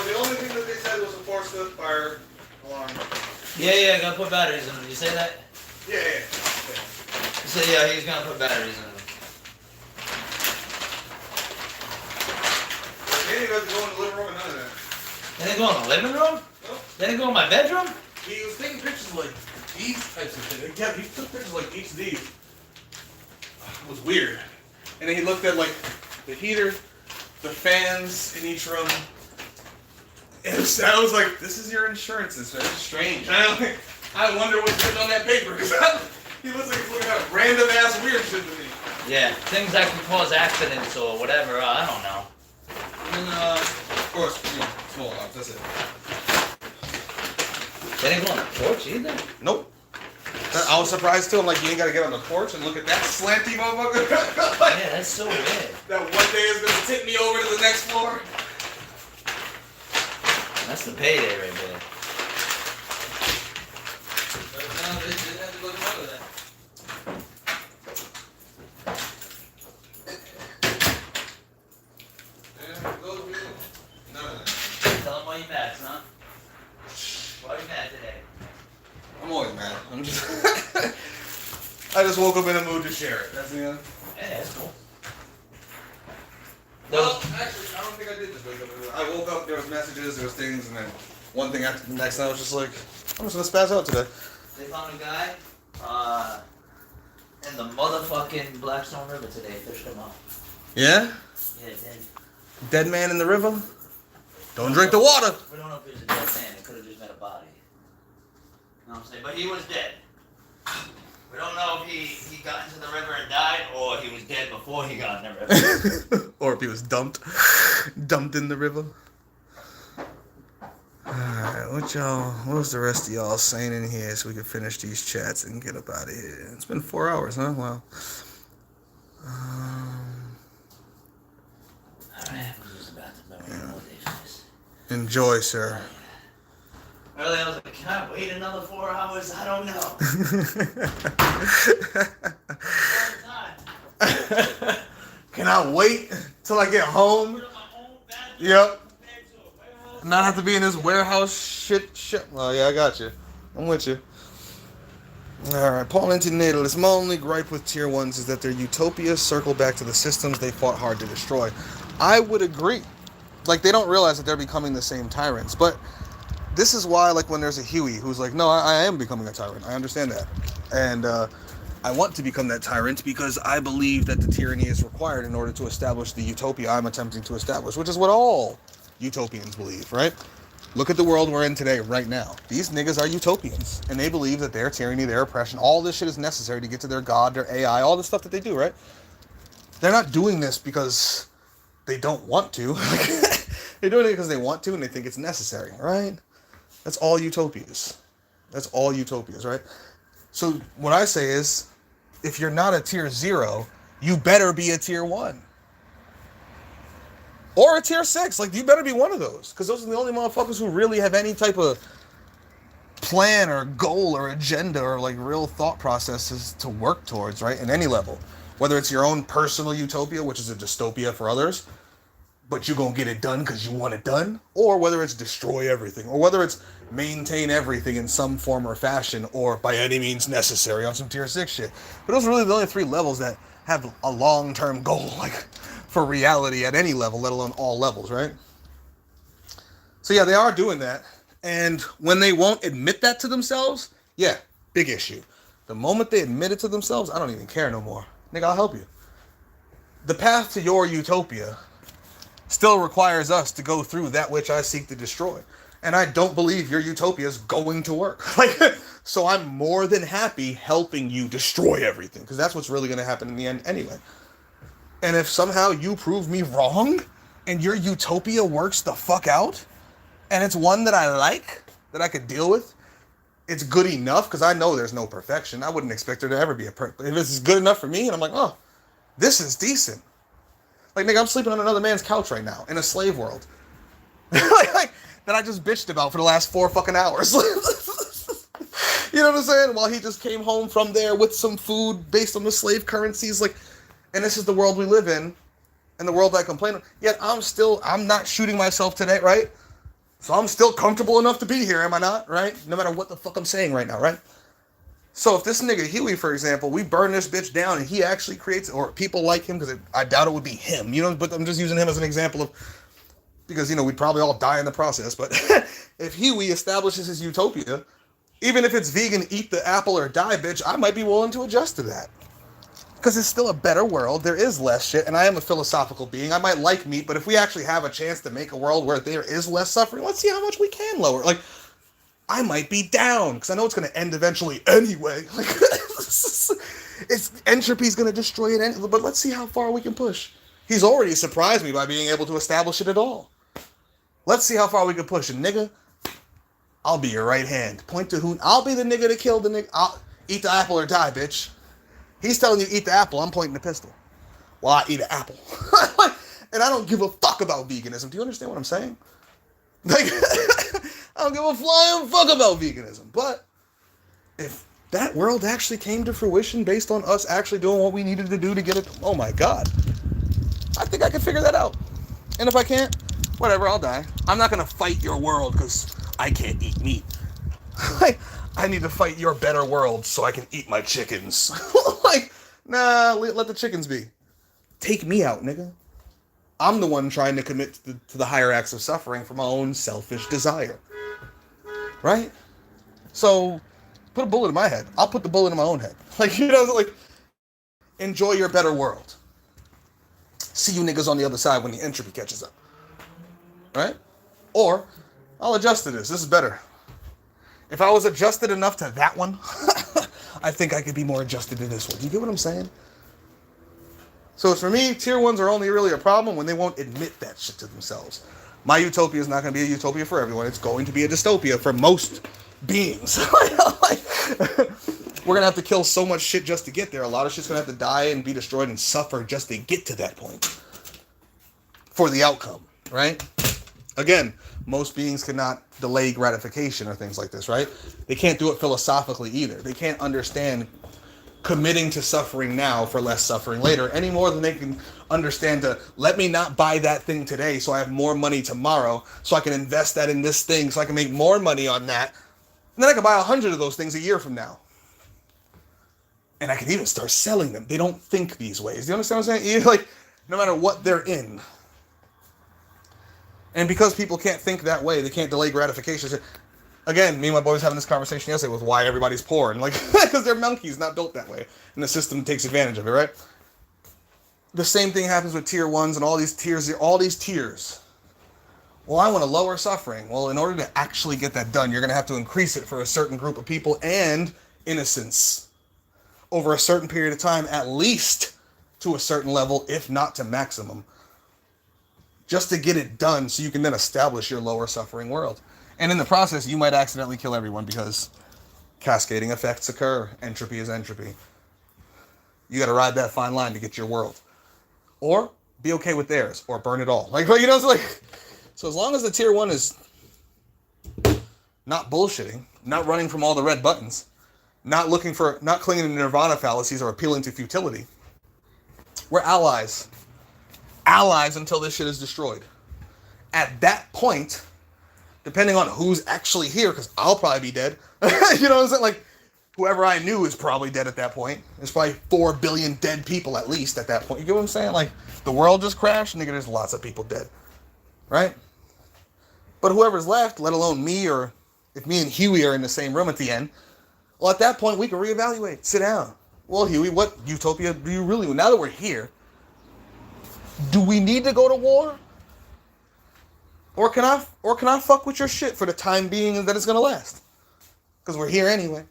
The only thing that they said was a force lift fire alarm. Yeah, gotta put batteries in them. Did you say that? Yeah. He said, yeah, he's gonna put batteries in them. They didn't have to go in the living room and none of that. They didn't go in the living room? Nope. They didn't go in my bedroom? He was taking pictures like these types of things. Yeah, he took pictures like each of these. It was weird. And then he looked at like the heater, the fans in each room. And I was like, this is your insurance. It's very strange. I wonder what's written on that paper. Because he looks like he's looking at random ass weird shit to me. Yeah, things that can cause accidents or whatever. I don't know. And of course, small alarms. That's it. They didn't go on the porch either? Nope. I was surprised too. I'm like, you ain't got to get on the porch and look at that slanty motherfucker. Yeah, that's so weird. That one day is going to tip me over to the next floor. That's the payday right there. Tell them why you mad, son. Why are you mad today? I'm always mad. I just woke up in a mood to share it. That's the end. Yeah, that's cool. Well, actually, I don't think I did just wake up. I woke up, there was messages, there was things, and then one thing after the next, and I was just like, I'm just gonna spaz out today. They found a guy in the motherfucking Blackstone River today. Fished him up. Yeah? Yeah, dead. Dead man in the river? Don't drink the water. We don't know if he was a dead man. It could have just been a body. You know what I'm saying? But he was dead. We don't know if he got into the river and died, or he was dead before he got in the river. Or if he was dumped in the river. Alright, what was the rest of y'all saying in here so we can finish these chats and get up out of here? It's been 4 hours, huh? Wow. Alright, I'm just about to know more days. Enjoy, sir. Earlier I was like, can I wait another 4 hours? I don't know. Can I wait till I get home? Yep. Not have to be in this warehouse shit. Oh, yeah, I got you. I'm with you. Alright, Paul Antinatalist. My only gripe with tier 1s is that their utopias circle back to the systems they fought hard to destroy. I would agree. Like, they don't realize that they're becoming the same tyrants. But this is why, like, when there's a Huey who's like, no, I am becoming a tyrant. I understand that. And I want to become that tyrant because I believe that the tyranny is required in order to establish the utopia I'm attempting to establish, which is what all utopians believe, right? Look at the world we're in today, right now. These niggas are utopians, and they believe that their tyranny, their oppression, all this shit is necessary to get to their god, their AI, all the stuff that they do, right? They're not doing this because they don't want to. They're doing it because they want to and they think it's necessary, right? That's all utopias. That's all utopias, right? So what I say is, if you're not a tier 0, you better be a tier 1. Or a tier 6. Like, you better be one of those. Because those are the only motherfuckers who really have any type of plan or goal or agenda or, like, real thought processes to work towards, right? In any level. Whether it's your own personal utopia, which is a dystopia for others, but you're going to get it done because you want it done. Or whether it's destroy everything. Or whether it's maintain everything in some form or fashion. Or by any means necessary on some tier 6 shit. But those are really the only 3 levels that have a long-term goal, like, for reality at any level, let alone all levels, right? So yeah, they are doing that. And when they won't admit that to themselves, yeah, big issue. The moment they admit it to themselves, I don't even care no more. Nigga, I'll help you. The path to your utopia still requires us to go through that which I seek to destroy. And I don't believe your utopia is going to work. Like, so I'm more than happy helping you destroy everything, because that's what's really going to happen in the end anyway. And if somehow you prove me wrong, and your utopia works the fuck out, and it's one that I like, that I could deal with, it's good enough, because I know there's no perfection. I wouldn't expect there to ever be a perfect. If it's good enough for me, and I'm like, oh, this is decent. Like, nigga, I'm sleeping on another man's couch right now, in a slave world. like, that I just bitched about for the last 4 fucking hours. You know what I'm saying? While he just came home from there with some food based on the slave currencies, like, and this is the world we live in, and the world I complain of. Yet I'm not shooting myself today, right? So I'm still comfortable enough to be here, am I not, right? No matter what the fuck I'm saying right now, right? So if this nigga Huey, for example, we burn this bitch down and he actually creates, or people like him, because I doubt it would be him, you know, but I'm just using him as an example of, because, you know, we'd probably all die in the process, but if Huey establishes his utopia, even if it's vegan, eat the apple or die, bitch, I might be willing to adjust to that. Because it's still a better world, there is less shit, and I am a philosophical being. I might like meat, but if we actually have a chance to make a world where there is less suffering, let's see how much we can lower. Like, I might be down, because I know it's going to end eventually anyway. Like, entropy's going to destroy it, but let's see how far we can push. He's already surprised me by being able to establish it at all. Let's see how far we can push. And nigga, I'll be your right hand. Point to who. I'll be the nigga that killed the nigga. I'll eat the apple or die, bitch. He's telling you eat the apple. I'm pointing the pistol while I eat an apple. And I don't give a fuck about veganism. Do you understand what I'm saying? Like, I don't give a flying fuck about veganism. But if that world actually came to fruition based on us actually doing what we needed to do to get it, oh my God, I think I can figure that out. And if I can't, whatever, I'll die. I'm not going to fight your world because I can't eat meat. I need to fight your better world so I can eat my chickens. Like, nah, let the chickens be. Take me out, nigga. I'm the one trying to commit to the higher acts of suffering for my own selfish desire. Right? So, put a bullet in my head. I'll put the bullet in my own head. Like, you know, like, enjoy your better world. See you niggas on the other side when the entropy catches up. Right? Or, I'll adjust to this. This is better. If I was adjusted enough to that one, I think I could be more adjusted to this one. Do you get what I'm saying? So for me, tier 1s are only really a problem when they won't admit that shit to themselves. My utopia is not going to be a utopia for everyone. It's going to be a dystopia for most beings. We're going to have to kill so much shit just to get there. A lot of shit's going to have to die and be destroyed and suffer just to get to that point for the outcome, right? Again, most beings cannot delay gratification or things like this, right? They can't do it philosophically either. They can't understand committing to suffering now for less suffering later any more than they can understand to let me not buy that thing today so I have more money tomorrow so I can invest that in this thing so I can make more money on that. And then I can buy 100 of those things a year from now. And I can even start selling them. They don't think these ways. Do you understand what I'm saying? Like, no matter what they're in. And because people can't think that way, they can't delay gratification. Again, me and my boy was having this conversation yesterday with why everybody's poor. And like, because they're monkeys, not built that way. And the system takes advantage of it, right? The same thing happens with tier ones and all these tiers. Well, I want to lower suffering. Well, in order to actually get that done, you're going to have to increase it for a certain group of people and innocence over a certain period of time, at least to a certain level, if not to maximum. Just to get it done so you can then establish your lower suffering world. And in the process, you might accidentally kill everyone because cascading effects occur. Entropy is entropy. You got to ride that fine line to get your world. Or be okay with theirs, or burn it all. Like, you know, so as long as the tier one is not bullshitting, not running from all the red buttons, not clinging to nirvana fallacies or appealing to futility, we're allies. Allies until this shit is destroyed. At that point, depending on who's actually here, because I'll probably be dead. You know what I'm saying? Like, whoever I knew is probably dead at that point. There's probably 4 billion dead people at least at that point. You get what I'm saying? Like, the world just crashed, nigga, there's lots of people dead. Right? But whoever's left, let alone me, or if me and Huey are in the same room at the end, well, at that point, we can reevaluate. Sit down. Well, Huey, what utopia do you really want? Now that we're here, do we need to go to war? Or can I fuck with your shit for the time being that it's gonna last? Because we're here anyway.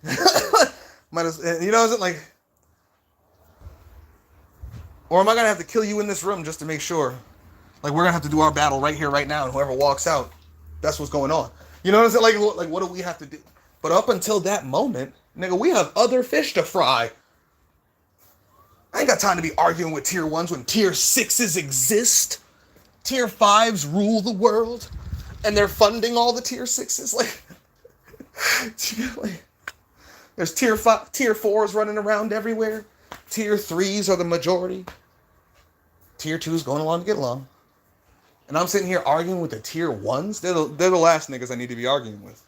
Might as, you know, is it like, or am I gonna have to kill you in this room just to make sure? Like, we're gonna have to do our battle right here, right now, and whoever walks out, that's what's going on. You know what I'm saying? Like what do we have to do? But up until that moment, nigga, we have other fish to fry. I ain't got time to be arguing with tier 1s when tier 6s exist. Tier 5s rule the world. And they're funding all the tier 6s. Like, there's tier 4s running around everywhere. Tier 3s are the majority. Tier 2s going along to get along. And I'm sitting here arguing with the tier 1s. They're the last niggas I need to be arguing with.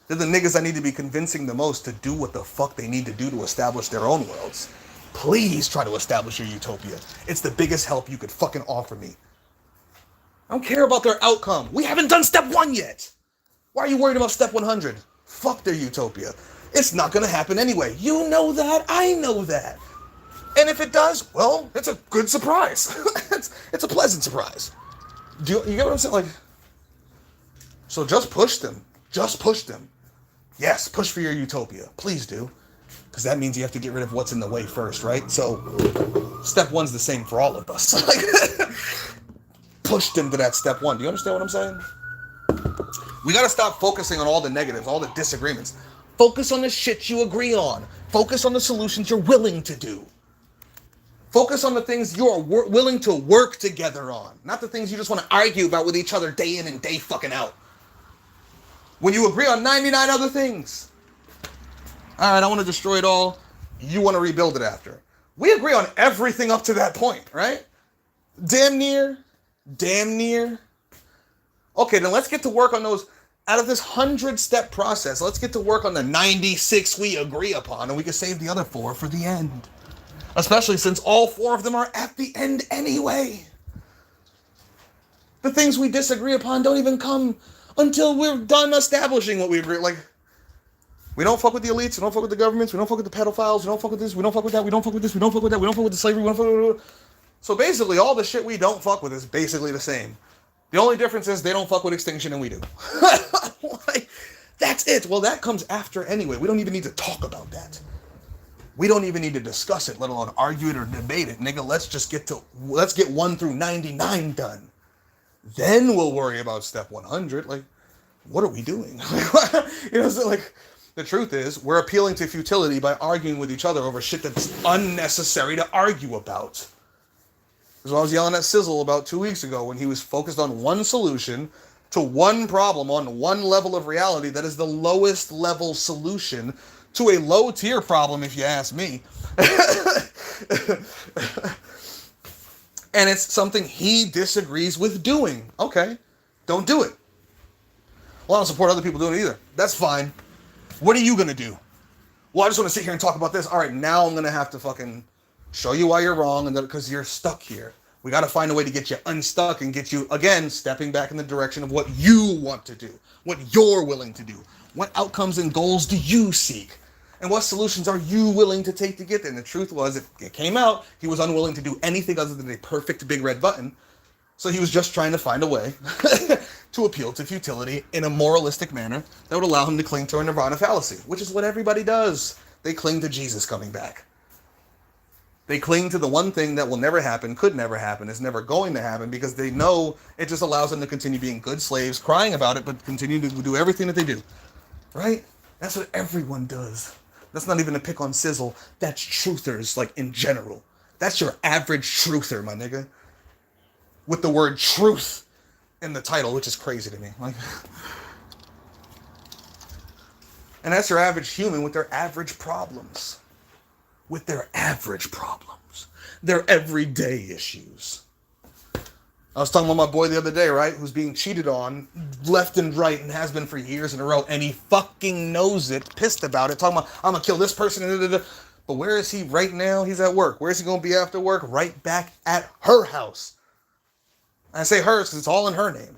They're the niggas I need to be convincing the most to do what the fuck they need to do to establish their own worlds. Please try to establish your utopia. It's the biggest help you could fucking offer me. I don't care about their outcome. We haven't done step 1 yet. Why are you worried about step 100? Fuck their utopia. It's not gonna happen anyway. You know that. I know that. And if it does, well, it's a good surprise. it's a pleasant surprise. You get what I'm saying? Like, so just push them. Just push them. Yes, push for your utopia. Please do. Because that means you have to get rid of what's in the way first, right? So, step 1's the same for all of us. Push them to that step 1. Do you understand what I'm saying? We gotta stop focusing on all the negatives, all the disagreements. Focus on the shit you agree on. Focus on the solutions you're willing to do. Focus on the things you're willing to work together on. Not the things you just want to argue about with each other day in and day fucking out. When you agree on 99 other things. Alright, I want to destroy it all. You want to rebuild it after. We agree on everything up to that point, right? Damn near. Okay, then let's get to work on those. Out of this 100-step process, let's get to work on the 96 we agree upon, and we can save the other 4 for the end. Especially since all 4 of them are at the end anyway. The things we disagree upon don't even come until we're done establishing what we agree. Like, we don't fuck with the elites, we don't fuck with the governments, we don't fuck with the pedophiles, we don't fuck with this, we don't fuck with that, we don't fuck with this, we don't fuck with that, we don't fuck with the slavery, we don't fuck with... So basically, all the shit we don't fuck with is basically the same. The only difference is they don't fuck with extinction and we do. Like, that's it. Well, that comes after anyway. We don't even need to talk about that. We don't even need to discuss it, let alone argue it or debate it. Nigga, let's get 1 through 99 done. Then we'll worry about step 100. Like, what are we doing? So like, the truth is, we're appealing to futility by arguing with each other over shit that's unnecessary to argue about. Because I was yelling at Sizzle about 2 weeks ago when he was focused on one solution to one problem on one level of reality that is the lowest level solution to a low tier problem, if you ask me. And it's something he disagrees with doing. Okay, don't do it. Well, I don't support other people doing it either. That's fine. What are you going to do? Well, I just want to sit here and talk about this. All right, now I'm going to have to fucking show you why you're wrong, and because you're stuck here. We got to find a way to get you unstuck and get you, again, stepping back in the direction of what you want to do, what you're willing to do. What outcomes and goals do you seek? And what solutions are you willing to take to get there? And the truth was, it came out, he was unwilling to do anything other than a perfect big red button. So he was just trying to find a way to appeal to futility in a moralistic manner that would allow him to cling to a nirvana fallacy, which is what everybody does. They cling to Jesus coming back. They cling to the one thing that will never happen, could never happen, is never going to happen, because they know it just allows them to continue being good slaves, crying about it, but continue to do everything that they do. Right? That's what everyone does. That's not even a pick on Sizzle. That's truthers, like, in general. That's your average truther, my nigga. With the word truth in the title, which is crazy to me. Like, and that's your average human with their average problems. With their average problems. Their everyday issues. I was talking about my boy the other day, right? Who's being cheated on left and right and has been for years in a row. And he fucking knows it, pissed about it, talking about, I'm going to kill this person. But where is he right now? He's at work. Where is he going to be after work? Right back at her house. I say hers because it's all in her name.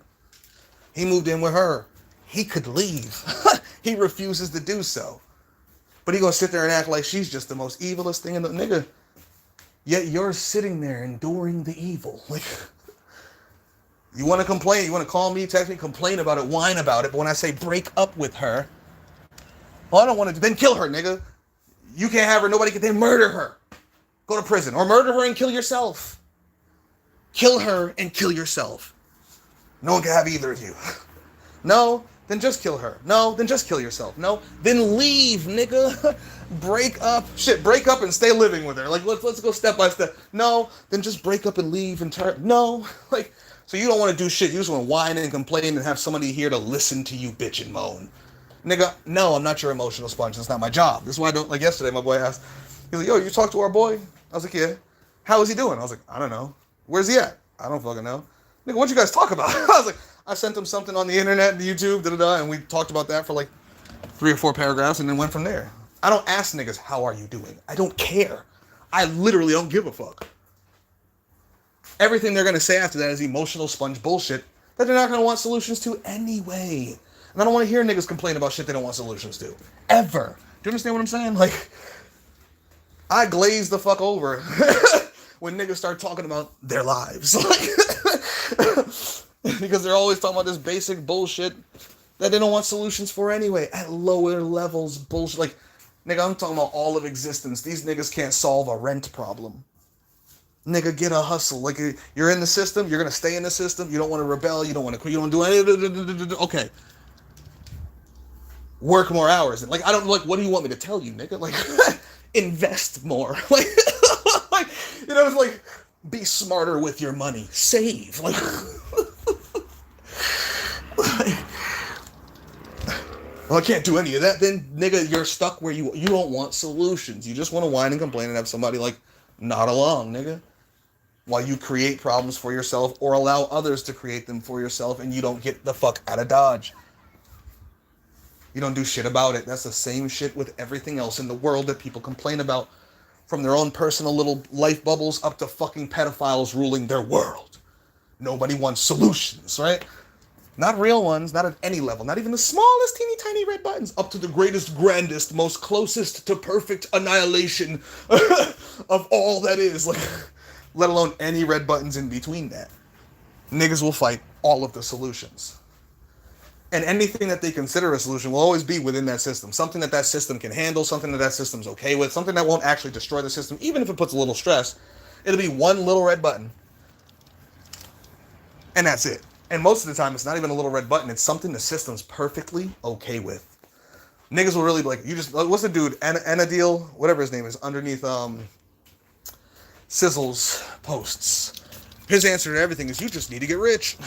He moved in with her. He could leave. He refuses to do so. But he gonna sit there and act like she's just the most evilest thing in the nigga. Yet you're sitting there enduring the evil. Like, you want to complain, you want to call me, text me, complain about it, whine about it. But when I say break up with her, well, I don't want to. Then kill her, nigga. You can't have her. Nobody can. Then murder her. Go to prison or murder her and kill yourself. Kill her and kill yourself. No one can have either of you. No, then just kill her. No, then just kill yourself. No, then leave, nigga. Break up. Shit, break up and stay living with her. Like, let's go step by step. No, then just break up and leave and turn. No, like, so you don't want to do shit. You just want to whine and complain and have somebody here to listen to you bitch and moan. Nigga, no, I'm not your emotional sponge. That's not my job. This is why I don't, like yesterday, my boy asked, he's like, yo, you talked to our boy? I was like, yeah. How is he doing? I was like, I don't know. Where's he at? I don't fucking know. Nigga, what'd you guys talk about? I was like, I sent him something on the internet, the YouTube, and we talked about that for like 3 or 4 paragraphs and then went from there. I don't ask niggas, how are you doing? I don't care. I literally don't give a fuck. Everything they're going to say after that is emotional sponge bullshit that they're not going to want solutions to anyway. And I don't want to hear niggas complain about shit they don't want solutions to. Ever. Do you understand what I'm saying? Like, I glaze the fuck over when niggas start talking about their lives. Because they're always talking about this basic bullshit that they don't want solutions for anyway. At lower levels, bullshit. Like, nigga, I'm talking about all of existence. These niggas can't solve a rent problem. Nigga, get a hustle. Like, you're in the system, you're gonna stay in the system, you don't want to rebel, you don't want to quit, you don't do anything. Okay. Work more hours. Like, I don't, like, what do you want me to tell you, nigga? Like, invest more. Like, you know, it's like, be smarter with your money. Save. Like, well, I can't do any of that. Then, nigga, you're stuck where you don't want solutions. You just want to whine and complain and have somebody, like, nod along, nigga. While you create problems for yourself or allow others to create them for yourself and you don't get the fuck out of Dodge. You don't do shit about it. That's the same shit with everything else in the world that people complain about. From their own personal little life bubbles up to fucking pedophiles ruling their world. Nobody wants solutions, right? Not real ones, not at any level. Not even the smallest teeny tiny red buttons. Up to the greatest, grandest, most closest to perfect annihilation of all that is. Like, let alone any red buttons in between that. Niggas will fight all of the solutions. And anything that they consider a solution will always be within that system. Something that system can handle, something that system's okay with, something that won't actually destroy the system, even if it puts a little stress. It'll be one little red button. And that's it. And most of the time, it's not even a little red button. It's something the system's perfectly okay with. Niggas will really be like, you just, what's the dude, Anadil, whatever his name is, underneath Sizzle's posts. His answer to everything is, you just need to get rich.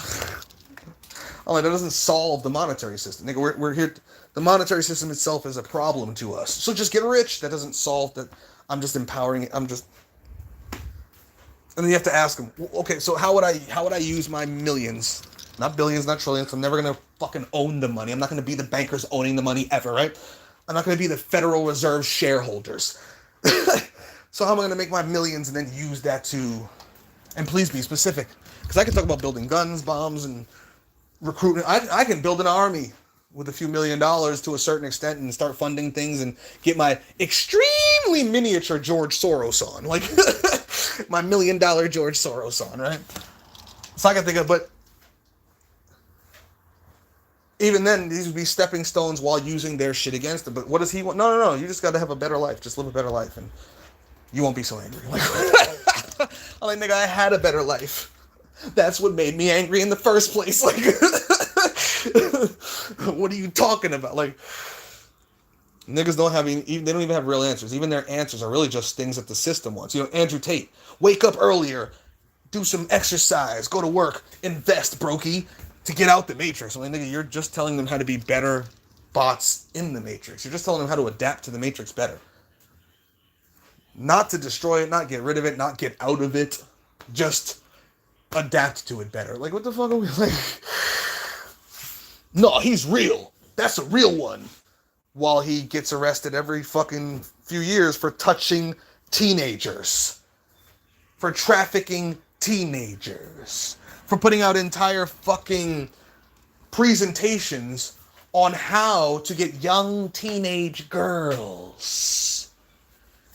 I'm like, that doesn't solve the monetary system. Nigga, we're here, the monetary system itself is a problem to us. So just get rich. That doesn't solve that. I'm just empowering it. And then you have to ask them, okay, so how would I use my millions? Not billions, not trillions. I'm never going to fucking own the money. I'm not going to be the bankers owning the money ever, right? I'm not going to be the Federal Reserve shareholders. So how am I going to make my millions and then use that to, and please be specific. Because I can talk about building guns, bombs, and recruiting. I can build an army with a few $1 million to a certain extent and start funding things and get my extremely miniature George Soros on. Like, my $1 million George Soros on, right? So I can think of, but even then, these would be stepping stones while using their shit against them. But what does he want? No. You just got to have a better life. Just live a better life, and you won't be so angry. Like, I'm like, nigga, I had a better life. That's what made me angry in the first place. Like, what are you talking about? Like, niggas don't have they don't even have real answers. Even their answers are really just things that the system wants. You know, Andrew Tate, wake up earlier, do some exercise, go to work, invest, brokey, to get out the Matrix. I'm like, nigga, you're just telling them how to be better bots in the Matrix. You're just telling them how to adapt to the Matrix better. Not to destroy it, not get rid of it, not get out of it. Just adapt to it better. Like, what the fuck are we like? No, he's real. That's a real one. While he gets arrested every fucking few years for touching teenagers. For trafficking teenagers. For putting out entire fucking presentations on how to get young teenage girls.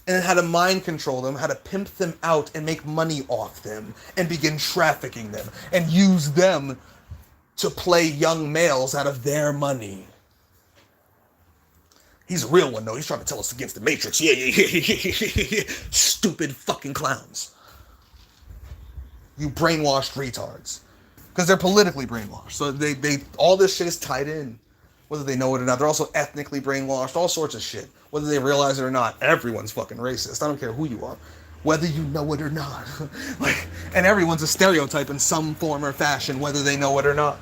And how to mind control them, how to pimp them out and make money off them. And begin trafficking them. And use them to play young males out of their money. He's a real one, though. He's trying to tell us against the Matrix. Yeah. Stupid fucking clowns. You brainwashed retards. Because they're politically brainwashed. So they all this shit is tied in. Whether they know it or not. They're also ethnically brainwashed. All sorts of shit. Whether they realize it or not. Everyone's fucking racist. I don't care who you are. Whether you know it or not. Like, and everyone's a stereotype in some form or fashion. Whether they know it or not.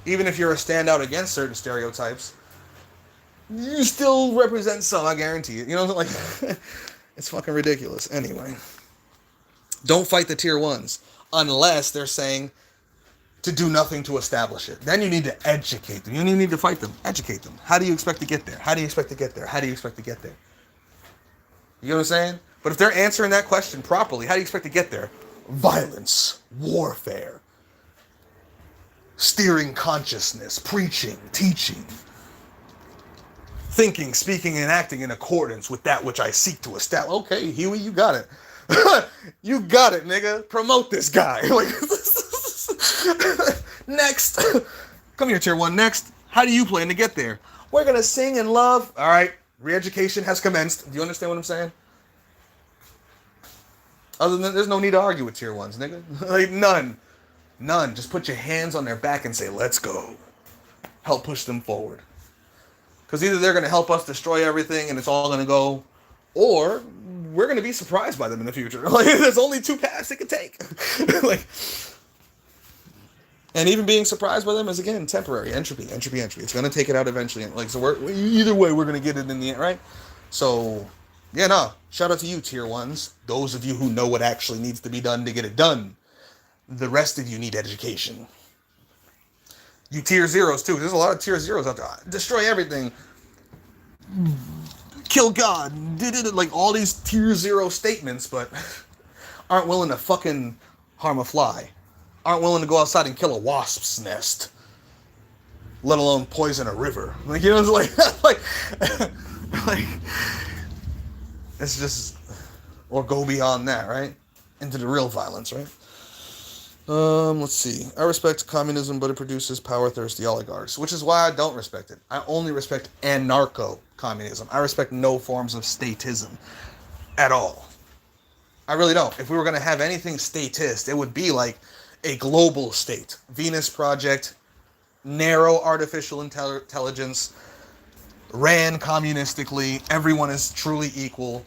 Even if you're a standout against certain stereotypes. You still represent some, I guarantee it. You know, like, it's fucking ridiculous. Anyway. Don't fight the tier ones. Unless they're saying to do nothing to establish it. Then you need to educate them. You don't even need to fight them. Educate them. How do you expect to get there? How do you expect to get there? How do you expect to get there? You know what I'm saying? But if they're answering that question properly, how do you expect to get there? Violence. Warfare. Steering consciousness. Preaching. Teaching. Thinking, speaking, and acting in accordance with that which I seek to establish. Okay, Huey, you got it. You got it, nigga. Promote this guy. Like, next. Come here, tier one. Next. How do you plan to get there? We're gonna sing and love. All right. Re-education has commenced. Do you understand what I'm saying? Other than that, there's no need to argue with tier ones, nigga. Like, none. Just put your hands on their back and say, let's go. Help push them forward. Because either they're going to help us destroy everything and it's all going to go, or we're going to be surprised by them in the future. Like, there's only two paths it could take. Like, and even being surprised by them is, again, temporary. Entropy. It's going to take it out eventually. Like, so either way, we're going to get it in the end, right? So, yeah, no. Shout out to you, tier ones. Those of you who know what actually needs to be done to get it done. The rest of you need education. You tier zeros too. There's a lot of tier zeros out there. Destroy everything. Kill God. Like all these tier zero statements, but aren't willing to fucking harm a fly. Aren't willing to go outside and kill a wasp's nest. Let alone poison a river. Like, you know, it's like it's just, or go beyond that, right? Into the real violence, right? Let's see. I respect communism, but it produces power-thirsty oligarchs, which is why I don't respect it. I only respect anarcho-communism. I respect no forms of statism at all. I really don't. If we were going to have anything statist, it would be like a global state. Venus Project, narrow artificial intelligence, ran communistically, everyone is truly equal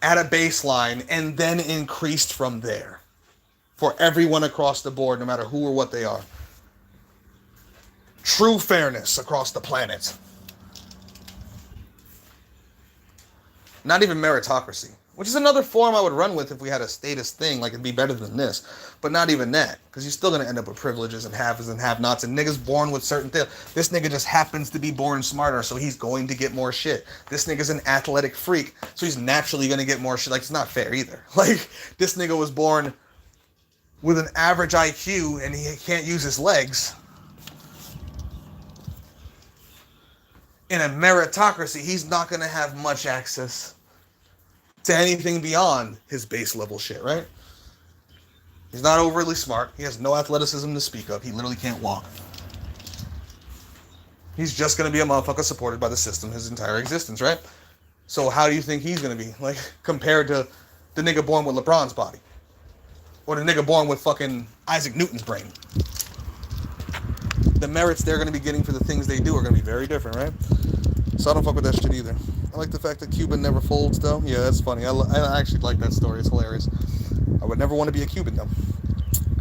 at a baseline, and then increased from there for everyone across the board, no matter who or what they are. True fairness across the planet. Not even meritocracy, which is another form I would run with if we had a statist thing, like it'd be better than this. But not even that, because you're still going to end up with privileges and haves and have-nots and niggas born with certain things. This nigga just happens to be born smarter, so he's going to get more shit. This nigga's an athletic freak, so he's naturally going to get more shit. Like, it's not fair either. Like, this nigga was born with an average IQ and he can't use his legs. In a meritocracy, he's not going to have much access to anything beyond his base level shit, right? He's not overly smart. He has no athleticism to speak of. He literally can't walk. He's just going to be a motherfucker supported by the system his entire existence, right? So how do you think he's going to be, like, compared to the nigga born with LeBron's body? Or the nigga born with fucking Isaac Newton's brain? The merits they're going to be getting for the things they do are going to be very different, right? So I don't fuck with that shit either. I like the fact that Cuban never folds, though. Yeah, that's funny. I actually like that story. It's hilarious. I would never want to be a Cuban, though.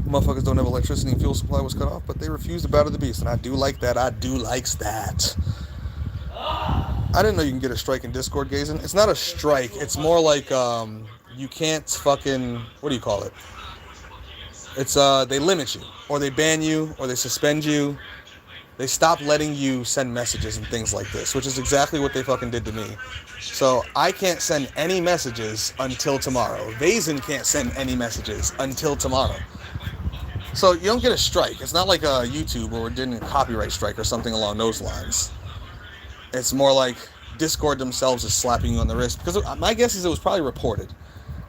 Motherfuckers don't have electricity and fuel supply was cut off, but they refused to bow to the beast, and I do like that. I do likes that. I didn't know you can get a strike in Discord gazing. It's not a strike. It's more like you can't fucking, what do you call it? It's they limit you, or they ban you, or they suspend you. They stop letting you send messages and things like this, which is exactly what they fucking did to me. So I can't send any messages until tomorrow. Vazen can't send any messages until tomorrow. So you don't get a strike. It's not like a YouTube where we're getting a copyright strike or something along those lines. It's more like Discord themselves is slapping you on the wrist. Because my guess is it was probably reported.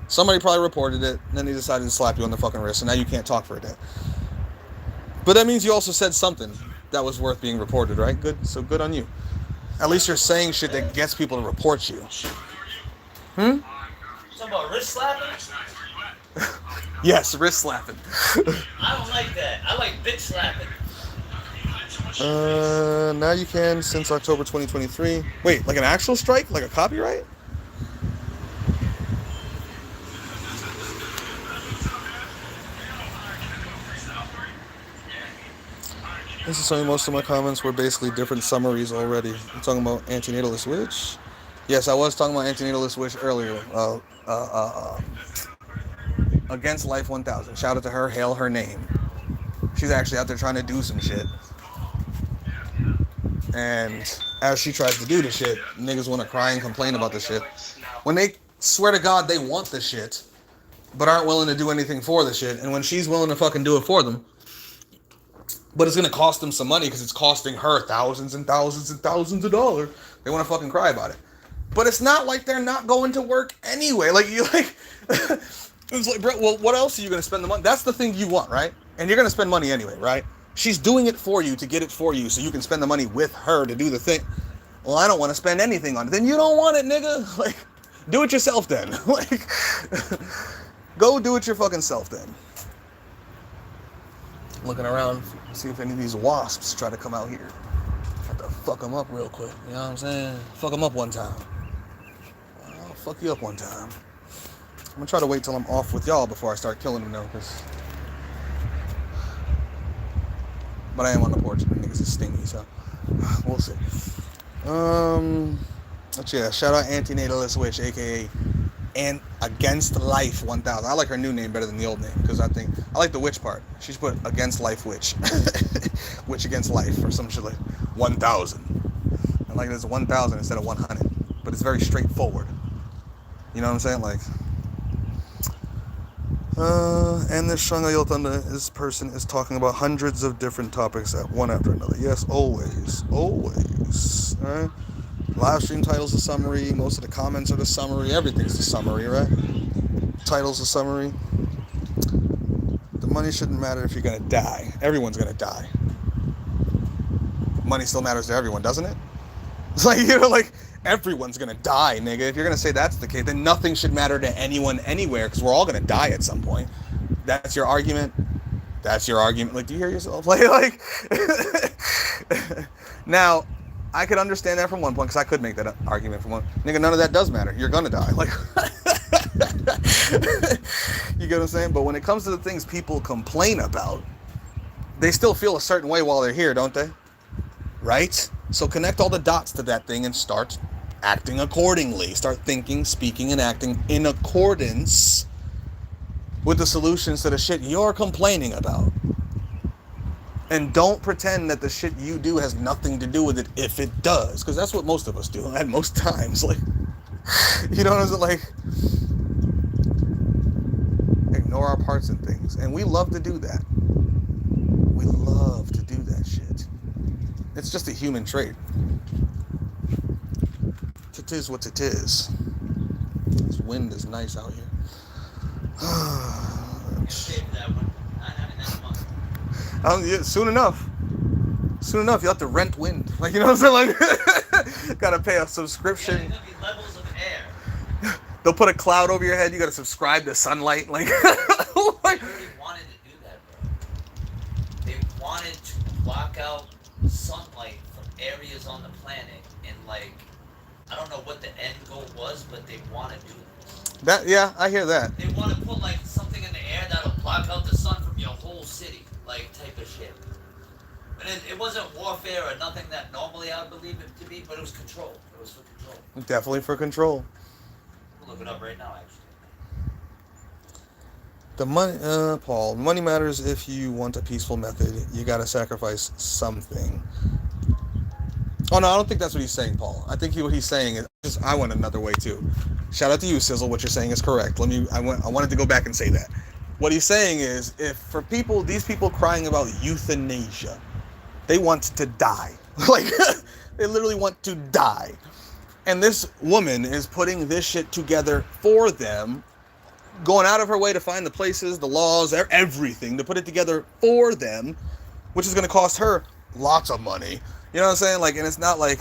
Somebody probably reported it, and then they decided to slap you on the fucking wrist, and now you can't talk for a day. But that means you also said something that was worth being reported, right? Good. So good on you. At least you're saying shit that gets people to report you. Talking about wrist slapping? Yes, wrist slapping. I don't like that. I like bitch slapping. Now you can since October 2023. Wait, like an actual strike? Like a copyright? This is saying most of my comments were basically different summaries already. I'm talking about Antinatalist Witch. Yes, I was talking about Antinatalist Witch earlier. Against Life 1000. Shout out to her. Hail her name. She's actually out there trying to do some shit. And as she tries to do the shit, niggas want to cry and complain about the shit. When they swear to God they want the shit, but aren't willing to do anything for the shit, and when she's willing to fucking do it for them, but it's going to cost them some money because it's costing her thousands and thousands and thousands of dollars, they want to fucking cry about it. But it's not like they're not going to work anyway. Like, you like... It's like, bro, well, what else are you going to spend the money? That's the thing you want, right? And you're going to spend money anyway, right? She's doing it for you to get it for you so you can spend the money with her to do the thing. Well, I don't want to spend anything on it. Then you don't want it, nigga. Like, do it yourself then. Like, go do it your fucking self then. Looking around, see if any of these wasps try to come out here. Have to fuck them up real quick. You know what I'm saying? Fuck them up one time. I'll fuck you up one time. I'm gonna try to wait till I'm off with y'all before I start killing them, though, but I am on the porch and the niggas is stingy, so we'll see. But yeah, shout out Antinatalist Witch, aka and Against Life 1000. I like her new name better than the old name because I like the witch part. She should put Against Life Witch, Witch Against Life or some shit like 1000. I like it as 1000 instead of 100, but it's very straightforward. You know what I'm saying? Like. And this Shanghai Yell Thunder, this person is talking about hundreds of different topics at one after another. Yes, always. Alright? Live stream title's a summary, most of the comments are the summary, everything's the summary, right? Title's a summary. The money shouldn't matter if you're gonna die. Everyone's gonna die. Money still matters to everyone, doesn't it? It's like, you know, like, everyone's gonna die, nigga. If you're gonna say that's the case, then nothing should matter to anyone anywhere, because we're all gonna die at some point. That's your argument? That's your argument. Like, do you hear yourself? Like now, I could understand that from one point because I could make that argument from one. Nigga, none of that does matter. You're gonna die. Like, you get what I'm saying? But when it comes to the things people complain about, they still feel a certain way while they're here, don't they? Right? So connect all the dots to that thing and start acting accordingly. Start thinking, speaking, and acting in accordance with the solutions to the shit you're complaining about. And don't pretend that the shit you do has nothing to do with it if it does. Because that's what most of us do at most times. Like, you know what I'm saying? Like, ignore our parts in things. And we love to do that. We love to do that shit. It's just a human trait. It is what it is. This wind is nice out here. Yeah, soon enough, you'll have to rent wind. Like, you know what I'm saying? Like, gotta pay a subscription. Yeah, there's gonna be levels of air. They'll put a cloud over your head. You gotta subscribe to sunlight. Like, They already wanted to do that, bro. They wanted to block out sunlight from areas on the planet, and like, I don't know what the end goal was, but they want to do this. that, yeah, I hear that. They want to put like something in the air that'll block out the sun from your whole city, like type of shit. And it wasn't warfare or nothing that normally I would believe it to be, but it was control. It was for control. Definitely for control. We'll look it up right now, actually. The money, Paul, money matters if you want a peaceful method. You gotta sacrifice something. Oh, no, I don't think that's what he's saying, Paul. I think what he's saying is, I went another way, too. Shout out to you, Sizzle. What you're saying is correct. I wanted to go back and say that. What he's saying is, if for people, these people crying about euthanasia, they want to die. Like, they literally want to die. And this woman is putting this shit together for them, going out of her way to find the places, the laws, everything, to put it together for them, which is going to cost her lots of money. You know what I'm saying? Like, and it's not like,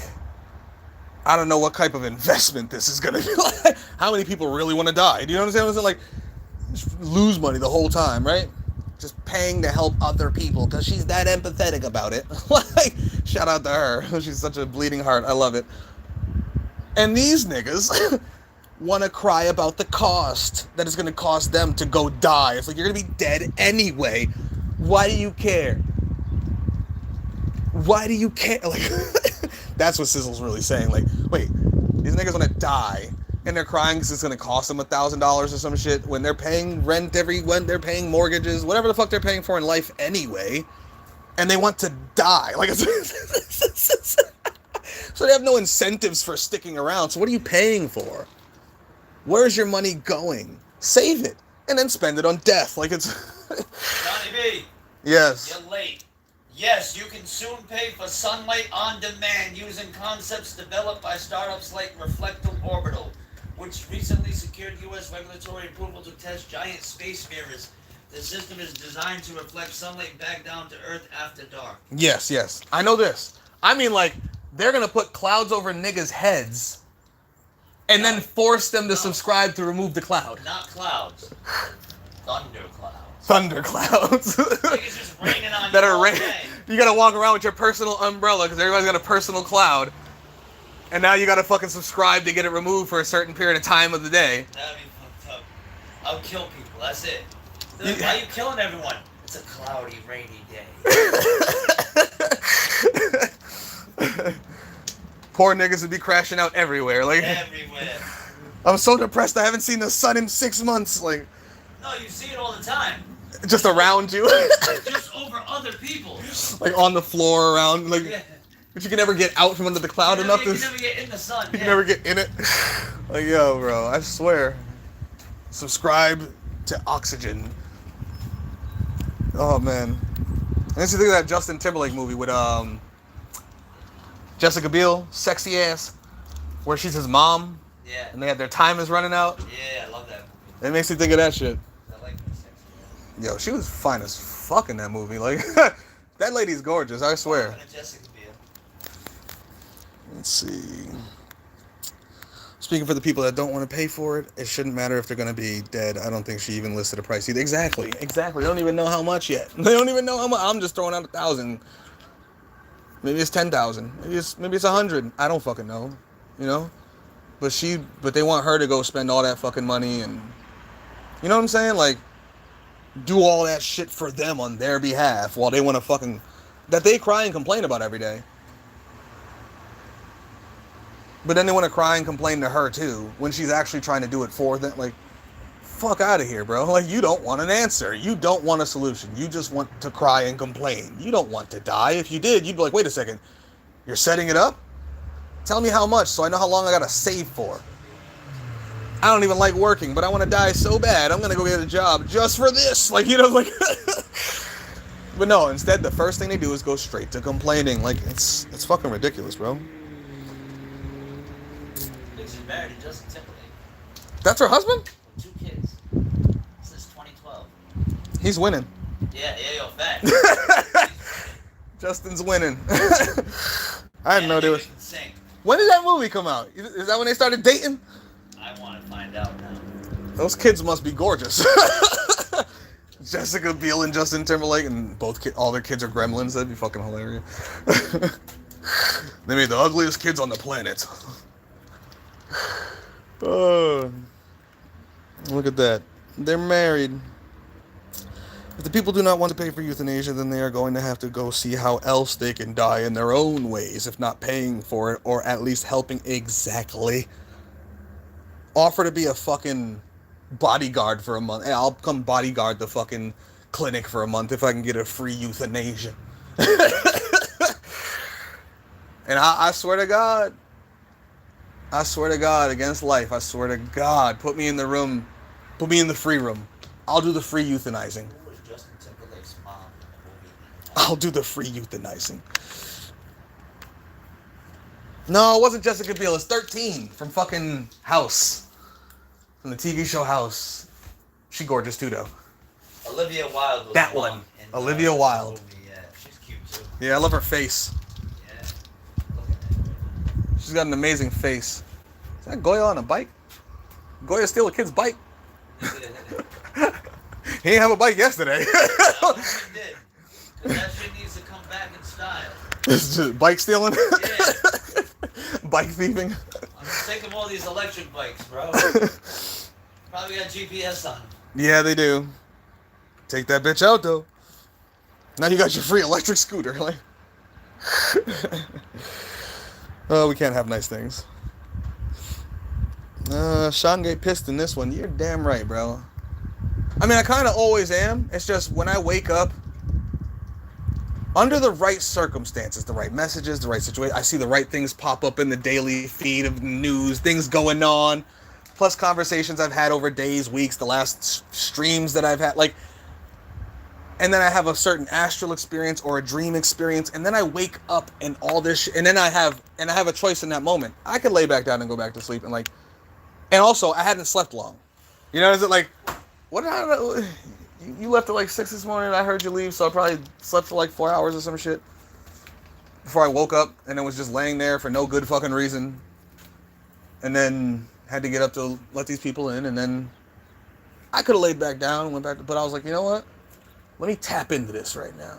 I don't know what type of investment this is gonna be. Like, how many people really want to die? Do you know what I'm saying? Like, just lose money the whole time, right? Just paying to help other people because she's that empathetic about it. Like, shout out to her. She's such a bleeding heart. I love it. And these niggas want to cry about the cost that it's gonna cost them to go die. It's like, you're gonna be dead anyway. Why do you care? Why do you care? Like, that's what Sizzle's really saying. Like, wait, these niggas want to die, and they're crying because it's going to cost them $1,000 or some shit when they're paying rent when they're paying mortgages, whatever the fuck they're paying for in life anyway, and they want to die. Like, so they have no incentives for sticking around. So what are you paying for? Where's your money going? Save it, and then spend it on death. Like, it's... Johnny B. Yes. You're late. Yes, you can soon pay for sunlight on demand using concepts developed by startups like Reflectum Orbital, which recently secured U.S. regulatory approval to test giant space mirrors. The system is designed to reflect sunlight back down to Earth after dark. Yes, yes. I know this. I mean, like, they're going to put clouds over niggas' heads and then force them to subscribe to remove the cloud. Not clouds. Thunderclouds. Thunderclouds. Like, it's just raining on that you are all rain. day. You gotta walk around with your personal umbrella because everybody's got a personal cloud, and now you gotta fucking subscribe to get it removed for a certain period of time of the day. That'd be fucked up. I'll kill people. That's it. Like, why are you killing everyone? It's a cloudy, rainy day. Poor niggas would be crashing out everywhere. Like, Everywhere. I'm so depressed. I haven't seen the sun in 6 months. Like, No, you see it all the time. just around you. Just over other people. Like on the floor around. Like, Yeah. but you can never get out from under the cloud enough. You can never get in the sun. You can never get in it. Like, yo, bro, I swear. Subscribe to Oxygen. Oh, man. I used to think of that Justin Timberlake movie with Jessica Biel, sexy ass, where she's his mom, Yeah. and they had their time is running out. Yeah, I love that movie. It makes me think of that shit. I like the sexy. Yo, she was fine as fuck in that movie. Like, that lady's gorgeous, I swear. Jessica Biel. Let's see. Speaking for the people that don't want to pay for it, it shouldn't matter if they're going to be dead. I don't think she even listed a price either. Exactly. They don't even know how much yet. They don't even know how much. I'm just throwing out 1,000. Maybe it's 10,000. Maybe it's 100. I don't fucking know. You know? But they want her to go spend all that fucking money and, you know what I'm saying? Like, do all that shit for them on their behalf while they want to fucking, that they cry and complain about every day. But then they want to cry and complain to her too when she's actually trying to do it for them. Like, fuck out of here, bro. Like, you don't want an answer. You don't want a solution. You just want to cry and complain. You don't want to die. If you did, you'd be like, wait a second. You're setting it up? Tell me how much so I know how long I gotta save for. I don't even like working, but I want to die so bad. I'm gonna go get a job just for this. Like, you know, like. But no, instead, the first thing they do is go straight to complaining. Like, it's fucking ridiculous, bro. She's married to Justin Timberlake. That's her husband? With 2 kids. Since 2012. He's winning. Yeah, yo, fact. Justin's winning. I didn't know there was. Sing. When did that movie come out? Is that when they started dating? I want to find out now. Those kids must be gorgeous. Jessica Biel and Justin Timberlake, and all their kids are gremlins. That'd be fucking hilarious. They made the ugliest kids on the planet. Oh, look at that. They're married. If the people do not want to pay for euthanasia, then they are going to have to go see how else they can die in their own ways, if not paying for it, or at least helping. Exactly. Offer to be a fucking bodyguard for a month. Hey, I'll come bodyguard the fucking clinic for a month if I can get a free euthanasia. And I swear to God, against life, I swear to God, put me in the room, put me in the free room. I'll do the free euthanizing. Who was Justin Timberlake's mom in the movie? I'll do the free euthanizing. No, it wasn't Jessica Biel. It's 13 from fucking House. From the TV show House. She gorgeous too, though. Olivia Wilde was that the one. In Olivia Wilde. Movie, yeah, she's cute too. Yeah, I love her face. Yeah. Look at that. She's got an amazing face. Is that Goya on a bike? Goya steal a kid's bike? He didn't have a bike yesterday. No, he did. Because that shit needs to come back in style. It's just bike stealing? Yeah. Bike thieving? I'm sick of all these electric bikes, bro. Probably got GPS on them. Yeah, they do. Take that bitch out, though. Now you got your free electric scooter. Like, oh, we can't have nice things. Sean Gay pissed in this one. You're damn right, bro. I mean, I kind of always am. It's just when I wake up, under the right circumstances, the right messages, the right situation, I see the right things pop up in the daily feed of news, things going on, plus conversations I've had over days, weeks, the last streams that I've had, like, and then I have a certain astral experience or a dream experience, and then I wake up and all this shit, and then I have a choice in that moment. I could lay back down and go back to sleep, and like, and also I hadn't slept long. You know, is it like, what did I, you left at like 6 this morning, I heard you leave, so I probably slept for like 4 hours or some shit before I woke up, and then was just laying there for no good fucking reason, and then had to get up to let these people in, and then I could have laid back down and went back, but I was like, you know what? Let me tap into this right now.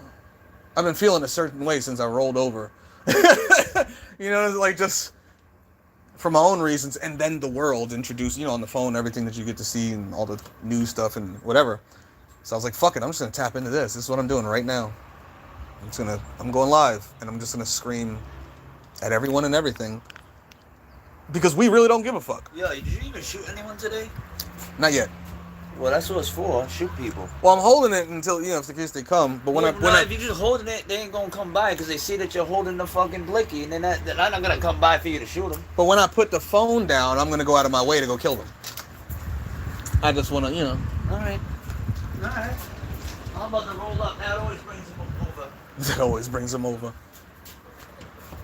I've been feeling a certain way since I rolled over. You know, like just for my own reasons, and then the world introduced, you know, on the phone, everything that you get to see and all the news stuff and whatever. So I was like, fuck it, I'm just gonna tap into this. This is what I'm doing right now. I'm going live, and I'm just gonna scream at everyone and everything. Because we really don't give a fuck. Yo, did you even shoot anyone today? Not yet. Well, that's what it's for. Shoot people. Well, I'm holding it until, you know, if in case they come. But if you're just holding it, they ain't gonna come by because they see that you're holding the fucking blicky, and then they're not gonna come by for you to shoot them. But when I put the phone down, I'm gonna go out of my way to go kill them. I just wanna, you know. All right. I'm about to roll up. That always brings them over. That always brings them over.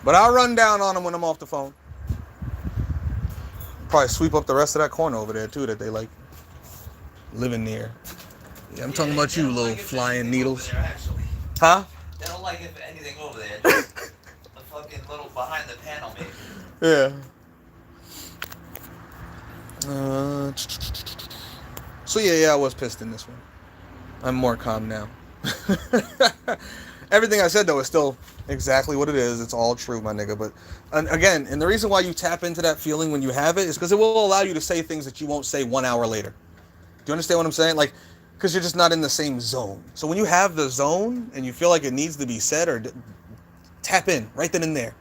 But I'll run down on them when I'm off the phone. Probably sweep up the rest of that corner over there too that they like living near. Yeah, I'm talking about you, little flying needles. There, actually. Huh? They don't like if anything over there. Just the fucking little behind the panel, maybe. Yeah. So yeah, I was pissed in this one. I'm more calm now. Everything I said though is still exactly what it is. It's all true, my nigga. But again, and the reason why you tap into that feeling when you have it is because it will allow you to say things that you won't say 1 hour later. Do you understand what I'm saying? Like, because you're just not in the same zone. So when you have the zone and you feel like it needs to be said, or tap in right then and there.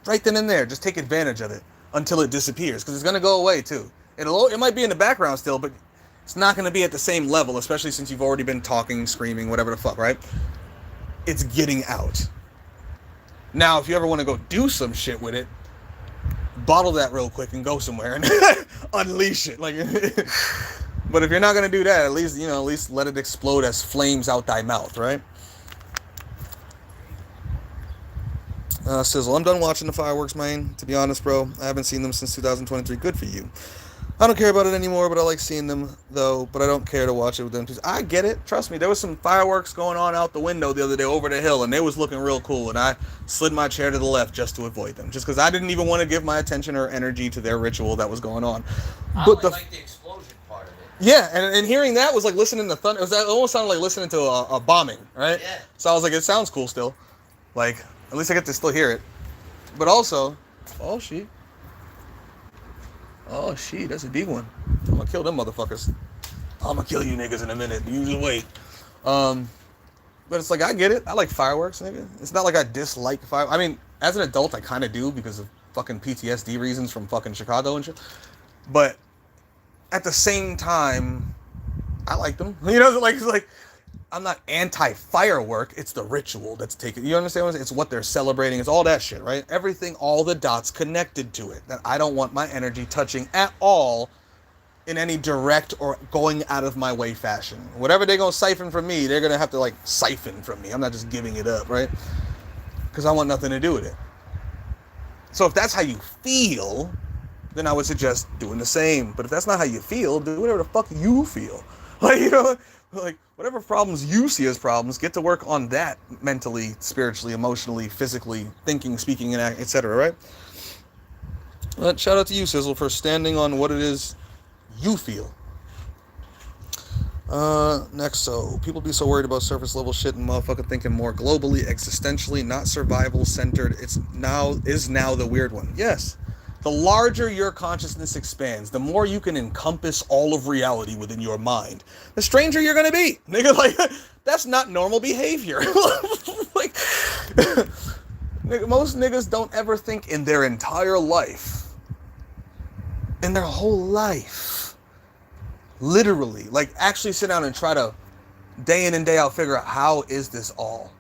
Right then and there. Just take advantage of it until it disappears, because it's gonna go away too. It might be in the background still, but it's not gonna be at the same level, especially since you've already been talking, screaming, whatever the fuck, right? It's getting out. Now, if you ever want to go do some shit with it, bottle that real quick and go somewhere and unleash it. Like, but if you're not gonna do that, at least let it explode as flames out thy mouth, right? Sizzle, I'm done watching the fireworks, man. To be honest, bro, I haven't seen them since 2023. Good for you. I don't care about it anymore, but I like seeing them, though. But I don't care to watch it with them. I get it. Trust me. There was some fireworks going on out the window the other day over the hill, and they was looking real cool. And I slid my chair to the left just to avoid them, just because I didn't even want to give my attention or energy to their ritual that was going on. I but like the explosion part of it. Yeah, and hearing that was like listening to thunder. It almost sounded like listening to a bombing, right? Yeah. So I was like, it sounds cool still. Like, at least I get to still hear it. But also, oh shit, that's a big one. I'm gonna kill them motherfuckers. I'm gonna kill you niggas in a minute. You just wait. But it's like, I get it. I like fireworks, nigga. It's not like I dislike fireworks. I mean, as an adult, I kind of do because of fucking PTSD reasons from fucking Chicago and shit. But at the same time, I like them. You know, like I'm not anti-firework. It's the ritual that's taken. You understand what I'm saying? It's what they're celebrating. It's all that shit, right? Everything, all the dots connected to it. That I don't want my energy touching at all in any direct or going out of my way fashion. Whatever they're going to siphon from me, they're going to have to, like, siphon from me. I'm not just giving it up, right? Because I want nothing to do with it. So if that's how you feel, then I would suggest doing the same. But if that's not how you feel, do whatever the fuck you feel. Like, you know, like, whatever problems you see as problems, get to work on that mentally, spiritually, emotionally, physically, thinking, speaking, and etc., right? But shout out to you, Sizzle, for standing on what it is you feel. Next, so people be so worried about surface level shit and motherfucker thinking more globally, existentially, not survival centered. Is now the weird one. Yes. The larger your consciousness expands, the more you can encompass all of reality within your mind, the stranger you're gonna be. Nigga, like, that's not normal behavior. Like, nigga, most niggas don't ever think in their entire life, in their whole life, literally, like, actually sit down and try to, day in and day out, figure out, how is this all?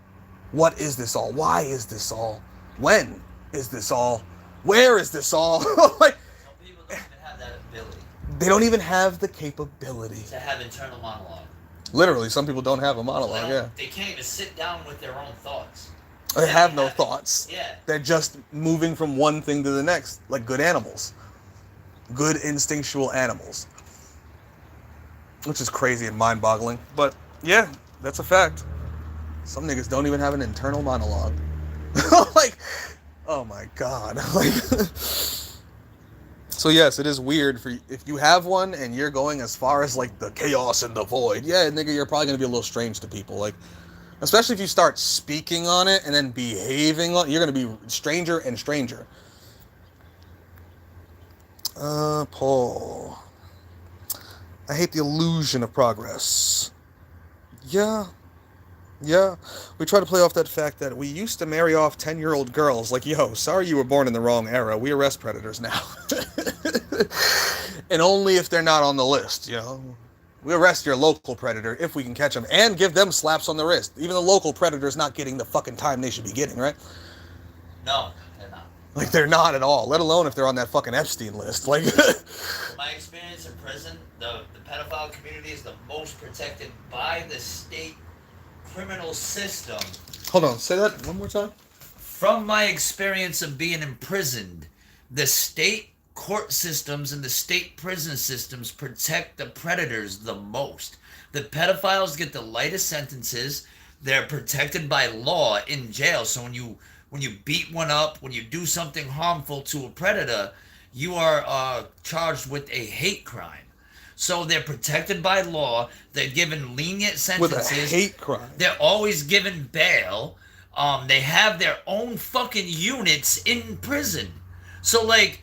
What is this all? Why is this all? When is this all? Where is this all? Like, some people don't even have that ability. They don't even have the capability to have internal monologue. Literally, some people don't have a monologue, yeah. They can't even sit down with their own thoughts. They have no thoughts. Yeah. They're just moving from one thing to the next, like good animals. Good instinctual animals. Which is crazy and mind-boggling. But, yeah, that's a fact. Some niggas don't even have an internal monologue. Like, oh my god. Like, so yes, it is weird for if you have one and you're going as far as like the chaos and the void. Yeah, nigga, you're probably gonna be a little strange to people. Like, especially if you start speaking on it and then behaving on it, you're gonna be stranger and stranger. Paul, I hate the illusion of progress. Yeah, we try to play off that fact that we used to marry off 10-year-old girls. Like, yo, sorry you were born in the wrong era. We arrest predators now. And only if they're not on the list, you know. We arrest your local predator if we can catch them and give them slaps on the wrist. Even the local predator's not getting the fucking time they should be getting, right? No, they're not. Like, they're not at all, let alone if they're on that fucking Epstein list. Like, my experience in prison, the pedophile community is the most protected by the state criminal system. Hold on, say that one more time. From my experience of being imprisoned, the state court systems and the state prison systems protect the predators the most. The pedophiles get the lightest sentences. They're protected by law in jail. So when you beat one up, when you do something harmful to a predator, you are charged with a hate crime. So they're protected by law. They're given lenient With a sentences. hate crime. They're always given bail. They have their own fucking units in prison. So like,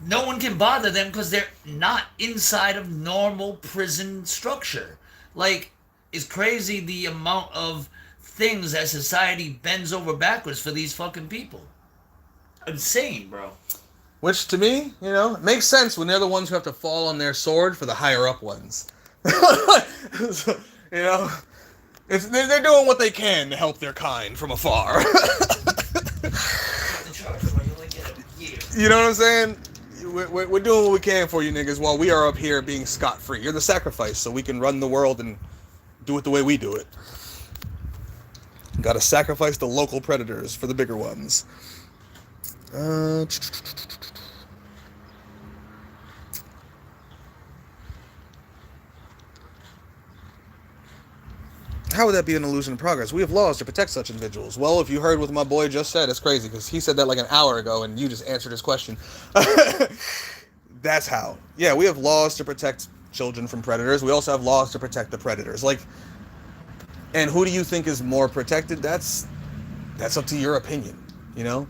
no one can bother them because they're not inside of normal prison structure. Like, it's crazy the amount of things that society bends over backwards for these fucking people. Insane, bro. Which to me, you know, makes sense when they're the ones who have to fall on their sword for the higher up ones. You know, they're doing what they can to help their kind from afar. You know what I'm saying? We're doing what we can for you niggas while we are up here being scot-free. You're the sacrifice so we can run the world and do it the way we do it. Gotta sacrifice the local predators for the bigger ones. How would that be an illusion of progress? We have laws to protect such individuals. Well, if you heard what my boy just said, it's crazy because he said that like an hour ago and you just answered his question. That's how. Yeah, we have laws to protect children from predators. We also have laws to protect the predators. Like, and who do you think is more protected? That's up to your opinion, you know?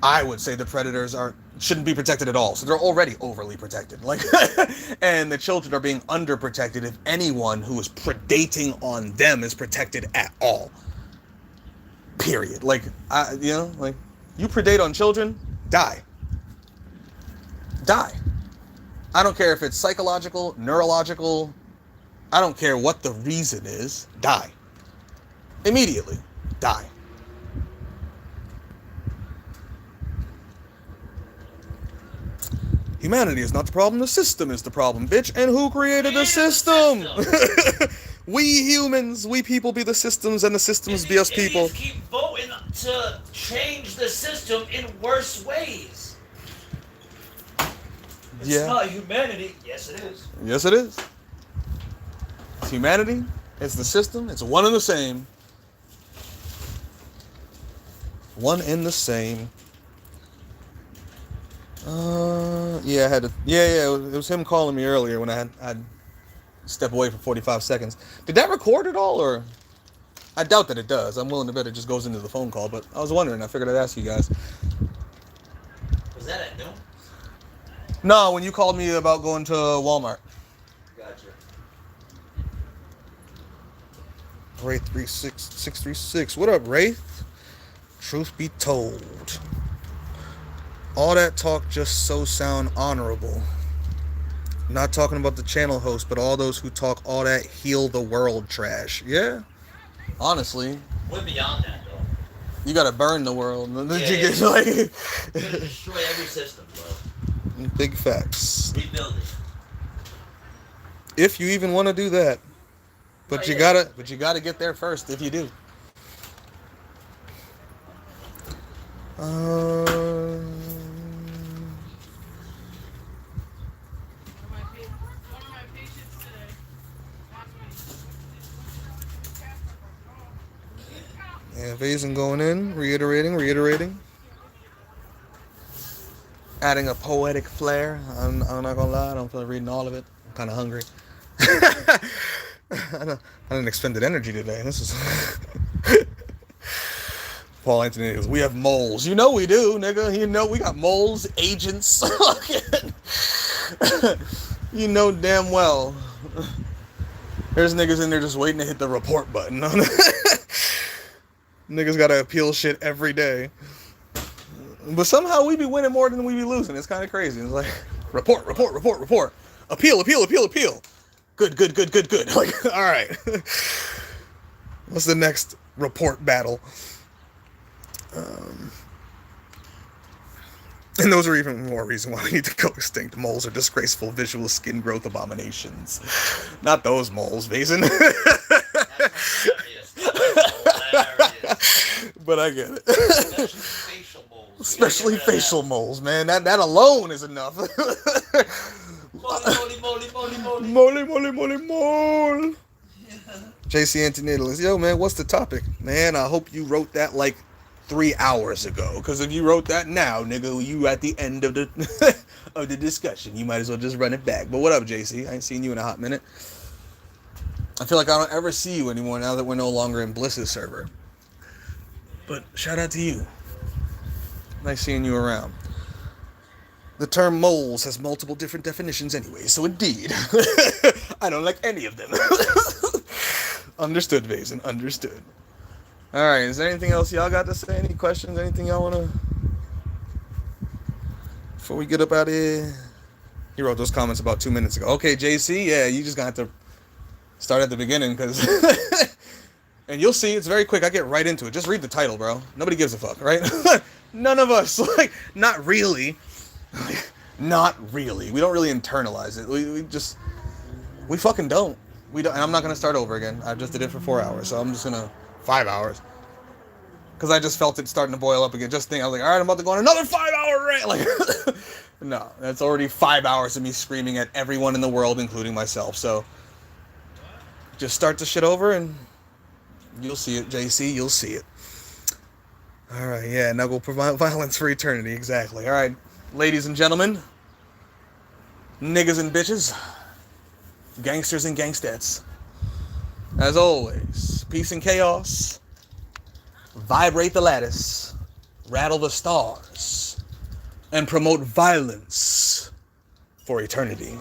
I would say the predators shouldn't be protected at all. So they're already overly protected. Like, and the children are being underprotected if anyone who is predating on them is protected at all. Period. Like, you know, like, you predate on children, die. Die. I don't care if it's psychological, neurological. I don't care what the reason is. Die. Immediately. Die. Humanity is not the problem, the system is the problem, bitch. And who created the system? We humans, we people be the systems, and the systems be us people. Keep voting to change the system in worse ways. It's not humanity. Yes, it is. Yes, it is. It's humanity. It's the system. It's one and the same. One and the same. Yeah, I had to. Yeah. It was him calling me earlier when I'd step away for 45 seconds. Did that record at all, or? I doubt that it does. I'm willing to bet it just goes into the phone call, but I was wondering. I figured I'd ask you guys. Was that at noon? No, when you called me about going to Walmart. Gotcha. Wraith 636. What up, Wraith? Truth be told, all that talk just so sound honorable. Not talking about the channel host, but all those who talk all that heal the world trash. Yeah, honestly. We're beyond that, though. You gotta burn the world. You gotta destroy every system, bro. Big facts. Rebuild it. If you even want to do that, but you gotta get there first. If you do. Yeah, Vazen going in, reiterating. Adding a poetic flair. I'm not gonna lie, I don't feel like reading all of it. I'm kind of hungry. I didn't expended energy today. This is Paul Anthony goes, we have moles. You know we do, nigga. You know we got moles, agents. You know damn well. There's niggas in there just waiting to hit the report button. Niggas gotta appeal shit every day. But somehow we be winning more than we be losing. It's kind of crazy. It's like, report. Appeal. Good. Like, all right. What's the next report battle? And those are even more reason why we need to go extinct. Moles are disgraceful visual skin growth abominations. Not those moles, Vazen. But I get it. Especially facial moles, man. That alone is enough. Mole. JC Antinatalis. Yo, man, what's the topic? Man, I hope you wrote that like 3 hours ago. Because if you wrote that now, nigga, you at the end of the of the discussion. You might as well just run it back. But what up, JC? I ain't seen you in a hot minute. I feel like I don't ever see you anymore now that we're no longer in Bliss's server. But shout out to you. Nice seeing you around. The term moles has multiple different definitions anyway, so indeed, I don't like any of them. Understood, Vazen, understood. Alright, is there anything else y'all got to say? Any questions? Anything y'all want to... Before we get up out of here? He wrote those comments about 2 minutes ago. Okay, JC, yeah, you just got to start at the beginning, because... And you'll see, it's very quick. I get right into it. Just read the title, bro. Nobody gives a fuck, right? None of us. Like, not really. Not really. We don't really internalize it. We fucking don't. We don't. And I'm not going to start over again. I just did it for 4 hours, so I'm just going to... 5 hours. Because I just felt it starting to boil up again. Just think, I was like, all right, I'm about to go on another 5 hour rant. Like, no, that's already 5 hours of me screaming at everyone in the world, including myself. So, just start the shit over and you'll see it, JC. You'll see it. All right, yeah, now go provide violence for eternity. Exactly. All right, ladies and gentlemen, niggas and bitches, gangsters and gangstettes. As always, peace and chaos, vibrate the lattice, rattle the stars, and promote violence for eternity.